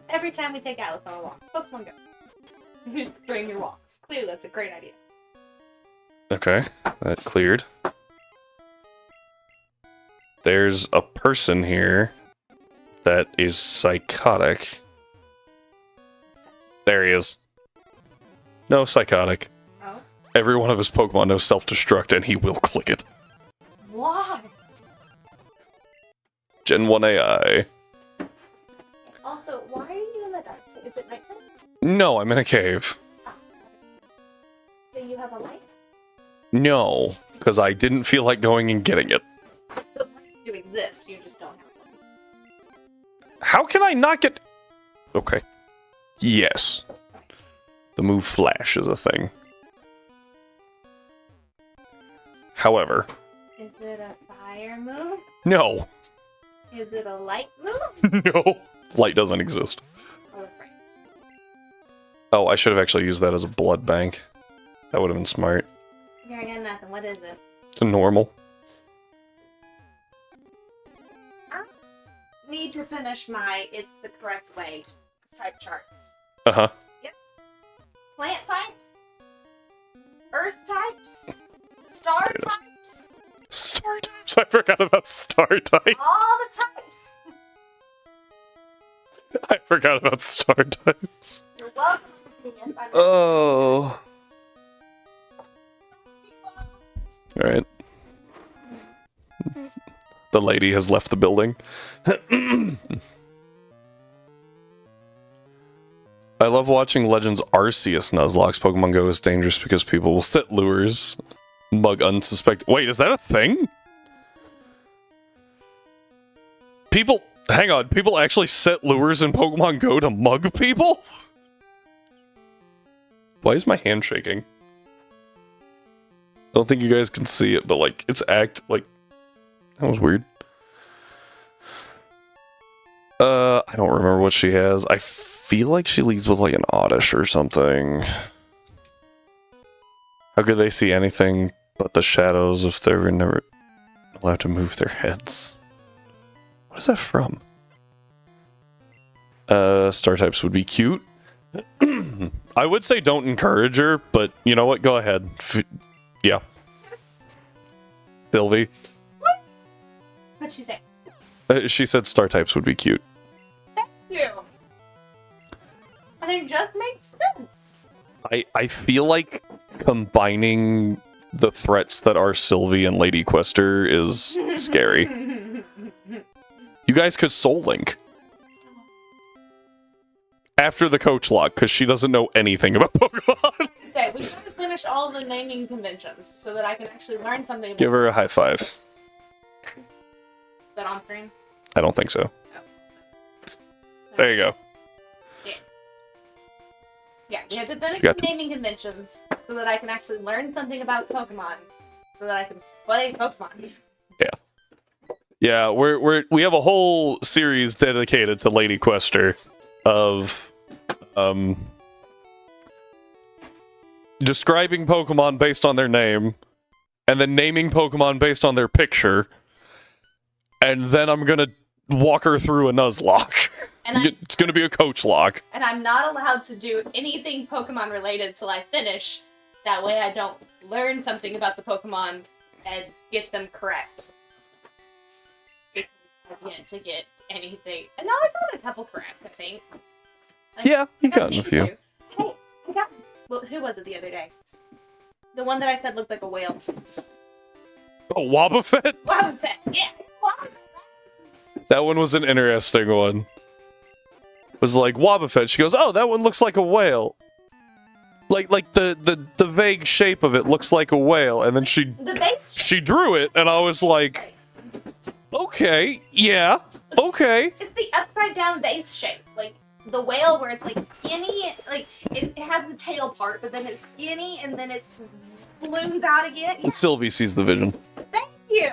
Every time we take Alice on a walk, Pokemon Go. You just bring your walks. Clearly, that's a great idea. Okay, that cleared. There's a person here that is psychotic. There he is. No, psychotic. Oh? Every one of his Pokemon knows self-destruct, and he will click it. Why? Gen 1 AI. Also, why are you in the dark? Is it nighttime? No, I'm in a cave. Oh. Do you have a light? No, because I didn't feel like going and getting it. The lights do exist, you just don't have one. How can I not get... Okay. Yes. The move Flash is a thing. However... Is it a fire move? No. Is it a light move? No. Light doesn't exist. Oh, that's right. Oh, I should have actually used that as a blood bank. That would have been smart. Here, I got nothing. What is it? It's a normal. I need to finish my it's the correct way type charts. Uh-huh. Yep. Plant types, earth types, star There it is. types, Star types? I forgot about star type. all the types. I forgot about star types. You're welcome. Yes, I'm Oh. Alright. The lady has left the building. I love watching Legends Arceus Nuzlocke's Pokemon Go is dangerous because people will set lures, mug unsuspected. Wait, is that a thing? People, hang on, people actually set lures in Pokemon Go to mug people? Why is my hand shaking? I don't think you guys can see it, but like, it's that was weird. I don't remember what she has. I feel like she leads with like an Oddish or something. How could they see anything but the shadows if they were never allowed to move their heads? What is that from? Star types would be cute. I would say don't encourage her, but you know what? Go ahead. Yeah. Sylvie. What'd she say? She said star types would be cute. Thank you. And it just makes sense. I feel like combining the threats that are Sylvie and Lady Quester is scary. You guys could Soul Link. After the coach lock, because she doesn't know anything about Pokemon. Say, we try to finish all the naming conventions so that I can actually learn something about Give her a high five. Is that on screen? I don't think so. Oh. There you go. Yeah, we have to finish She got the naming conventions so that I can actually learn something about Pokemon. So that I can play Pokemon. Yeah, we have a whole series dedicated to Lady Quester of describing Pokemon based on their name, and then naming Pokemon based on their picture, and then I'm gonna walk her through a Nuzlocke. And It's gonna be a coach lock. And I'm not allowed to do anything Pokemon related till I finish. That way I don't learn something about the Pokemon and get them correct. To get anything. And now I got a couple correct, I think. Yeah, you've gotten a few. Hey, I got... Well, who was it the other day? The one that I said looked like a whale. Oh, Wobbuffet? Wobbuffet, yeah. Wobbuffet. That one was an interesting one. It was like, Wobbuffet. She goes, oh, that one looks like a whale. Like the vague shape of it looks like a whale. And then she drew it, and I was like... Okay, yeah, okay. It's the upside down base shape, like the whale where it's like skinny, like it has the tail part, but then it's skinny and then it balloons out again. Yeah. And Sylvie sees the vision. Thank you.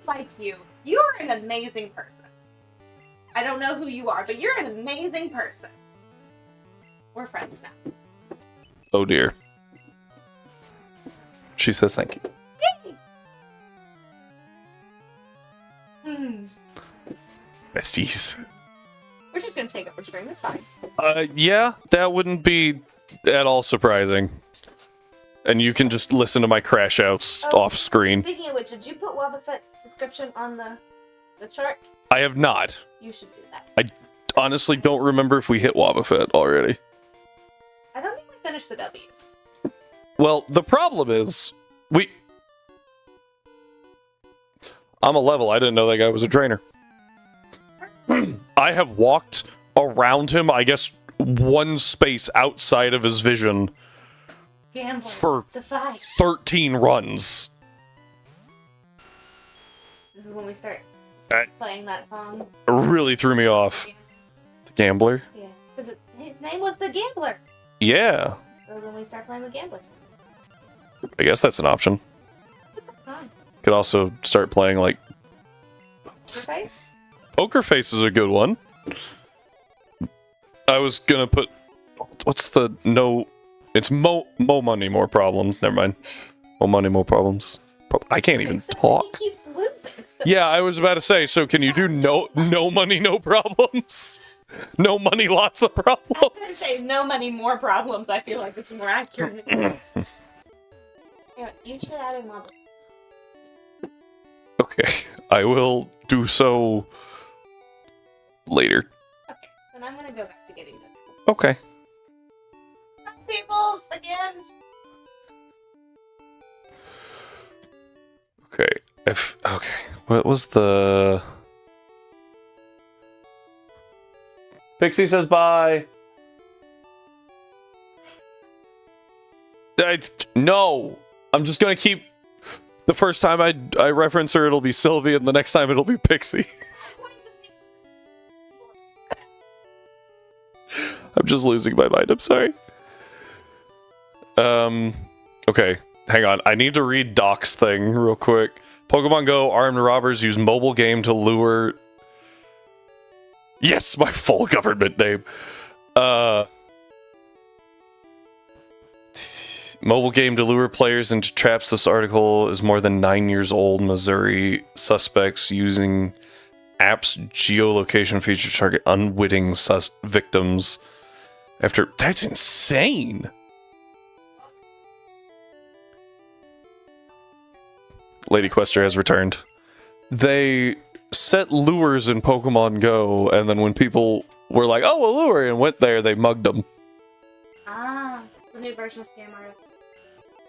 Like you. You're an amazing person. I don't know who you are, but you're an amazing person. We're friends now. Oh dear. She says thank you. Besties. We're just gonna take up a stream, it's fine. Yeah, that wouldn't be at all surprising. And you can just listen to my crash outs off screen. Speaking of which, did you put Wobbuffet's description on the chart? I have not. You should do that. I honestly don't remember if we hit Wobbuffet already. I don't think we finished the W's. Well, the problem is, I'm a level, I didn't know that guy was a trainer. I have walked around him, I guess, one space outside of his vision for 13 runs. This is when we start playing that song. It really threw me off. Yeah. The Gambler? Yeah, because his name was the Gambler. Yeah. So when we start playing the Gambler song. I guess that's an option. Could also start playing, like... Poker Face? Poker Face is a good one. I was gonna put... What's the... No... It's Mo Money, More Problems. Never mind. Mo Money, More Problems. I can't even talk. He keeps losing. So Yeah, I was about to say, so can you do no money, no problems? No money, lots of I was gonna problems? say no money, more problems. I feel like it's more accurate. Yeah, you should add in more. Okay, I will do so later. Okay, then I'm gonna go back to getting them. Okay. Peoples again. Okay, what was the... Pixie says bye. No! I'm just gonna keep... The first time I reference her, it'll be Sylvie, and the next time it'll be Pixie. I'm just losing my mind, I'm sorry. Okay, hang on. I need to read Doc's thing real quick. Pokemon Go armed robbers use mobile game to lure... Yes, my full government name. Mobile game to lure players into traps. This article is more than 9 years old. Missouri suspects using app's geolocation feature to target unwitting victims. After... That's insane! Lady Quester has returned. They set lures in Pokemon Go, and then when people were like, oh, a lure, and went there, they mugged them. Ah, the new version of Scam Artist.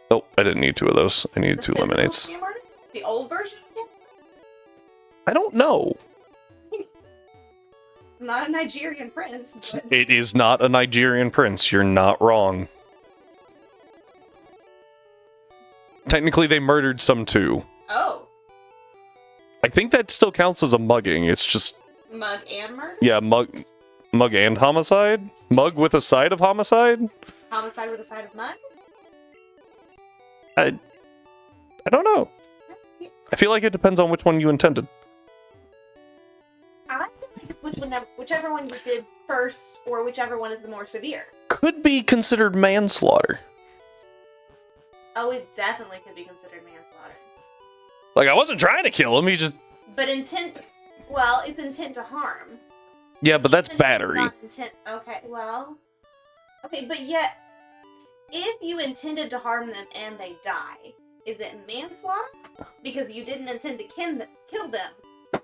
Oh, I didn't need 2 of those. I needed 2 lemonades. Scam Artist? The old version of Scam Artist? I don't know. Not a Nigerian prince, but... It is not a Nigerian prince. You're not wrong. Technically, they murdered some too. Oh. I think that still counts as a mugging. It's just... Mug and murder? Yeah, mug and homicide? Mug with a side of homicide? Homicide with a side of mug? I don't know. I feel like it depends on which one you intended. I feel like it's whichever one you did first, or whichever one is the more severe. Could be considered manslaughter. Oh, it definitely could be considered manslaughter. Like, I wasn't trying to kill him, he just... But intent... Well, it's intent to harm. Yeah, but that's Intent- battery. Not intent... Okay, well... Okay, but yet... If you intended to harm them and they die, is it manslaughter? Because you didn't intend to kill them.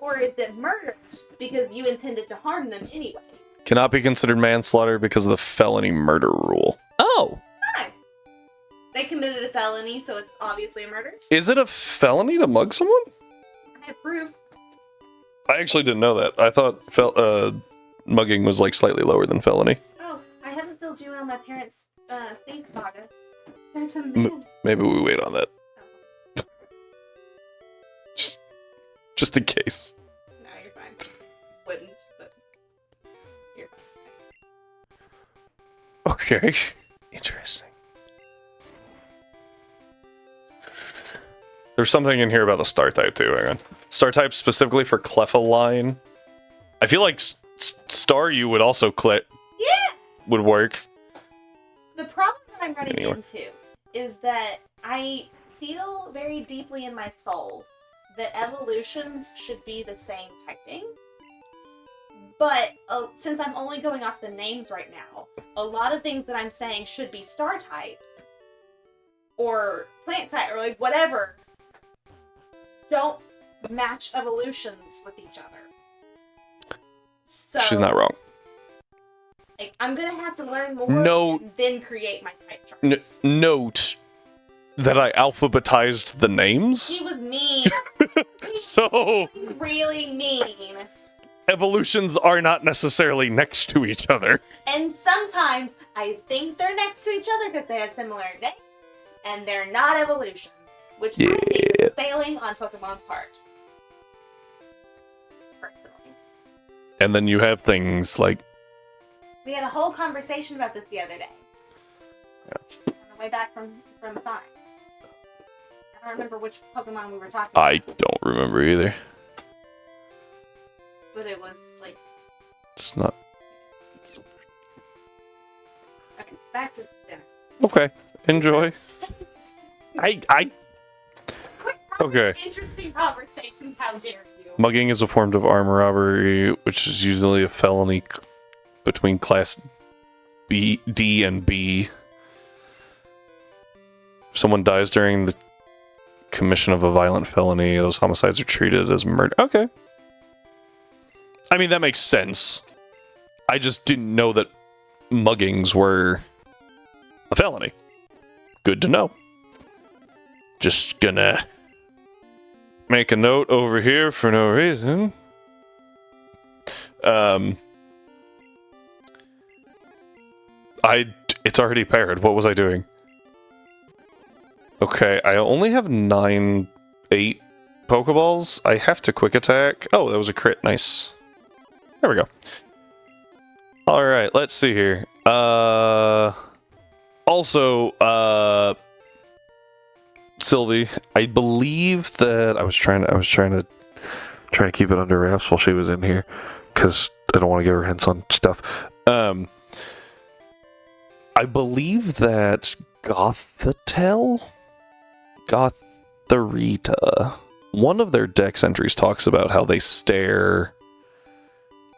Or is it murder? Because you intended to harm them anyway. Cannot be considered manslaughter because of the felony murder rule. Oh! Hi. They committed a felony, so it's obviously a murder. Is it a felony to mug someone? I have proof. I actually didn't know that. I thought mugging was like slightly lower than felony. Oh, I haven't filled you in on my parents' thief saga. There's some man. Maybe we wait on that. Oh. Just in case. No, you're fine. Wouldn't, but you're fine. Okay. Interesting. There's something in here about the star type too. Hang on. Star type specifically for Clefailine. I feel like Staryu would also would work. The problem that I'm running into is that I feel very deeply in my soul that evolutions should be the same typing. But since I'm only going off the names right now, a lot of things that I'm saying should be star types or plant type or like whatever don't match evolutions with each other. So, She's not wrong. like, I'm gonna have to learn more and then create my type charts. Note that I alphabetized the names. He was mean. So Really mean. evolutions are not necessarily next to each other. And sometimes I think they're next to each other because they have similar names, and they're not evolutions, which I think is failing on Pokemon's part. Personally. And then you have things like... We had a whole conversation about this the other day. Yeah. On the way back from the farm. I don't remember which Pokemon we were talking about. I don't remember either. But it was like... It's not... Okay, back to dinner. Okay, enjoy. I... Okay. Interesting conversations, how dare you? Mugging is a form of armed robbery, which is usually a felony between class D and B. If someone dies during the commission of a violent felony, those homicides are treated as murder. Okay. I mean, that makes sense. I just didn't know that muggings were a felony. Good to know. Just gonna make a note over here for no reason. It's already paired. What was I doing? Okay, I only have 8 Pokeballs. I have to quick attack. Oh, that was a crit. Nice. There we go. Alright, let's see here. Also, Sylvie, I believe that I was trying to keep it under wraps while she was in here, because I don't want to give her hints on stuff. I believe that Gotharita, one of their dex entries talks about how they stare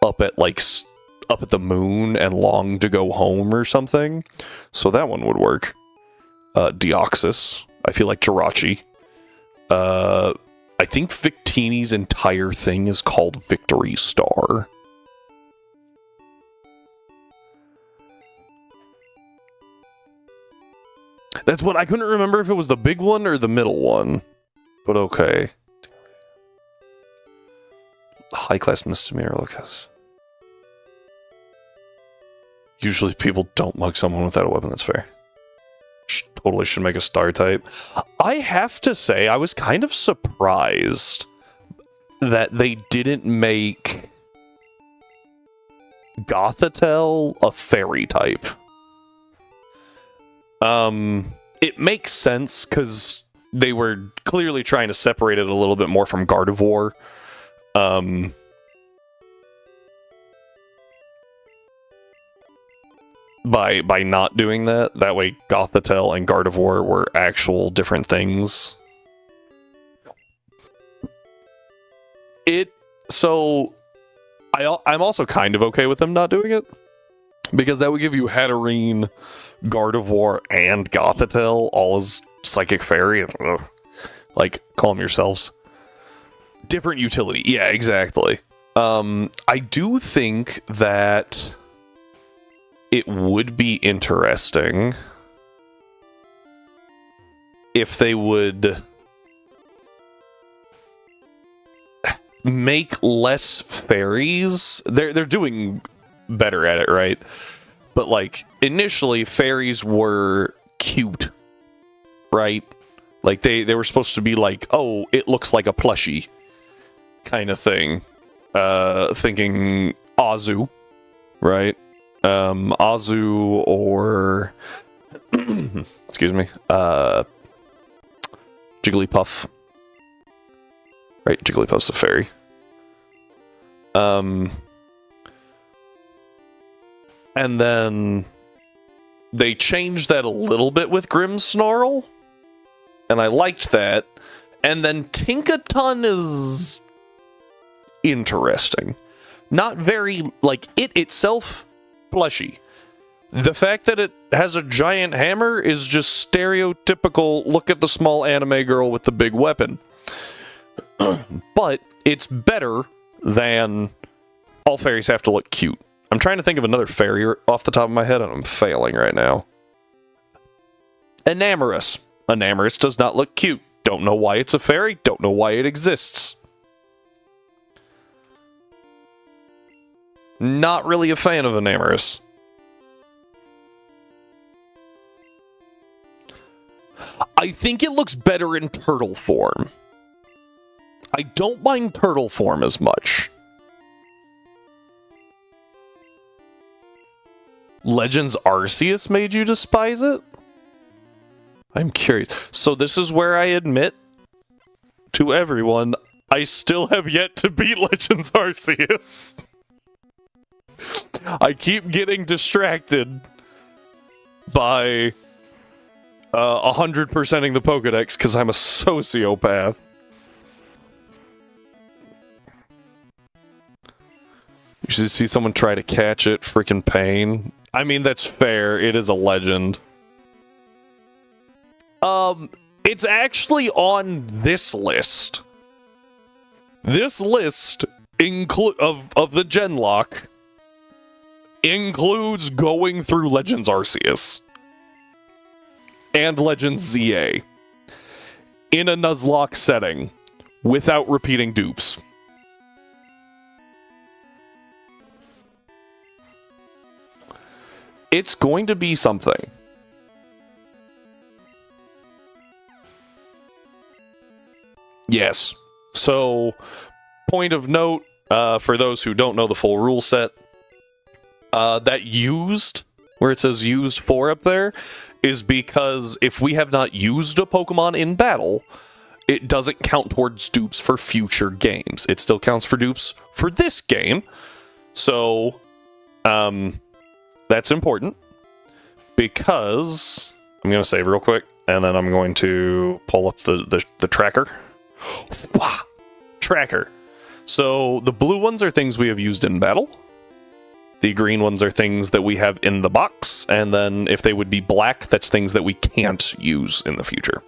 up at the moon and long to go home or something. So that one would work. Deoxys. I feel like Jirachi. I think Victini's entire thing is called Victory Star. That's what I couldn't remember if it was the big one or the middle one. But okay. High class misdemeanor Lucas. Usually people don't mug someone without a weapon, that's fair. Totally should make a star type. I have to say, I was kind of surprised that they didn't make Gothitelle a fairy type. It makes sense because they were clearly trying to separate it a little bit more from Gardevoir. By not doing that. That way Gothitelle and Gardevoir were actual different things. I'm also kind of okay with them not doing it. Because that would give you Hatterene, Gardevoir, and Gothitelle all as Psychic Fairy. Ugh. Like, calm yourselves. Different utility. Yeah, exactly. I do think that it would be interesting if they would make less fairies. They're doing better at it, right? But like initially fairies were cute, right? Like they were supposed to be like, oh, it looks like a plushie kind of thing. Thinking Azu, right? Azu or excuse me, Jigglypuff. Right, Jigglypuff's a fairy. And then they changed that a little bit with Grimmsnarl, and I liked that. And then Tinkaton is interesting. Not very, like, it itself, plushy. The fact that it has a giant hammer is just stereotypical, look at the small anime girl with the big weapon. But it's better than all fairies have to look cute. I'm trying to think of another fairy off the top of my head, and I'm failing right now. Enamorous. Enamorous does not look cute. Don't know why it's a fairy, don't know why it exists. Not really a fan of Enamorous. I think it looks better in turtle form. I don't mind turtle form as much. Legends Arceus made you despise it? I'm curious. So this is where I admit to everyone, I still have yet to beat Legends Arceus. I keep getting distracted by 100%ing the Pokedex because I'm a sociopath. You should see someone try to catch it, freaking pain. I mean, that's fair. It is a legend. It's actually on this list. This list of the Genlocke includes going through Legends Arceus and Legends ZA in a Nuzlocke setting without repeating dupes. It's going to be something. Yes. So, point of note, for those who don't know the full rule set, that used, where it says used for up there, is because if we have not used a Pokemon in battle, it doesn't count towards dupes for future games. It still counts for dupes for this game. So, that's important, because I'm going to save real quick, and then I'm going to pull up the tracker. Tracker. So the blue ones are things we have used in battle. The green ones are things that we have in the box, and then if they would be black, that's things that we can't use in the future.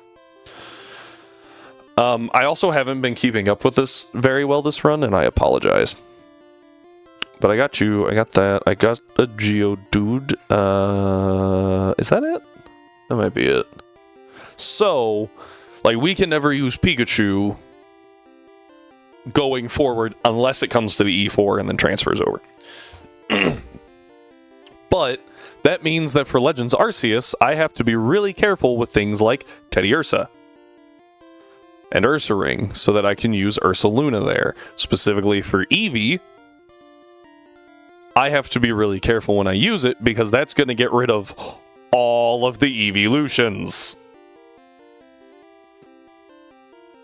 I also haven't been keeping up with this very well this run, and I apologize. But I got you. I got that. I got a Geodude. Is that it? That might be it. So, like, we can never use Pikachu going forward unless it comes to the E4 and then transfers over. But that means that for Legends Arceus, I have to be really careful with things like Teddiursa and Ursaring so that I can use Ursaluna there. Specifically for Eevee, I have to be really careful when I use it because that's going to get rid of all of the evolutions.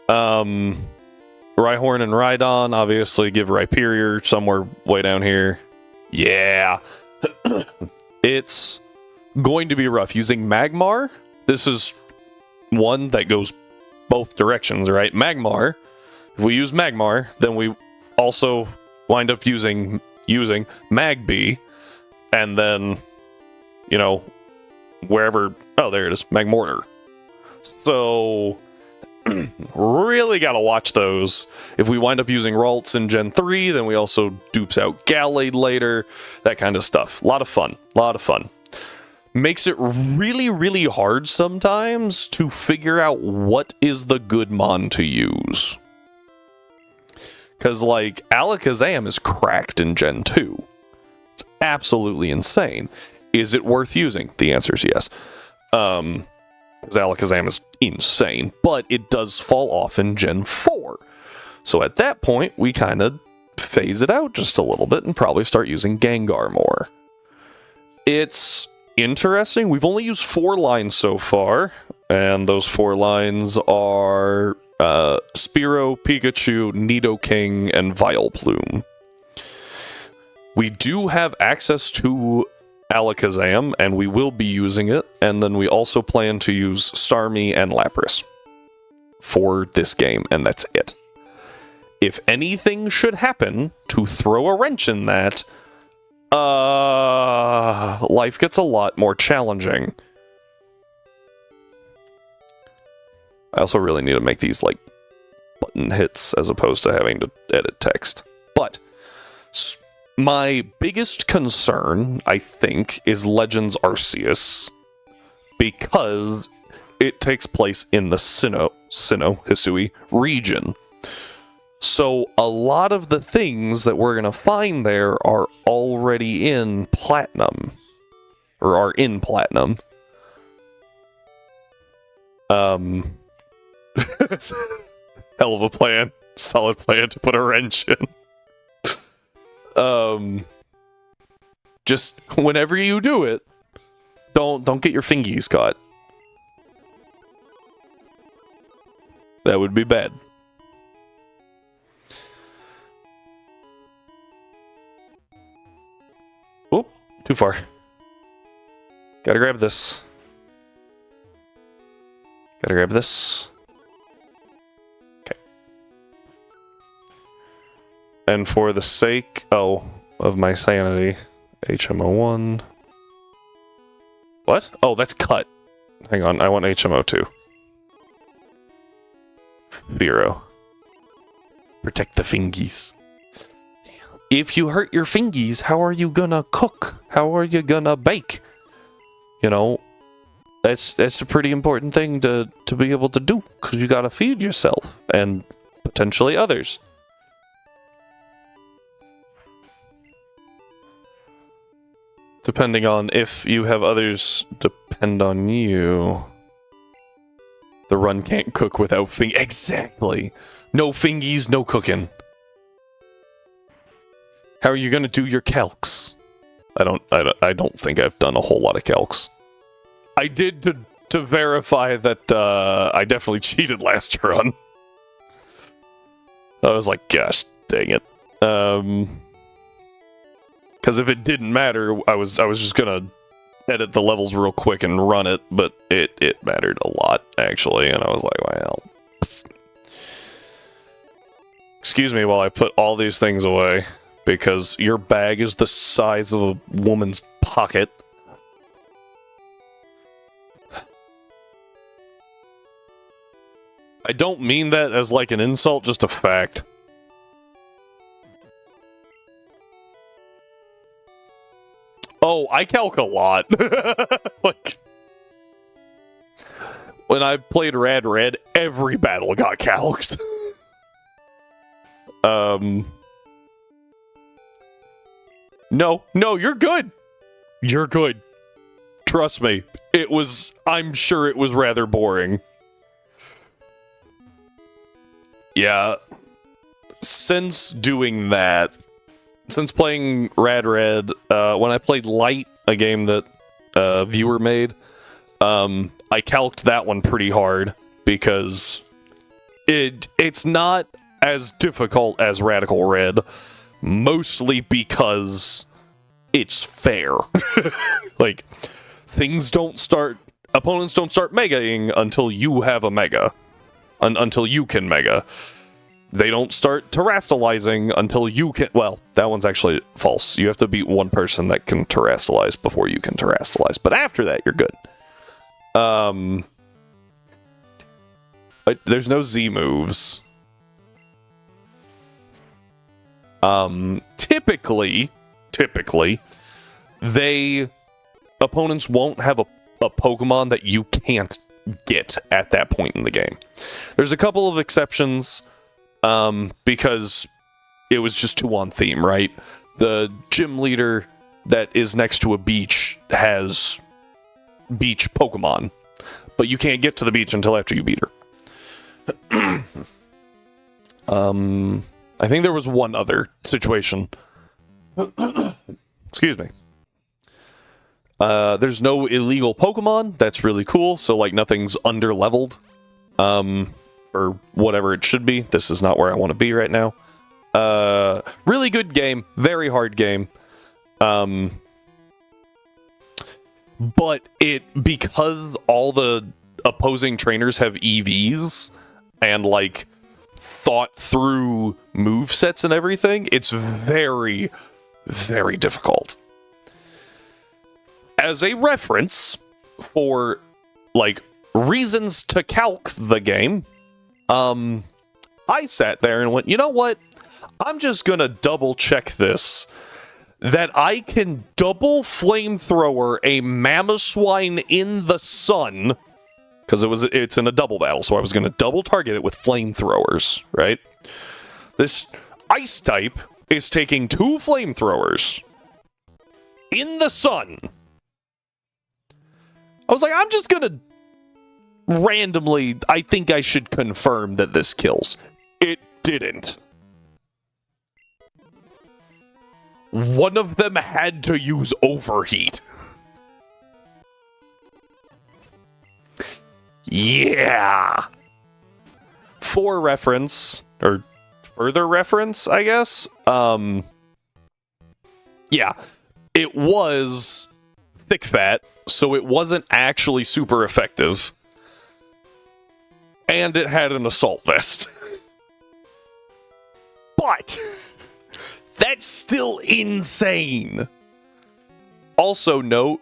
Rhyhorn and Rhydon obviously give Rhyperior somewhere way down here. Yeah. It's going to be rough. Using Magmar, this is one that goes both directions, right? Magmar, if we use Magmar, then we also wind up using Magby, and then, you know, wherever... Oh, there it is. Magmortar. So... really gotta watch those. If we wind up using Ralts in Gen 3, then we also dupes out Gallade later. That kind of stuff. A lot of fun. A lot of fun. Makes it really, really hard sometimes to figure out what is the good mon to use. Because, like, Alakazam is cracked in Gen 2. It's absolutely insane. Is it worth using? The answer is yes. Because Alakazam is insane, but it does fall off in Gen 4. So at that point, we kind of phase it out just a little bit and probably start using Gengar more. It's interesting. We've only used 4 lines so far, and those 4 lines are Spearow, Pikachu, Nidoking, and Vileplume. We do have access to Alakazam, and we will be using it, and then we also plan to use Starmie and Lapras for this game, and that's it. If anything should happen to throw a wrench in that, life gets a lot more challenging. I also really need to make these, like, button hits as opposed to having to edit text. But my biggest concern, I think, is Legends Arceus, because it takes place in the Hisui region. So a lot of the things that we're going to find there are already in Platinum, or are in Platinum. Hell of a plan. Solid plan to put a wrench in. Just whenever you do it, don't get your fingies caught. That would be bad. Oop, too far. Gotta grab this. Gotta grab this. Okay. And for the sake, of my sanity, HMO1. What? Oh, that's cut. Hang on, I want HMO2. Spearow. Protect the fingies. If you hurt your fingies, how are you gonna cook? How are you gonna bake? You know, that's a pretty important thing to be able to do, because you gotta feed yourself. And potentially others. Depending on if you have others depend on you. The run can't cook without Exactly. No fingies, no cooking. How are you gonna do your calcs? I don't think I've done a whole lot of calcs. I did to verify that I definitely cheated last run. I was like, gosh, dang it. Because if it didn't matter, I was just gonna edit the levels real quick and run it, but it mattered a lot, actually, and I was like, well... Excuse me while I put all these things away, because your bag is the size of a woman's pocket. I don't mean that as like an insult, just a fact. Oh, I calc a lot. Like, when I played Rad Red, every battle got calced. No, you're good. You're good. Trust me. I'm sure it was rather boring. Yeah. Since doing that, since playing Rad Red, when I played Light, a game that a viewer made, I calced that one pretty hard because it's not as difficult as Radical Red, mostly because it's fair. Like, opponents don't start megaing until you have a mega. Until you can mega. They don't start terrastalizing until you can... Well, that one's actually false. You have to beat one person that can terrastalize before you can terrastalize. But after that, you're good. But there's no Z moves. Typically, opponents won't have a Pokemon that you can't get at that point in the game. There's a couple of exceptions, because it was just too on theme, right? The gym leader that is next to a beach has beach Pokemon, but you can't get to the beach until after you beat her. I think there was one other situation. Excuse me. There's no illegal Pokemon. That's really cool. So, like, nothing's under-leveled. For whatever it should be. This is not where I want to be right now. Really good game. Very hard game. But because all the opposing trainers have EVs and, like, thought through movesets and everything, it's very, very difficult. As a reference for, like, reasons to calc the game, I sat there and went, you know what? I'm just gonna double check this. That I can double flamethrower a Mamoswine in the sun, because it's in a double battle, so I was gonna double target it with flamethrowers, right? This ice type is taking 2 flamethrowers in the sun. I was like, I'm just gonna randomly, I think I should confirm that this kills. It didn't. One of them had to use overheat. Yeah. For reference, or further reference, I guess. Yeah. It was thick fat, so it wasn't actually super effective. And it had an assault vest. But that's still insane. Also note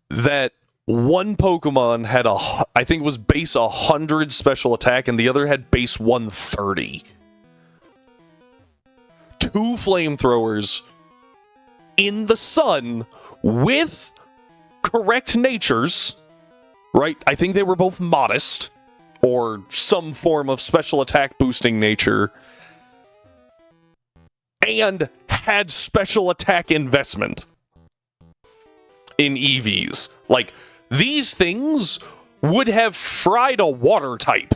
that one Pokemon had I think it was base 100 special attack, and the other had base 130. 2 flamethrowers in the sun with correct natures, right? I think they were both modest. or some form of special attack boosting nature, and had special attack investment in EVs. Like, these things would have fried a water type,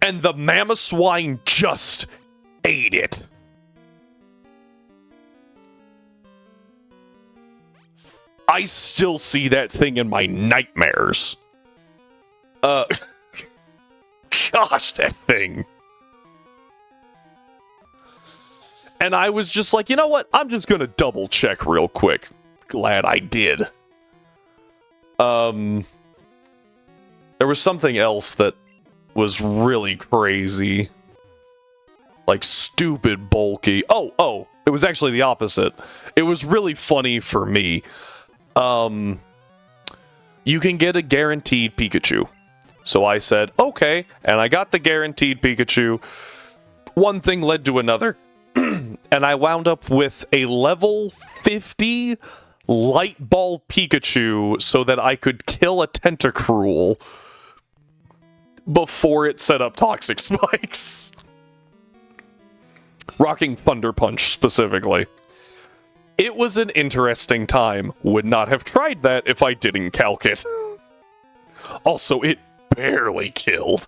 and the Mamoswine just ate it. I still see that thing in my nightmares. Gosh, that thing. And I was just like, you know what? I'm just gonna double check real quick. Glad I did. There was something else that was really crazy. Like, stupid bulky. Oh, it was actually the opposite. It was really funny for me. You can get a guaranteed Pikachu. So I said, okay, and I got the guaranteed Pikachu. One thing led to another, and I wound up with a level 50 Light Ball Pikachu so that I could kill a Tentacruel before it set up Toxic Spikes. Rocking Thunder Punch, specifically. It was an interesting time. Would not have tried that if I didn't calc it. Also, it barely killed.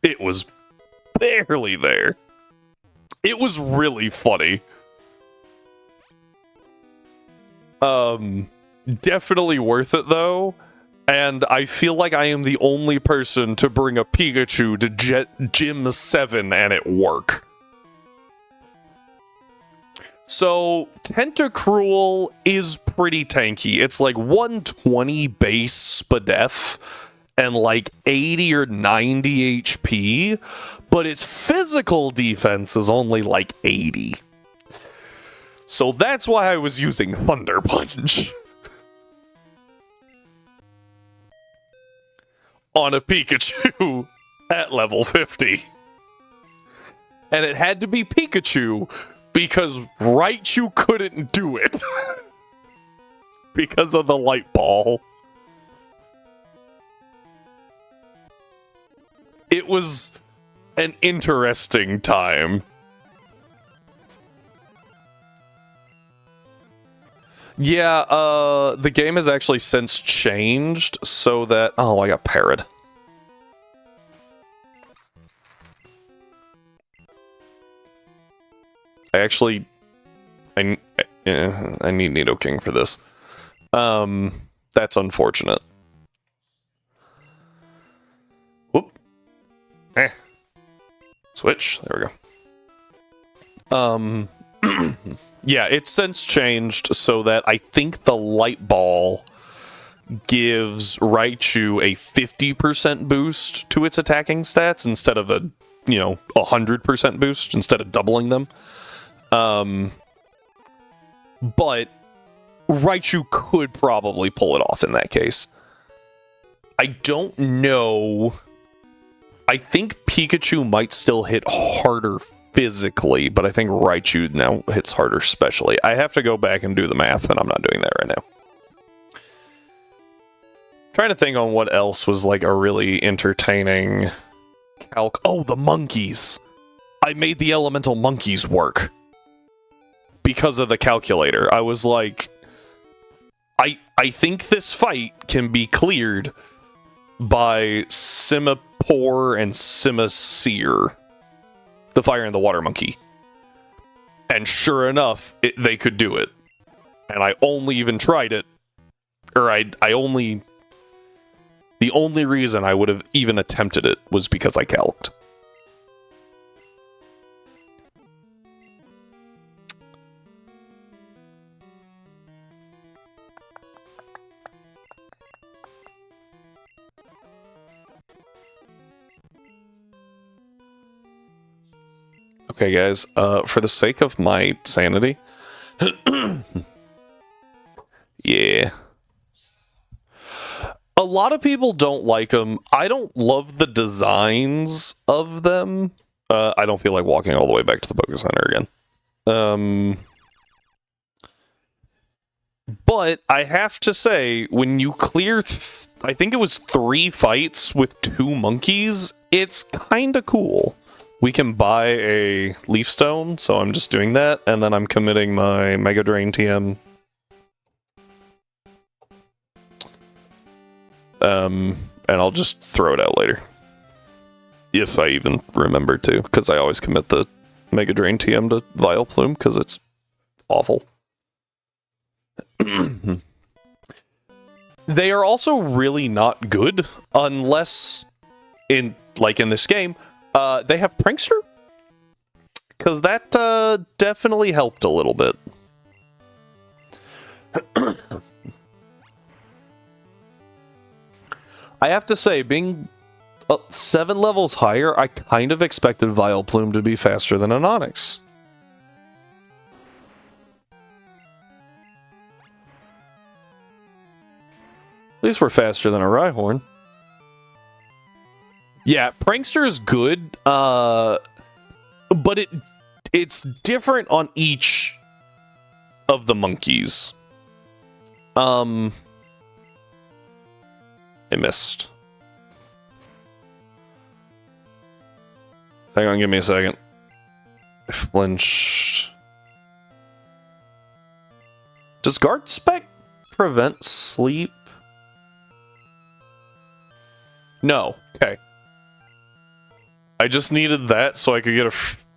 It was barely there. It was really funny. Definitely worth it, though. And I feel like I am the only person to bring a Pikachu to Gym 7 and it work. So, Tentacruel is pretty tanky. It's like 120 base Spadef and like 80 or 90 HP, but its physical defense is only like 80. So that's why I was using Thunder Punch on a Pikachu at level 50. And it had to be Pikachu because Raichu couldn't do it. Because of the Light Ball. It was an interesting time. Yeah, the game has actually since changed so that... Oh, I got parried. I need Nidoking for this. That's unfortunate. Whoop. Switch. There we go. Yeah, it's since changed so that I think the Light Ball gives Raichu a 50% boost to its attacking stats instead of a, 100% boost instead of doubling them. But Raichu could probably pull it off in that case. I don't know. I think Pikachu might still hit harder physically, but I think Raichu now hits harder specially. I have to go back and do the math, and I'm not doing that right now. Trying to think on what else was like a really entertaining calc. Oh, the monkeys. I made the elemental monkeys work because of the calculator. I was like, I think this fight can be cleared by Simipour and Simisear, the fire and the water monkey. And sure enough, they could do it. And I only even tried it, or the only reason I would have even attempted it was because I calced. Okay, guys, for the sake of my sanity, yeah. A lot of people don't like them. I don't love the designs of them. I don't feel like walking all the way back to the Poké Center again. But I have to say, when you clear I think it was 3 fights with 2 monkeys. It's kind of cool. We can buy a leaf stone, so I'm just doing that, and then I'm committing my Mega Drain TM. And I'll just throw it out later. If I even remember to, because I always commit the Mega Drain TM to Vileplume, because it's awful. They are also really not good, unless, in this game, they have Prankster? Because that definitely helped a little bit. I have to say, being 7 levels higher, I kind of expected Vileplume to be faster than an Onix. At least we're faster than a Rhyhorn. Yeah, Prankster is good, but it's different on each of the monkeys. I missed. Hang on, give me a second. I flinched. Does Guard Spec prevent sleep? No. Okay. I just needed that so I could get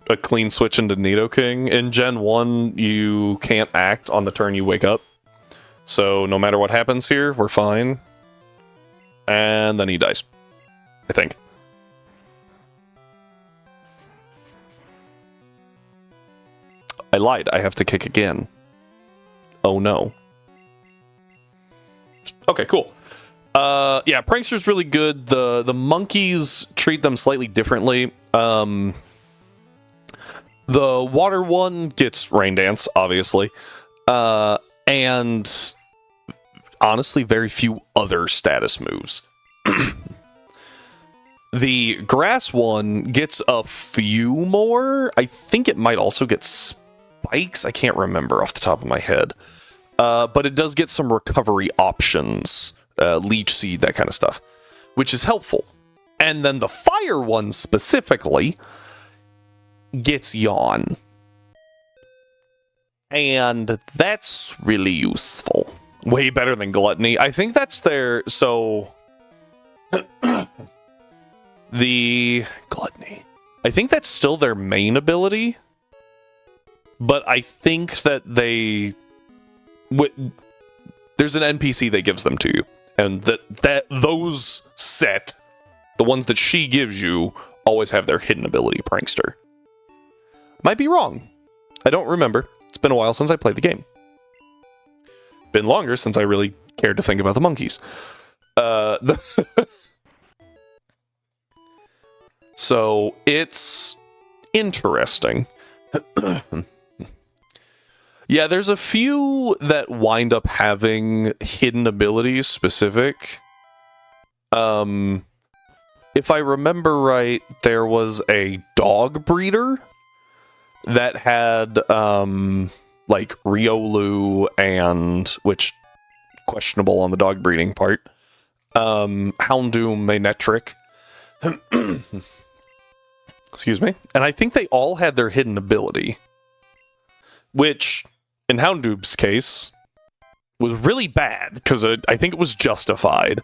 a clean switch into Nidoking. In Gen 1, you can't act on the turn you wake up. So no matter what happens here, we're fine. And then he dies. I think. I lied. I have to kick again. Oh no. Okay, cool. Yeah, Prankster's really good. The monkeys treat them slightly differently. The water one gets Rain Dance, obviously. And honestly, very few other status moves. The grass one gets a few more. I think it might also get spikes. I can't remember off the top of my head. But it does get some recovery options. Leech Seed, that kind of stuff. Which is helpful. And then the fire one specifically gets Yawn. And that's really useful. Way better than Gluttony. I think that's their... So... the... Gluttony. I think that's still their main ability. But I think that they... There's an NPC that gives them to you. And those set, the ones that she gives you, always have their hidden ability, Prankster. Might be wrong. I don't remember. It's been a while since I played the game. Been longer since I really cared to think about the monkeys. So, it's interesting. Yeah, there's a few that wind up having hidden abilities specific. If I remember right, there was a dog breeder that had, like, Riolu and, which, questionable on the dog breeding part, Houndoom, Manectric. Excuse me. And I think they all had their hidden ability. Which, in Houndoom's case, was really bad, because I think it was justified.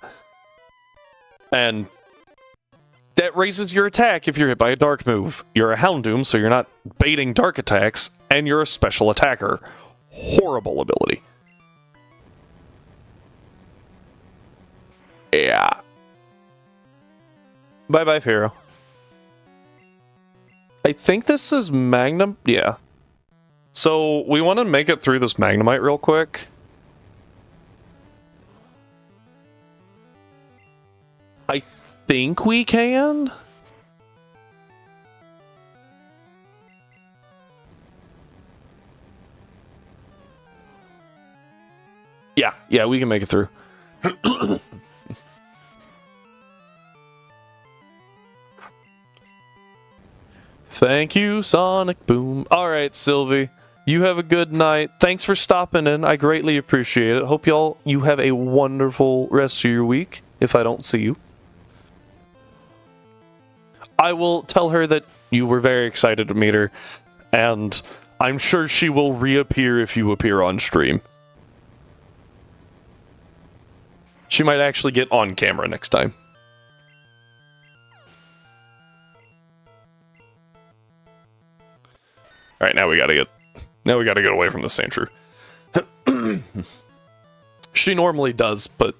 And that raises your attack if you're hit by a dark move. You're a Houndoom, so you're not baiting dark attacks, and you're a special attacker. Horrible ability. Yeah. Bye-bye, Pharaoh. I think this is Magnum... Yeah. So, we want to make it through this Magnemite real quick. I think we can? Yeah, we can make it through. Thank you, Sonic Boom. Alright, Sylvie. You have a good night. Thanks for stopping in. I greatly appreciate it. Hope you have a wonderful rest of your week, if I don't see you. I will tell her that you were very excited to meet her, and I'm sure she will reappear if you appear on stream. She might actually get on camera next time. Alright, now we gotta get away from the Sandshrew. She normally does, but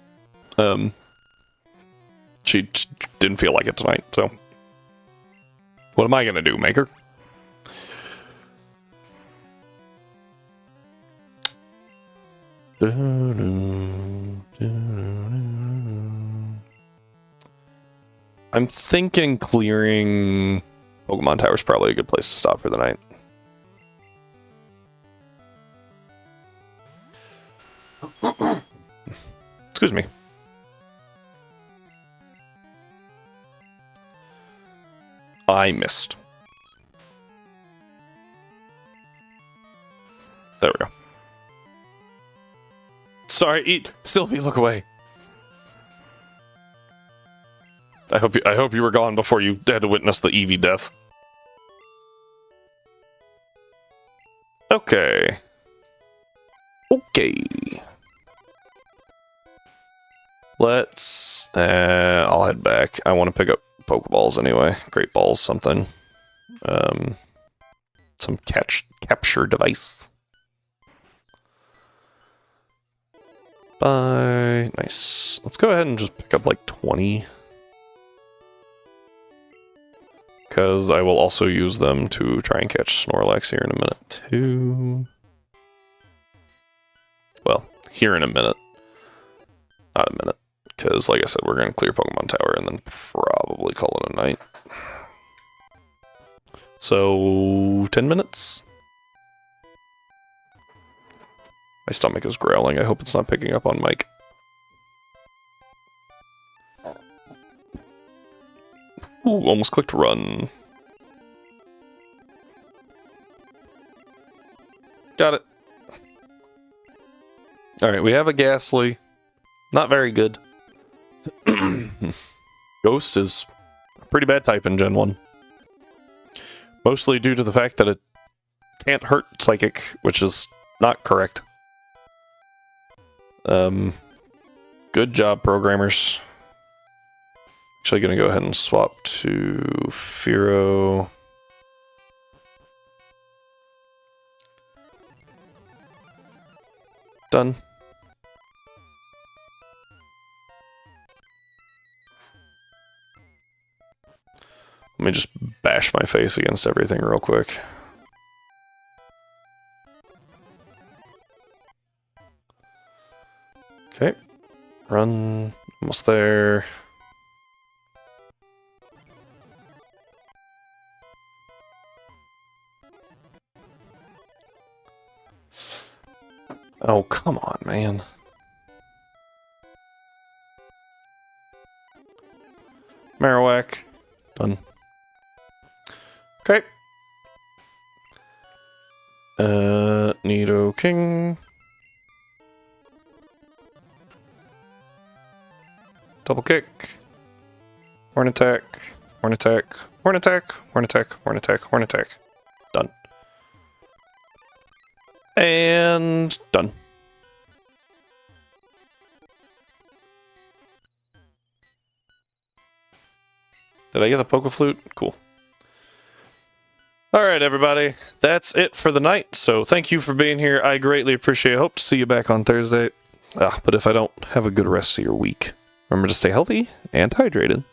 she didn't feel like it tonight, so what am I gonna do, make her? I'm thinking clearing Pokemon Tower is probably a good place to stop for the night. Excuse me. I missed. There we go. Sorry, Sylvie, look away. I hope you were gone before you had to witness the Eevee death. Okay. Okay. Let's I'll head back. I want to pick up Pokeballs anyway. Great balls, something. Some capture device. Bye. Nice. Let's go ahead and just pick up like 20. Because I will also use them to try and catch Snorlax here in a minute too. Well, here in a minute. Not a minute. Because, like I said, we're going to clear Pokemon Tower and then probably call it a night. So, 10 minutes? My stomach is growling. I hope it's not picking up on mic. Ooh, almost clicked run. Got it. Alright, we have a Ghastly. Not very good. Ghost is a pretty bad type in Gen 1. Mostly due to the fact that it can't hurt Psychic, which is not correct. Good job, programmers. Actually gonna go ahead and swap to Fearow. Done. Let me just bash my face against everything real quick. Okay. Run. Almost there. Oh, come on, man. Marowak. Done. Okay. Nidoking. Double kick. Horn attack. Horn attack. Horn attack. Horn attack. Horn attack. Horn attack. Done. And done. Did I get the Poke Flute? Cool. Alright, everybody. That's it for the night. So thank you for being here. I greatly appreciate it. Hope to see you back on Thursday. But if I don't, have a good rest of your week. Remember to stay healthy and hydrated.